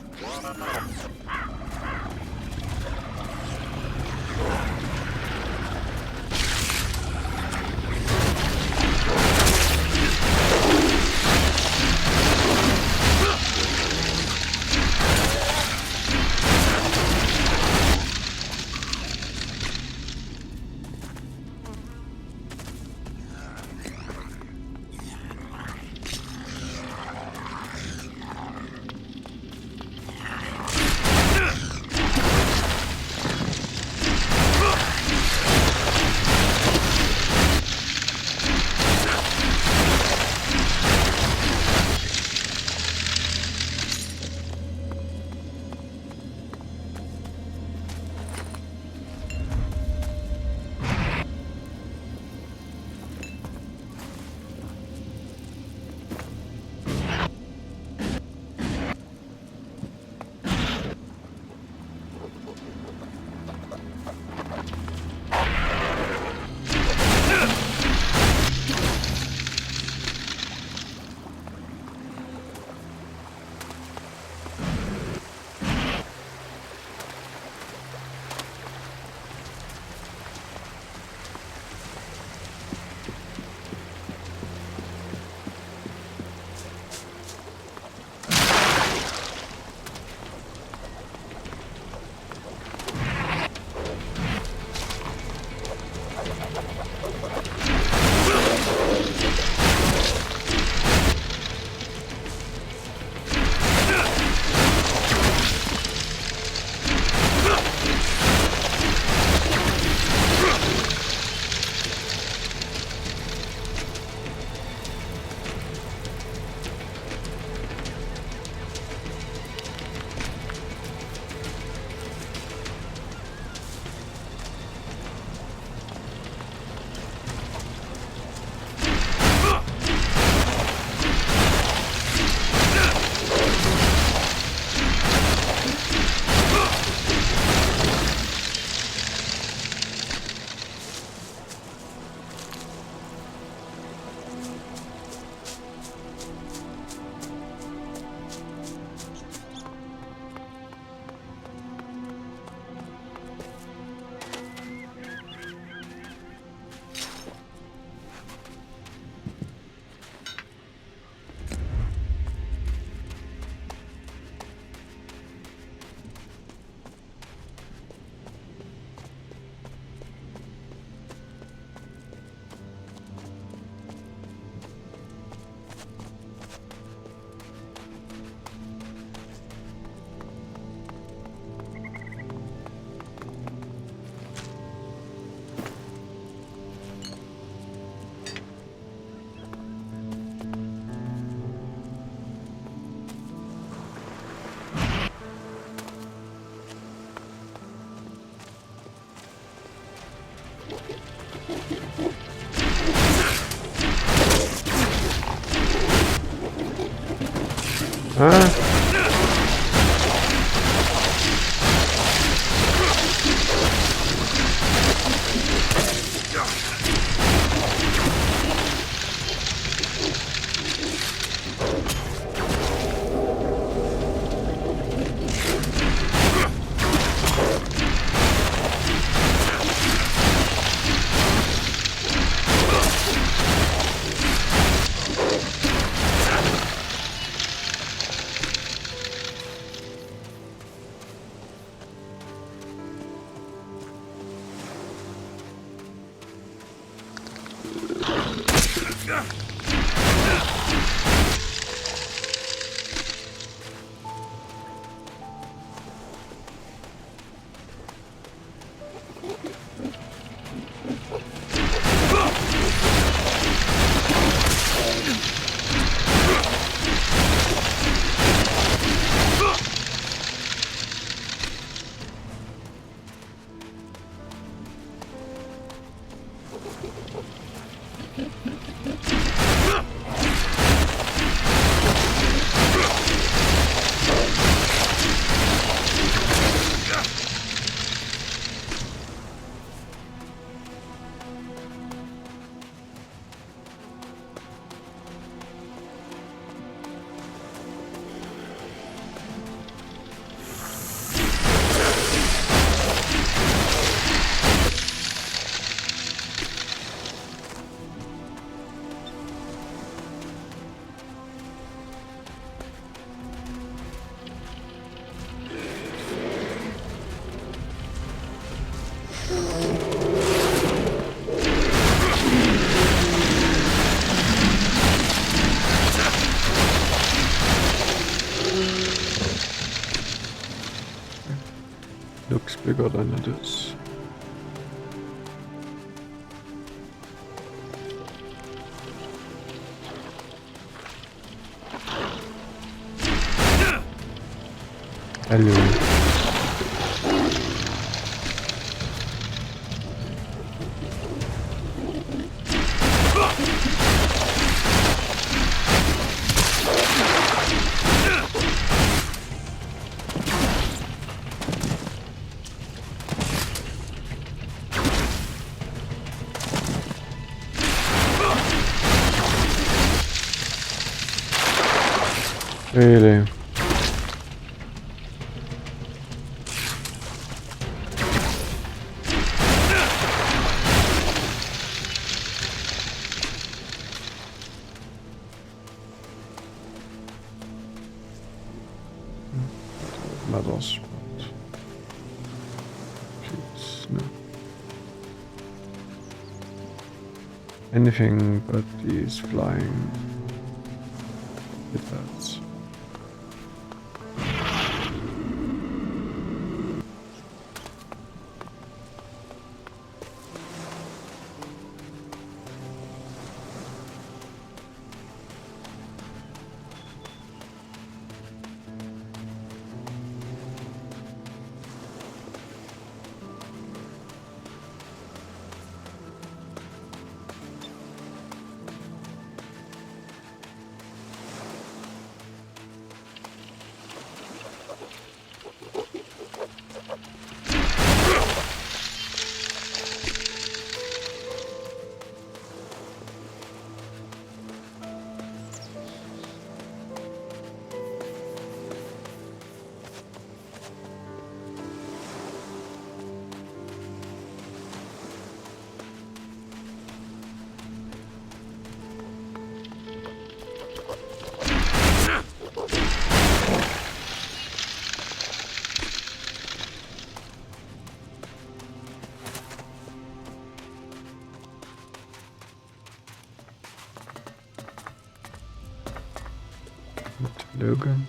Looks bigger than it is. Hello. Really? Medals. Sheets, no. Anything but these flying bats. Logan.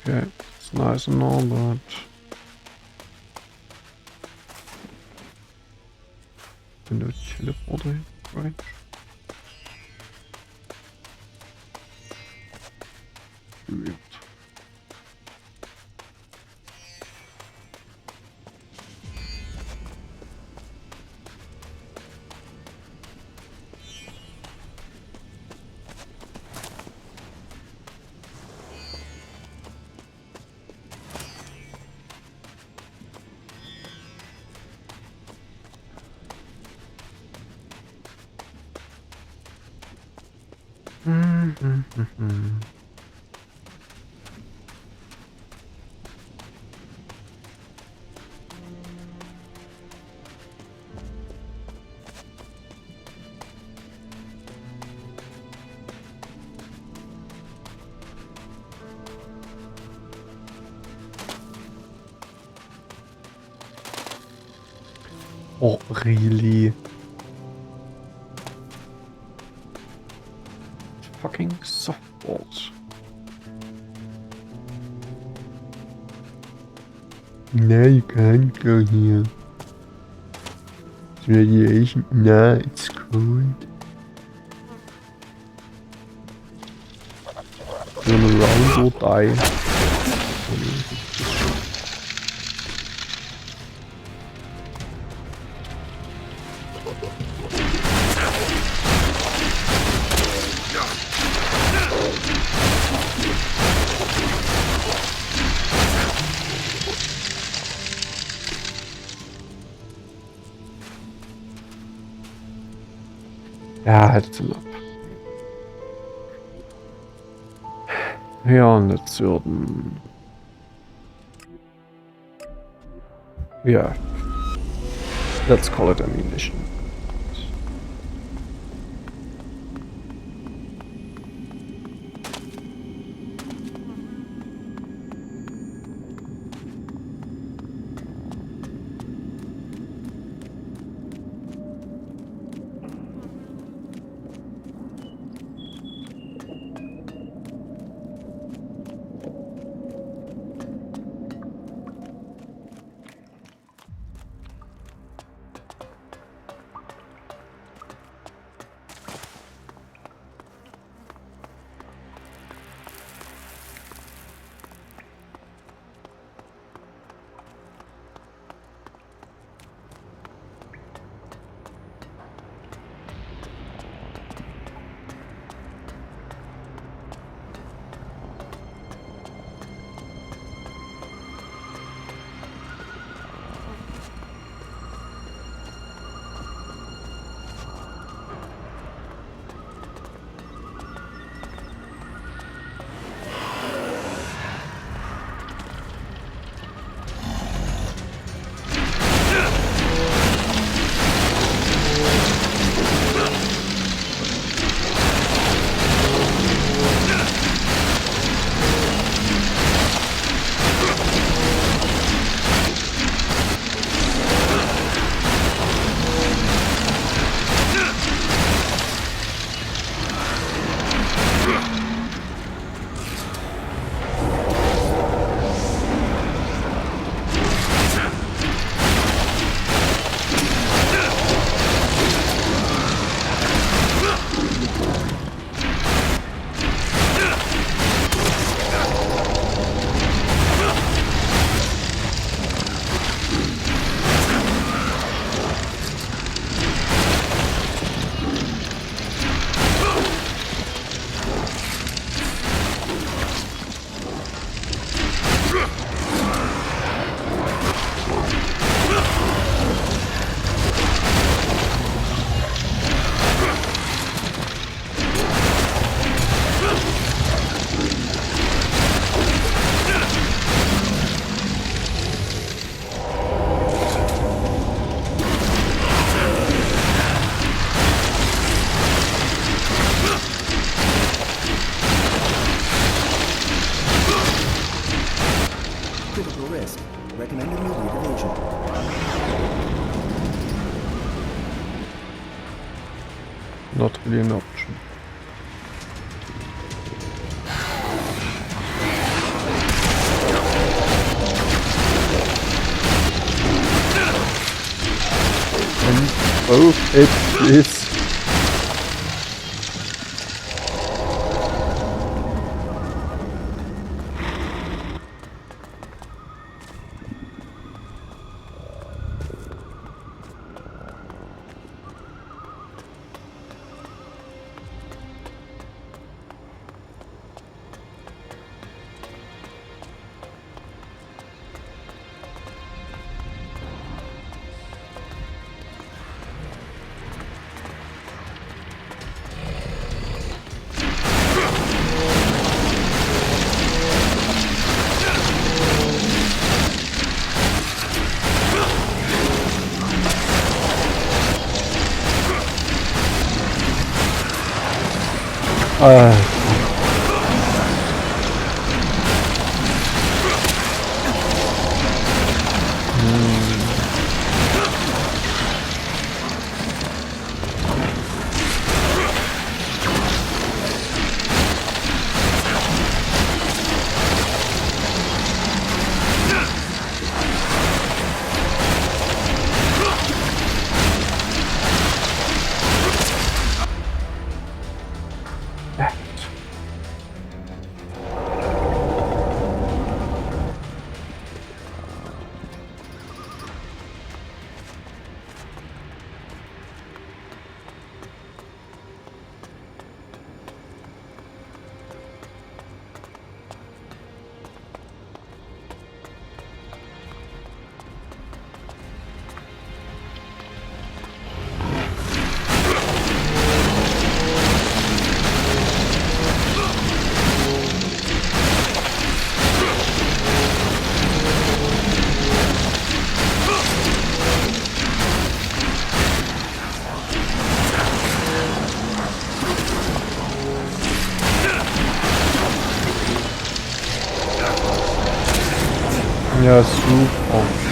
Okay, it's nice and all, but can do teleporting, right? geübt. Oh, really? Fucking softballs. No, you can't go here. It's radiation. Nah, it's cold. Turn around or die. Ja, it's enough. Ja, und jetzt würden... Ja. Let's call it ammunition. Not really an option. And both it is. Ja, super.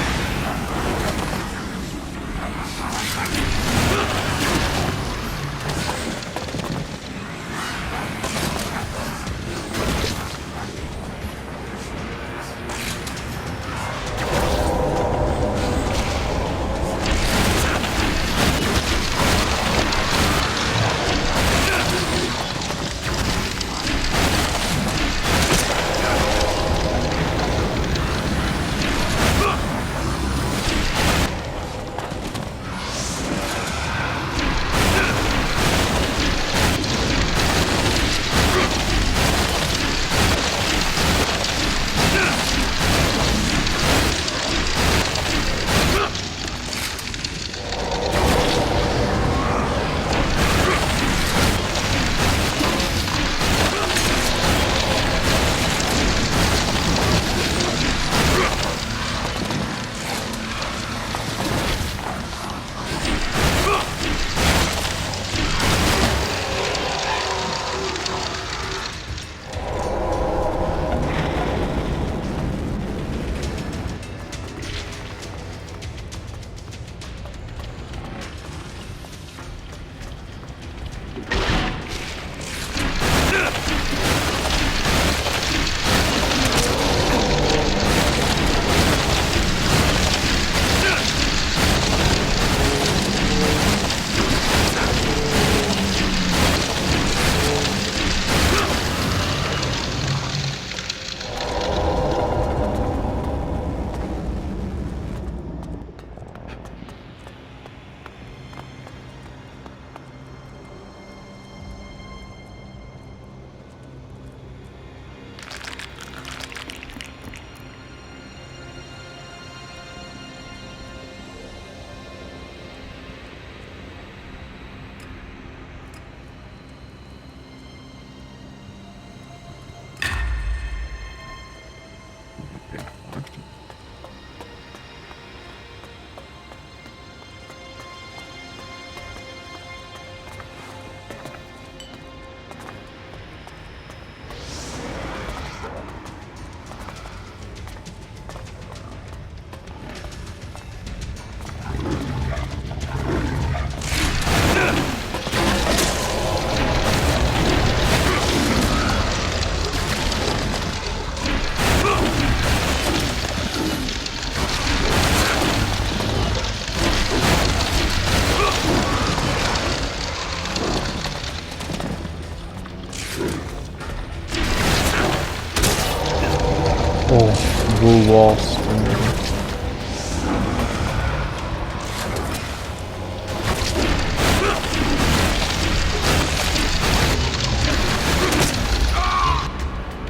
Blue walls.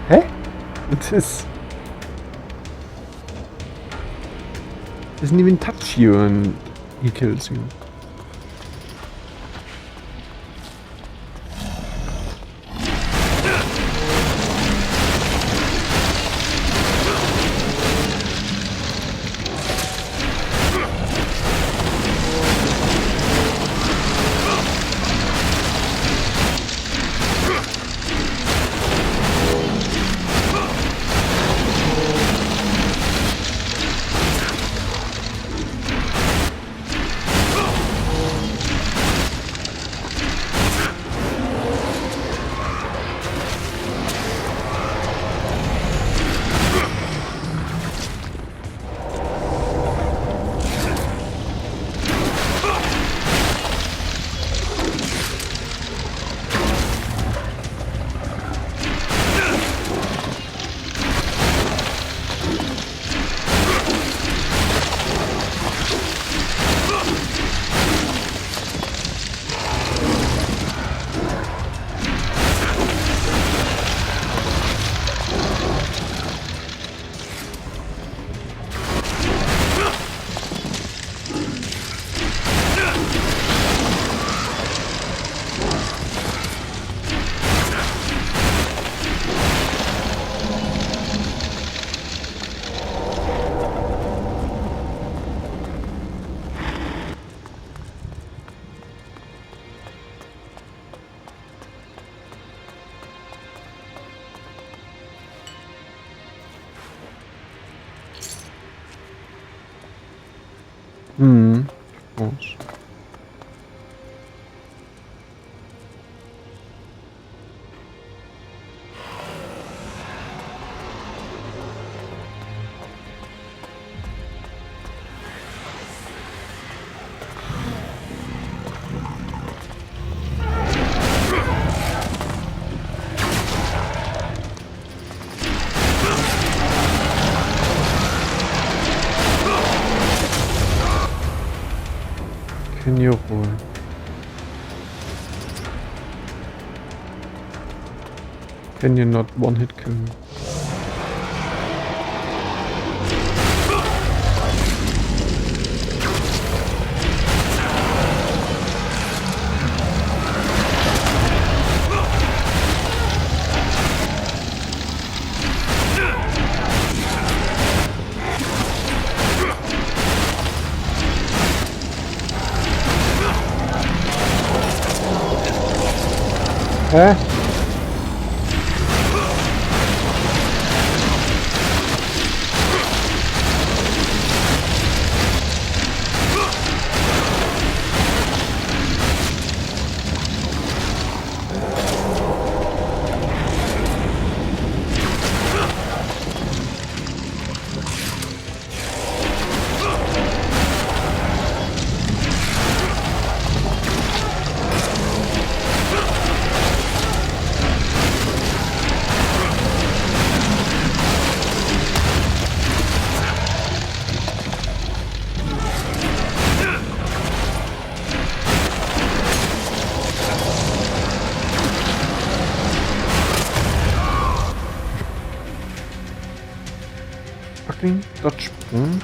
Hä? Das doesn't even touch you and he kills you. Of course. Can you roll? Can you not one-hit kill me? Hä? Fucking Dodge-Sprung.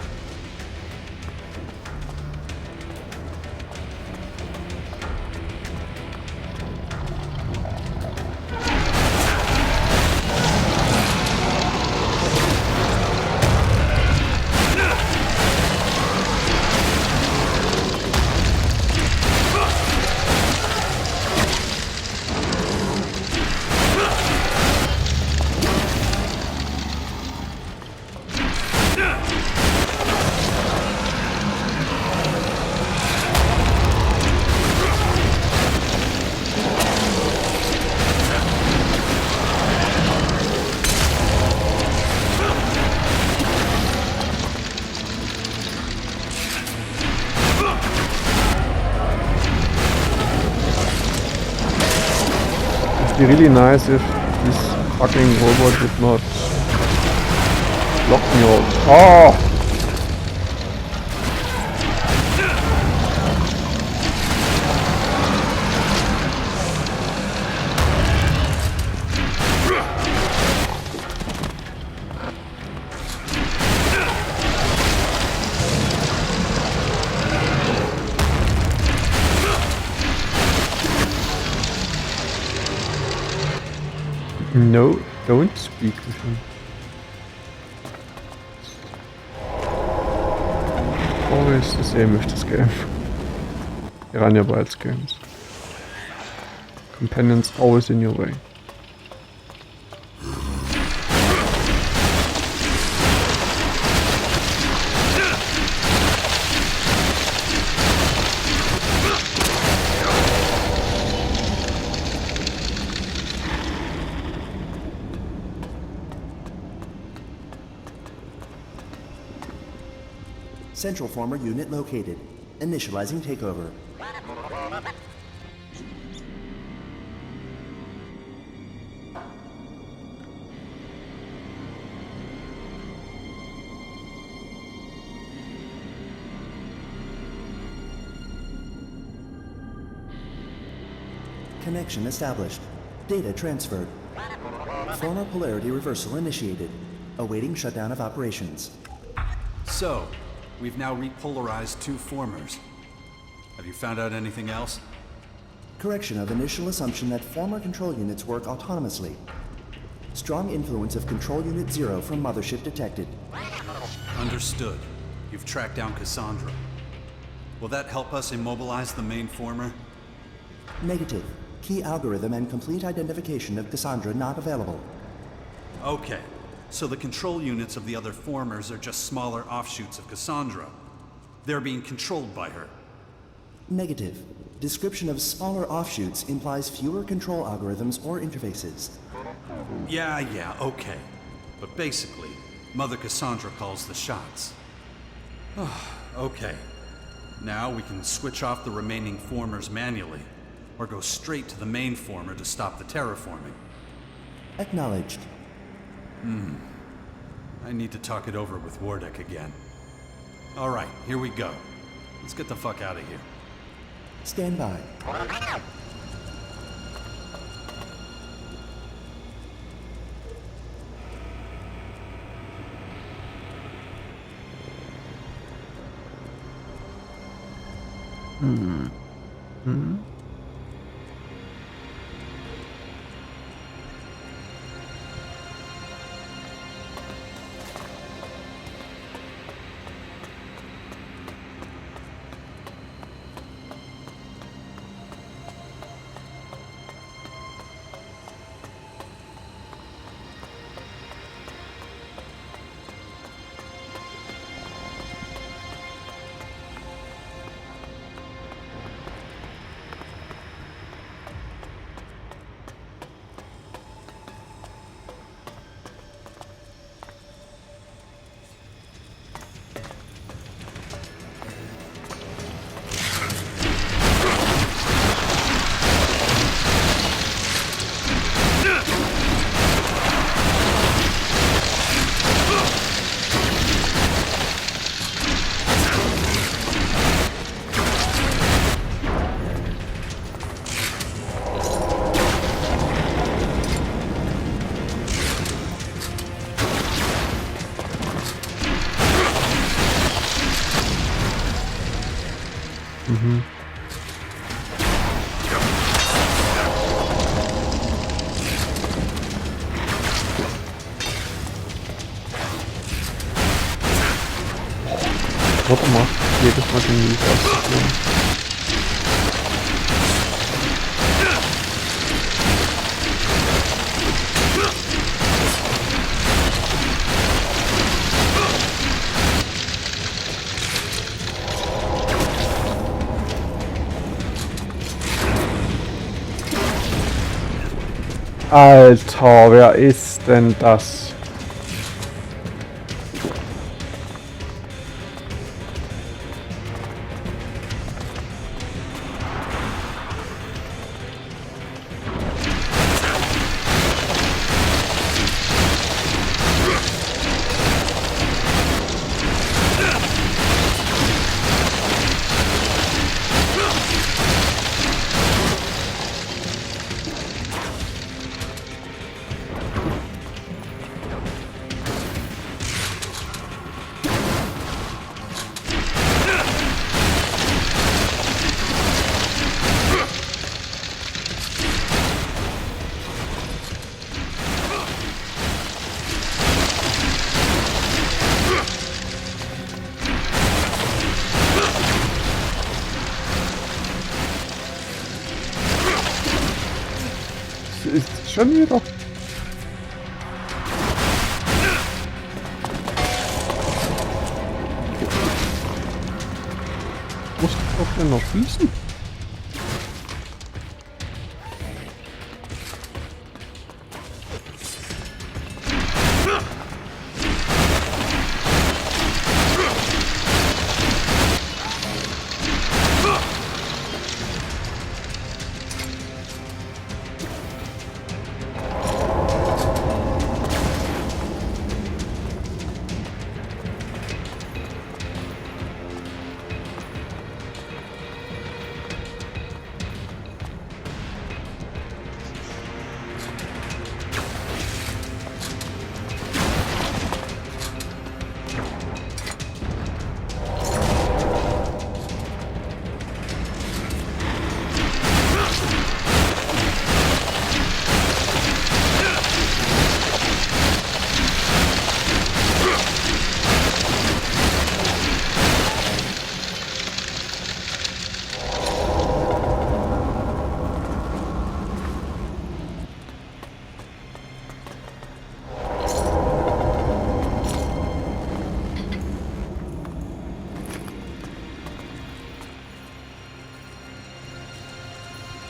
It'd be really nice if this fucking robot would not lock me out. Oh! No, don't speak with him. Always the same with this game. Piranha Bytes games. Companions always in your way. Central Former unit located. Initializing takeover. Connection established. Data transferred. Former polarity reversal initiated. Awaiting shutdown of operations. So, we've now repolarized two formers. Have you found out anything else? Correction of initial assumption that former control units work autonomously. Strong influence of Control Unit 0 from Mothership detected. Understood. You've tracked down Cassandra. Will that help us immobilize the main former? Negative. Key algorithm and complete identification of Cassandra not available. Okay. So the control units of the other formers are just smaller offshoots of Cassandra. they're being controlled by her. Negative. Description of smaller offshoots implies fewer control algorithms or interfaces. Yeah, okay. But basically, Mother Cassandra calls the shots. Okay. Now we can switch off the remaining formers manually, or go straight to the main former to stop the terraforming. Acknowledged. I need to talk it over with Wardek again. Alright, here we go. Let's get the fuck out of here. Stand by. Warte mal, jedes Mal den Lied auszuführen. Alter, wer ist denn das? Ist schon wieder. Muss doch denn noch fließen?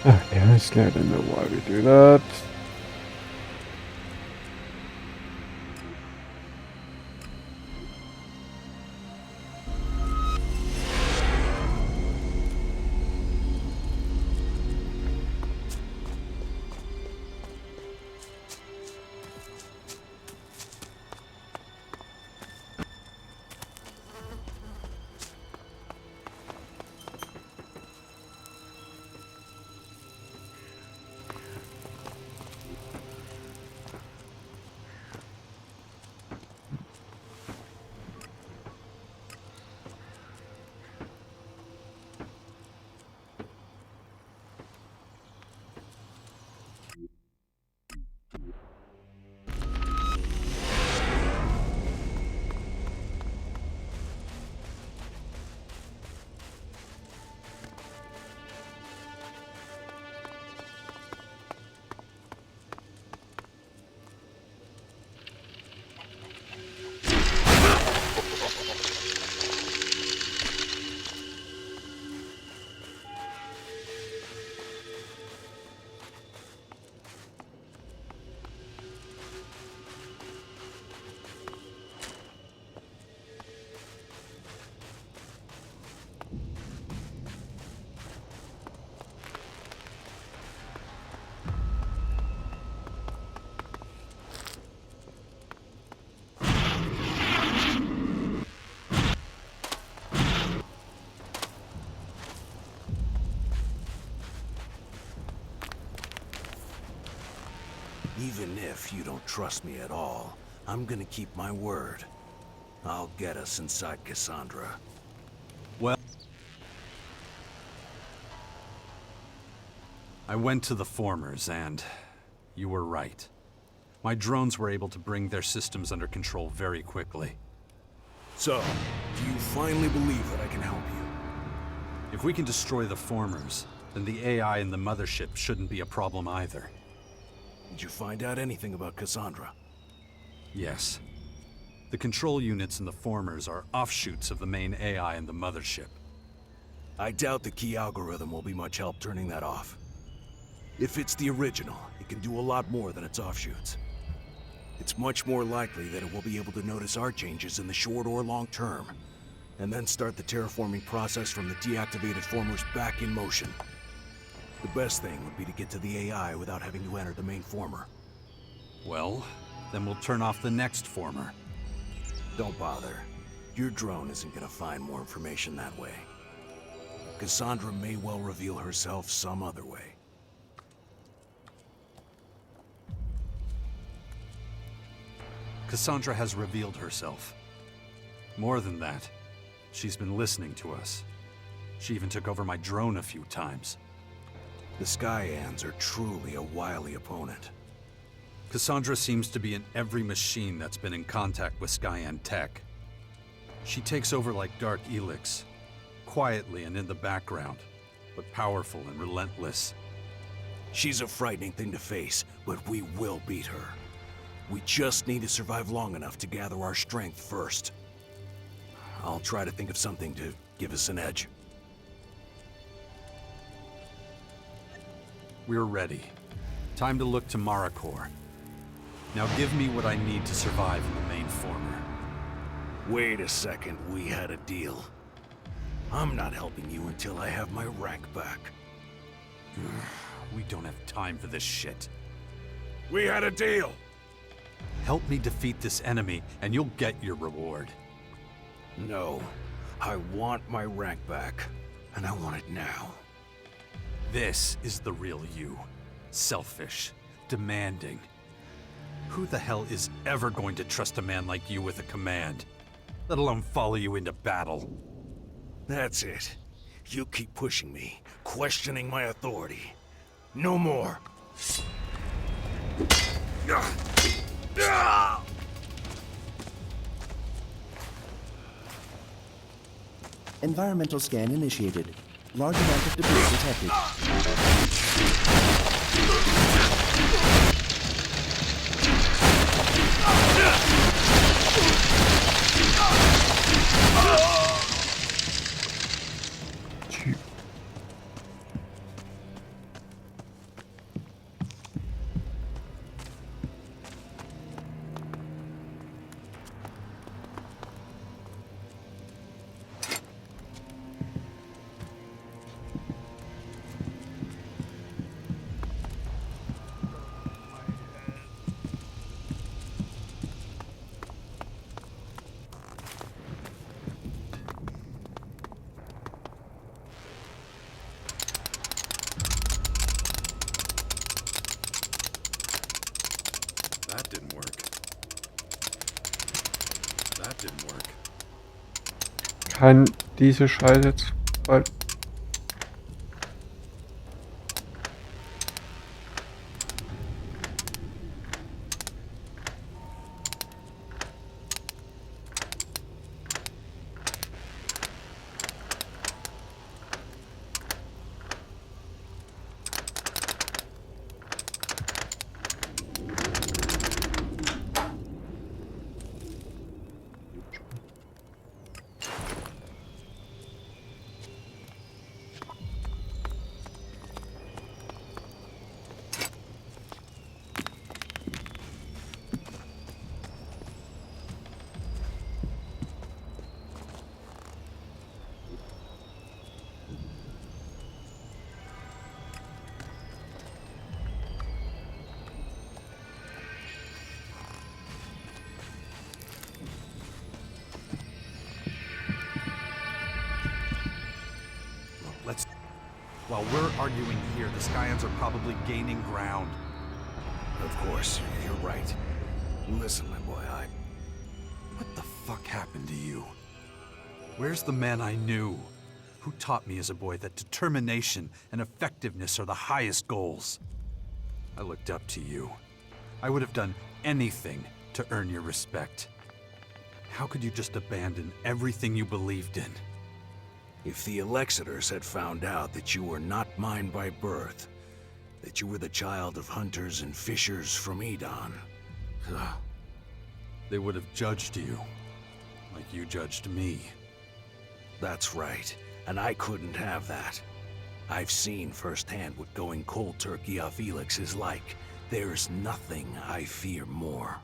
Okay, honestly, I don't know why we do that. Even if you don't trust me at all, I'm gonna keep my word. I'll get us inside Cassandra. Well, I went to the formers and you were right. My drones were able to bring their systems under control very quickly. So, do you finally believe that I can help you? If we can destroy the formers, then the AI in the mothership shouldn't be a problem either. Did you find out anything about Cassandra? Yes. The control units in the formers are offshoots of the main AI in the mothership. I doubt the key algorithm will be much help turning that off. If it's the original, it can do a lot more than its offshoots. It's much more likely that it will be able to notice our changes in the short or long term, and then start the terraforming process from the deactivated formers back in motion. The best thing would be to get to the AI without having to enter the main former. Well, then we'll turn off the next former. Don't bother. Your drone isn't gonna find more information that way. Cassandra may well reveal herself some other way. Cassandra has revealed herself. More than that, she's been listening to us. She even took over my drone a few times. The Skyans are truly a wily opponent. Cassandra seems to be in every machine that's been in contact with Skyan tech. She takes over like Dark Elex, quietly and in the background, but powerful and relentless. She's a frightening thing to face, but we will beat her. We just need to survive long enough to gather our strength first. I'll try to think of something to give us an edge. We're ready. Time to look to Maracor. Now give me what I need to survive in the main former. Wait a second, we had a deal. I'm not helping you until I have my rank back. We don't have time for this shit. We had a deal! Help me defeat this enemy, and you'll get your reward. No. I want my rank back, and I want it now. This is the real you. Selfish, demanding. Who the hell is ever going to trust a man like you with a command? Let alone follow you into battle. That's it. You keep pushing me, questioning my authority. No more. Environmental scan initiated. Large amount of debris detected. kann diese Scheiße jetzt bald. While we're arguing here, the Skyans are probably gaining ground. Of course, you're right. Listen, my boy, What the fuck happened to you? Where's the man I knew? Who taught me as a boy that determination and effectiveness are the highest goals? I looked up to you. I would have done anything to earn your respect. How could you just abandon everything you believed in? If the Elexiters had found out that you were not mine by birth, that you were the child of hunters and fishers from Edon... They would have judged you, like you judged me. That's right, and I couldn't have that. I've seen firsthand what going cold turkey off Elex is like. There's nothing I fear more.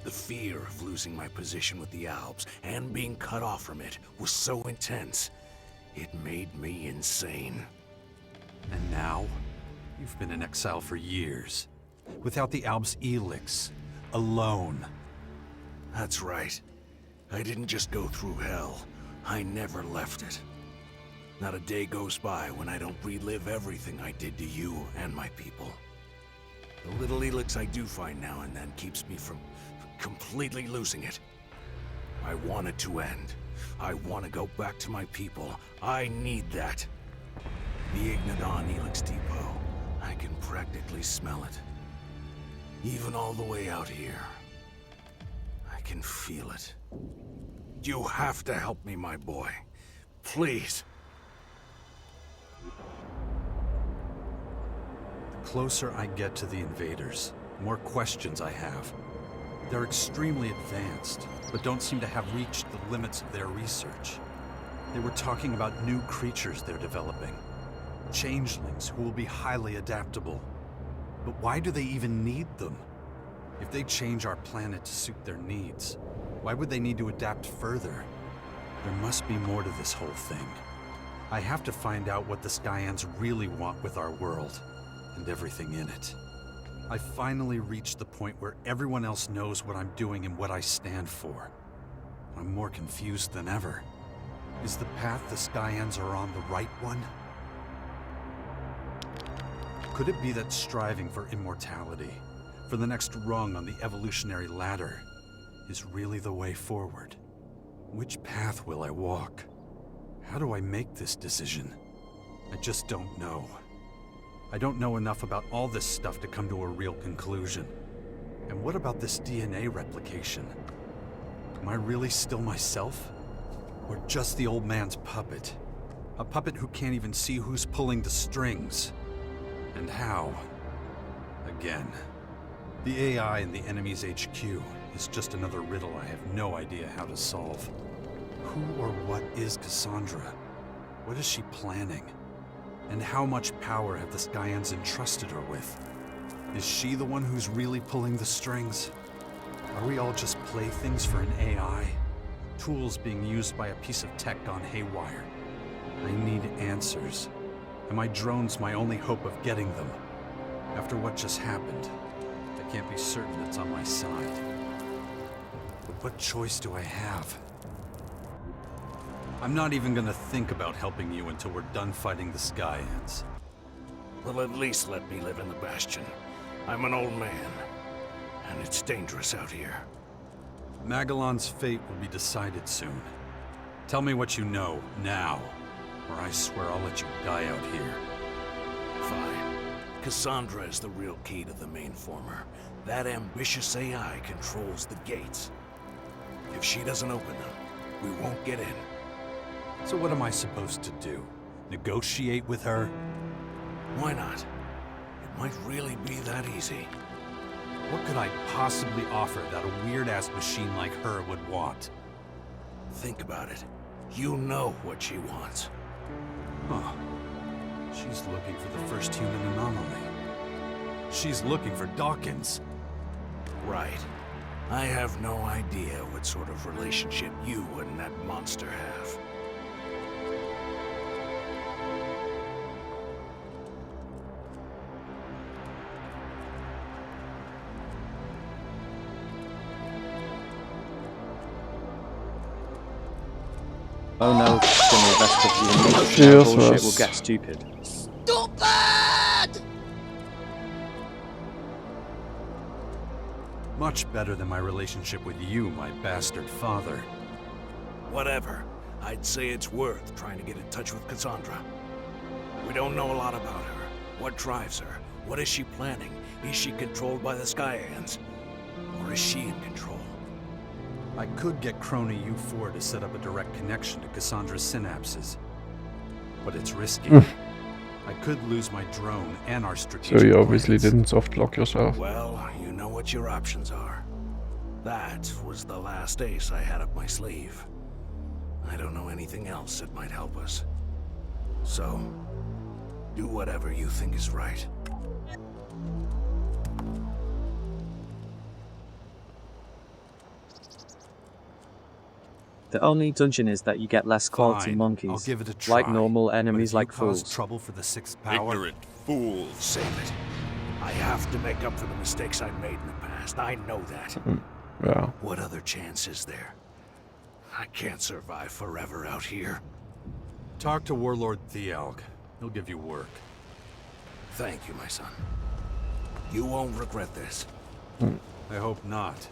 The fear of losing my position with the Alps and being cut off from it was so intense, it made me insane. And now, you've been in exile for years, without the Alps Elex, alone. That's right. I didn't just go through hell, I never left it. Not a day goes by when I don't relive everything I did to you and my people. The little Elex I do find now and then keeps me from completely losing it. I want it to end. I want to go back to my people. I need that. The Ignadon Elex Depot. I can practically smell it. Even all the way out here. I can feel it. You have to help me, my boy. Please. The closer I get to the invaders, the more questions I have. They're extremely advanced, but don't seem to have reached the limits of their research. They were talking about new creatures they're developing. Changelings who will be highly adaptable. But why do they even need them? If they change our planet to suit their needs, why would they need to adapt further? There must be more to this whole thing. I have to find out what the Skyans really want with our world, and everything in it. I finally reached the point where everyone else knows what I'm doing and what I stand for. I'm more confused than ever. Is the path the Skyans are on the right one? Could it be that striving for immortality, for the next rung on the evolutionary ladder, is really the way forward? Which path will I walk? How do I make this decision? I just don't know. I don't know enough about all this stuff to come to a real conclusion. And what about this DNA replication? Am I really still myself? Or just the old man's puppet? A puppet who can't even see who's pulling the strings. And how? Again. The AI in the enemy's HQ is just another riddle I have no idea how to solve. Who or what is Cassandra? What is she planning? And how much power have the Skyans entrusted her with? Is she the one who's really pulling the strings? Are we all just playthings for an AI? Tools being used by a piece of tech gone haywire? I need answers. And my drone's my only hope of getting them. After what just happened, I can't be certain it's on my side. But what choice do I have? I'm not even gonna think about helping you until we're done fighting the Skyans. Well, at least let me live in the Bastion. I'm an old man, and it's dangerous out here. Magellan's fate will be decided soon. Tell me what you know, now, or I swear I'll let you die out here. Fine. Cassandra is the real key to the mainformer. That ambitious AI controls the gates. If she doesn't open them, we won't get in. So what am I supposed to do? Negotiate with her? Why not? It might really be that easy. What could I possibly offer that a weird-ass machine like her would want? Think about it. You know what she wants. Huh. She's looking for the first human anomaly. She's looking for Dawkins. Right. I have no idea what sort of relationship you and that monster have. Oh no, then the rest of the Cheers, bullshit Russ. will get stupid. Stupid! Much better than my relationship with you, my bastard father. Whatever. I'd say it's worth trying to get in touch with Cassandra. We don't know a lot about her. What drives her? What is she planning? Is she controlled by the Skyans? Or is she in control? I could get Crony U4 to set up a direct connection to Cassandra's synapses. But it's risky. I could lose my drone and our strategic So you obviously plans. didn't soft lock yourself. Well, you know what your options are. That was the last ace I had up my sleeve. I don't know anything else that might help us. So, do whatever you think is right. The only dungeon is that you get less quality Fine, monkeys, I'll give it a try. like normal But enemies if you like cause fools. trouble for the sixth power. Ignorant fools. Save it. I have to make up for the mistakes I made in the past. I know that. Yeah. What other chance is there? I can't survive forever out here. Talk to Warlord Thialg. He'll give you work. Thank you, my son. You won't regret this. I hope not.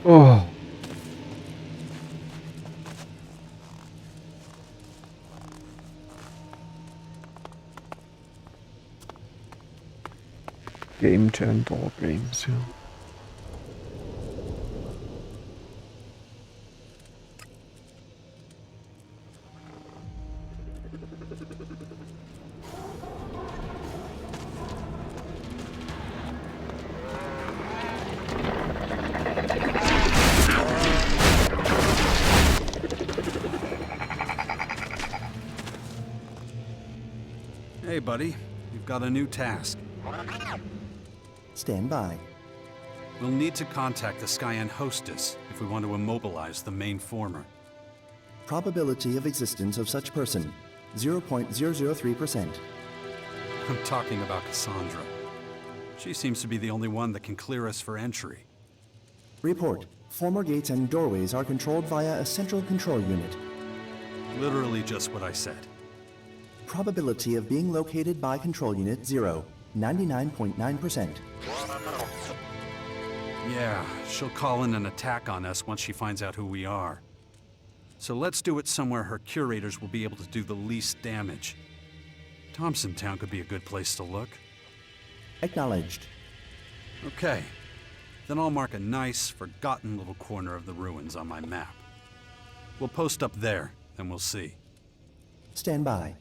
Oh. Game changer games, ja. Hey, buddy. You've got a new task. Stand by. We'll need to contact the Skyan hostess if we want to immobilize the main former. Probability of existence of such person, 0.003%. I'm talking about Cassandra. She seems to be the only one that can clear us for entry. Report. Former gates and doorways are controlled via a central control unit. Literally just what I said. Probability of being located by control unit 0, 99.9%. Yeah, she'll call in an attack on us once she finds out who we are. So let's do it somewhere her curators will be able to do the least damage. Thompson Town could be a good place to look. Acknowledged. Okay. Then I'll mark a nice, forgotten little corner of the ruins on my map. We'll post up there, and we'll see. Stand by.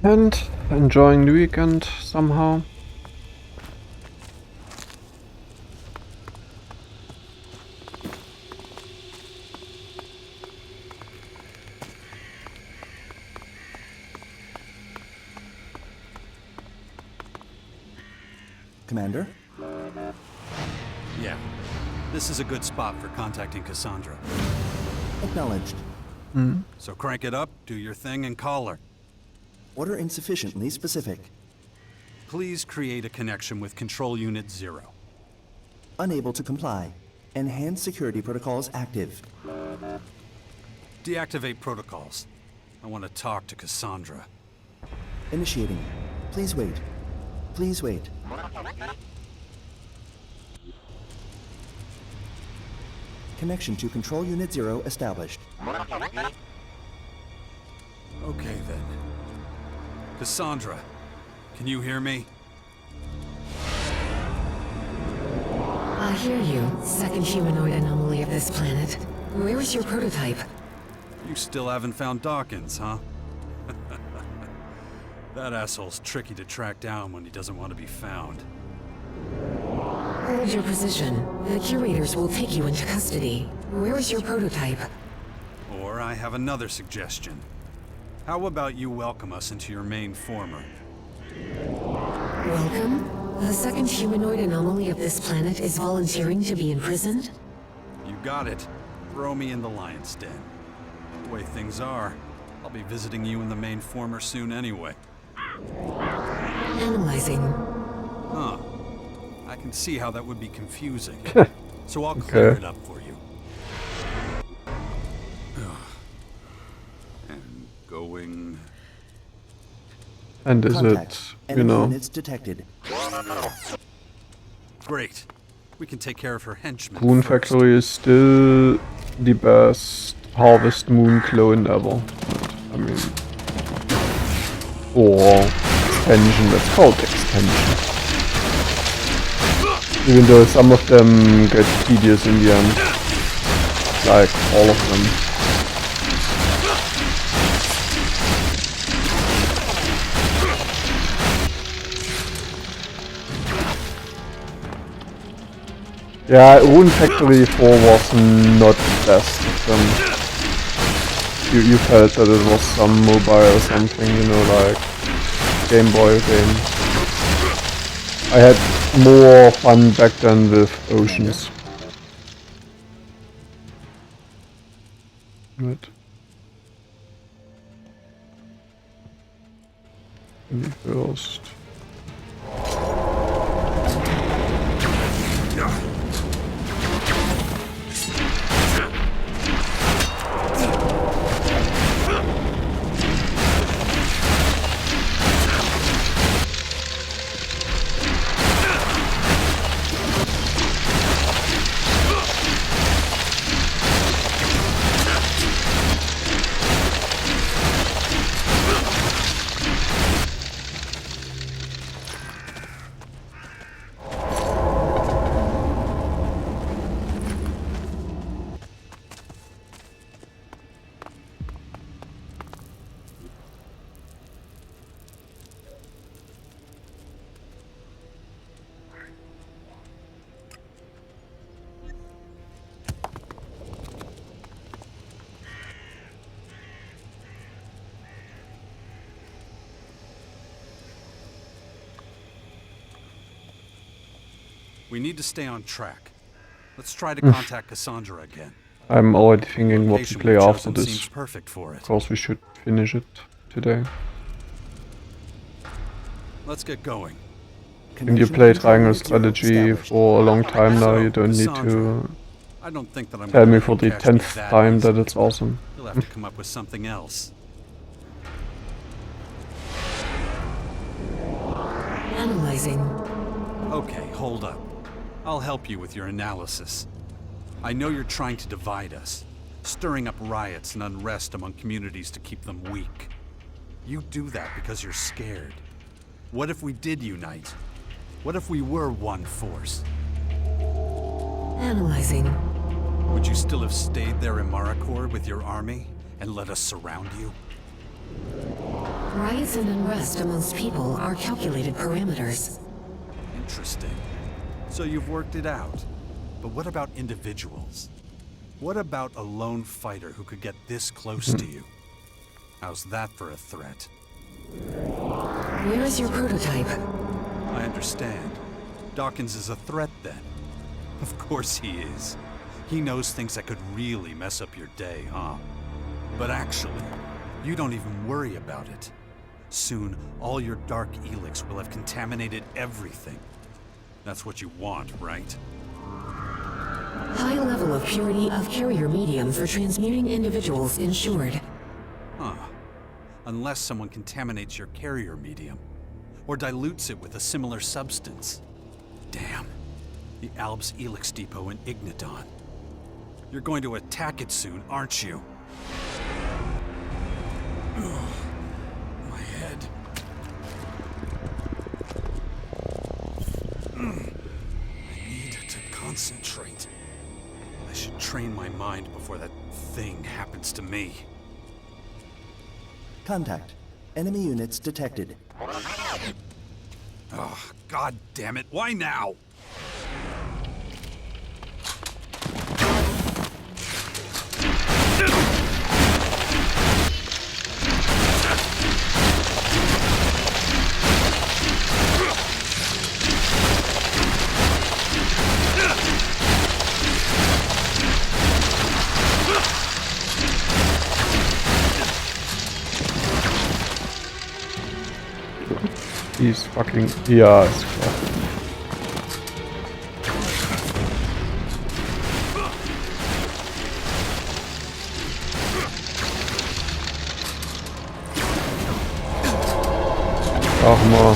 And enjoying the weekend somehow. Commander? Yeah. This is a good spot for contacting Cassandra. Acknowledged. So crank it up, do your thing, and call her. Order insufficiently specific. Please create a connection with Control Unit 0. Unable to comply. Enhanced security protocols active. Deactivate protocols. I want to talk to Cassandra. Initiating. Please wait. Please wait. Connection to Control Unit 0 established. Okay then. Cassandra, can you hear me? I hear you, second humanoid anomaly of this planet. Where is your prototype? You still haven't found Dawkins, huh? That asshole's tricky to track down when he doesn't want to be found. Hold your position. The curators will take you into custody. Where is your prototype? Or I have another suggestion. How about you welcome us into your main former? Welcome? The second humanoid anomaly of this planet is volunteering to be imprisoned? You got it. Throw me in the lion's den. The way things are, I'll be visiting you in the main former soon anyway. Analyzing. Huh. I can see how that would be confusing. So I'll clear it up for you. And going... And is Contact. it, you know... Units detected. Great. We can take care of her henchmen Moon first. Factory is still the best Harvest Moon clone ever. I mean... Or expansion, let's call it expansion. Even though some of them get tedious in the end. Like all of them. Yeah, Rune Factory 4 was not the best of them. You felt that it was some mobile or something, you know, like Game Boy game. I had more fun back then with oceans. Right. Me first. We need to stay on track. Let's try to contact Cassandra again. I'm already thinking what to Location play we've after chosen this. seems perfect for it. Of course we should finish it today. Let's get going. And you played Triangle Strategy for a long time now, you don't need to I don't think that I'm tell gonna me let for you the catch me 10th that time easy. that it's awesome. You'll have to come up with something else. Analyzing. Okay, hold up. I'll help you with your analysis. I know you're trying to divide us, stirring up riots and unrest among communities to keep them weak. You do that because you're scared. What if we did unite? What if we were one force? Analyzing. Would you still have stayed there in Maracor with your army and let us surround you? Riots and unrest amongst people are calculated parameters. Interesting. So you've worked it out. But what about individuals? What about a lone fighter who could get this close to you? How's that for a threat? Where is your prototype? I understand. Dawkins is a threat then. Of course he is. He knows things that could really mess up your day, huh? But actually, you don't even worry about it. Soon, all your dark Elex will have contaminated everything. That's what you want, right? High level of purity of carrier medium for transmuting individuals ensured. Huh. Unless someone contaminates your carrier medium, or dilutes it with a similar substance. Damn. The Alb's Elex Depot in Ignadon. You're going to attack it soon, aren't you? My head. I need to concentrate. I should train my mind before that thing happens to me. Contact. Enemy units detected. Oh, God damn it. Why now? He's fucking... Ja, ist klar. Ach mal.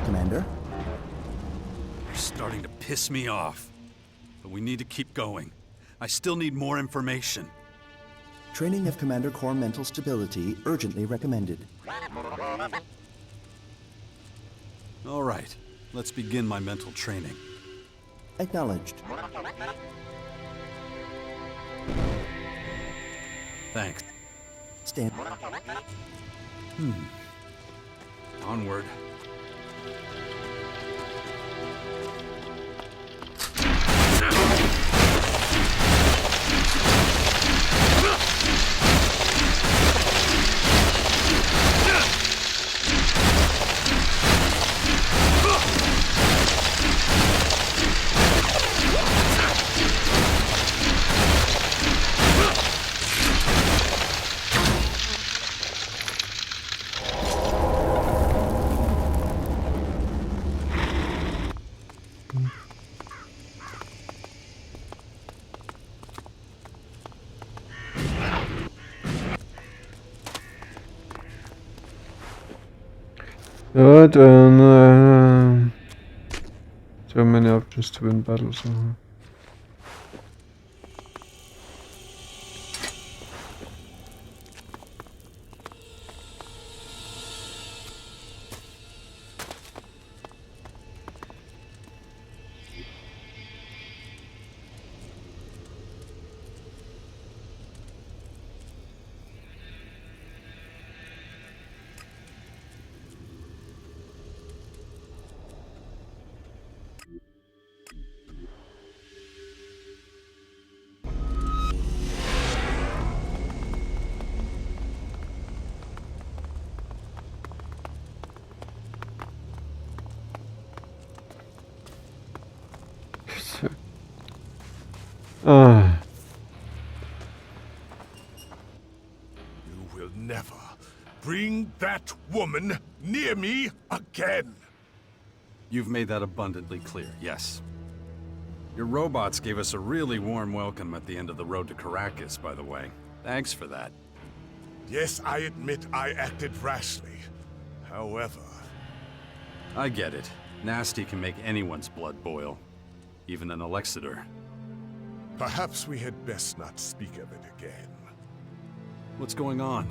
Commander? You're starting to piss me off. But we need to keep going. I still need more information. Training of Commander Core mental stability urgently recommended. All right, let's begin my mental training. Acknowledged. Thanks. Stand. Onward. Good, so many options to win battles. You will never bring that woman near me again. You've made that abundantly clear, yes. Your robots gave us a really warm welcome at the end of the road to Caracas, by the way. Thanks for that. Yes, I admit I acted rashly. However... I get it. Nasty can make anyone's blood boil. Even an Elexitor. Perhaps we had best not speak of it again. What's going on?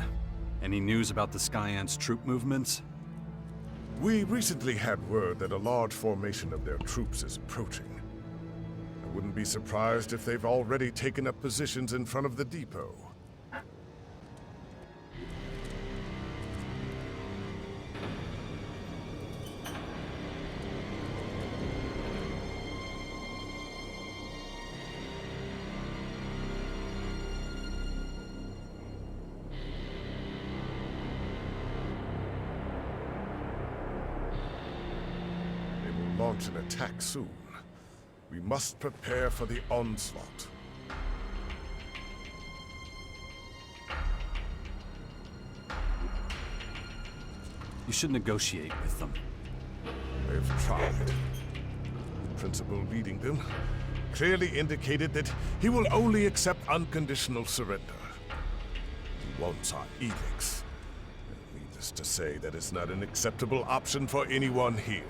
Any news about the Skyant's troop movements? We recently had word that a large formation of their troops is approaching. I wouldn't be surprised if they've already taken up positions in front of the depot. Launch an attack soon. We must prepare for the onslaught. You should negotiate with them. They've tried. The principal leading them clearly indicated that he will only accept unconditional surrender. He wants our Elex. Needless to say, that is not an acceptable option for anyone here.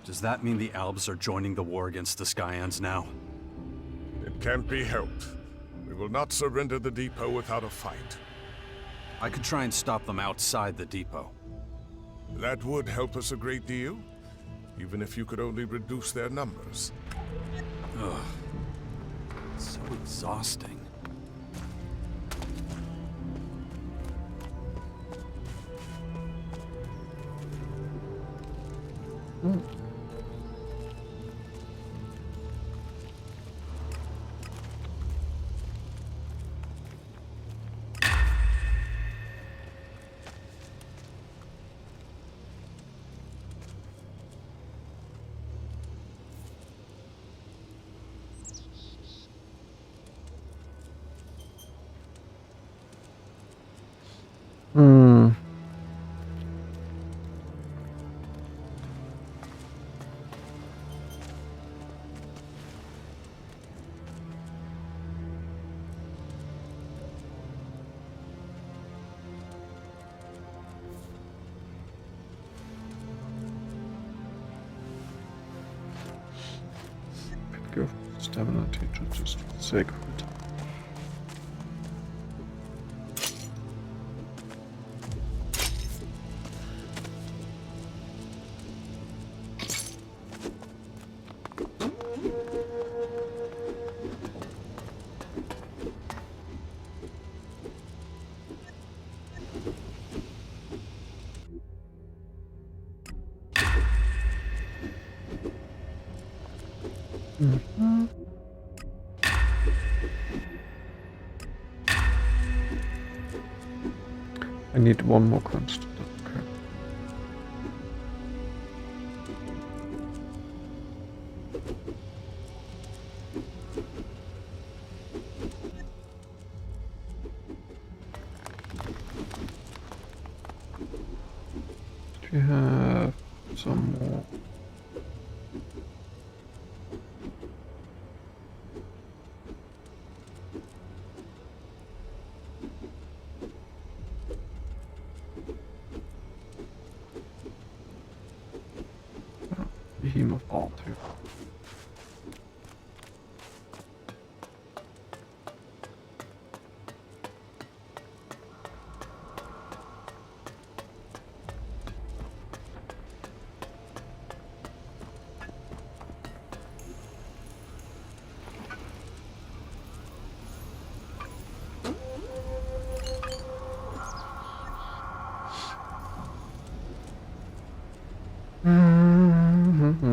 Does that mean the Albs are joining the war against the Skyans now? It can't be helped. We will not surrender the depot without a fight. I could try and stop them outside the depot. That would help us a great deal, even if you could only reduce their numbers. Ugh. It's so exhausting. stamina to just sacred. Mm-hmm. I need one more constant. Okay. Do you have some more? Behemoth all too. Mm-hmm.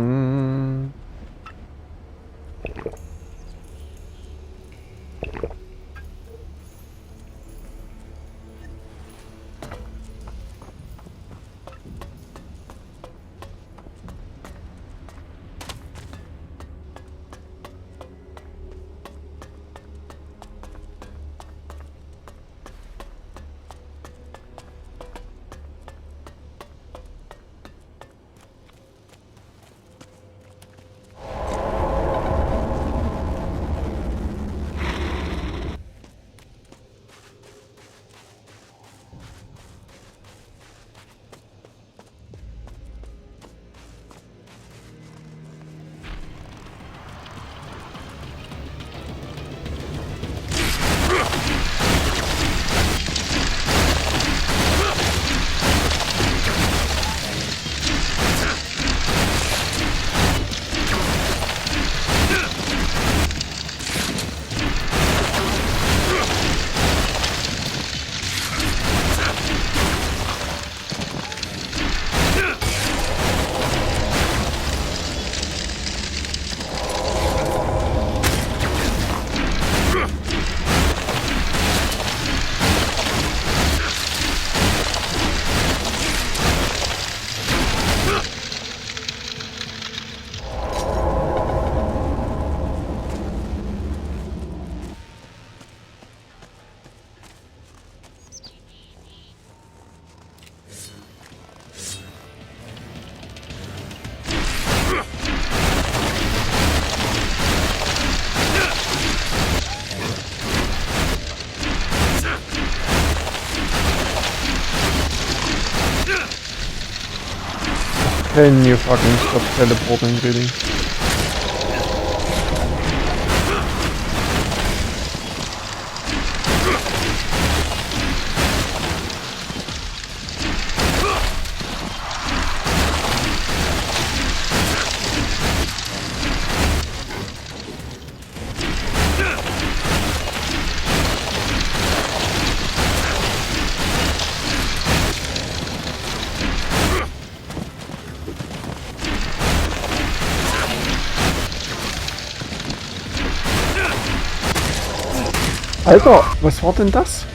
Can you fucking stop teleporting, really? Alter, was war denn das?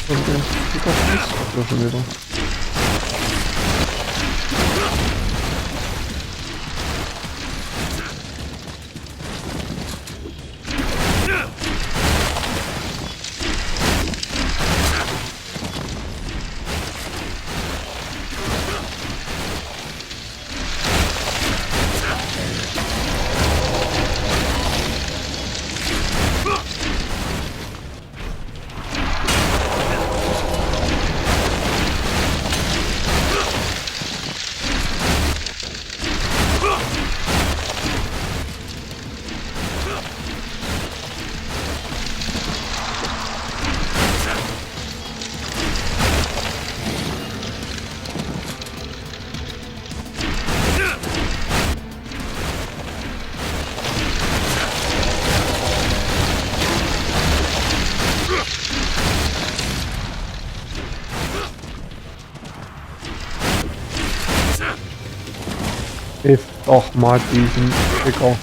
Und den Sticker schon wieder. Hilf doch mal diesen Sticker.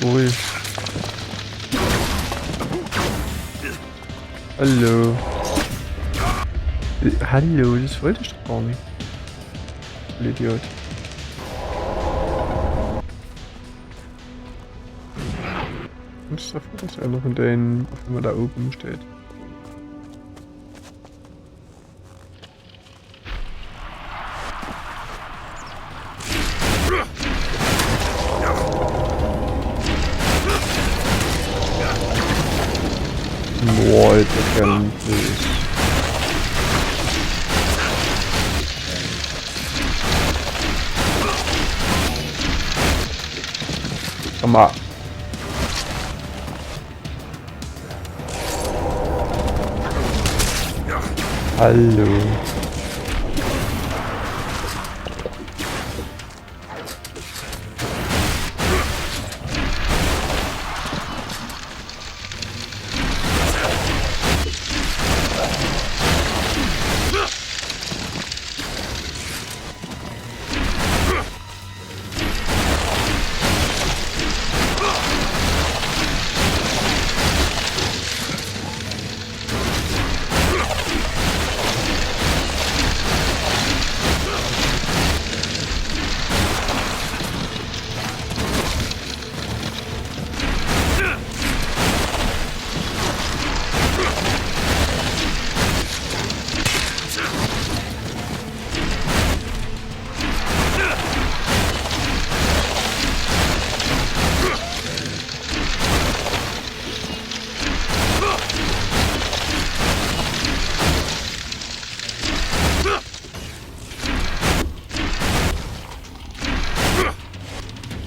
Sorry. Hallo. Hallo, das wollte ich doch gar nicht. Idiot. Und ich dafür, dass einer von denen, auf dem da oben steht. Leute, endlich. Komm mal. Hallo.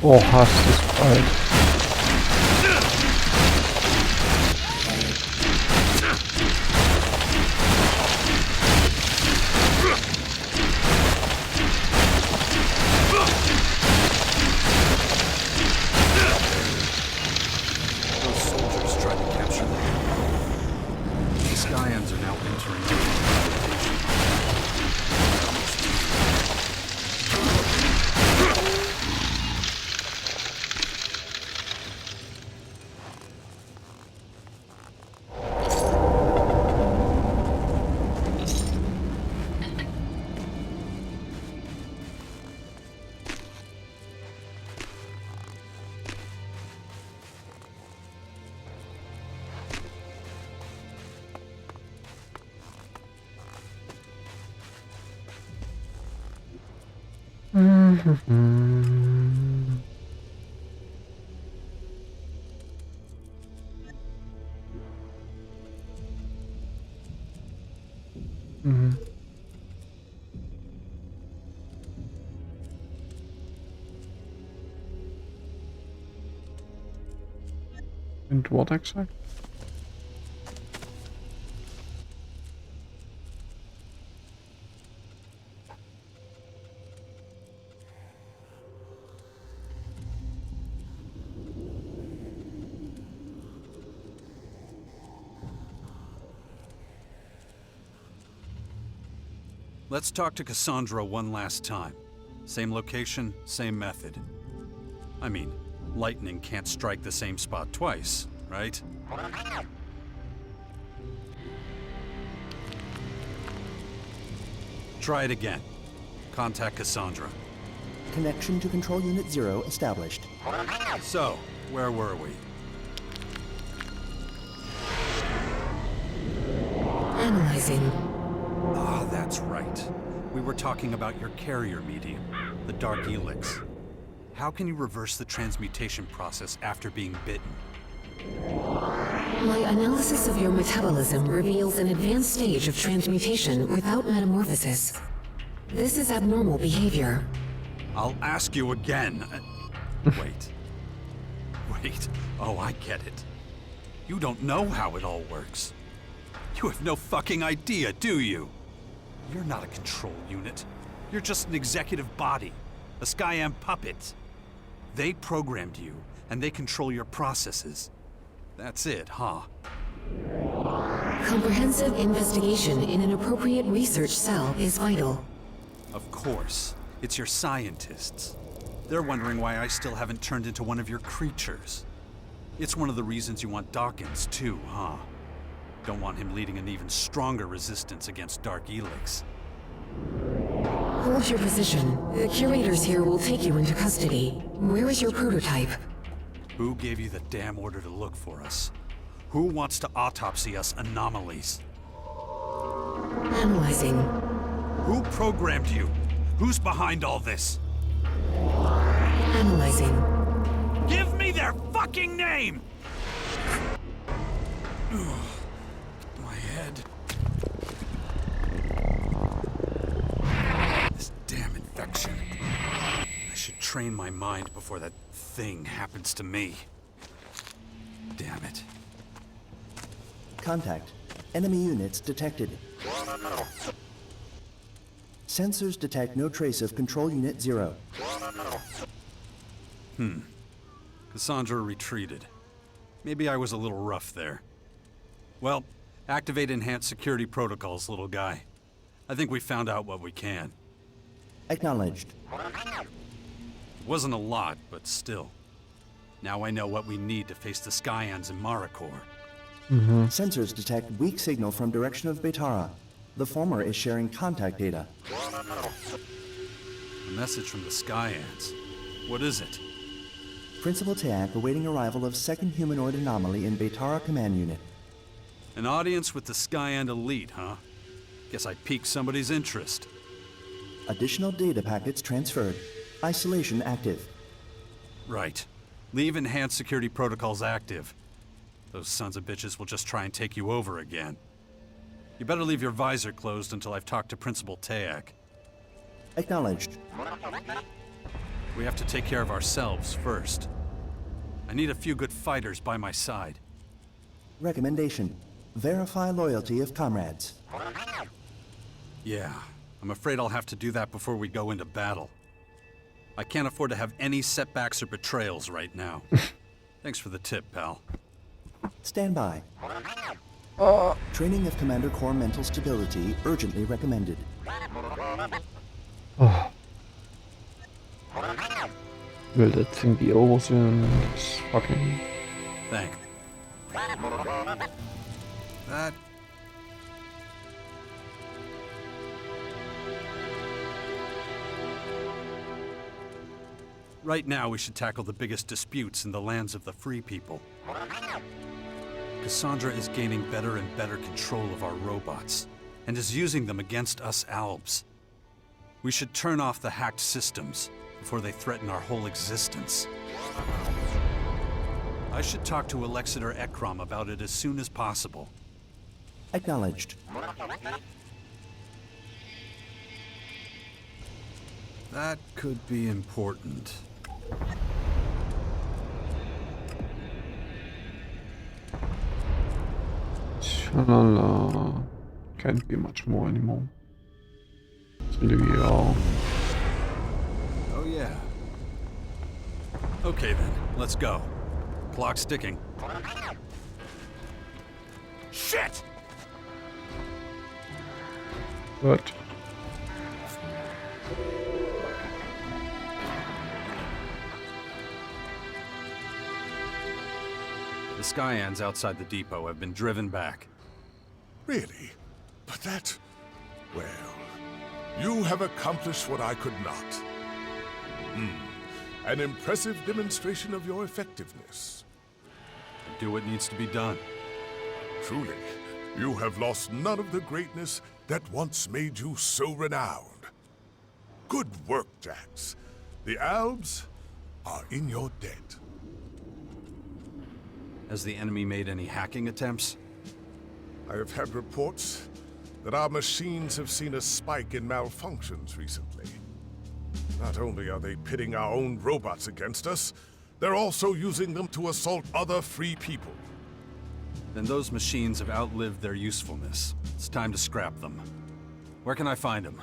Oh, hast es bald. Those soldiers tried to capture them. The Skyans are now entering the And what exactly? Let's talk to Cassandra one last time. Same location, same method. I mean, lightning can't strike the same spot twice, right? Try it again. Contact Cassandra. Connection to Control Unit 0 established. So, where were we? Analyzing. Ah, that's right. We were talking about your carrier medium, the Dark Elex. How can you reverse the transmutation process after being bitten? My analysis of your metabolism reveals an advanced stage of transmutation without metamorphosis. This is abnormal behavior. I'll ask you again. Wait. Wait. Oh, I get it. You don't know how it all works. You have no fucking idea, do you? You're not a control unit. You're just an executive body. A Skyam puppet. They programmed you, and they control your processes. That's it, huh? Comprehensive investigation in an appropriate research cell is vital. Of course. It's your scientists. They're wondering why I still haven't turned into one of your creatures. It's one of the reasons you want Dawkins, too, huh? Don't want him leading an even stronger resistance against Dark Elex. Hold your position. The curators here will take you into custody. Where is your prototype? Who gave you the damn order to look for us? Who wants to autopsy us anomalies? Analyzing. Who programmed you? Who's behind all this? Analyzing. Give me their fucking name! My head. This damn infection. I should train my mind before that thing happens to me. Damn it. Contact. Enemy units detected. Sensors detect no trace of Control Unit 0. Cassandra retreated. Maybe I was a little rough there. Well, activate enhanced security protocols, little guy. I think we found out what we can. Acknowledged. Wasn't a lot, but still. Now I know what we need to face the Skyans in Marikor. Sensors detect weak signal from direction of Betara. The former is sharing contact data. A message from the Skyans. What is it? Principal Teak awaiting arrival of second humanoid anomaly in Betara Command Unit. An audience with the Skyan elite, huh? Guess I piqued somebody's interest. Additional data packets transferred. Isolation active. Right. Leave enhanced security protocols active. Those sons of bitches will just try and take you over again. You better leave your visor closed until I've talked to Principal Teak. Acknowledged. We have to take care of ourselves first. I need a few good fighters by my side. Recommendation. Verify loyalty of comrades. Yeah, I'm afraid I'll have to do that before we go into battle. I can't afford to have any setbacks or betrayals right now. Thanks for the tip, pal. Stand by. Training of Commander Core mental stability urgently recommended. Oh. Will that thing be over soon? It's fucking... Thanks. That... Right now, we should tackle the biggest disputes in the lands of the Free People. Cassandra is gaining better and better control of our robots, and is using them against us Albs. We should turn off the hacked systems before they threaten our whole existence. I should talk to Alexander Ekrom about it as soon as possible. Acknowledged. That could be important. Shalala. Can't be much more anymore. Oh yeah. Okay then, let's go. Clock's ticking. Shit! What? The Skyans outside the depot have been driven back. Really? But that... well... you have accomplished what I could not. An impressive demonstration of your effectiveness. Do what needs to be done. Truly, you have lost none of the greatness that once made you so renowned. Good work, Jax. The Albs are in your debt. Has the enemy made any hacking attempts? I have had reports that our machines have seen a spike in malfunctions recently. Not only are they pitting our own robots against us, they're also using them to assault other free people. Then those machines have outlived their usefulness. It's time to scrap them. Where can I find them?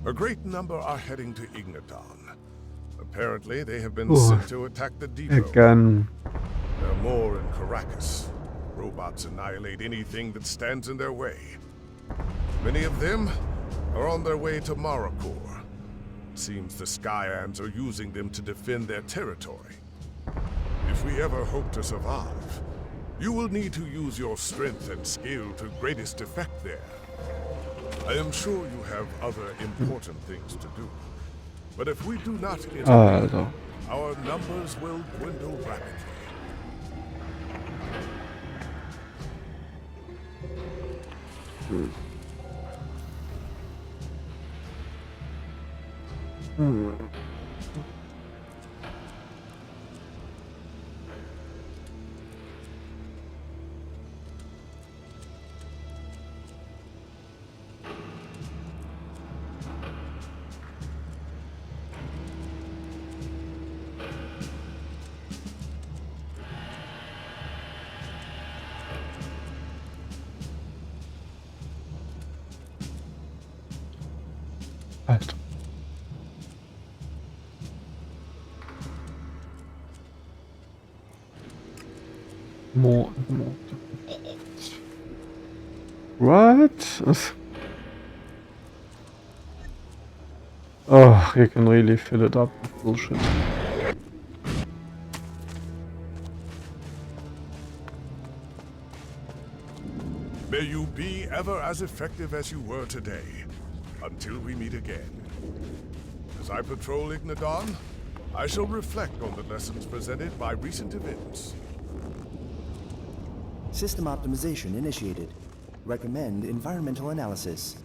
A great number are heading to Igniton. Apparently, they have been sent to attack the depot. Again. There are more in Caracas. Robots annihilate anything that stands in their way. Many of them are on their way to Maracor. It seems the Skyans are using them to defend their territory. If we ever hope to survive, you will need to use your strength and skill to greatest effect there. I am sure you have other important things to do. But if we do not intervene, our numbers will dwindle rapidly. Alter. More. What? Oh, you can really fill it up with bullshit. May you be ever as effective as you were today, until we meet again. As I patrol Ignadon, I shall reflect on the lessons presented by recent events. System optimization initiated. Recommend environmental analysis.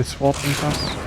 this warpen pass.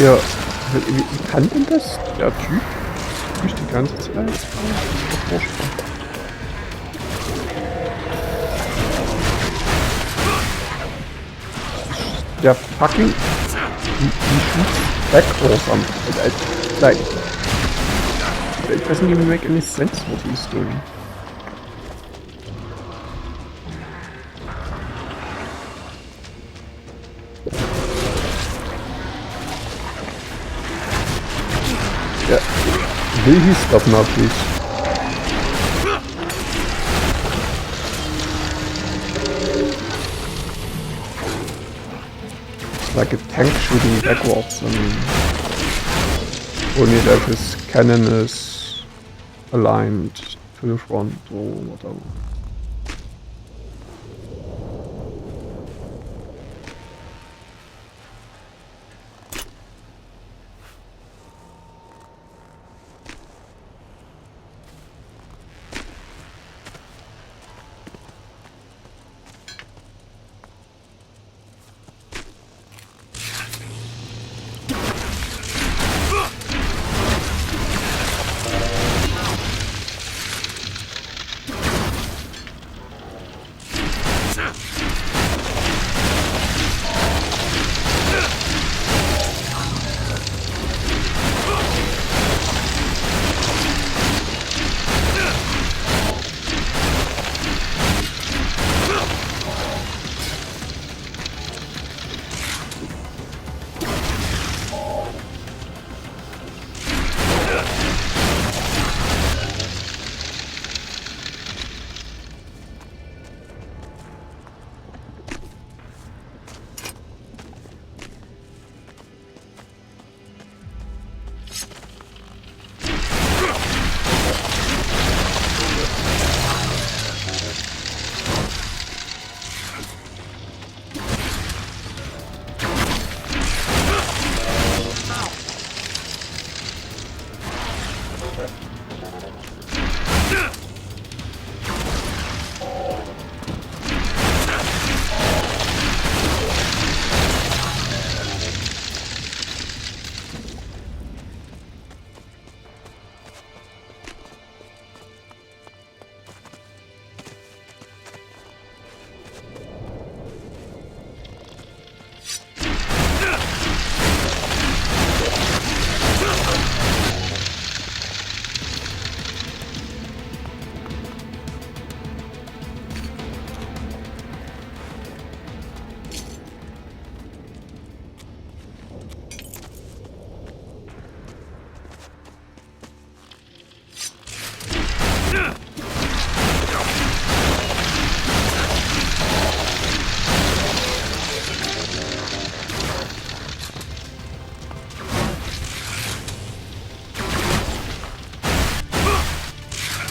Ja, wie kann denn das der Typ durch die ganze Zeit? Der fucking... Wie back or something. Like, it doesn't even make any sense what he's doing. Yeah. Will he stop now, please? It's like a tank shooting backwards, and only that his cannon is aligned to the front or whatever.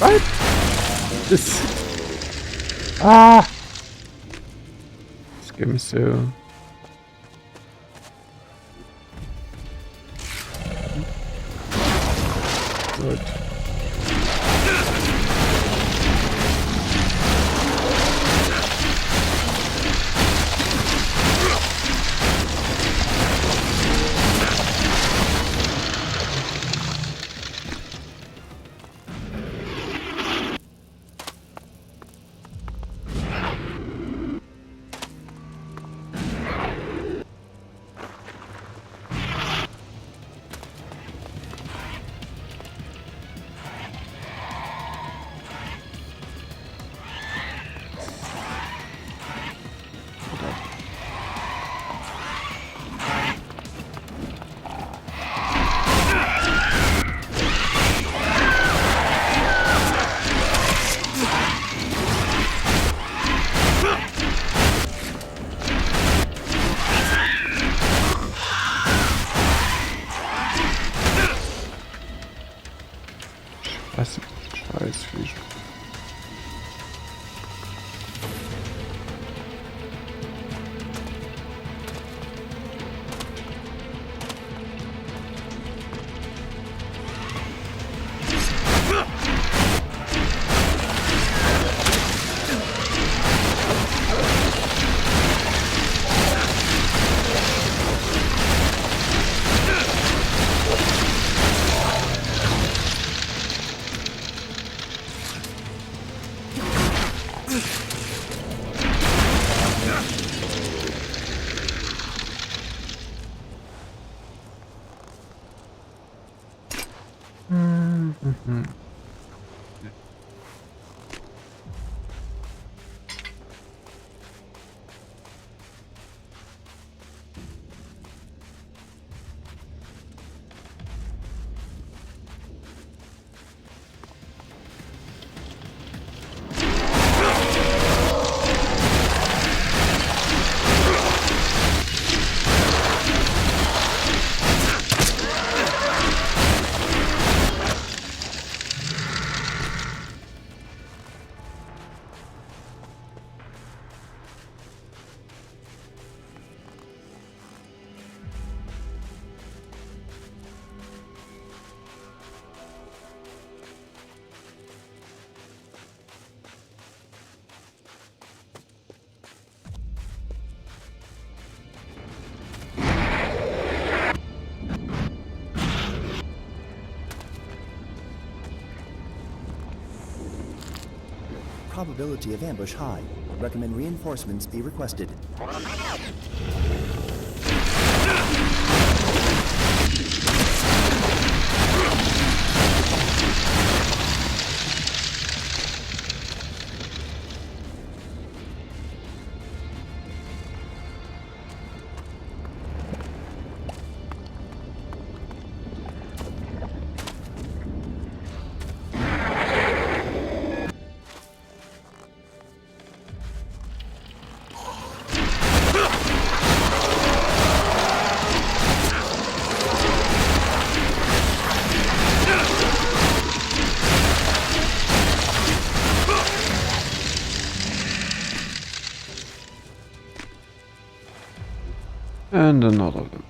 Right? This. Ah! This game is so. Good. Scheißviech. probability of ambush high. Recommend reinforcements be requested. And another one.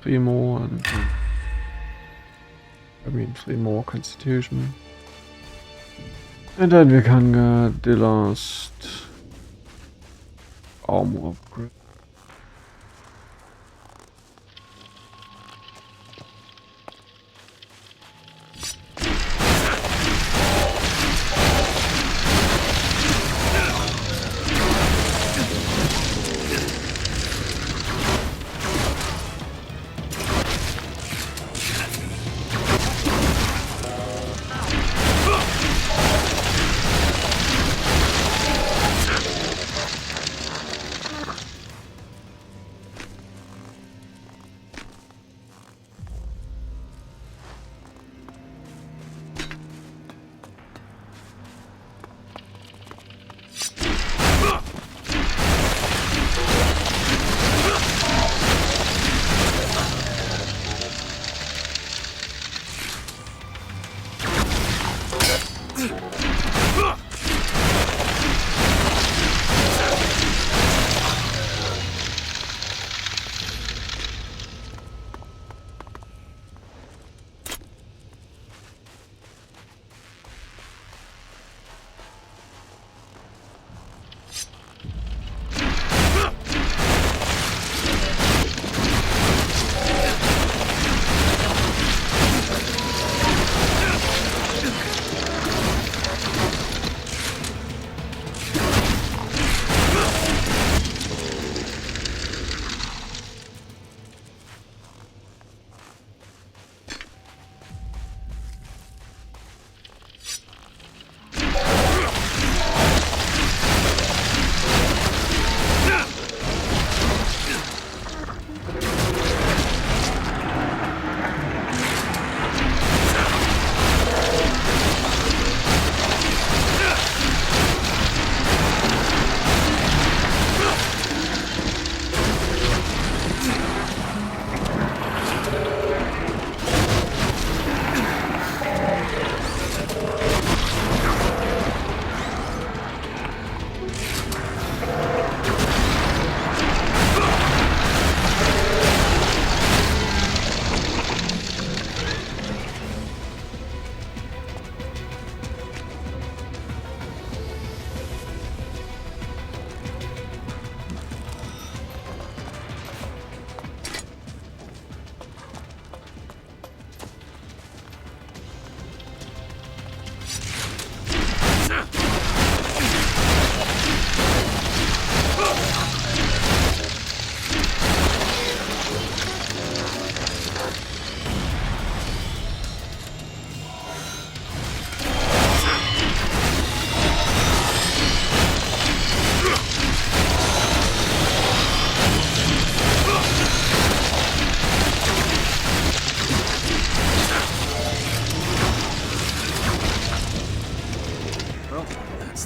Three more and I mean 3 more constitution. And then we can get the last armor upgrade.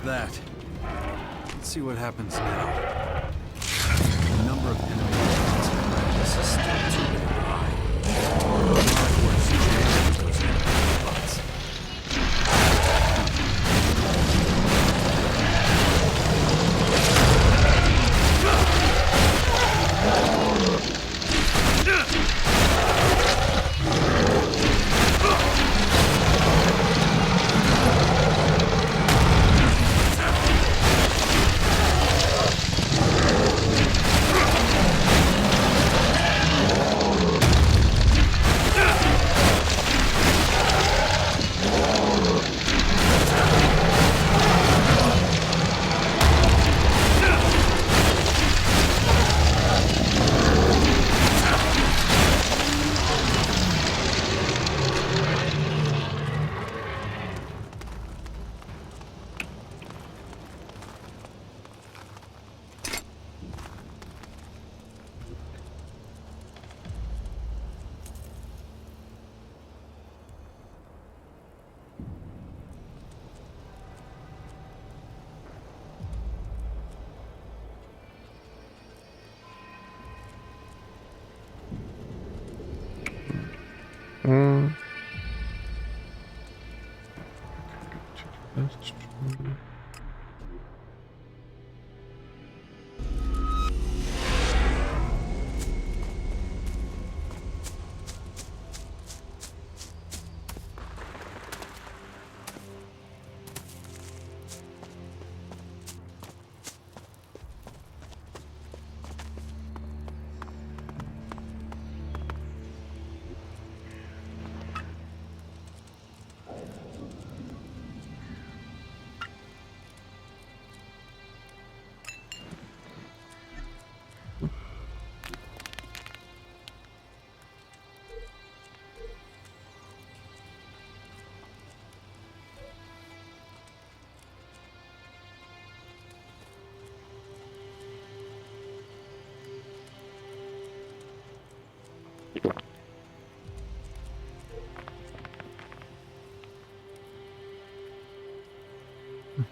That. Let's see what happens now. The number of enemies in this is still too high. What's changing those enemy spots?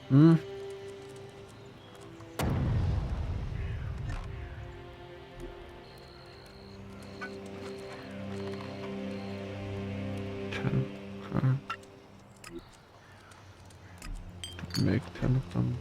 Hmm. Make 10 of them.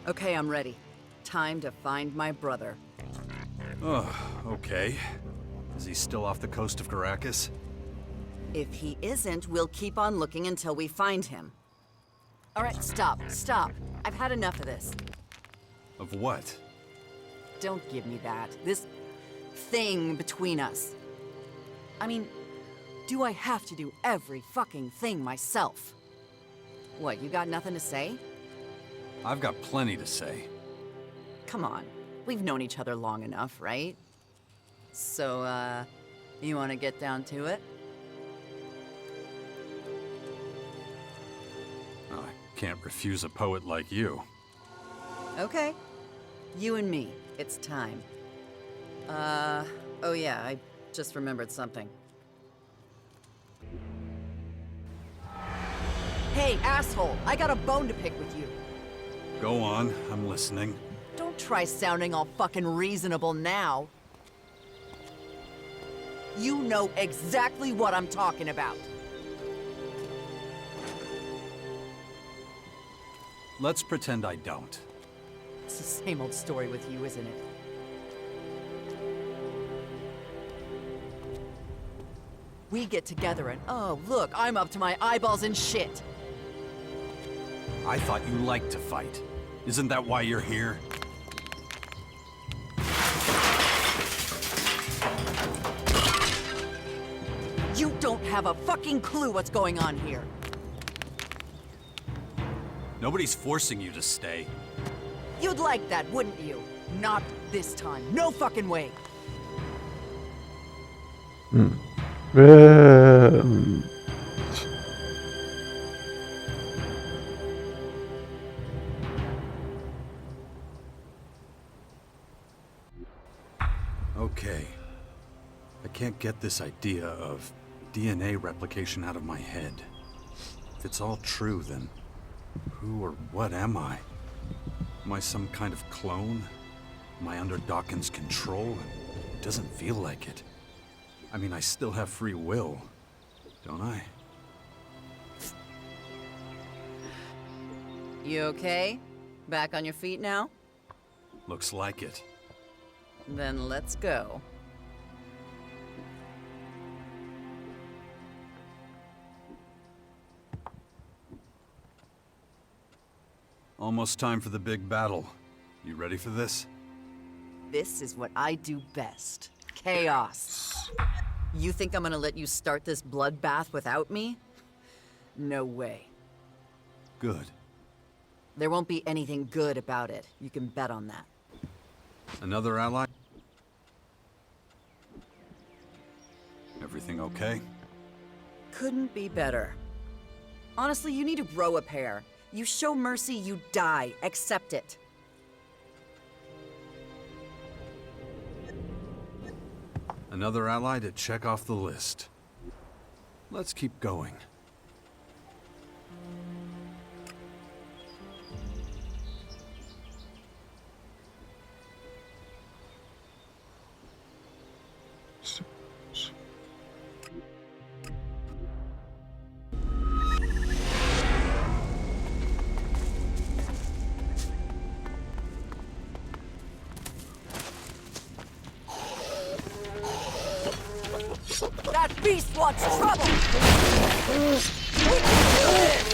Okay, I'm ready. Time to find my brother. Oh, okay. Is he still off the coast of Caracas? If he isn't, we'll keep on looking until we find him. All right, stop. I've had enough of this. Of what? Don't give me that. This thing between us. I mean, do I have to do every fucking thing myself? What, you got nothing to say? I've got plenty to say. Come on. We've known each other long enough, right? So, you want to get down to it? I can't refuse a poet like you. Okay. You and me. It's time. Oh yeah, I just remembered something. Hey, asshole! I got a bone to pick with you. Go on, I'm listening. Don't try sounding all fucking reasonable now. You know exactly what I'm talking about. Let's pretend I don't. It's the same old story with you, isn't it? We get together and, oh, look, I'm up to my eyeballs in shit. I thought you liked to fight. Isn't that why you're here? You don't have a fucking clue what's going on here. Nobody's forcing you to stay. You'd like that, wouldn't you? Not this time. No fucking way. Okay. I can't get this idea of DNA replication out of my head. If it's all true, then who or what am I? Am I some kind of clone? Am I under Dawkins' control? It doesn't feel like it. I mean, I still have free will, don't I? You okay? Back on your feet now? Looks like it. Then let's go. Almost time for the big battle. You ready for this? This is what I do best. Chaos. You think I'm gonna let you start this bloodbath without me? No way. Good. There won't be anything good about it. You can bet on that. Another ally? Everything okay? Couldn't be better. Honestly, you need to grow a pair. You show mercy, you die. Accept it. Another ally to check off the list. Let's keep going. That beast wants trouble! We can do this!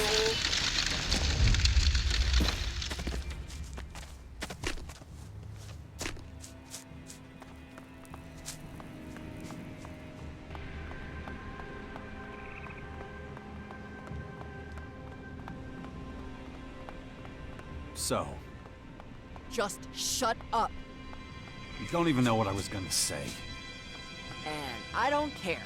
So, Just shut up. you don't even know what I was gonna say. And I don't care.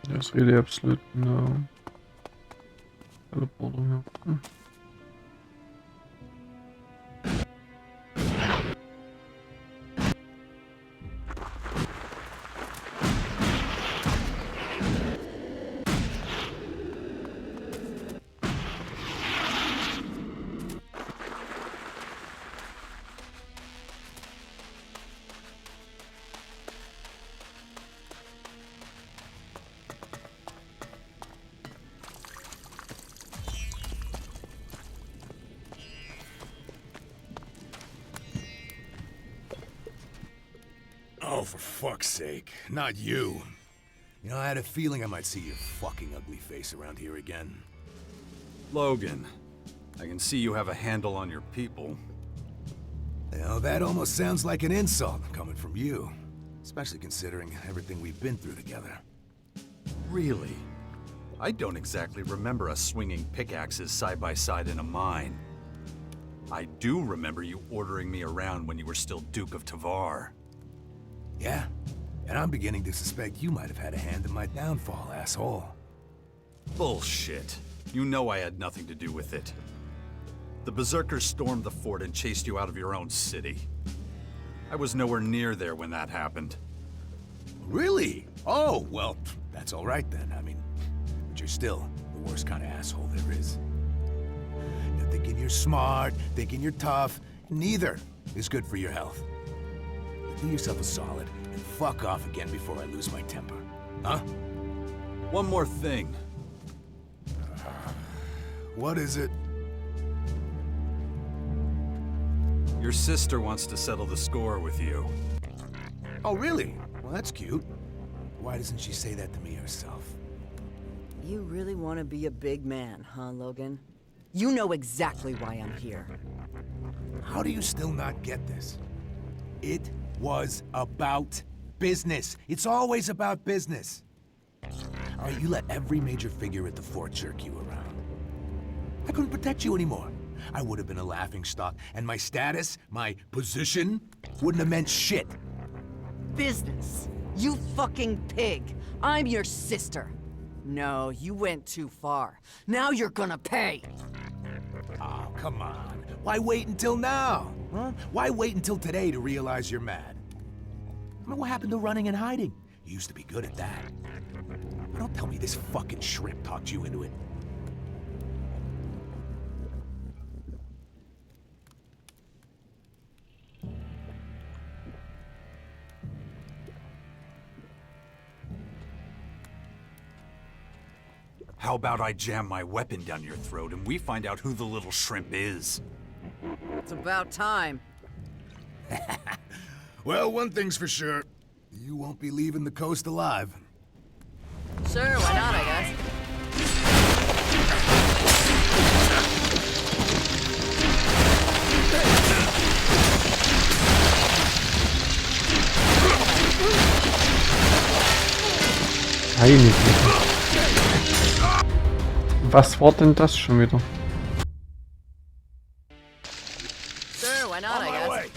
There's really absolute no teleporting here. Oh, for fuck's sake. Not you. You know, I had a feeling I might see your fucking ugly face around here again. Logan, I can see you have a handle on your people. You know, that almost sounds like an insult coming from you. Especially considering everything we've been through together. Really? I don't exactly remember us swinging pickaxes side by side in a mine. I do remember you ordering me around when you were still Duke of Tavar. Yeah, and I'm beginning to suspect you might have had a hand in my downfall, asshole. Bullshit. You know I had nothing to do with it. The Berserkers stormed the fort and chased you out of your own city. I was nowhere near there when that happened. Really? Oh, well, that's all right then. I mean, but you're still the worst kind of asshole there is. You're thinking you're smart, thinking you're tough. Neither is good for your health. Do yourself a solid and fuck off again before I lose my temper. Huh? One more thing. What is it? Your sister wants to settle the score with you. Oh, really? Well, that's cute. Why doesn't she say that to me herself? You really want to be a big man, huh, Logan? You know exactly why I'm here. How do you still not get this? It was about business. It's always about business. All right, you let every major figure at the fort jerk you around. I couldn't protect you anymore. I would have been a laughingstock, and my status, my position, wouldn't have meant shit. Business? You fucking pig! I'm your sister! No, you went too far. Now you're gonna pay! Oh, come on. Why wait until now? Huh? Why wait until today to realize you're mad? I mean, what happened to running and hiding? You used to be good at that. But don't tell me this fucking shrimp talked you into it. How about I jam my weapon down your throat and we find out who the little shrimp is? It's about time. Well, one thing's for sure. You won't be leaving the coast alive. Sure, why not, I guess. Heilige. Was war denn das schon wieder? Sure, why not, I guess.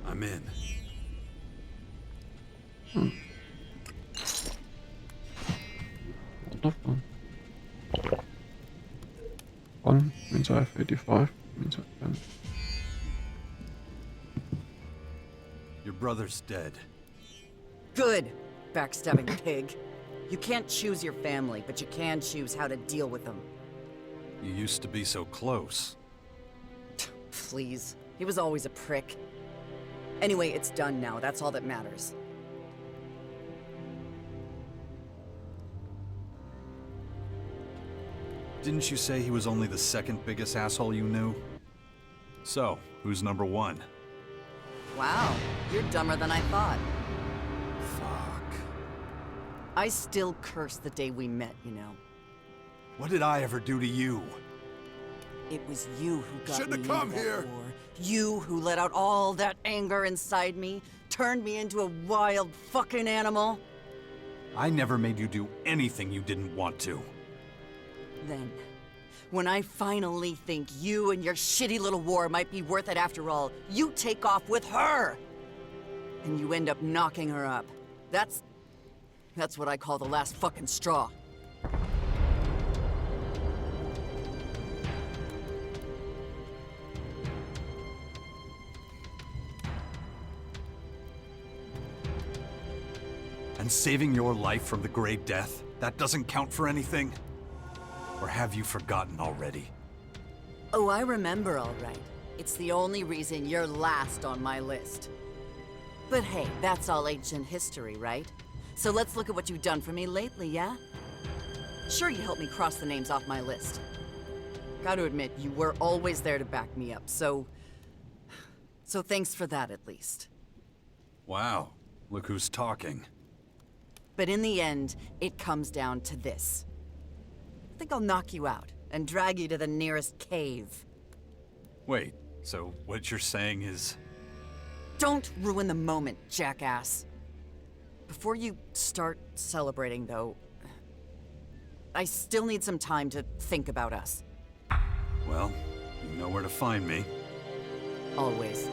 I'm in. One means I have 85. Means I can. Your brother's dead. Good, backstabbing pig. You can't choose your family, but you can choose how to deal with them. You used to be so close. Please. He was always a prick. Anyway, it's done now. That's all that matters. Didn't you say he was only the second biggest asshole you knew? So, who's number one? Wow, you're dumber than I thought. Fuck. I still curse the day we met, you know. What did I ever do to you? It was you who got Shouldn't me have come into that here. war. You who let out all that anger inside me, turned me into a wild fucking animal. I never made you do anything you didn't want to. Then, when I finally think you and your shitty little war might be worth it after all, you take off with her! And you end up knocking her up. That's what I call the last fucking straw. And saving your life from the Grey Death, that doesn't count for anything? Or have you forgotten already? Oh, I remember all right. It's the only reason you're last on my list. But hey, that's all ancient history, right? So let's look at what you've done for me lately, yeah? Sure, you helped me cross the names off my list. Gotta admit, you were always there to back me up, so thanks for that at least. Wow, look who's talking. But in the end, it comes down to this. I think I'll knock you out and drag you to the nearest cave. Wait, so what you're saying is... Don't ruin the moment, jackass. Before you start celebrating, though, I still need some time to think about us. Well, you know where to find me. Always.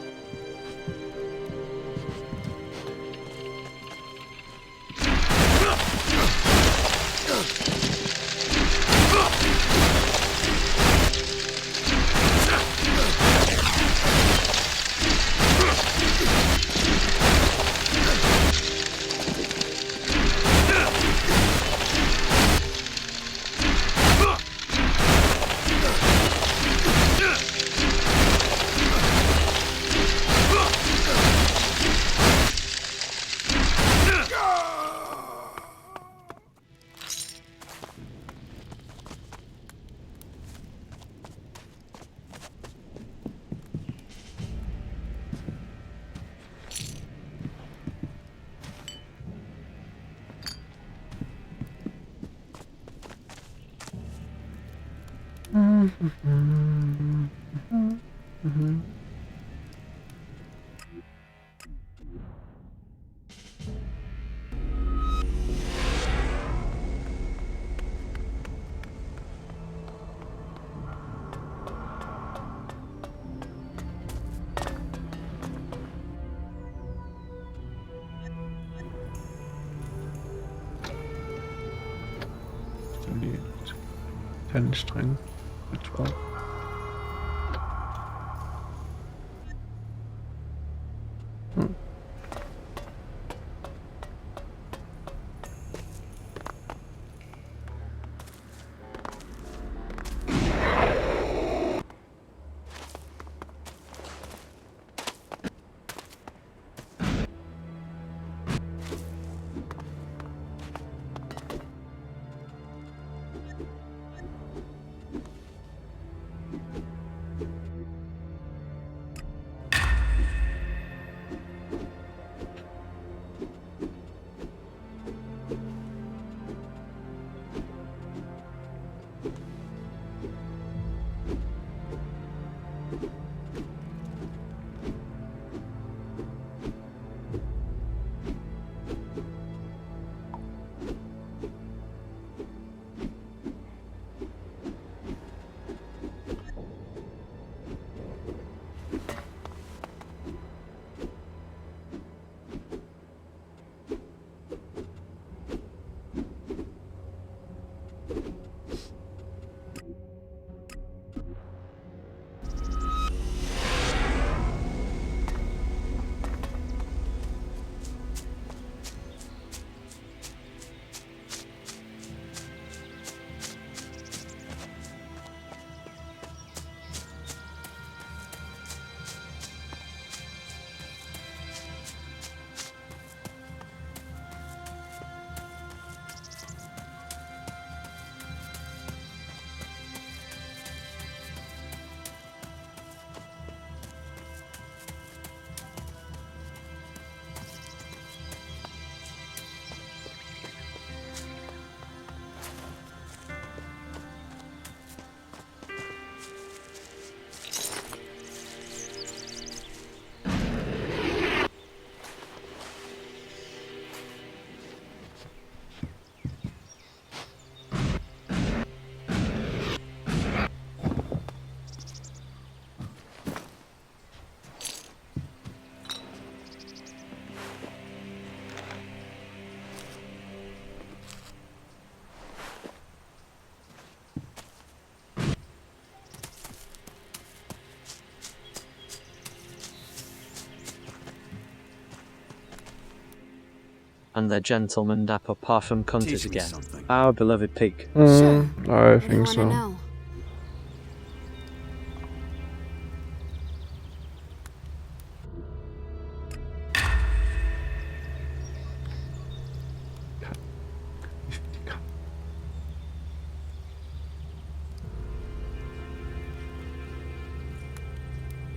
Die 10 streng. Etwa. And their gentleman dapper parfum cunt Teach is me again. something. Our beloved pig. I think so. Know?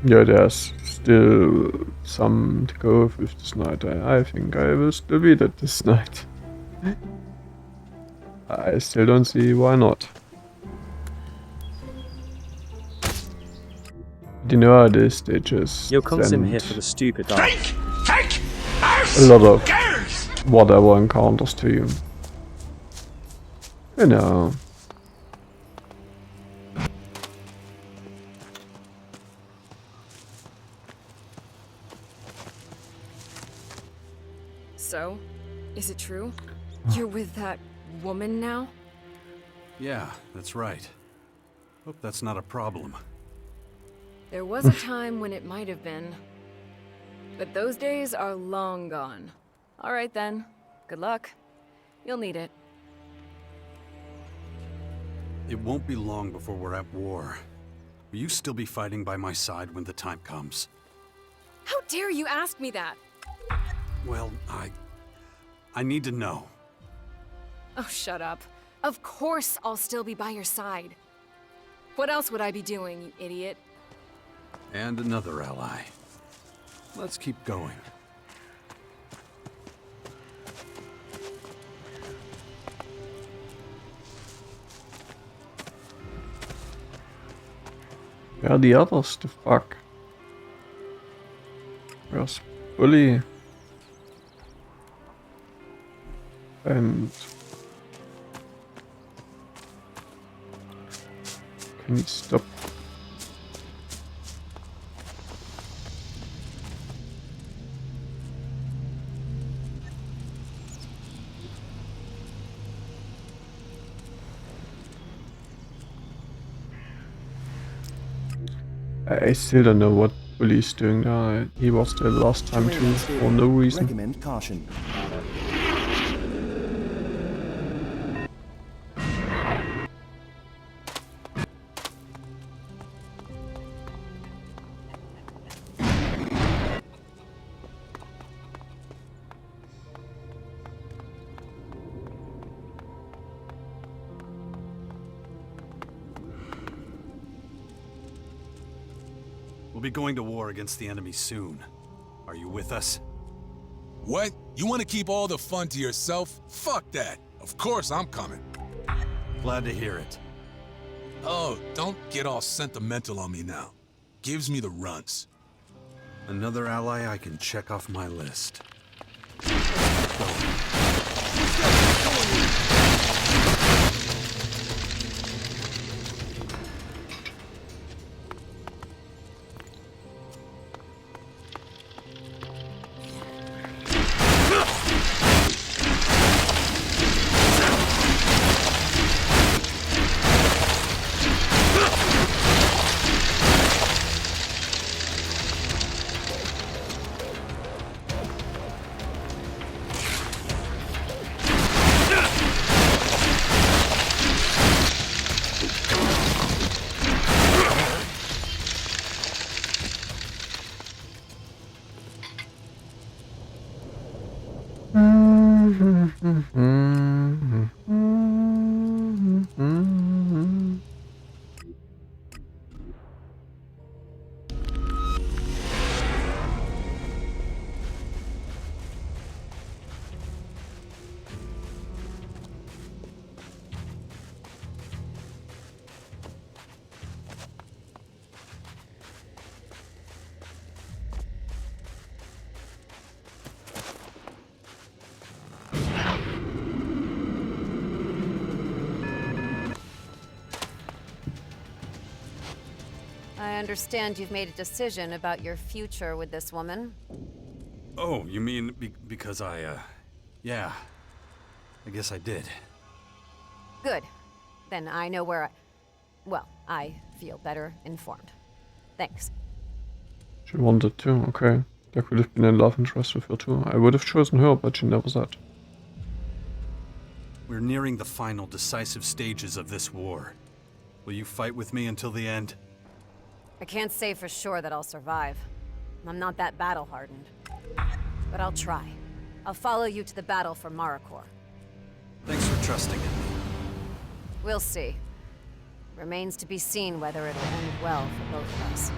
Yeah, there's still some to go with this night. I think I will still beat it this night. I still don't see why not. The early stages You'll come sim send here for the stupid dance. a lot of whatever encounters to you. You know. So, is it true? You're with that woman now? Yeah, that's right. Hope that's not a problem. There was a time when it might have been. But those days are long gone. All right then. Good luck. You'll need it. It won't be long before we're at war. Will you still be fighting by my side when the time comes? How dare you ask me that? Well, I need to know. Oh, shut up. Of course I'll still be by your side. What else would I be doing, you idiot? And another ally. Let's keep going. Where are the others? The fuck? Where's Bully? And can you stop? I still don't know what Bully's doing now. He was there last time too, for no reason. Recommend caution. We'll be going to war against the enemy soon. Are you with us? What? You want to keep all the fun to yourself? Fuck that. Of course I'm coming. Glad to hear it. Oh, don't get all sentimental on me now. Gives me the runs. Another ally I can check off my list. I understand you've made a decision about your future with this woman. Oh, you mean because yeah. I guess I did. Good. Then I know where well, I feel better informed. Thanks. She wanted to, okay. There could have been a love interest with her too. I would have chosen her, but she never said. We're nearing the final decisive stages of this war. Will you fight with me until the end? I can't say for sure that I'll survive. I'm not that battle-hardened. But I'll try. I'll follow you to the battle for Marikor. Thanks for trusting in me. We'll see. Remains to be seen whether it'll end well for both of us.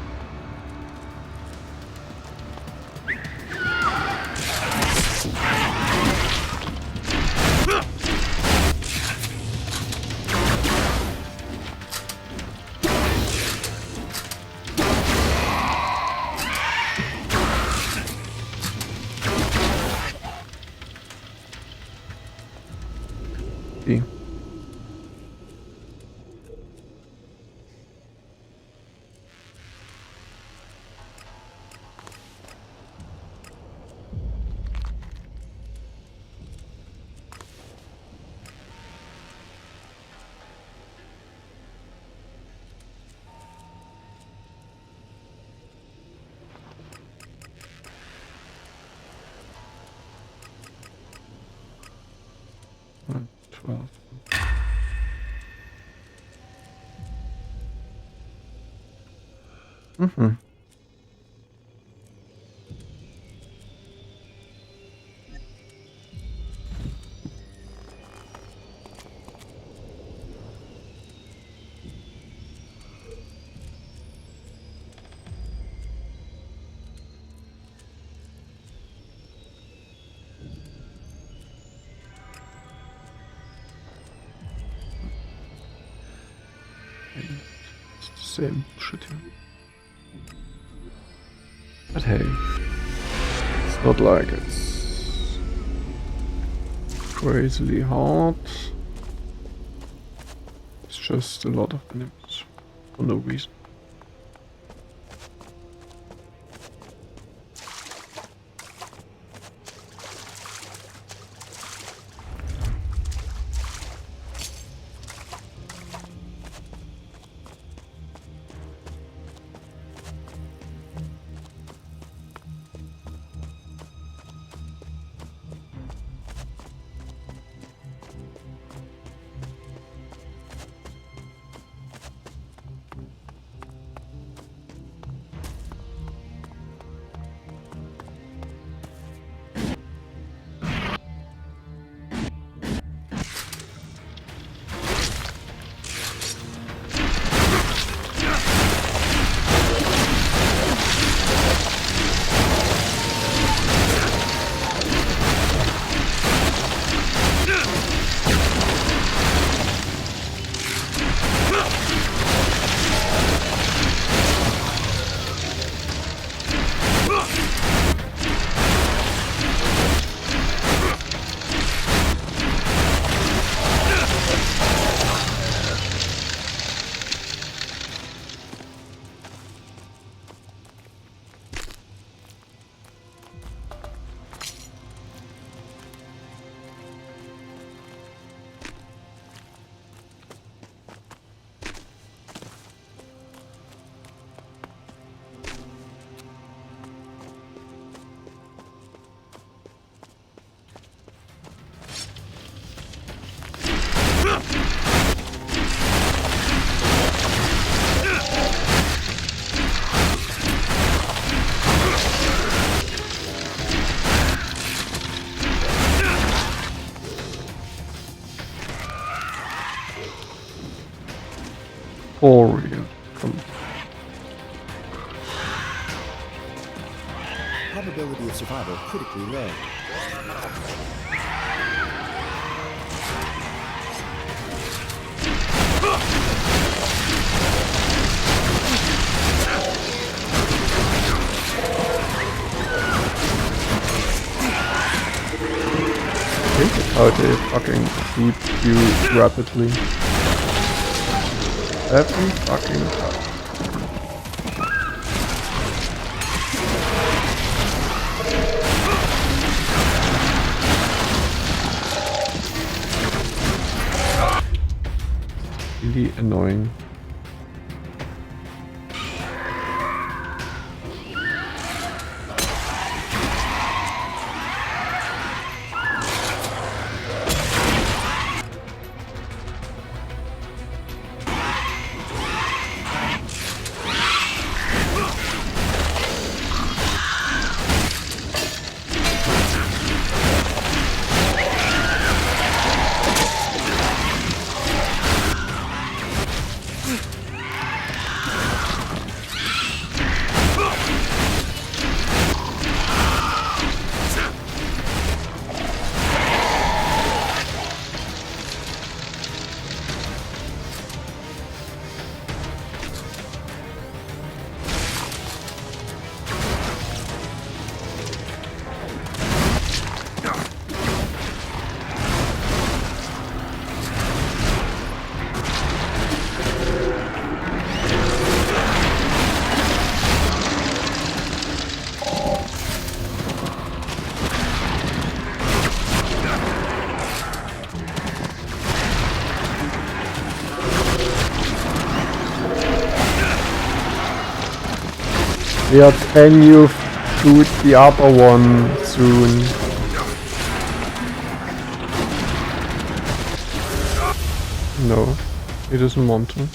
See. One, 12. Mm-hmm. It's the same shit here. But hey, it's not like it's crazily hard. It's just a lot of enemies for no reason. Oreo. Probability of survival critically low. I think that's how they fucking shoot you rapidly. Every fucking time. Really annoying. Yeah, can you shoot the upper one soon? No, he doesn't want to.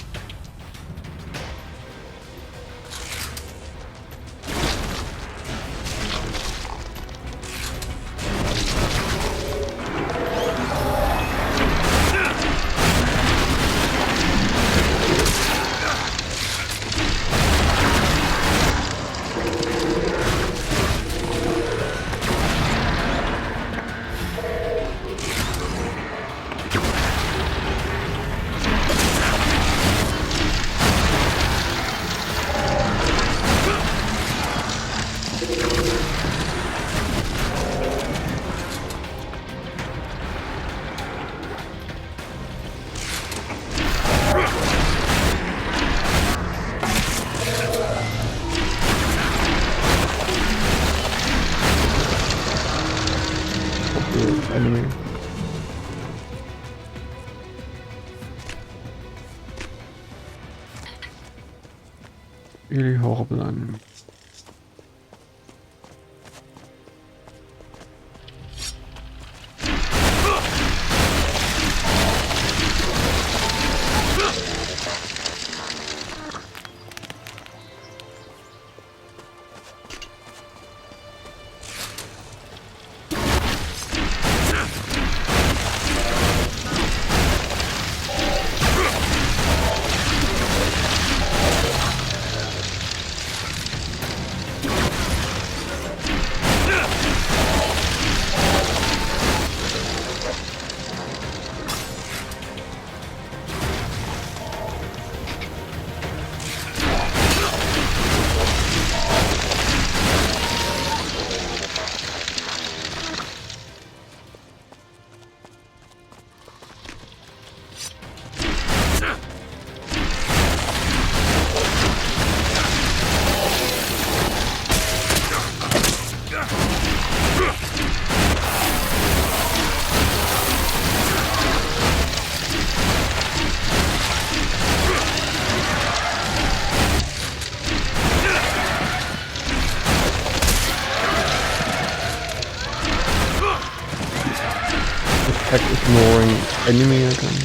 Enemy. Really horrible enemy. Attack ignoring enemy again.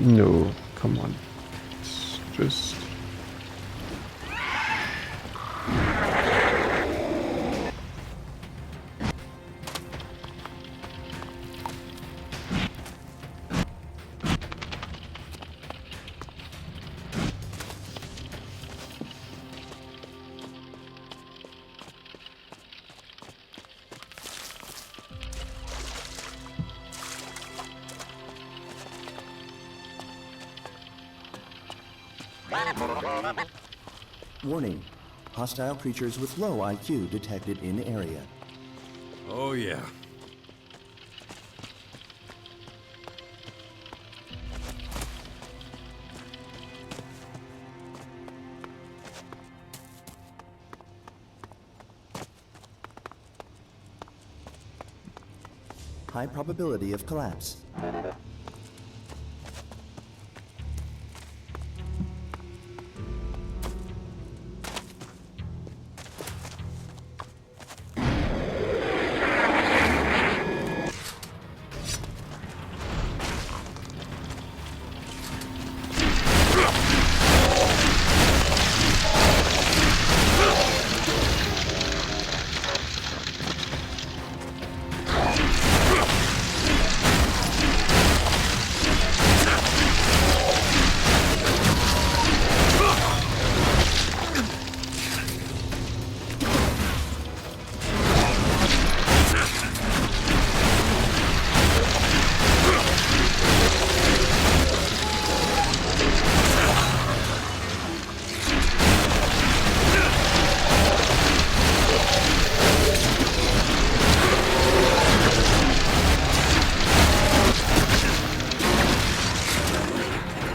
No, come on. It's just... Warning. Hostile creatures with low IQ detected in area. Oh yeah. High probability of collapse.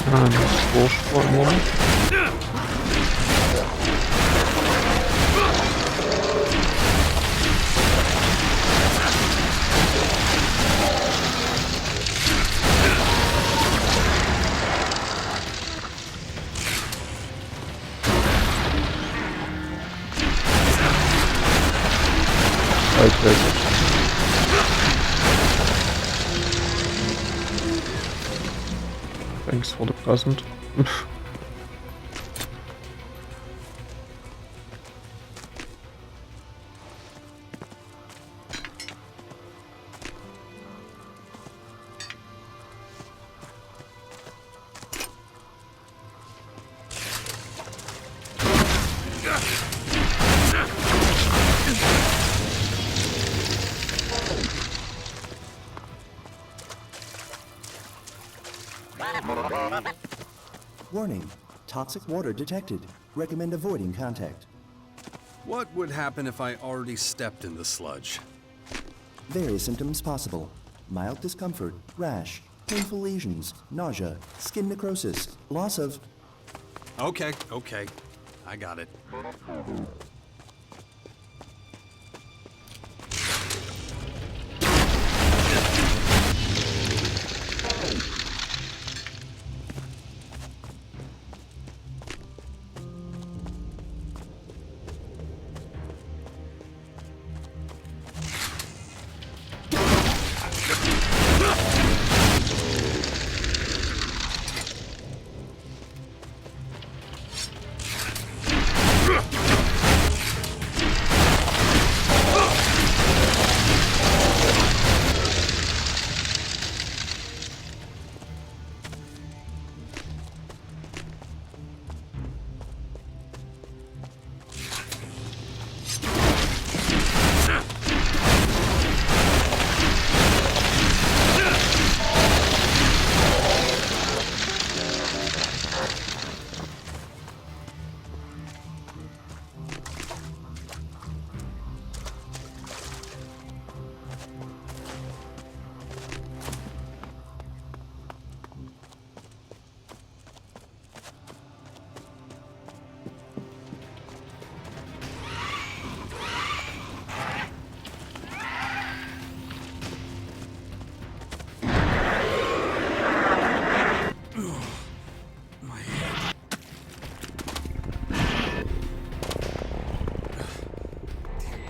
Ah, das ist wurscht im Moment. Thanks for the present. Warning. Toxic water detected. Recommend avoiding contact. What would happen if I already stepped in the sludge? Various symptoms possible. Mild discomfort, rash, painful lesions, nausea, skin necrosis, loss of... Okay. I got it.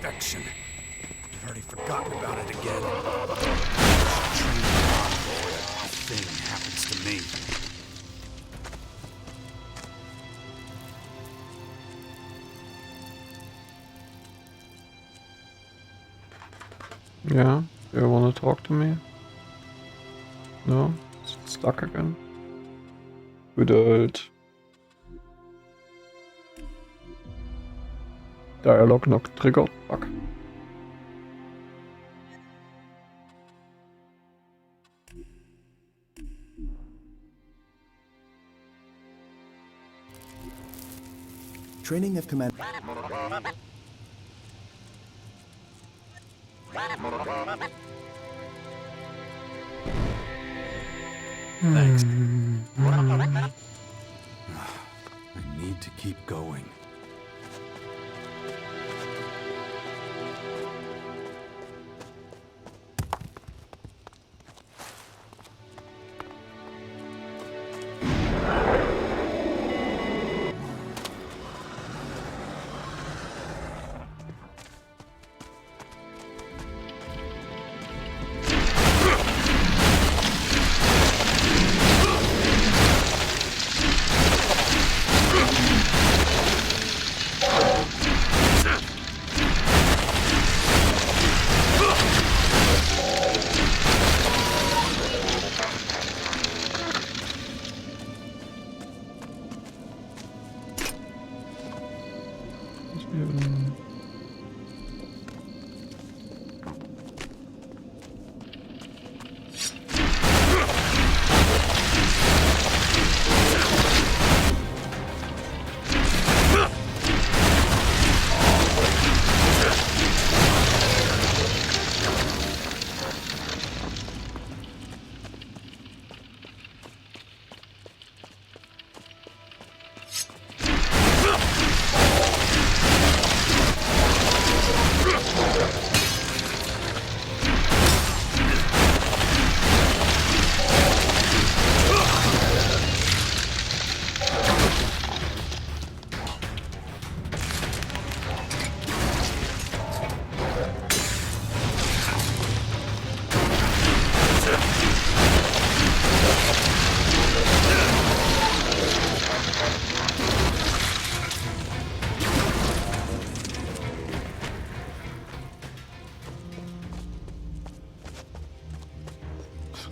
I've already forgotten about it again. Thing happens to me. Yeah, you wanna talk to me? No? Is it stuck again? Good old dialogue not triggered. Fuck. Training of command... Thanks. I need to keep going.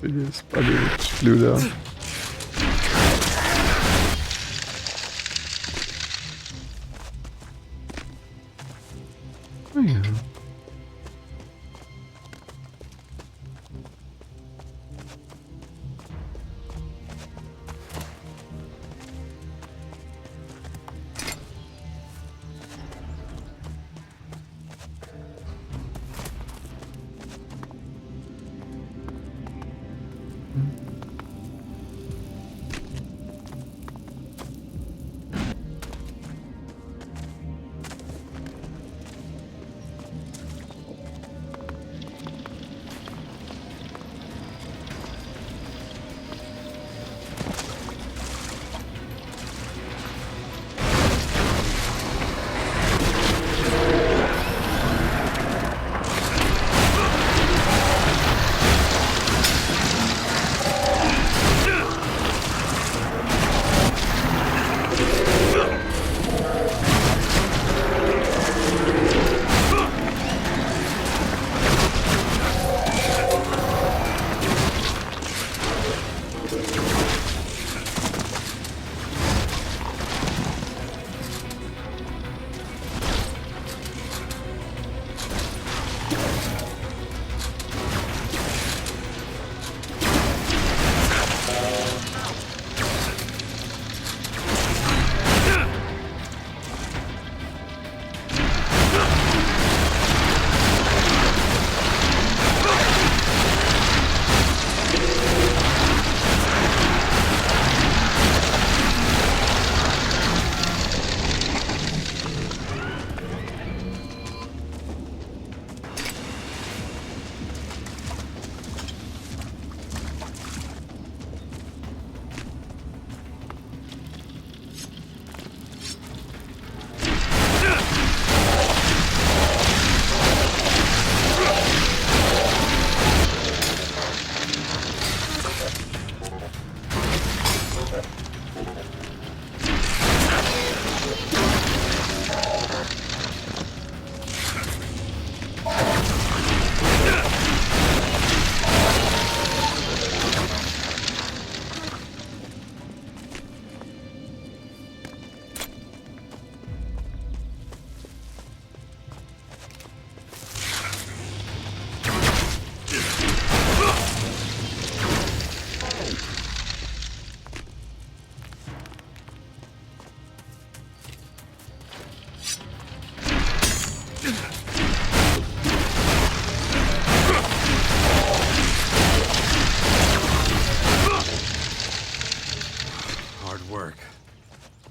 biggest buggy excluder. Oh, yeah.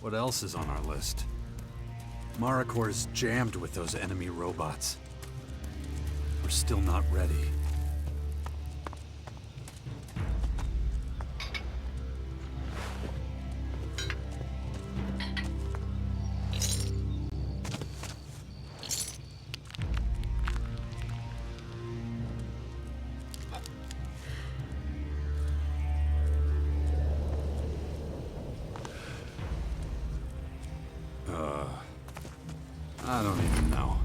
What else is on our list? Maricor's jammed with those enemy robots. We're still not ready. I don't even know.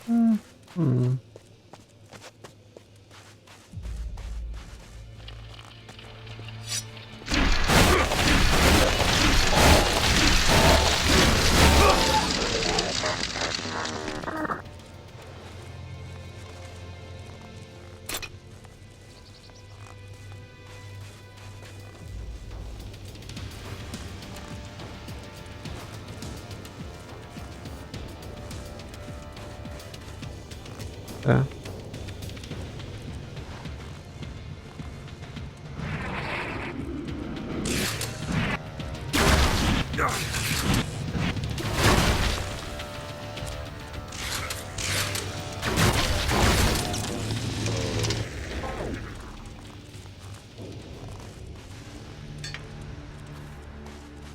Ja.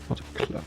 Wat een klap.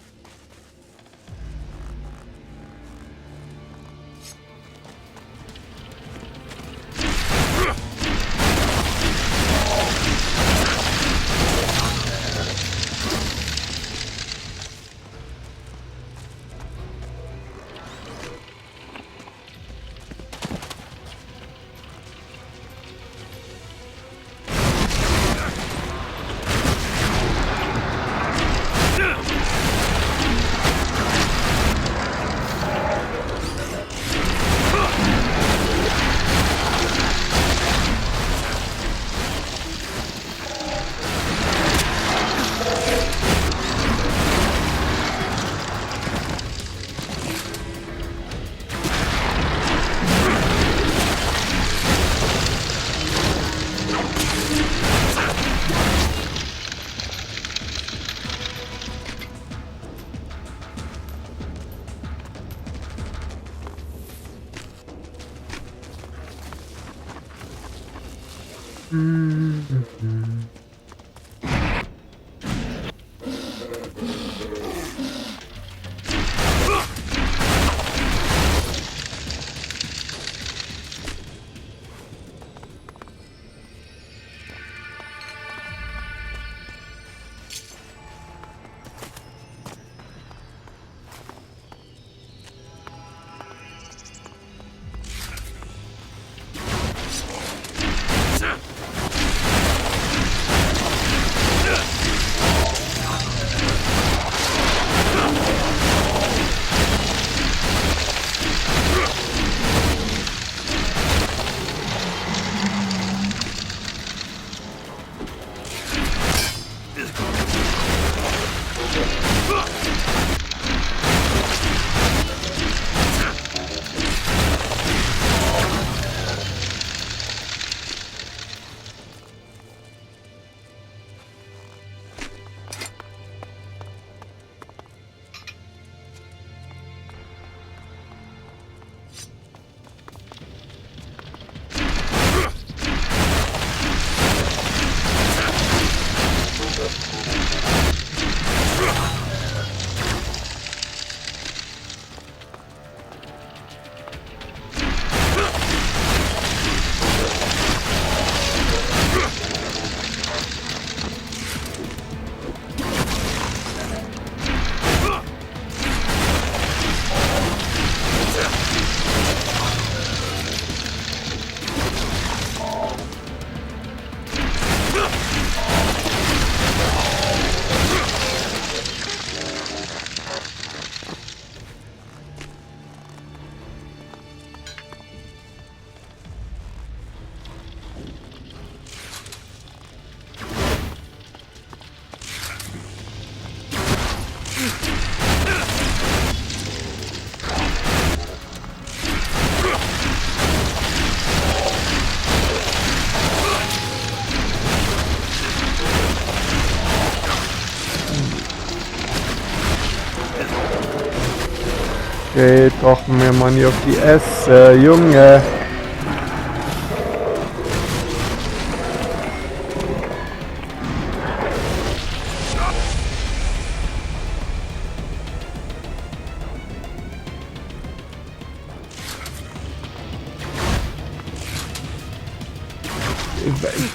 Geht doch mir mal nicht auf die Esse, Junge.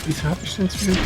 Wieso hab ich denn zu viel?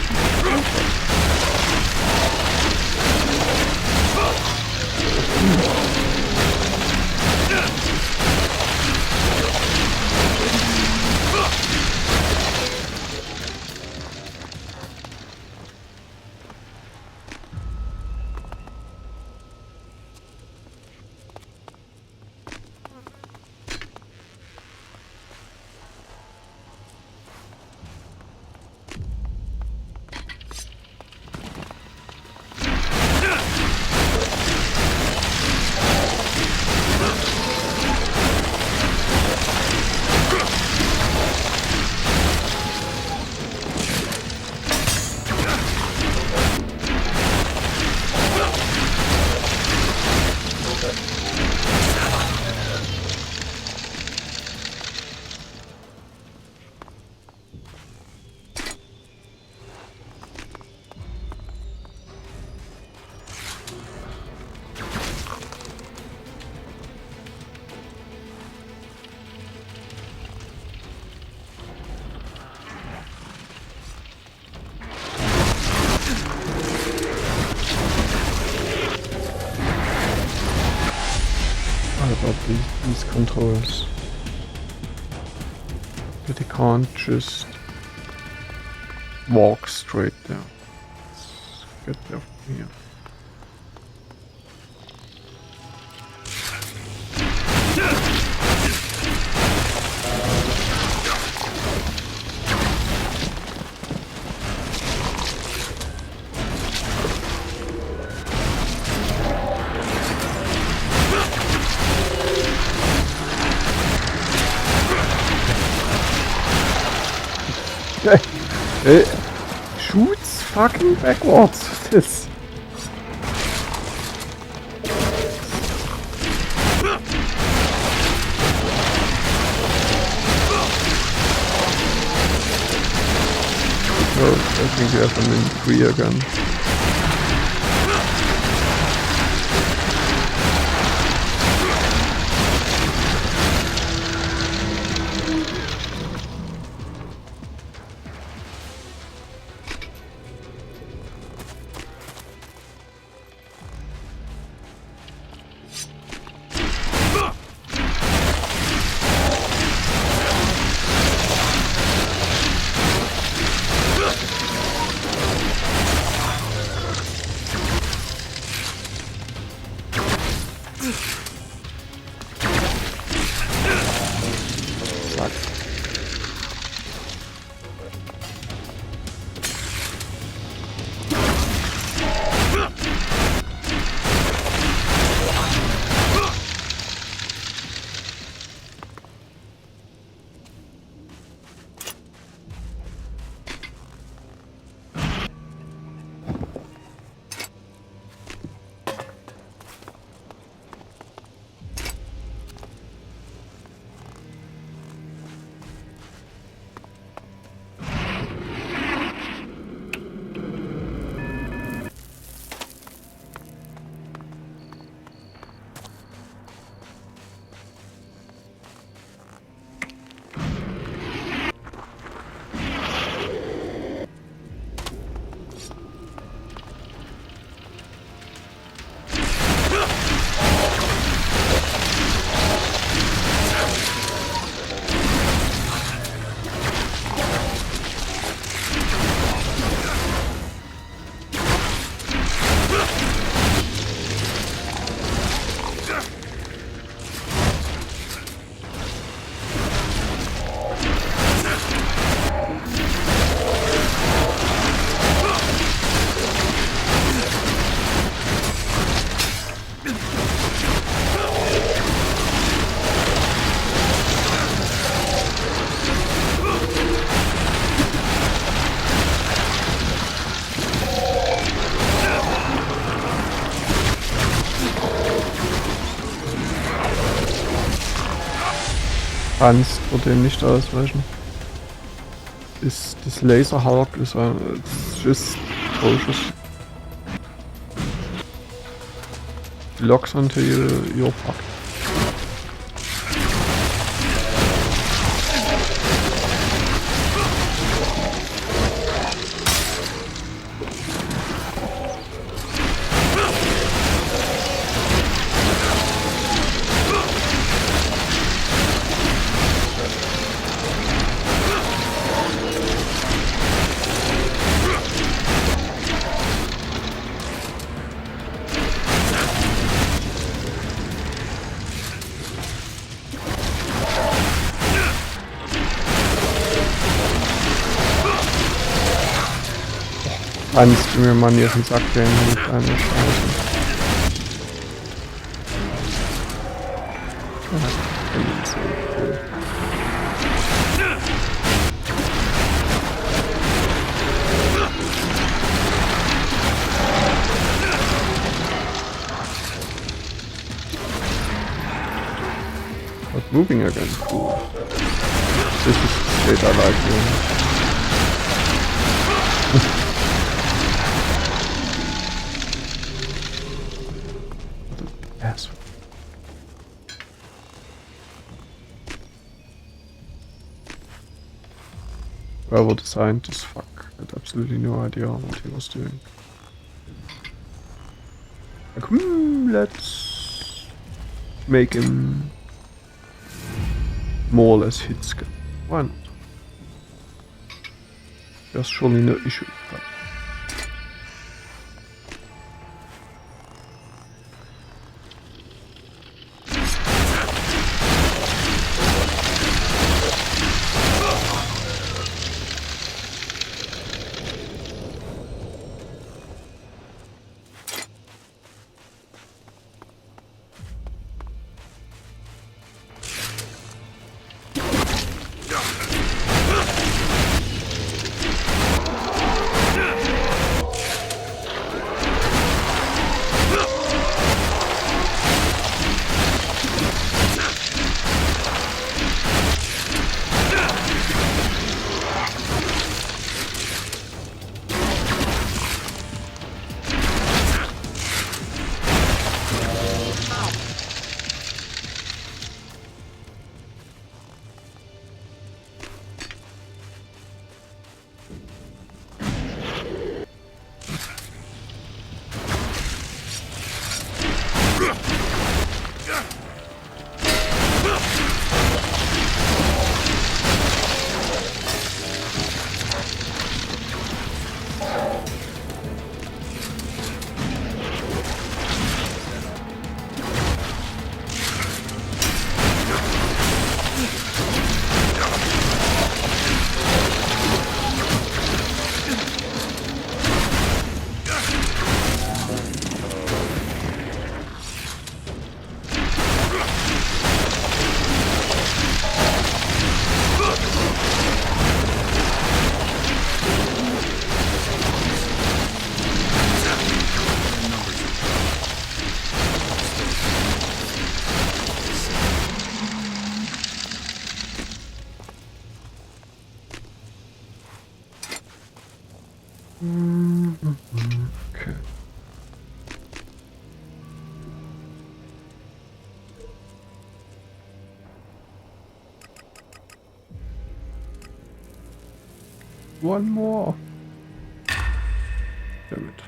these controls. But they can't just walk straight there. Let's get there from here. It shoots fucking backwards. This. Oh, I think we have them in 3 again. Kannst du dem nicht ausweichen. This laser hawk is it's just atrocious. Locks onto your fucked. Kannst du mir mal hier auf den Sack gehen mit einer Scheiße. What's moving again? Cool. This is straight I like you. Whoever designed this fuck had absolutely no idea what he was doing. Like, let's make him more or less hit skill. Why not? There's surely no issue with that. Okay. One more. Damn it.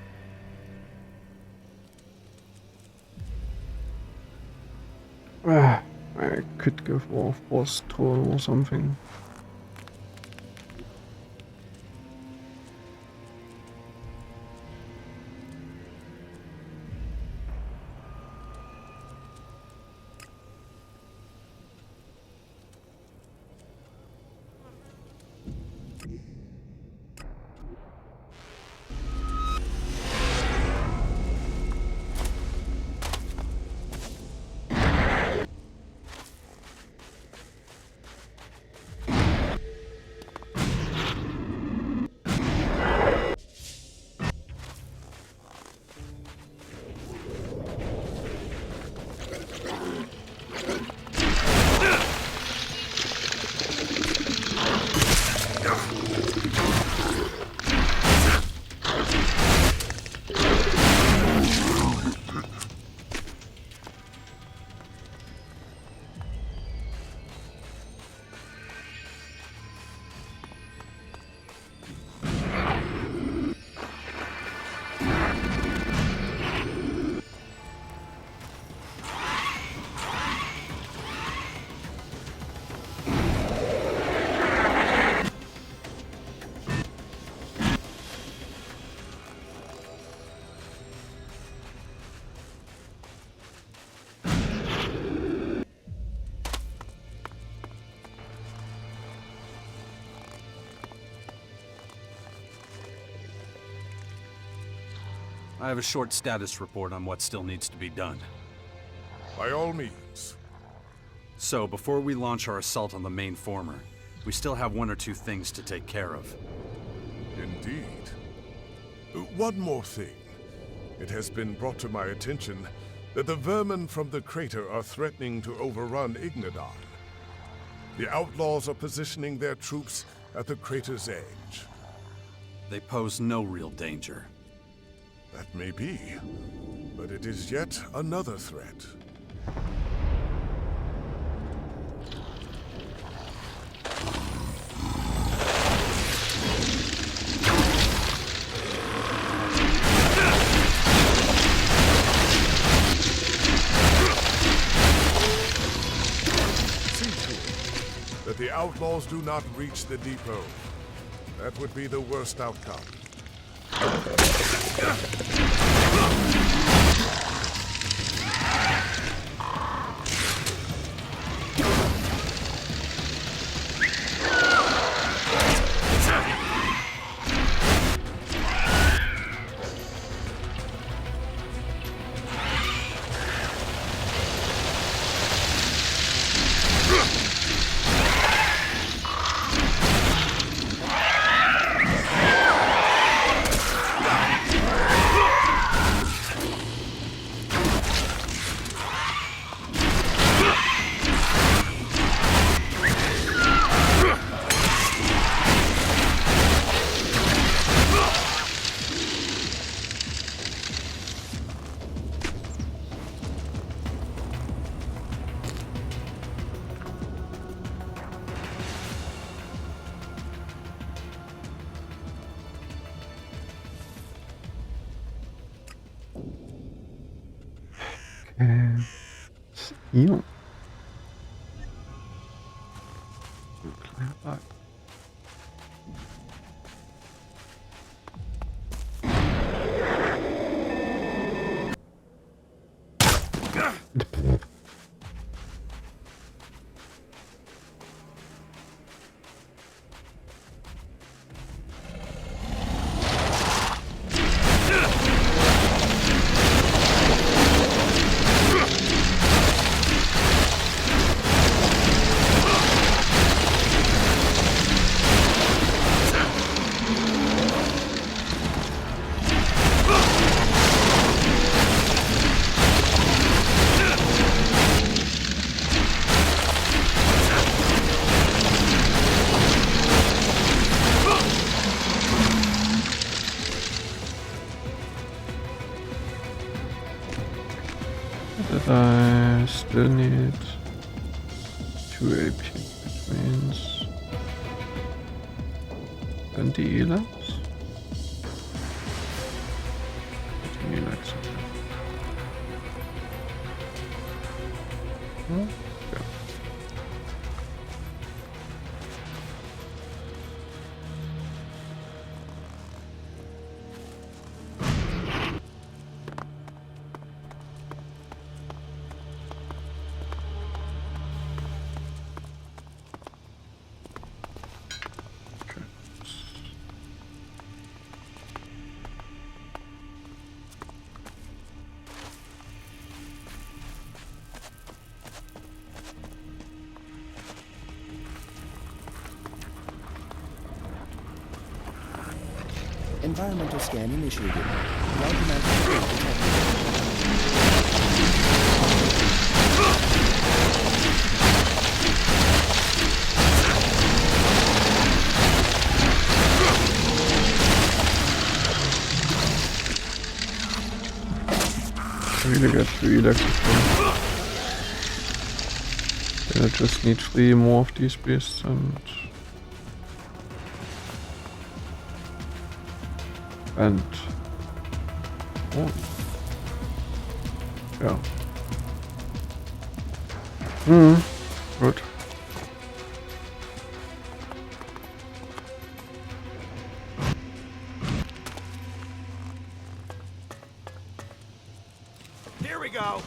I could go for force troll or something. I have a short status report on what still needs to be done. By all means. So, before we launch our assault on the main former, we still have one or two things to take care of. Indeed. One more thing. It has been brought to my attention that the vermin from the crater are threatening to overrun Ignadon. The outlaws are positioning their troops at the crater's edge. They pose no real danger. That may be, but it is yet another threat. See to it But the outlaws do not reach the depot. That would be the worst outcome. Ew. I still need 2 AP, which means 20 Elex. Elex. Okay. Environmental scan initiated. Large amount of fluid detected. I really get 3 Elex. Then I just need 3 more of these beasts and oh yeah. Good. Here we go.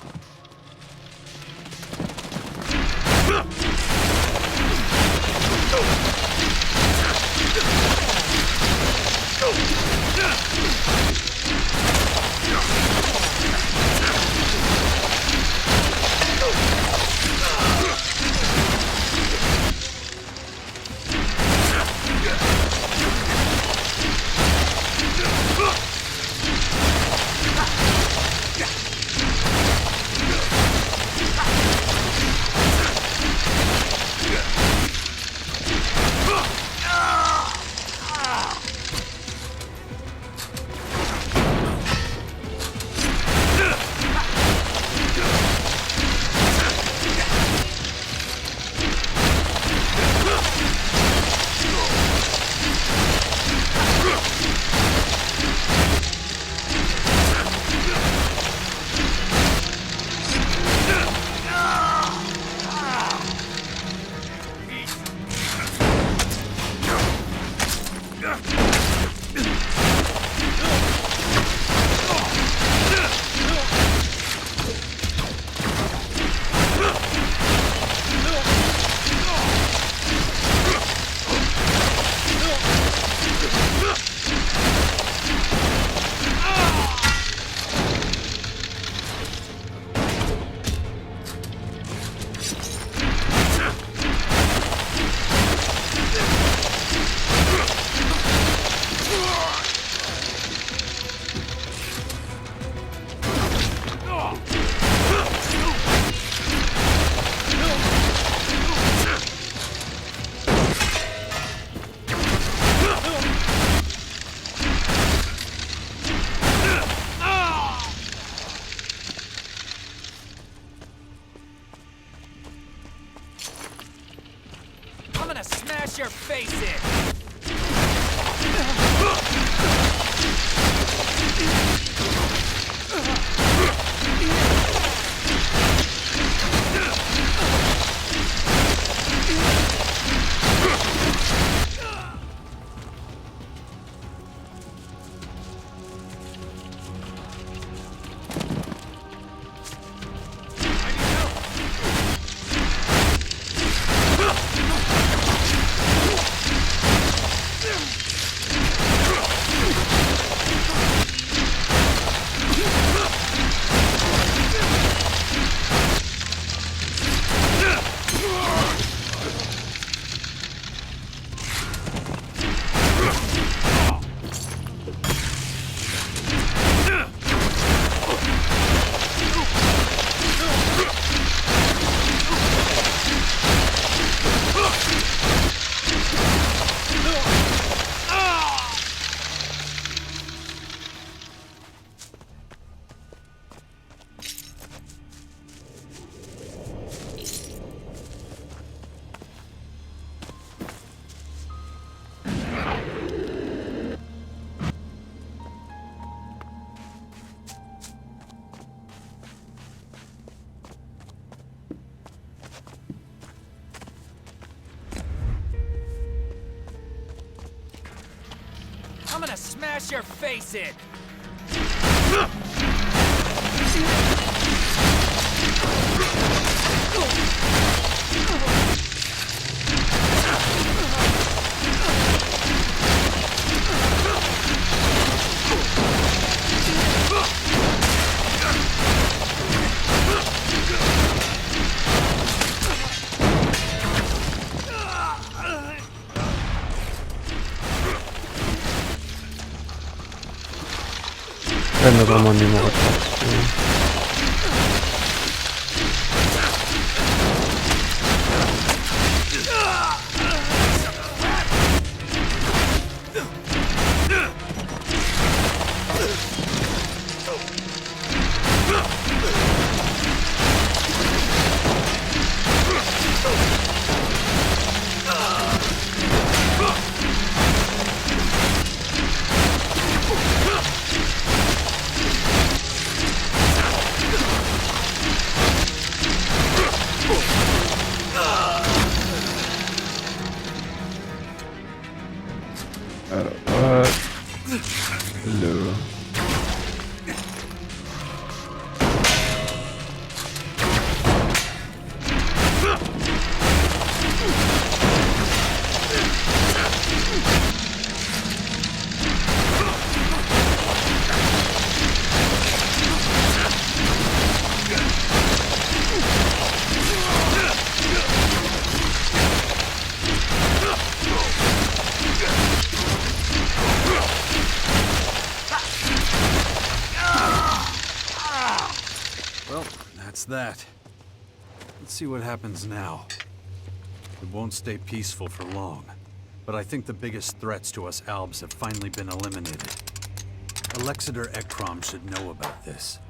gonna smash your face in! I'm gonna smash your face in! Prende vraiment le numéro de partie. Hello. Well, that's that. Let's see what happens now. It won't stay peaceful for long, but I think the biggest threats to us Albs have finally been eliminated. Alexander Ekrom should know about this.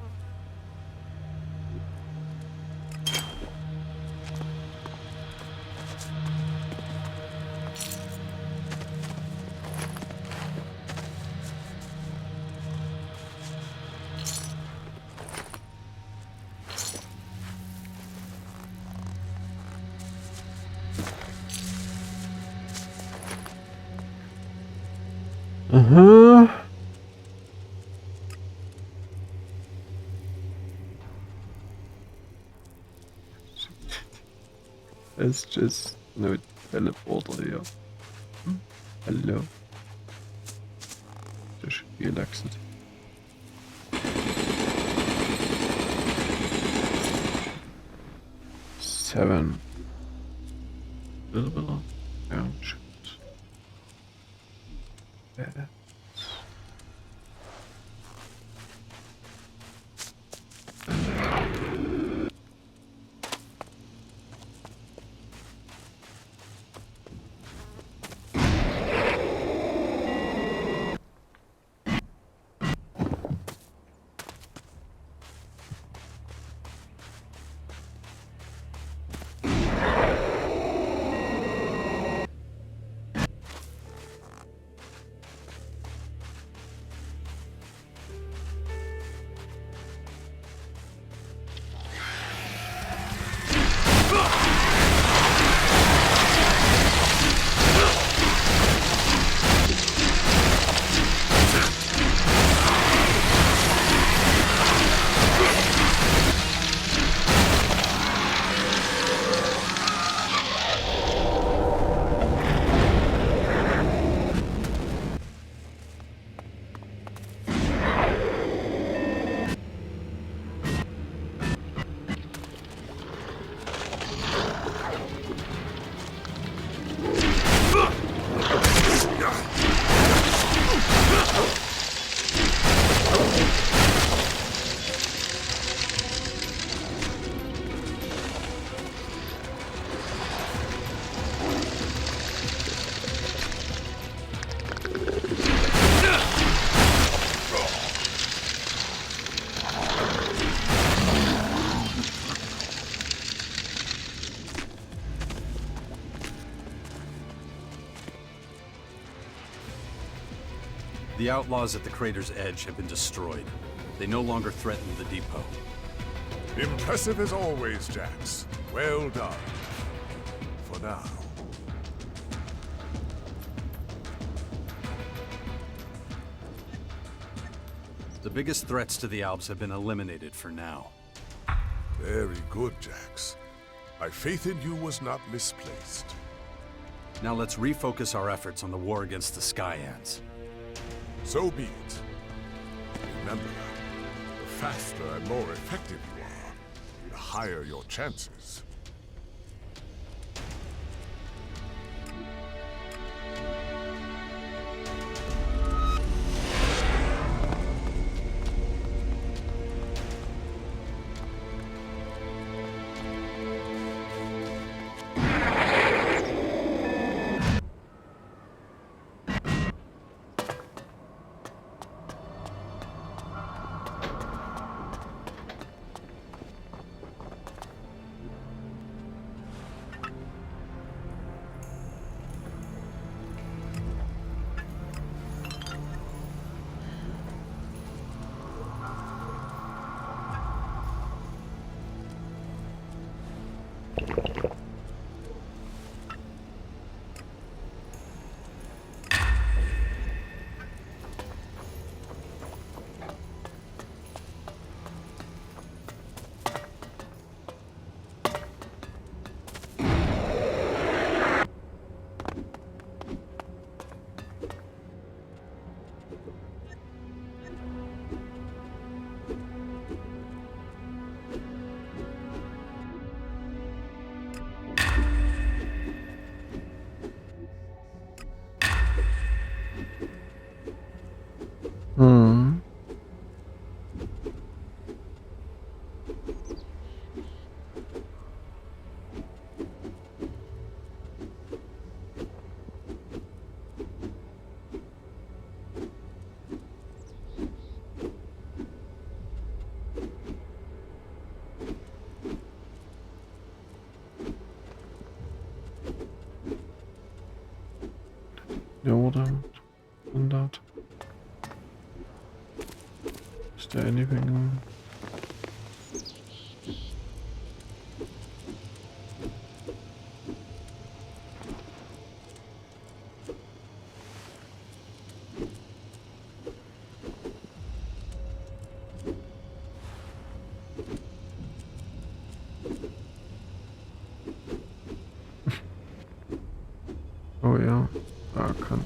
It's just no teleporter here. Hello. There should be Elex. Seven. Little bit of shoot. Yeah. The outlaws at the crater's edge have been destroyed. They no longer threaten the depot. Impressive as always, Jax. Well done. For now. The biggest threats to the Alps have been eliminated for now. Very good, Jax. My faith in you was not misplaced. Now let's refocus our efforts on the war against the Skyans. So be it. Remember, the faster and more effective you are, the higher your chances. The order and that. Is there anything? Oh ja, da kann.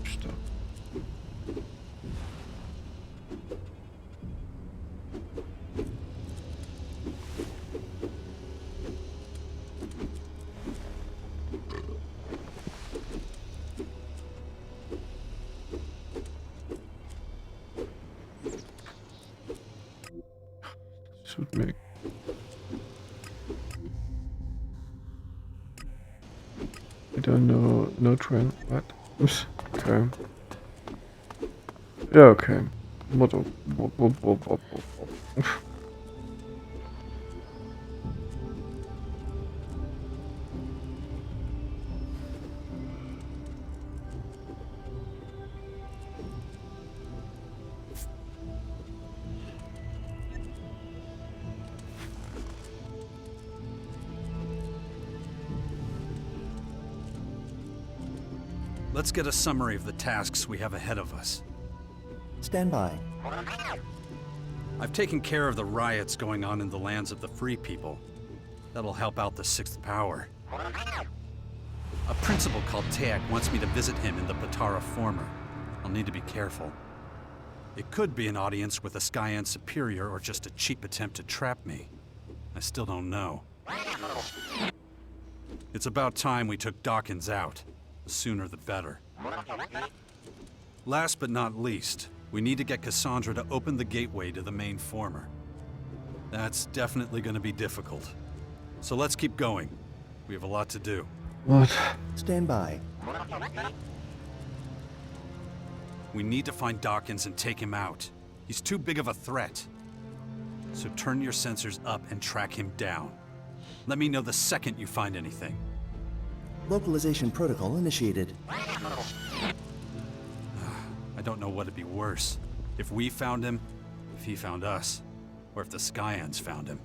Stopp. Should make. I don't know, no trend, what? Oops, okay. Yeah, okay. What? Let's get a summary of the tasks we have ahead of us. Stand by. I've taken care of the riots going on in the lands of the Free People. That'll help out the Sixth Power. A principal called Teak wants me to visit him in the Patara Former. I'll need to be careful. It could be an audience with a Skyan superior or just a cheap attempt to trap me. I still don't know. It's about time we took Dawkins out. The sooner the better. Last but not least, we need to get Cassandra to open the gateway to the main former. That's definitely going to be difficult. So let's keep going. We have a lot to do. What? Stand by. We need to find Dawkins and take him out. He's too big of a threat. So turn your sensors up and track him down. Let me know the second you find anything. Localization protocol initiated. I don't know what'd be worse. If we found him, if he found us, or if the Skyans found him.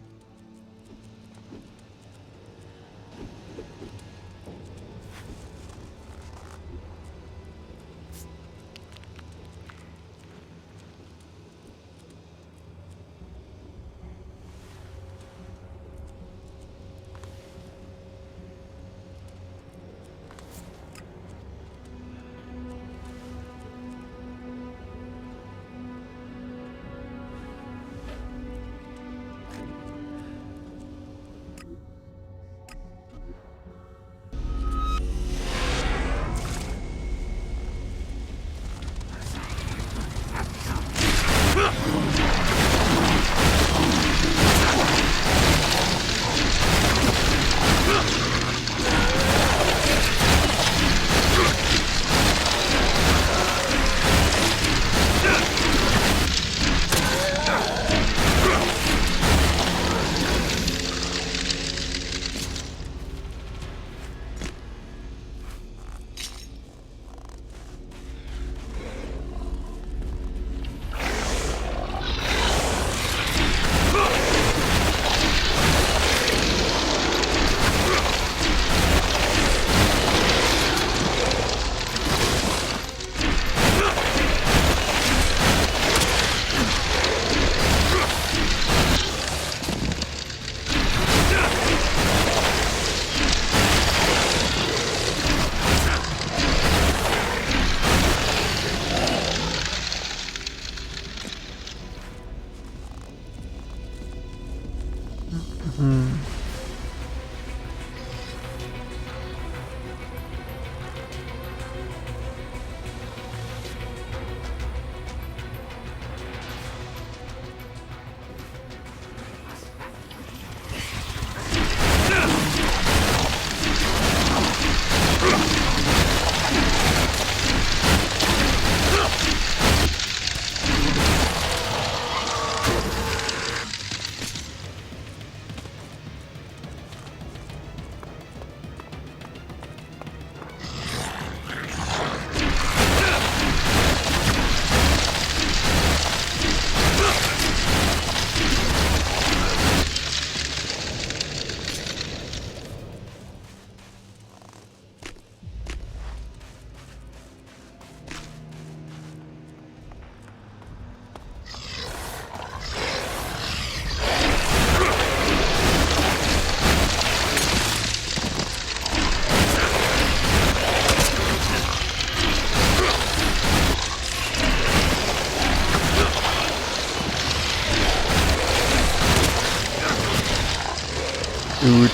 Dude.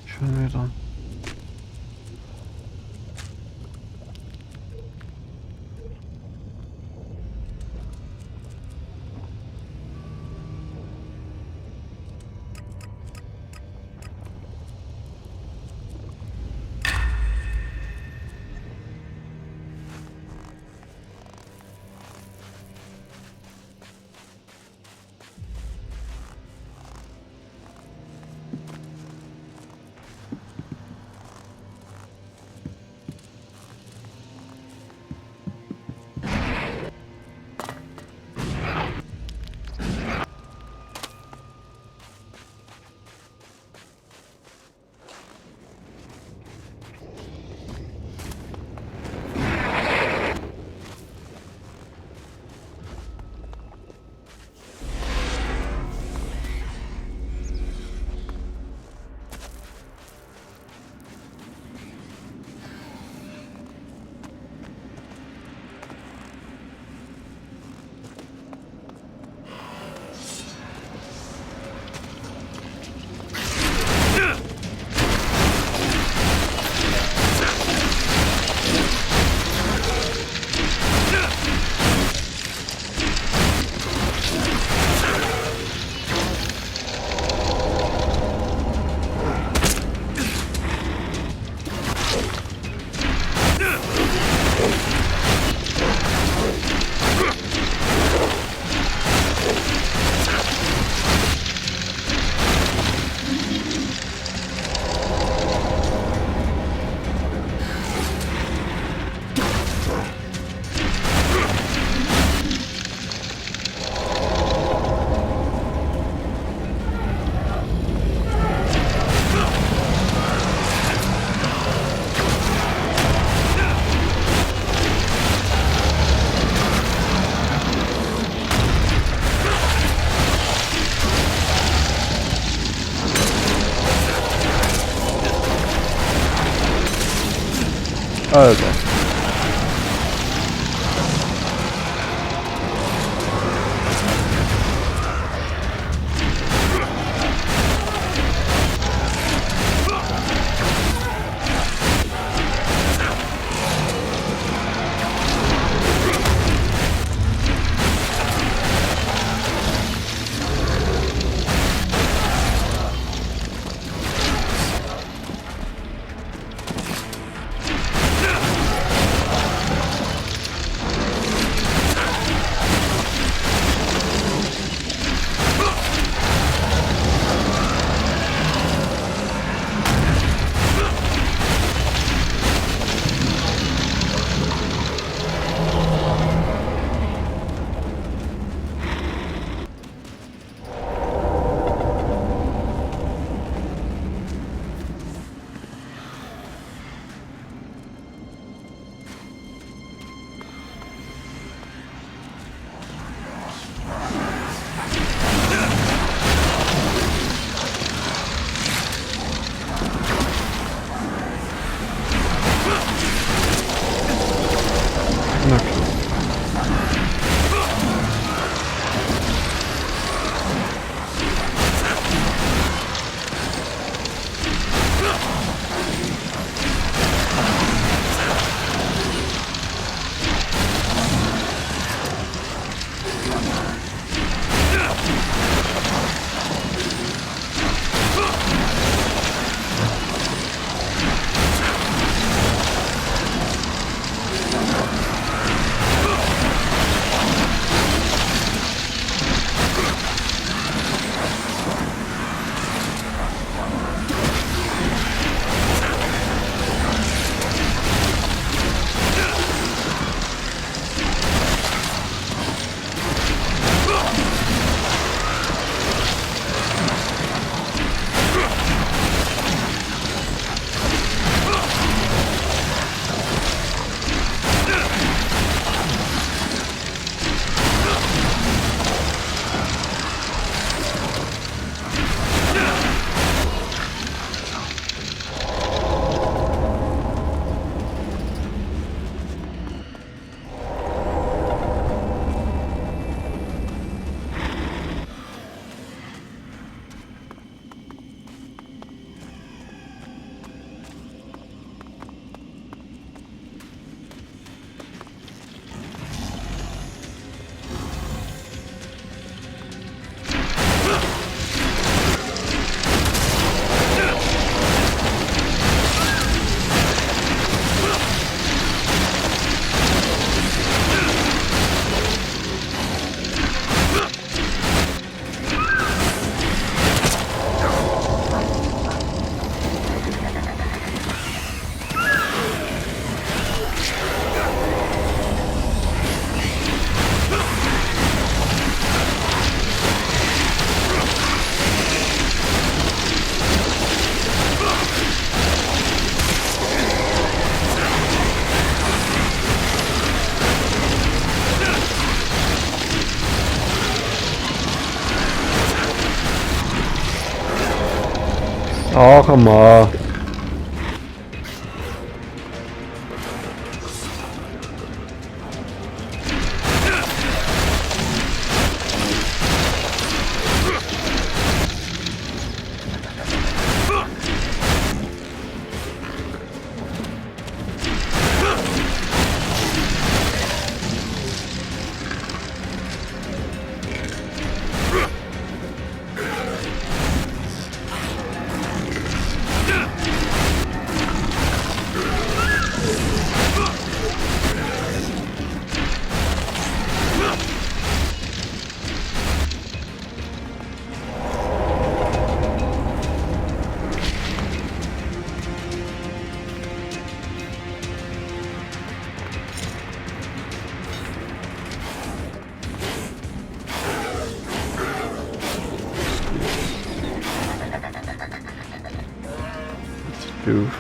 Schon wieder. Also. Oh, come on. Do.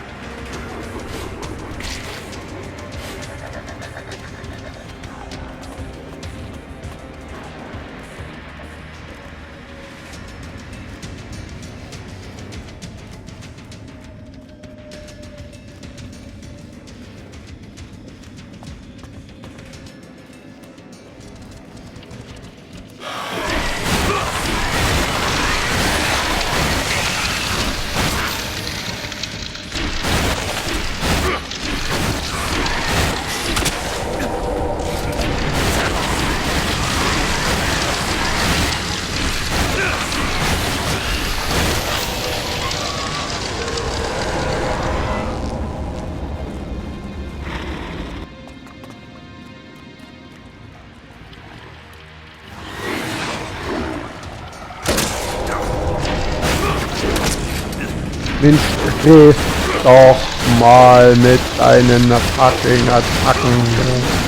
Mensch, hilf doch mal mit deinen fucking Attacken.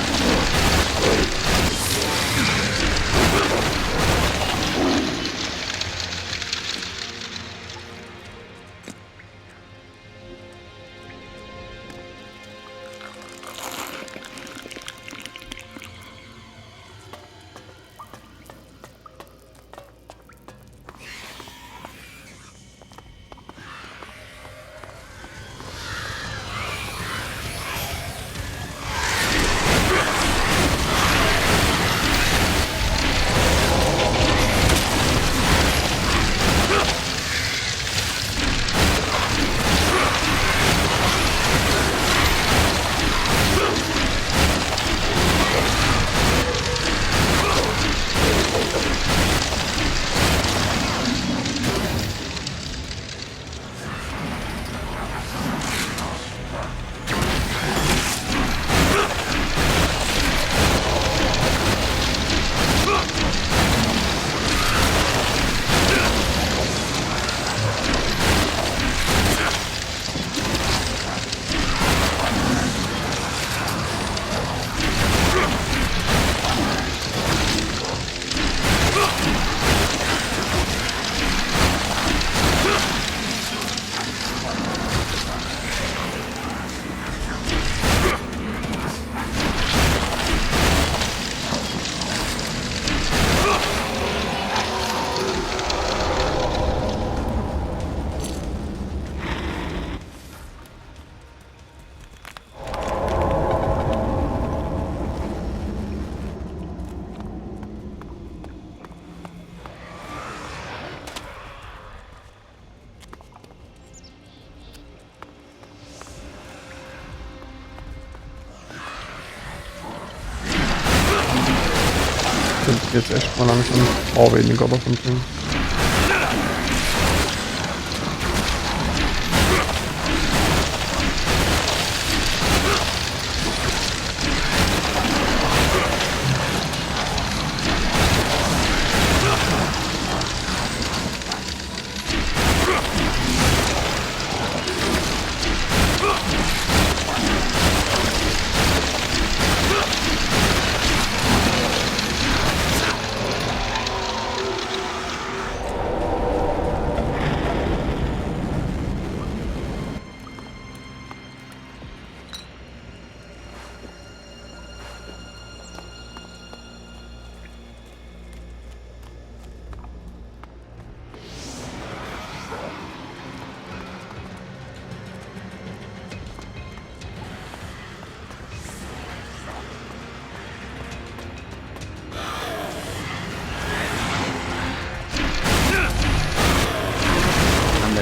Jetzt echt mal langsam weniger davon tun.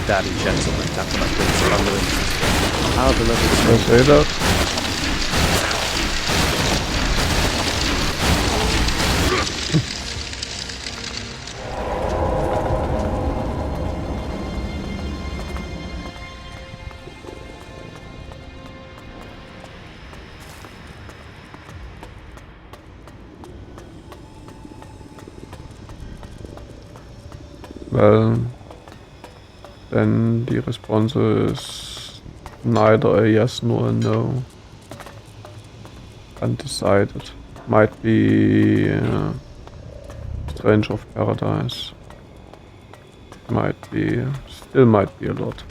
Daddy gentleman, that's what I've been struggling. How beloved Can I say that? Well, then the response is neither a yes nor a no. Undecided. Might be Strange of Paradise. Still might be a lot.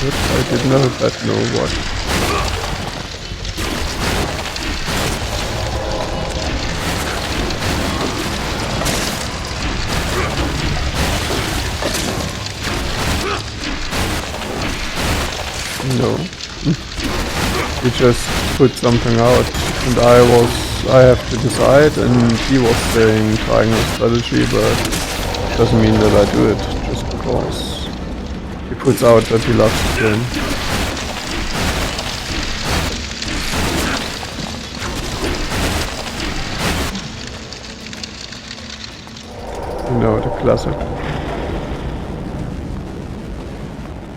But I did not know what. No. He just put something out and I have to decide, and he was saying trying a strategy, but doesn't mean that I do it just because he puts out that he loves the game. You know, the classic.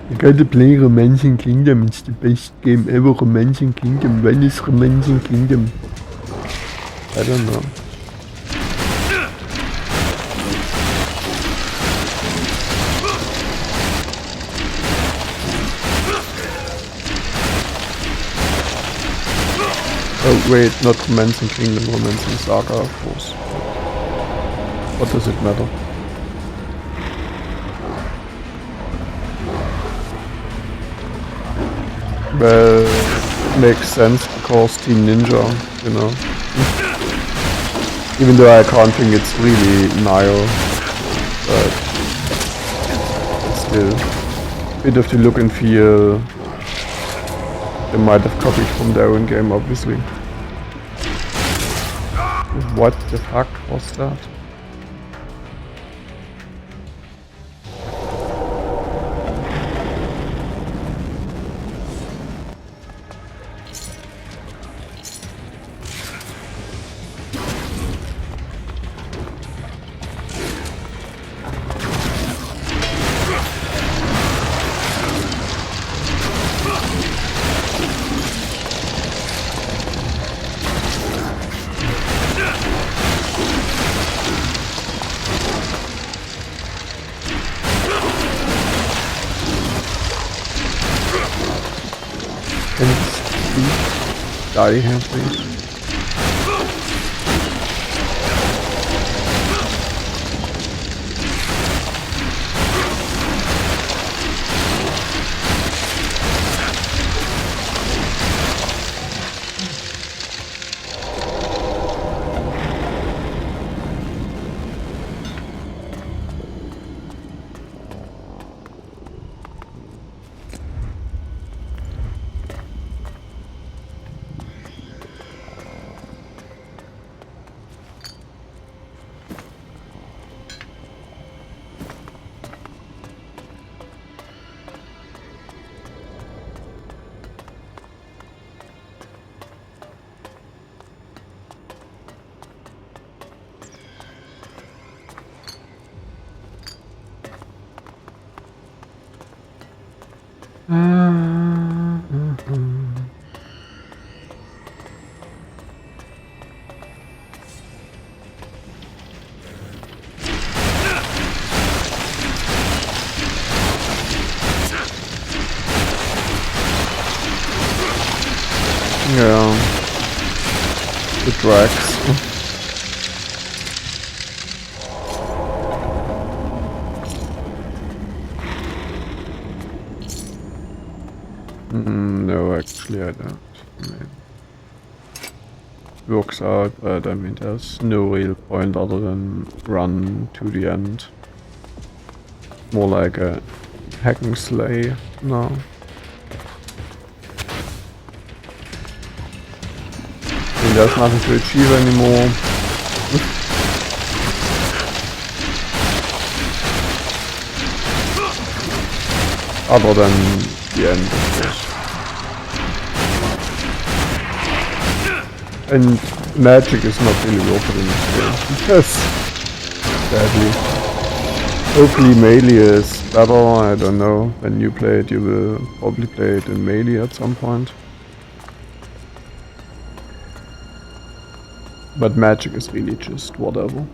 You gotta play Romancing Kingdom, it's the best game ever. Romancing Kingdom, when is Romancing Kingdom? I don't know. Oh wait, not Romancing Kingdom, Romancing Saga, of course. What does it matter? Well, makes sense because Team Ninja, you know. Even though I can't think it's really Nile, but still, bit of the look and feel they might have copied from their own game, obviously. What the fuck was that? Can you please die here, please? Yeah, the drags. No, actually I don't. I mean, works out, but I mean there's no real point other than run to the end. More like a hack and slay now. There's nothing to achieve anymore. Other than the end, of course. And magic is not really worth it in this game. Because, sadly. Hopefully melee is better, I don't know. When you play it, you will probably play it in melee at some point. But magic is really just whatever.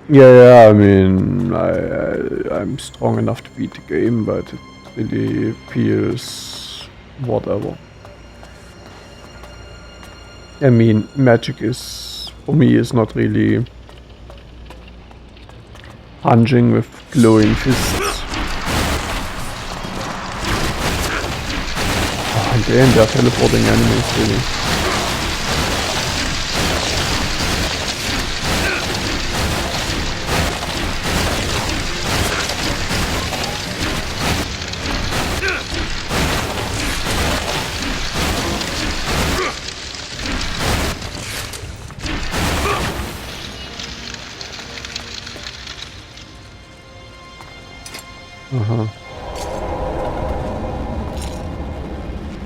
Yeah, I mean, I'm strong enough to beat the game, but it really feels whatever. I mean, magic is, for me, is not really punching with glowing fists. Damn, they're teleporting enemies, really.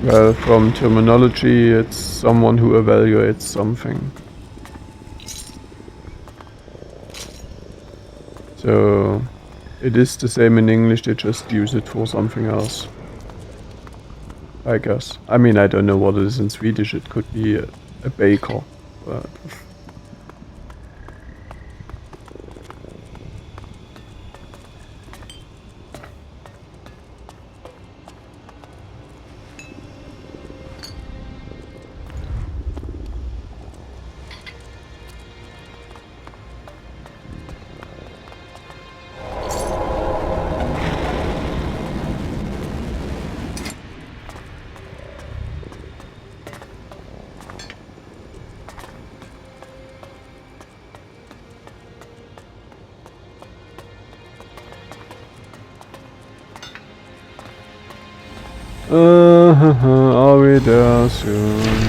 Well, from terminology, it's someone who evaluates something. So it is the same in English, they just use it for something else. I guess. I mean, I don't know what it is in Swedish, it could be a baker, but... Are we there soon?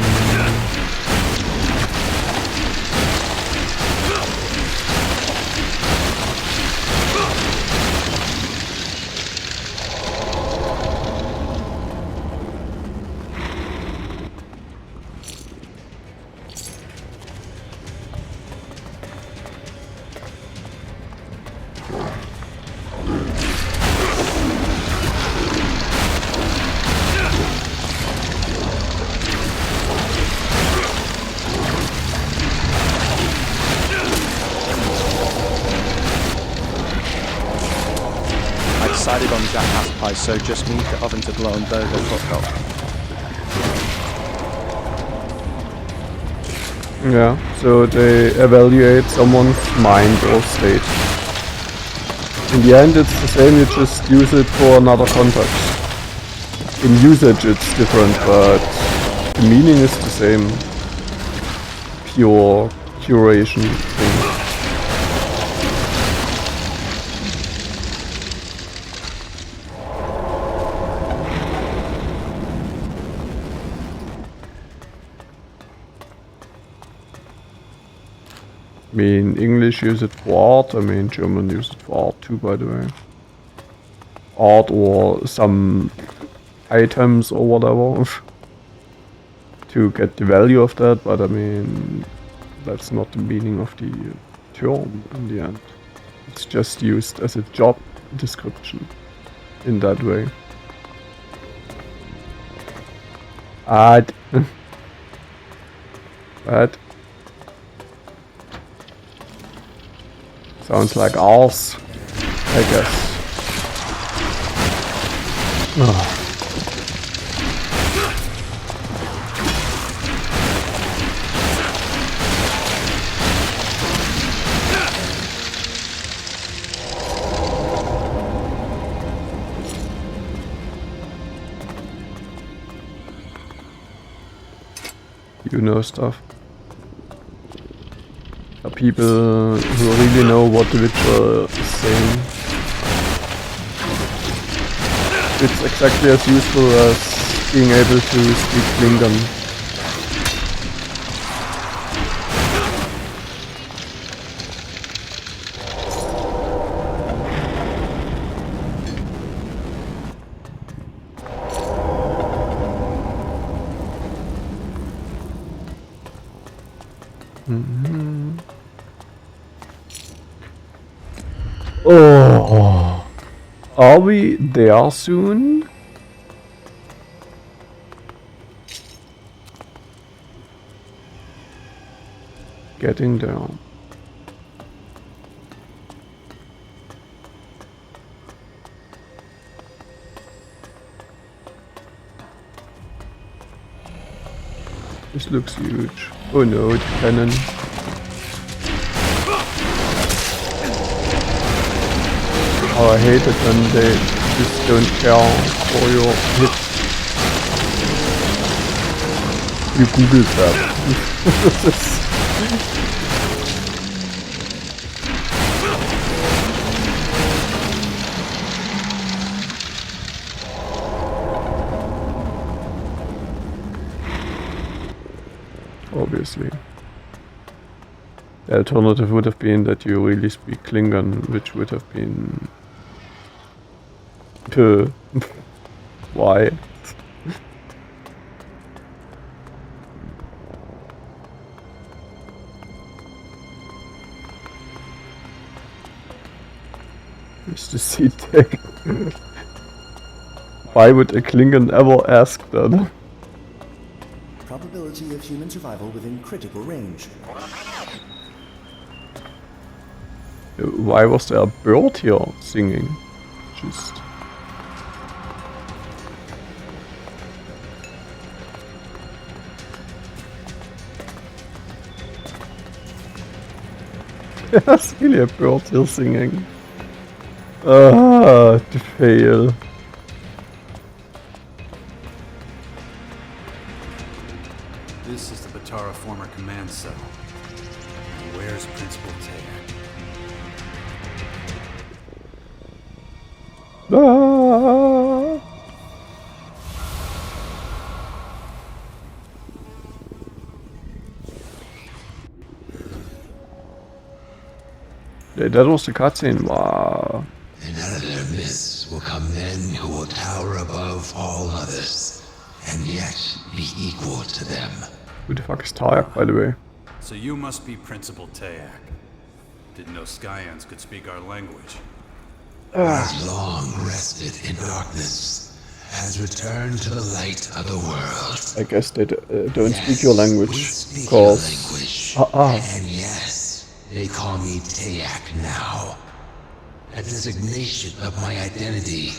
Decided on jackass pie, so just need the oven to glow and burger cooked up. Yeah, so they evaluate someone's mind or state. In the end it's the same, you just use it for another context. In usage it's different, but the meaning is the same. Pure curation thing. I mean, English use it for art, I mean, German use it for art too, by the way. Art or some items or whatever. To get the value of that, but I mean, that's not the meaning of the term in the end. It's just used as a job description in that way. What? Sounds like arse, I guess. Oh. You know stuff. Are people who really know what the Witcher is saying. It's exactly as useful as being able to speak Klingon. Oh, are we there soon? Getting down. This looks huge. Oh no, it's cannon. Oh, I hate it when they just don't care for your hits. You googled that. Obviously. The alternative would have been that you really speak Klingon, which would have been... Why? Is the seat taken? Why would a Klingon ever ask that? Probability of human survival within critical range. Why was there a bird here singing? Just... There's really a bird here singing. Ah, the fail. This is the Batara former command cell. Where's Principal Tayak? Ah. That was the cutscene. Wow. And out of their midst will come men who will tower above all others, and yet be equal to them. Who the fuck is Tayak, by the way? So you must be Principal Tayak. Didn't know Skyans could speak our language. Has long rested in darkness, has returned to the light of the world. I guess they don't speak your language. Cause... And yes, they call me Tayak now. A designation of my identity,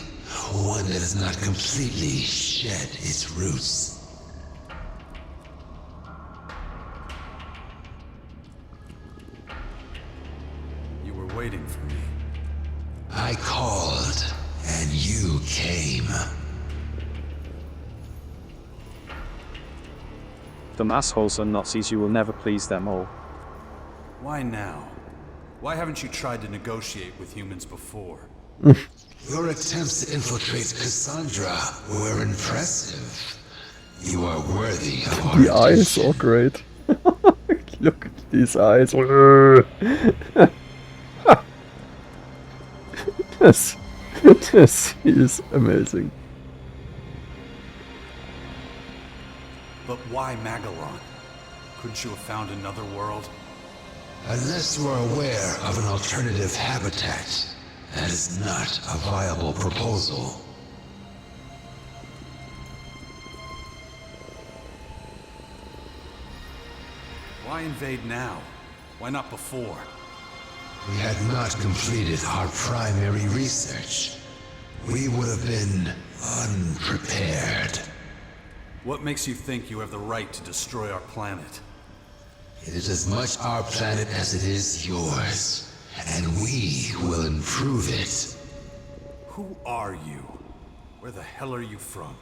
one that has not completely shed its roots. You were waiting for me. I called, and you came. Them assholes are Nazis, you will never please them all. Why now? Why haven't you tried to negotiate with humans before? Your attempts to infiltrate Cassandra were impressive. You are worthy of our The eyes are great. Look at these eyes. this is amazing. But why Magellan? Couldn't you have found another world? Unless you are aware of an alternative habitat, that is not a viable proposal. Why invade now? Why not before? We had not completed our primary research. We would have been unprepared. What makes you think you have the right to destroy our planet? It is as much our planet as it is yours, and we will improve it. Who are you? Where the hell are you from?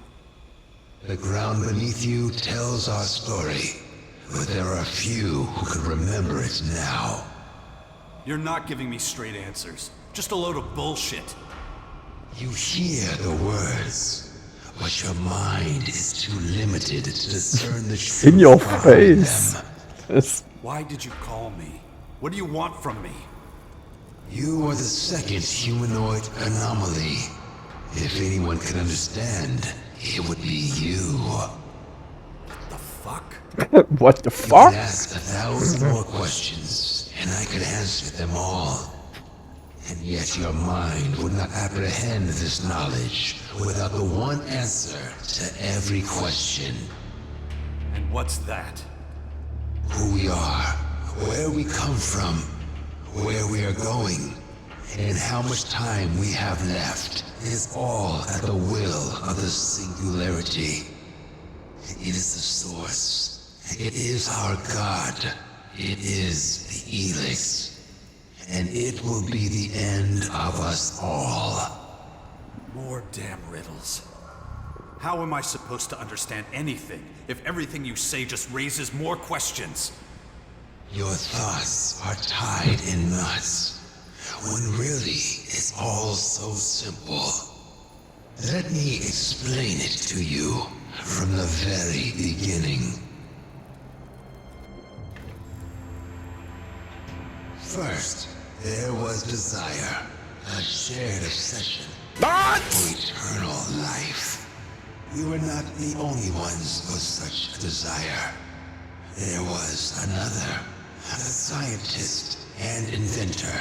The ground beneath you tells our story, but there are few who could remember it now. You're not giving me straight answers. Just a load of bullshit. You hear the words, but your mind is too limited to discern the truth In your behind face. them. Why did you call me? What do you want from me? You are the second humanoid anomaly. If anyone could understand, it would be you. The fuck? What the You fuck? could ask 1,000 more questions, and I could answer them all. And yet your mind would not apprehend this knowledge without the one answer to every question. And what's that? Who we are, where we come from, where we are going, and how much time we have left is all at the will of the singularity. It is the source. It is our God. It is the Elex. And it will be the end of us all. More damn riddles. How am I supposed to understand anything if everything you say just raises more questions? Your thoughts are tied in knots, when really it's all so simple. Let me explain it to you from the very beginning. First, there was desire, a shared obsession for eternal life. We were not the only ones with such a desire. There was another, a scientist and inventor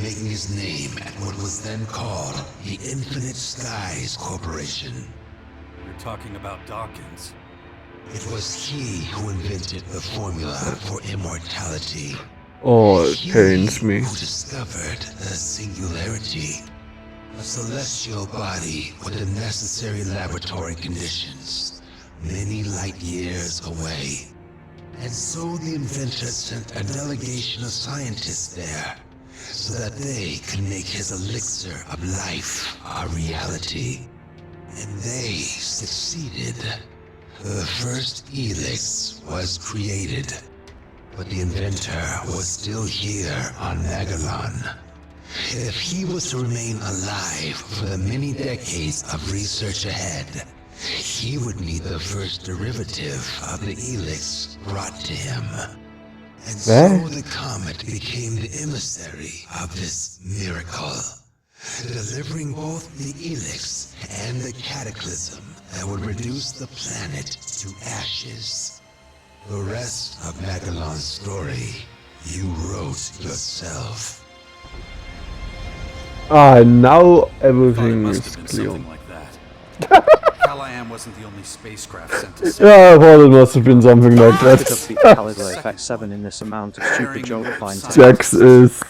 making his name at what was then called the Infinite Skies Corporation. You're talking about Dawkins. It was he who invented the formula for immortality. Oh, it pains me. Who discovered the singularity, a celestial body with the necessary laboratory conditions, many light years away. And so the inventor sent a delegation of scientists there, so that they can make his elixir of life a reality. And they succeeded. The first Elex was created, but the inventor was still here on Magellan. If he was to remain alive for the many decades of research ahead, he would need the first derivative of the Elex brought to him. And so the comet became the emissary of this miracle, delivering both the Elex and the cataclysm that would reduce the planet to ashes. The rest of Magellan's story you wrote yourself. Ah, now everything is clear. Like that. Callahan wasn't the only spacecraft sent to Yeah, I thought it must have been something like Could have that. beat Caliber FX7 in this amount of stupid joke fine time. Jax is...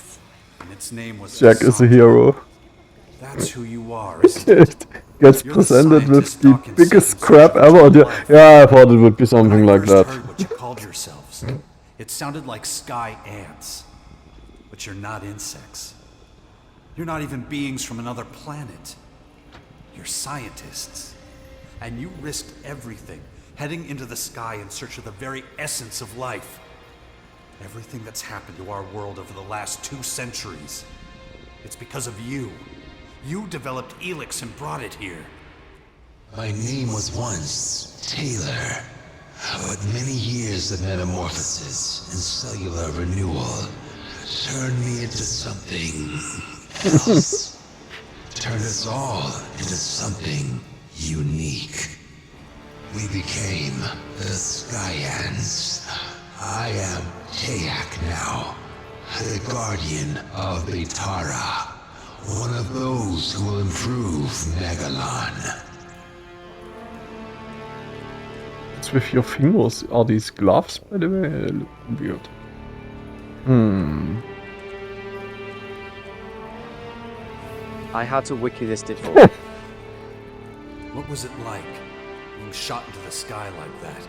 And its name was Jack is a hero. That's who you are, isn't it? Gets presented with the biggest crap ever. Yeah, I thought it would be something like that. Heard what you called yourselves. It sounded like sky ants. But you're not insects. You're not even beings from another planet. You're scientists. And you risked everything, heading into the sky in search of the very essence of life. Everything that's happened to our world over the last 2 centuries. It's because of you. You developed Elex and brought it here. My name was once Taylor, but many years of metamorphosis and cellular renewal turned me into something else. Turned us all into something unique. We became the Skyans. I am Tayak now, the guardian of Betara, one of those who will improve Magellan. It's with your fingers. Are these gloves, by the way? They look weird. I had to wiki this before. What was it like, being shot into the sky like that?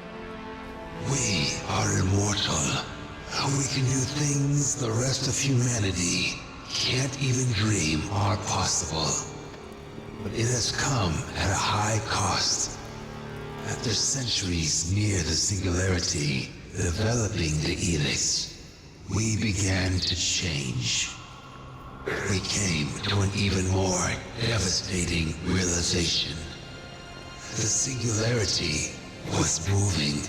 We are immortal. We can do things the rest of humanity can't even dream are possible. But it has come at a high cost. After centuries near the singularity, developing the Elex, we began to change. We came to an even more devastating realization. The singularity was moving.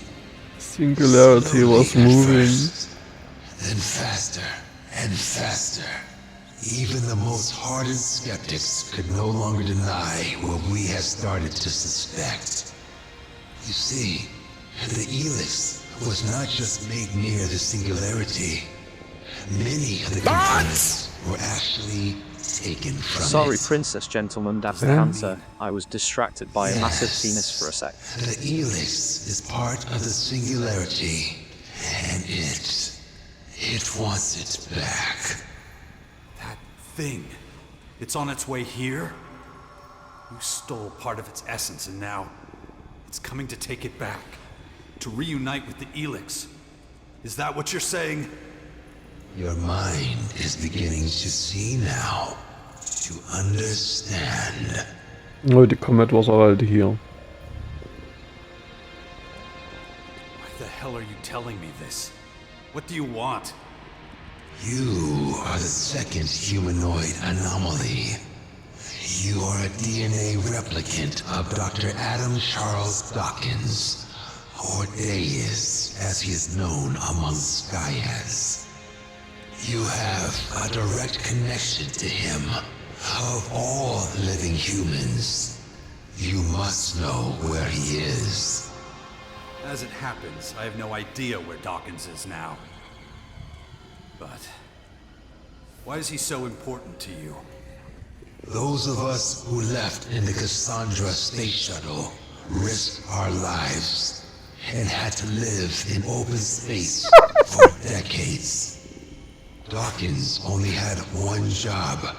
Singularity was moving. Then faster and faster. Even the most hardened skeptics could no longer deny what we had started to suspect. You see, the Elex was not just made near the singularity. Many of the components were actually taken from Sorry, it. Princess Gentleman Dapper Cancer. I was distracted by a massive penis for a sec. The Elex is part of the singularity, and it wants it back. That thing. It's on its way here? You stole part of its essence and now it's coming to take it back. To reunite with the Elex. Is that what you're saying? Your mind is beginning to see now. To understand. Oh, the comet was already here. Why the hell are you telling me this? What do you want? You are the second humanoid anomaly. You are a DNA replicant of Dr. Adam Charles Dawkins, or Deus, as he is known among Skyans. You have a direct connection to him. Of all living humans, you must know where he is. As it happens, I have no idea where Dawkins is now. But Why is he so important to you? Those of us who left in the Cassandra space shuttle risked our lives and had to live in open space for decades. Dawkins only had one job.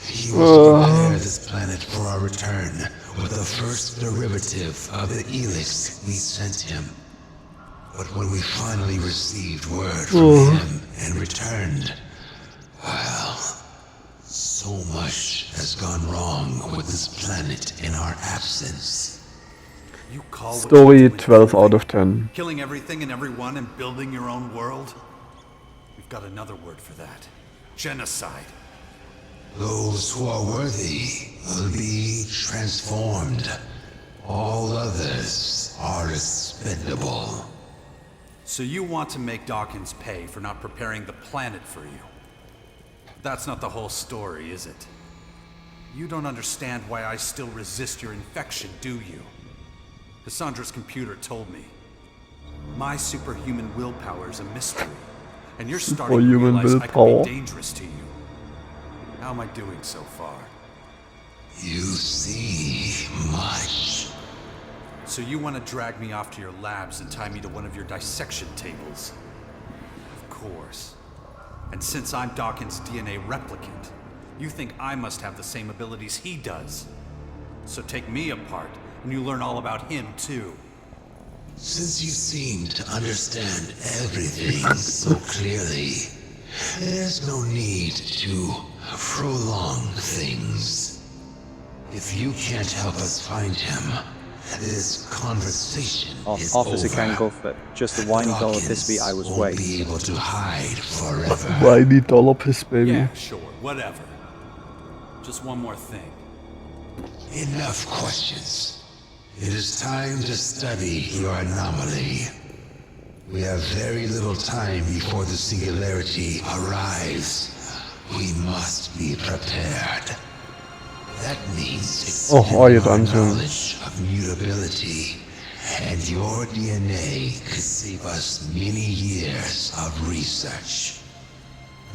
He was to prepare this planet for our return with the first derivative of the Elex we sent him. But when we finally received word from him and returned, well, so much has gone wrong with this planet in our absence. You call what Story you're doing 12 out of 10. killing everything and everyone and building your own world? We've got another word for that. Genocide. Those who are worthy will be transformed. All others are expendable. So you want to make Dawkins pay for not preparing the planet for you? That's not the whole story, is it? You don't understand why I still resist your infection, do you? Cassandra's computer told me. My superhuman willpower is a mystery, and you're starting to realize I could be dangerous to you. How am I doing so far? You see much. So you want to drag me off to your labs and tie me to one of your dissection tables? Of course. And since I'm Dawkins' DNA replicant, you think I must have the same abilities he does. So take me apart, and you learn all about him too. Since you seem to understand everything so clearly, there's no need to prolong things. If you can't help us find him, this conversation is Officer over. can go for it. Just a whiny dollar piss beat I was won't waiting. be able to hide forever. Whiny dollar piss baby. Yeah, sure, whatever. Just one more thing. Enough questions. It is time to study your anomaly. We have very little time before the singularity arrives. We must be prepared. That means expending our knowledge of mutability, and your DNA could save us many years of research.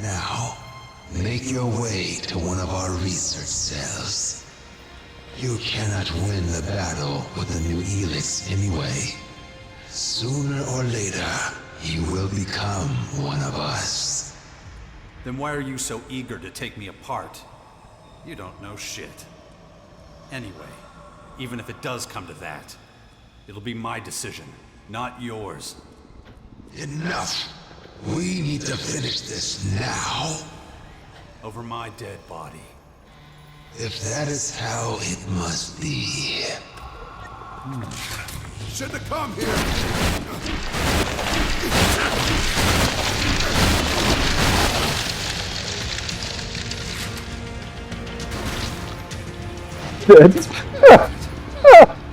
Now, make your way to one of our research cells. You cannot win the battle with the new Elex anyway. Sooner or later, you will become one of us. Then why are you so eager to take me apart? You don't know shit. Anyway, even if it does come to that, it'll be my decision, not yours. Enough! We need to finish this now. Over my dead body. If that is how it must be. Shouldn't have come here!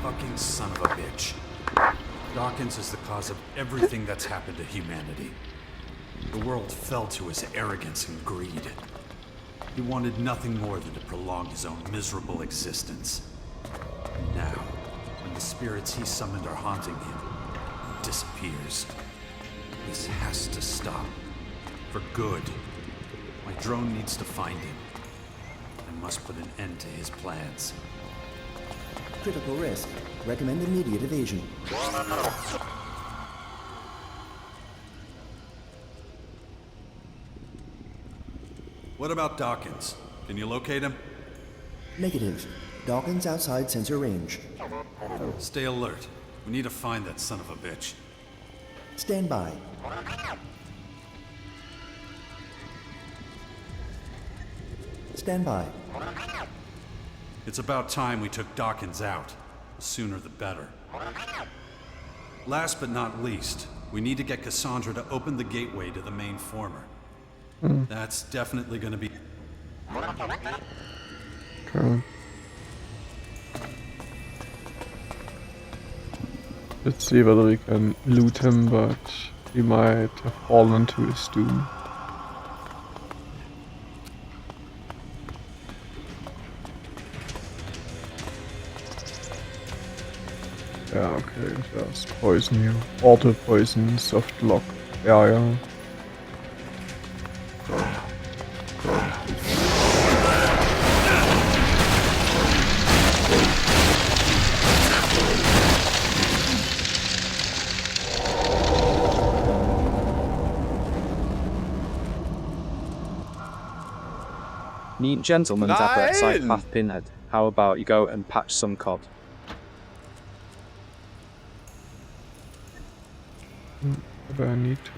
Fucking son of a bitch. Dawkins is the cause of everything that's happened to humanity. The world fell to his arrogance and greed. He wanted nothing more than to prolong his own miserable existence. And now, when the spirits he summoned are haunting him, he disappears. This has to stop. For good. My drone needs to find him. I must put an end to his plans. Critical risk. Recommend immediate evasion. What about Dawkins? Can you locate him? Negative. Dawkins outside sensor range. Stay alert. We need to find that son of a bitch. Stand by. Stand by. It's about time we took Dawkins out. The sooner the better. Last but not least, we need to get Cassandra to open the gateway to the main former. That's definitely gonna be... Okay. Let's see whether we can loot him, but he might have fallen to his doom. Yeah, okay, just poison you. Auto poison, soft lock area. Go. Meet gentleman Dapper at Side Path Pinhead. How about you go and patch some cod? If I need to.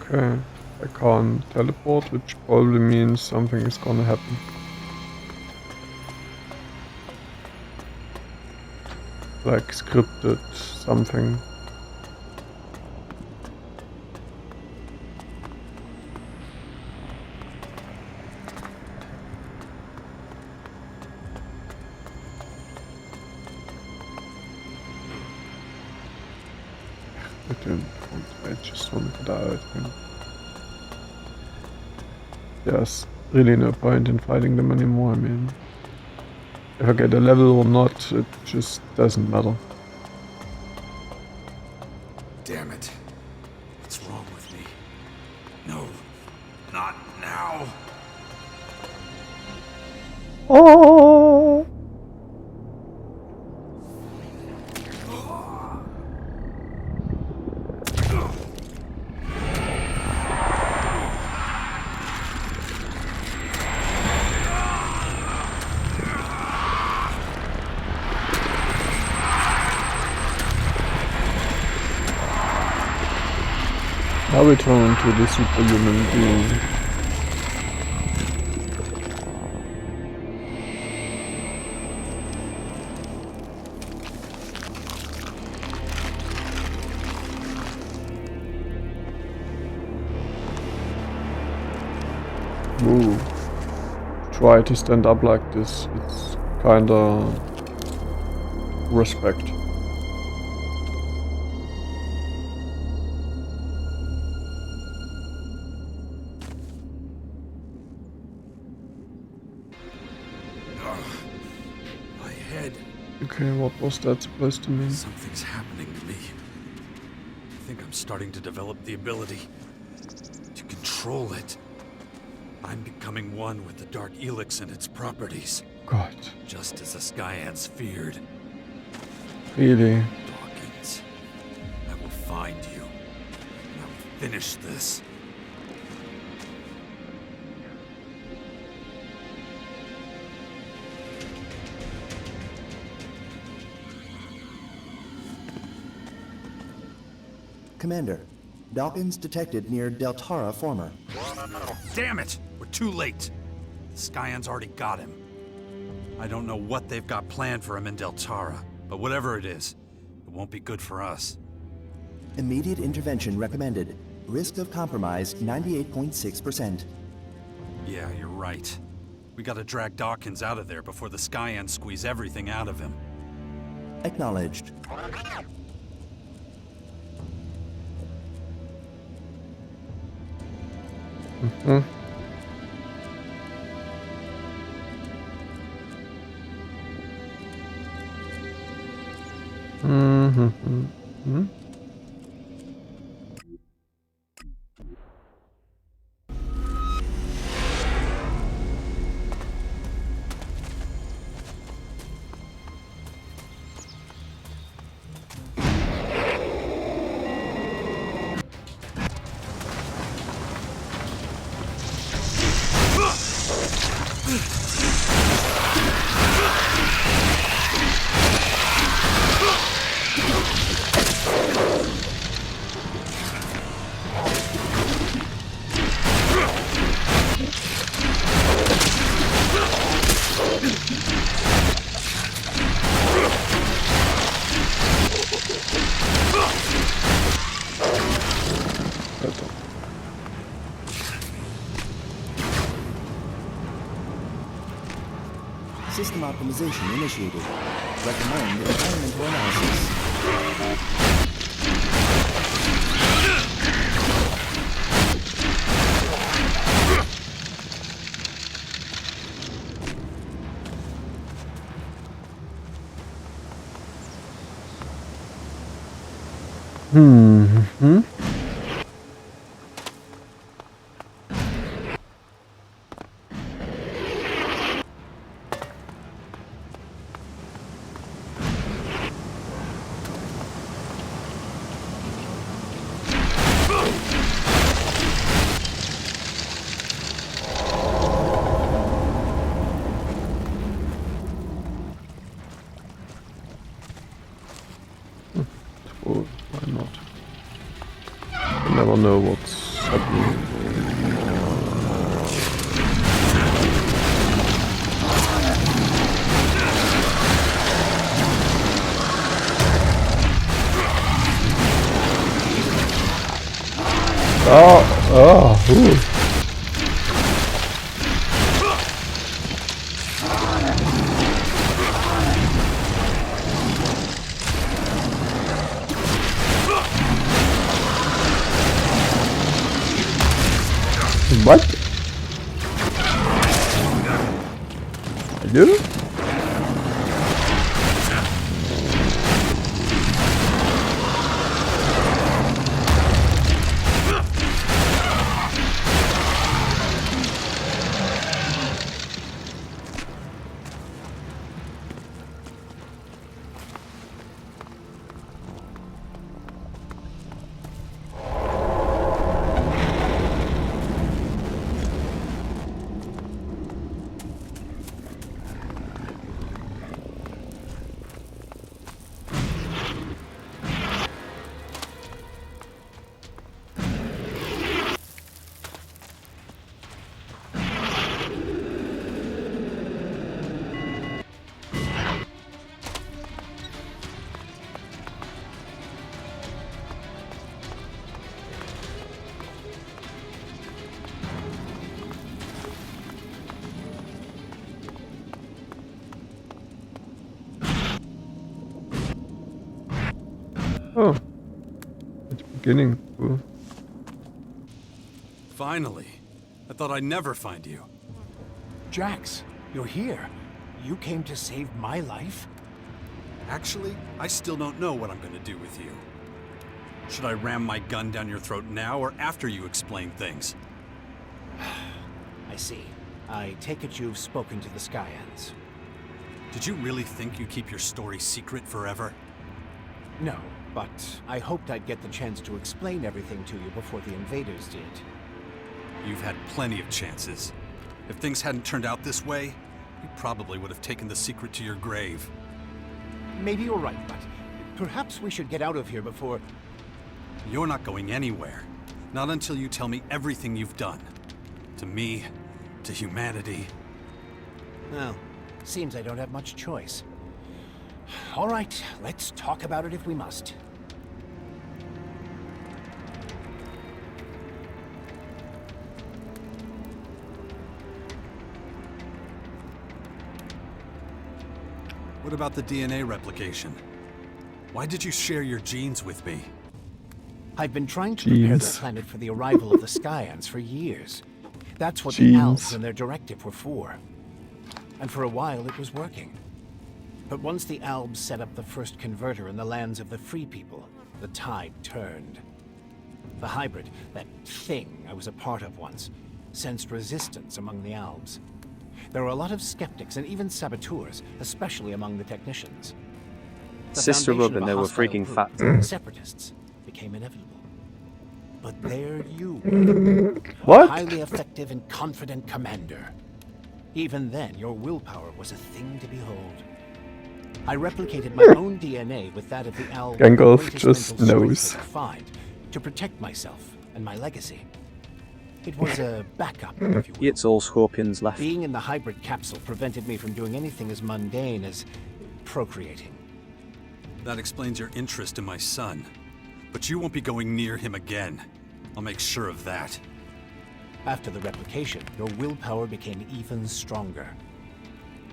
Okay, I can't teleport, which probably means something is gonna happen. Like scripted something. I just want to get out, I think. There's really no point in fighting them anymore, I mean. If I get a level or not, it just doesn't matter. Damn it. What's wrong with me? No, not now. Oh! Now we turn to the superhuman being. Ooh. Try to stand up like this. It's kinda respect. My head. Okay, what was that supposed to mean? Something's happening to me. I think I'm starting to develop the ability to control it. I'm becoming one with the Dark Elex and its properties. God. Just as the Skyans feared. Really? Dawkins, I will find you. And I will finish this. Commander, Dawkins detected near Deltara Former. Damn it! We're too late. The Skyans already got him. I don't know what they've got planned for him in Deltara, but whatever it is, it won't be good for us. Immediate intervention recommended. Risk of compromise 98.6%. Yeah, you're right. We gotta drag Dawkins out of there before the Skyans squeeze everything out of him. Acknowledged. Mm-hmm. Mm-hmm. System optimization initiated. Recommend environmental analysis. Hmm. never know what's happening. Ooh. What? Hello? Oh, it's beginning. Cool. Finally. I thought I'd never find you. Jax, you're here. You came to save my life? Actually, I still don't know what I'm gonna do with you. Should I ram my gun down your throat now or after you explain things? I see. I take it you've spoken to the Skyans. Did you really think you'd keep your story secret forever? No, but I hoped I'd get the chance to explain everything to you before the invaders did. You've had plenty of chances. If things hadn't turned out this way, you probably would have taken the secret to your grave. Maybe you're right, but perhaps we should get out of here before... You're not going anywhere. Not until you tell me everything you've done. To me, to humanity. Well, seems I don't have much choice. All right, let's talk about it if we must. What about the DNA replication? Why did you share your genes with me? I've been trying to prepare the planet for the arrival of the Skyans for years. That's what the Elves and their directive were for. And for a while it was working. But once the Albs set up the first converter in the lands of the Free People, the tide turned. The hybrid, that thing I was a part of once, sensed resistance among the Albs. There were a lot of skeptics and even saboteurs, especially among the technicians. The Sister foundation Robin, of a they were hostile freaking group, fat. separatists, became inevitable. But there you were, What? a highly effective and confident commander. Even then, your willpower was a thing to behold. I replicated my own DNA with that of the Owl. Gandalf just knows. Find to protect myself and my legacy. It was a backup, if you will. It's all scorpions left. Being in the hybrid capsule prevented me from doing anything as mundane as procreating. That explains your interest in my son. But you won't be going near him again. I'll make sure of that. After the replication, your willpower became even stronger.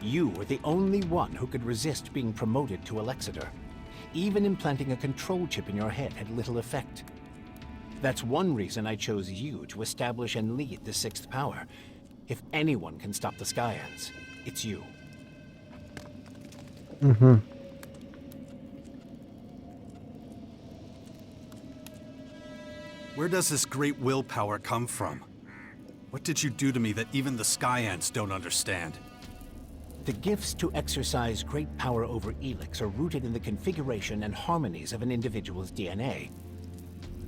You were the only one who could resist being promoted to Alexander. Even implanting a control chip in your head had little effect. That's one reason I chose you to establish and lead the Sixth Power. If anyone can stop the Skyans, it's you. Mm-hmm. Where does this great willpower come from? What did you do to me that even the Skyants don't understand? The gifts to exercise great power over Elex are rooted in the configuration and harmonies of an individual's DNA.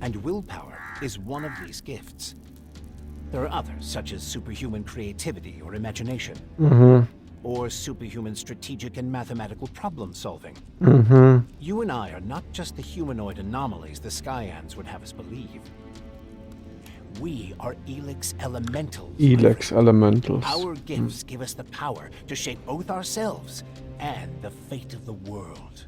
And willpower is one of these gifts. There are others, such as superhuman creativity or imagination. Or superhuman strategic and mathematical problem solving. You and I are not just the humanoid anomalies the Skyans would have us believe. We are Elex Elementals. Elex Elementals. Our gifts give us the power to shape both ourselves and the fate of the world.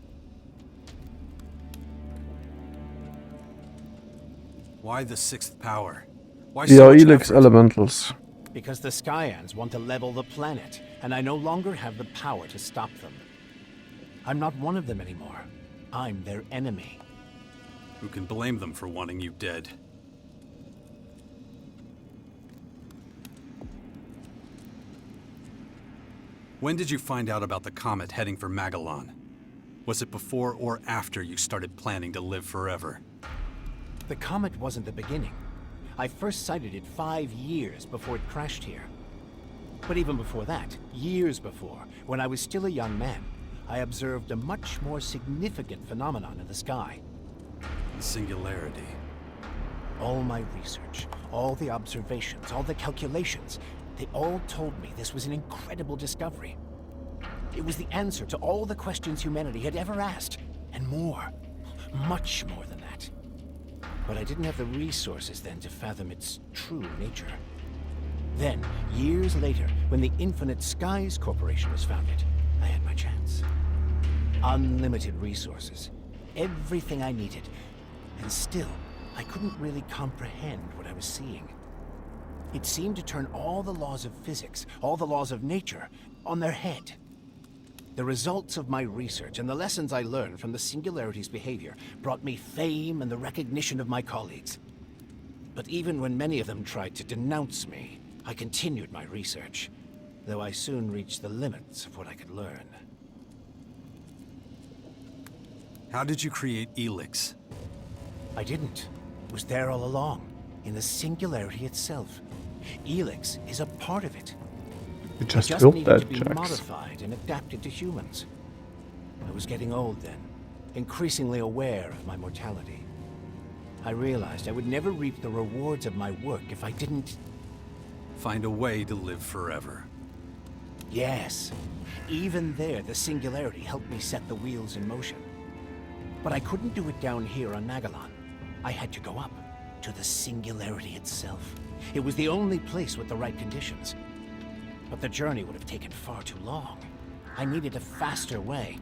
Why the sixth power? Why We so are much Elex effort? Elementals. Because the Skyans want to level the planet, and I no longer have the power to stop them. I'm not one of them anymore. I'm their enemy. Who can blame them for wanting you dead? When did you find out about the comet heading for Magellan? Was it before or after you started planning to live forever? The comet wasn't the beginning. I first sighted it 5 years before it crashed here. But even before that, years before, when I was still a young man, I observed a much more significant phenomenon in the sky. The singularity. All my research, all the observations, all the calculations, they all told me this was an incredible discovery. It was the answer to all the questions humanity had ever asked, and more. Much more than that. But I didn't have the resources then to fathom its true nature. Then, years later, when the Infinite Skies Corporation was founded, I had my chance. Unlimited resources. Everything I needed. And still, I couldn't really comprehend what I was seeing. It seemed to turn all the laws of physics, all the laws of nature, on their head. The results of my research and the lessons I learned from the Singularity's behavior brought me fame and the recognition of my colleagues. But even when many of them tried to denounce me, I continued my research, though I soon reached the limits of what I could learn. How did you create Elex? I didn't. It was there all along, in the Singularity itself. Elex is a part of it. You It just just built needed to that, be Jax. modified and adapted to humans. I was getting old then, increasingly aware of my mortality. I realized I would never reap the rewards of my work if I didn't... Find a way to live forever. Yes. Even there, the Singularity helped me set the wheels in motion. But I couldn't do it down here on Magellan. I had to go up, to the Singularity itself. It was the only place with the right conditions. But the journey would have taken far too long. I needed a faster way.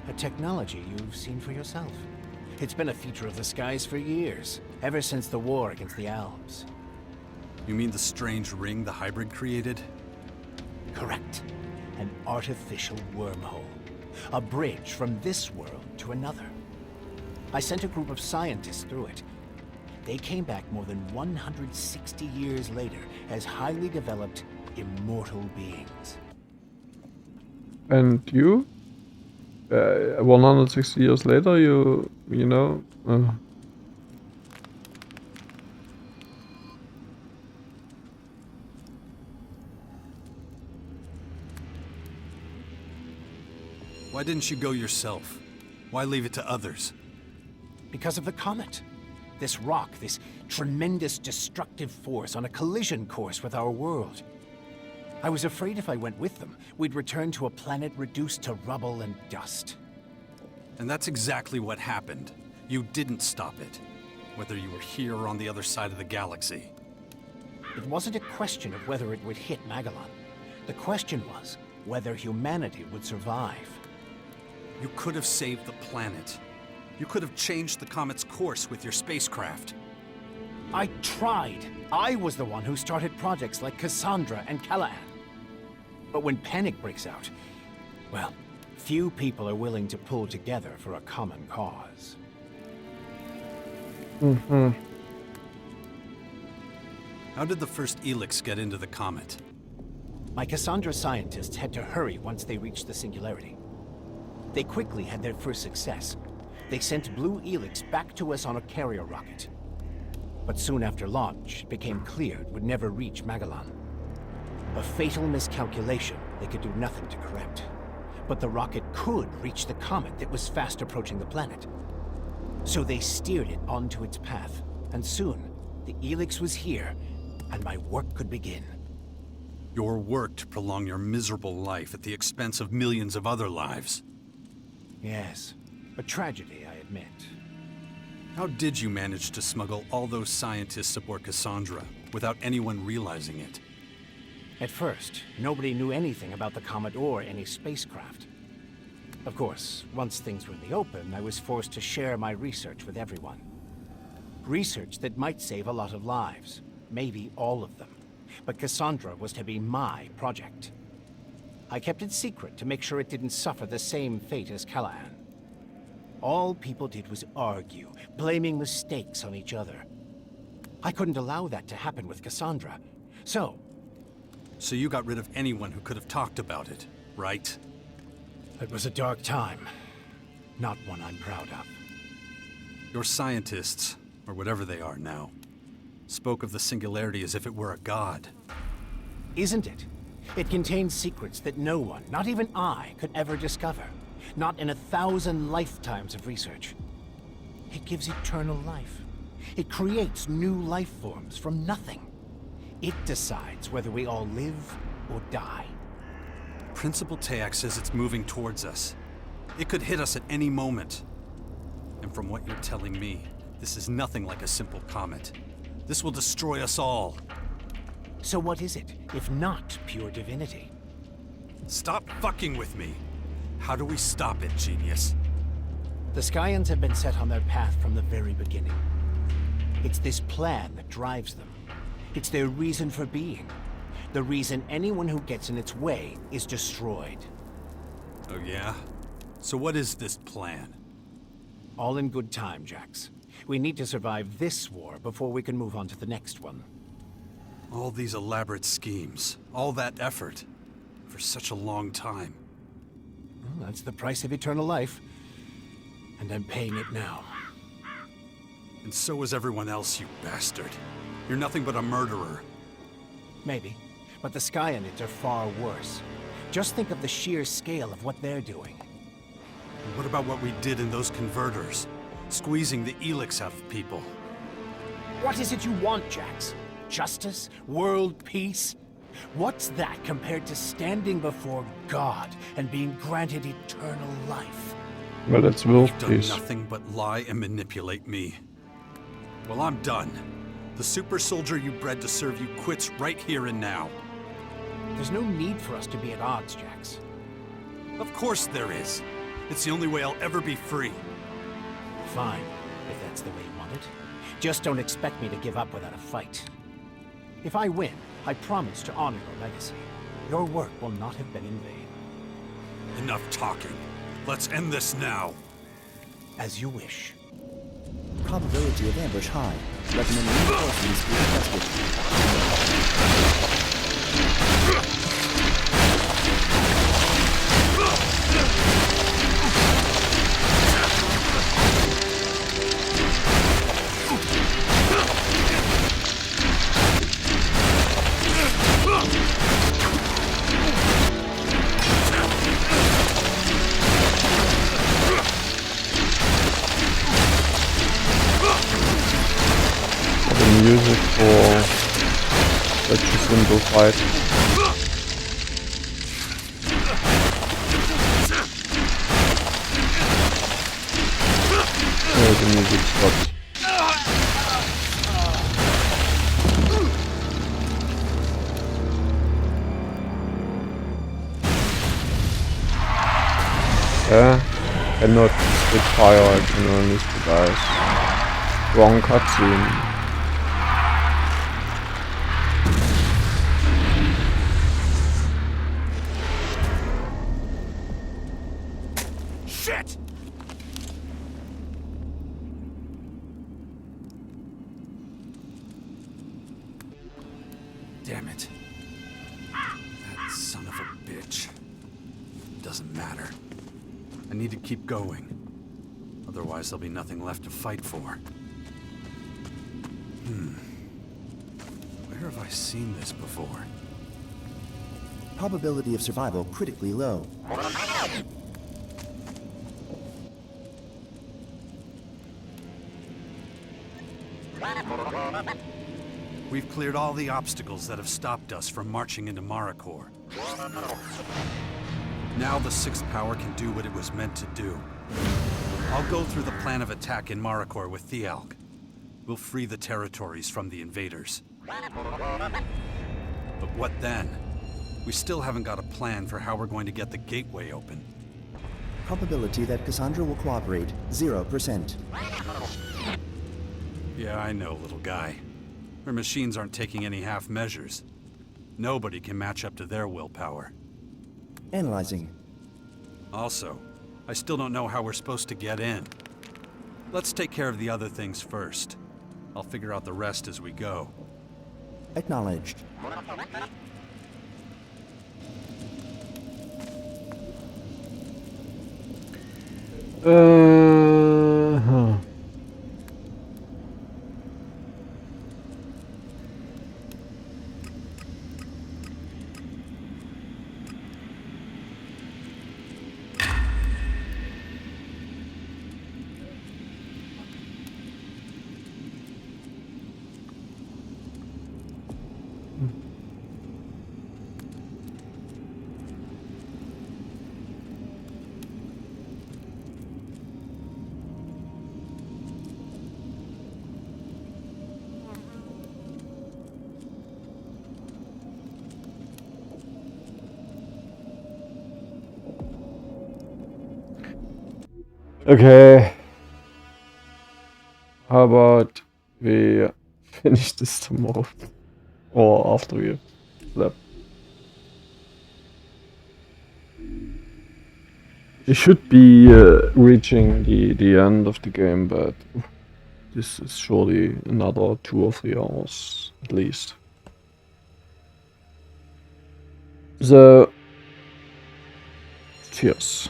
A technology you've seen for yourself. It's been a feature of the skies for years, ever since the war against the Alps. You mean the strange ring the hybrid created? Correct. An artificial wormhole. A bridge from this world to another. I sent a group of scientists through it. They came back more than 160 years later as highly developed, immortal beings. And you? 160 years later, you know... Why didn't you go yourself? Why leave it to others? Because of the comet. This rock, this tremendous destructive force on a collision course with our world. I was afraid if I went with them, we'd return to a planet reduced to rubble and dust. And that's exactly what happened. You didn't stop it. Whether you were here or on the other side of the galaxy. It wasn't a question of whether it would hit Magellan. The question was whether humanity would survive. You could have saved the planet. You could have changed the comet's course with your spacecraft. I tried. I was the one who started projects like Cassandra and Callahan. But when panic breaks out, well, few people are willing to pull together for a common cause. Mm-hmm. How did the first Elex get into the comet? My Cassandra scientists had to hurry once they reached the Singularity. They quickly had their first success. They sent Blue Elex back to us on a carrier rocket. But soon after launch, it became clear it would never reach Magellan. A fatal miscalculation they could do nothing to correct. But the rocket could reach the comet that was fast approaching the planet. So they steered it onto its path, and soon, the Elex was here, and my work could begin. Your work to prolong your miserable life at the expense of millions of other lives. Yes, a tragedy, I admit. How did you manage to smuggle all those scientists aboard Cassandra without anyone realizing it? At first, nobody knew anything about the Comet or any spacecraft. Of course, once things were in the open, I was forced to share my research with everyone. Research that might save a lot of lives, maybe all of them. But Cassandra was to be my project. I kept it secret to make sure it didn't suffer the same fate as Callahan. All people did was argue, blaming mistakes on each other. I couldn't allow that to happen with Cassandra, so... So you got rid of anyone who could have talked about it, right? It was a dark time. Not one I'm proud of. Your scientists, or whatever they are now, spoke of the singularity as if it were a god. Isn't it? It contains secrets that no one, not even I, could ever discover. Not in 1,000 lifetimes of research. It gives eternal life. It creates new life forms from nothing. It decides whether we all live or die. Principal Teac says it's moving towards us. It could hit us at any moment. And from what you're telling me, this is nothing like a simple comet. This will destroy us all. So what is it, if not pure divinity? Stop fucking with me. How do we stop it, genius? The Skyans have been set on their path from the very beginning. It's this plan that drives them. It's their reason for being. The reason anyone who gets in its way is destroyed. Oh yeah? So what is this plan? All in good time, Jax. We need to survive this war before we can move on to the next one. All these elaborate schemes, all that effort, for such a long time. Well, that's the price of eternal life. And I'm paying it now. And so is everyone else, you bastard. You're nothing but a murderer. Maybe. But the Skyanids are far worse. Just think of the sheer scale of what they're doing. And what about what we did in those converters? Squeezing the Elex out of people. What is it you want, Jax? Justice? World peace? What's that compared to standing before God and being granted eternal life? Well, that's world You've done peace. nothing but lie and manipulate me. Well, I'm done. The super soldier you bred to serve you quits right here and now. There's no need for us to be at odds, Jax. Of course there is. It's the only way I'll ever be free. Fine, if that's the way you want it. Just don't expect me to give up without a fight. If I win, I promise to honor your legacy. Your work will not have been in vain. Enough talking. Let's end this now. As you wish. Probability of ambush high. Recommend reinforcements be requested. The music for such a simple fight. Oh, the music stopped. Yeah, cannot spit fire, I can only spit ice. Wrong cutscene. Shit! Damn it. That son of a bitch. Doesn't matter. I need to keep going. Otherwise, there'll be nothing left to fight for. Where have I seen this before? Probability of survival critically low. We've cleared all the obstacles that have stopped us from marching into Maricor. Now the Sixth Power can do what it was meant to do. I'll go through the plan of attack in Marikor with Thialk. We'll free the territories from the invaders. But what then? We still haven't got a plan for how we're going to get the gateway open. Probability that Cassandra will cooperate, 0%. Yeah, I know, little guy. Her machines aren't taking any half measures. Nobody can match up to their willpower. Analyzing. Also, I still don't know how we're supposed to get in. Let's take care of the other things first. I'll figure out the rest as we go. Acknowledged. Huh. Okay. How about we finish this tomorrow? Or after we slept. We should be reaching the end of the game, but this is surely another 2 or 3 hours at least. So, cheers.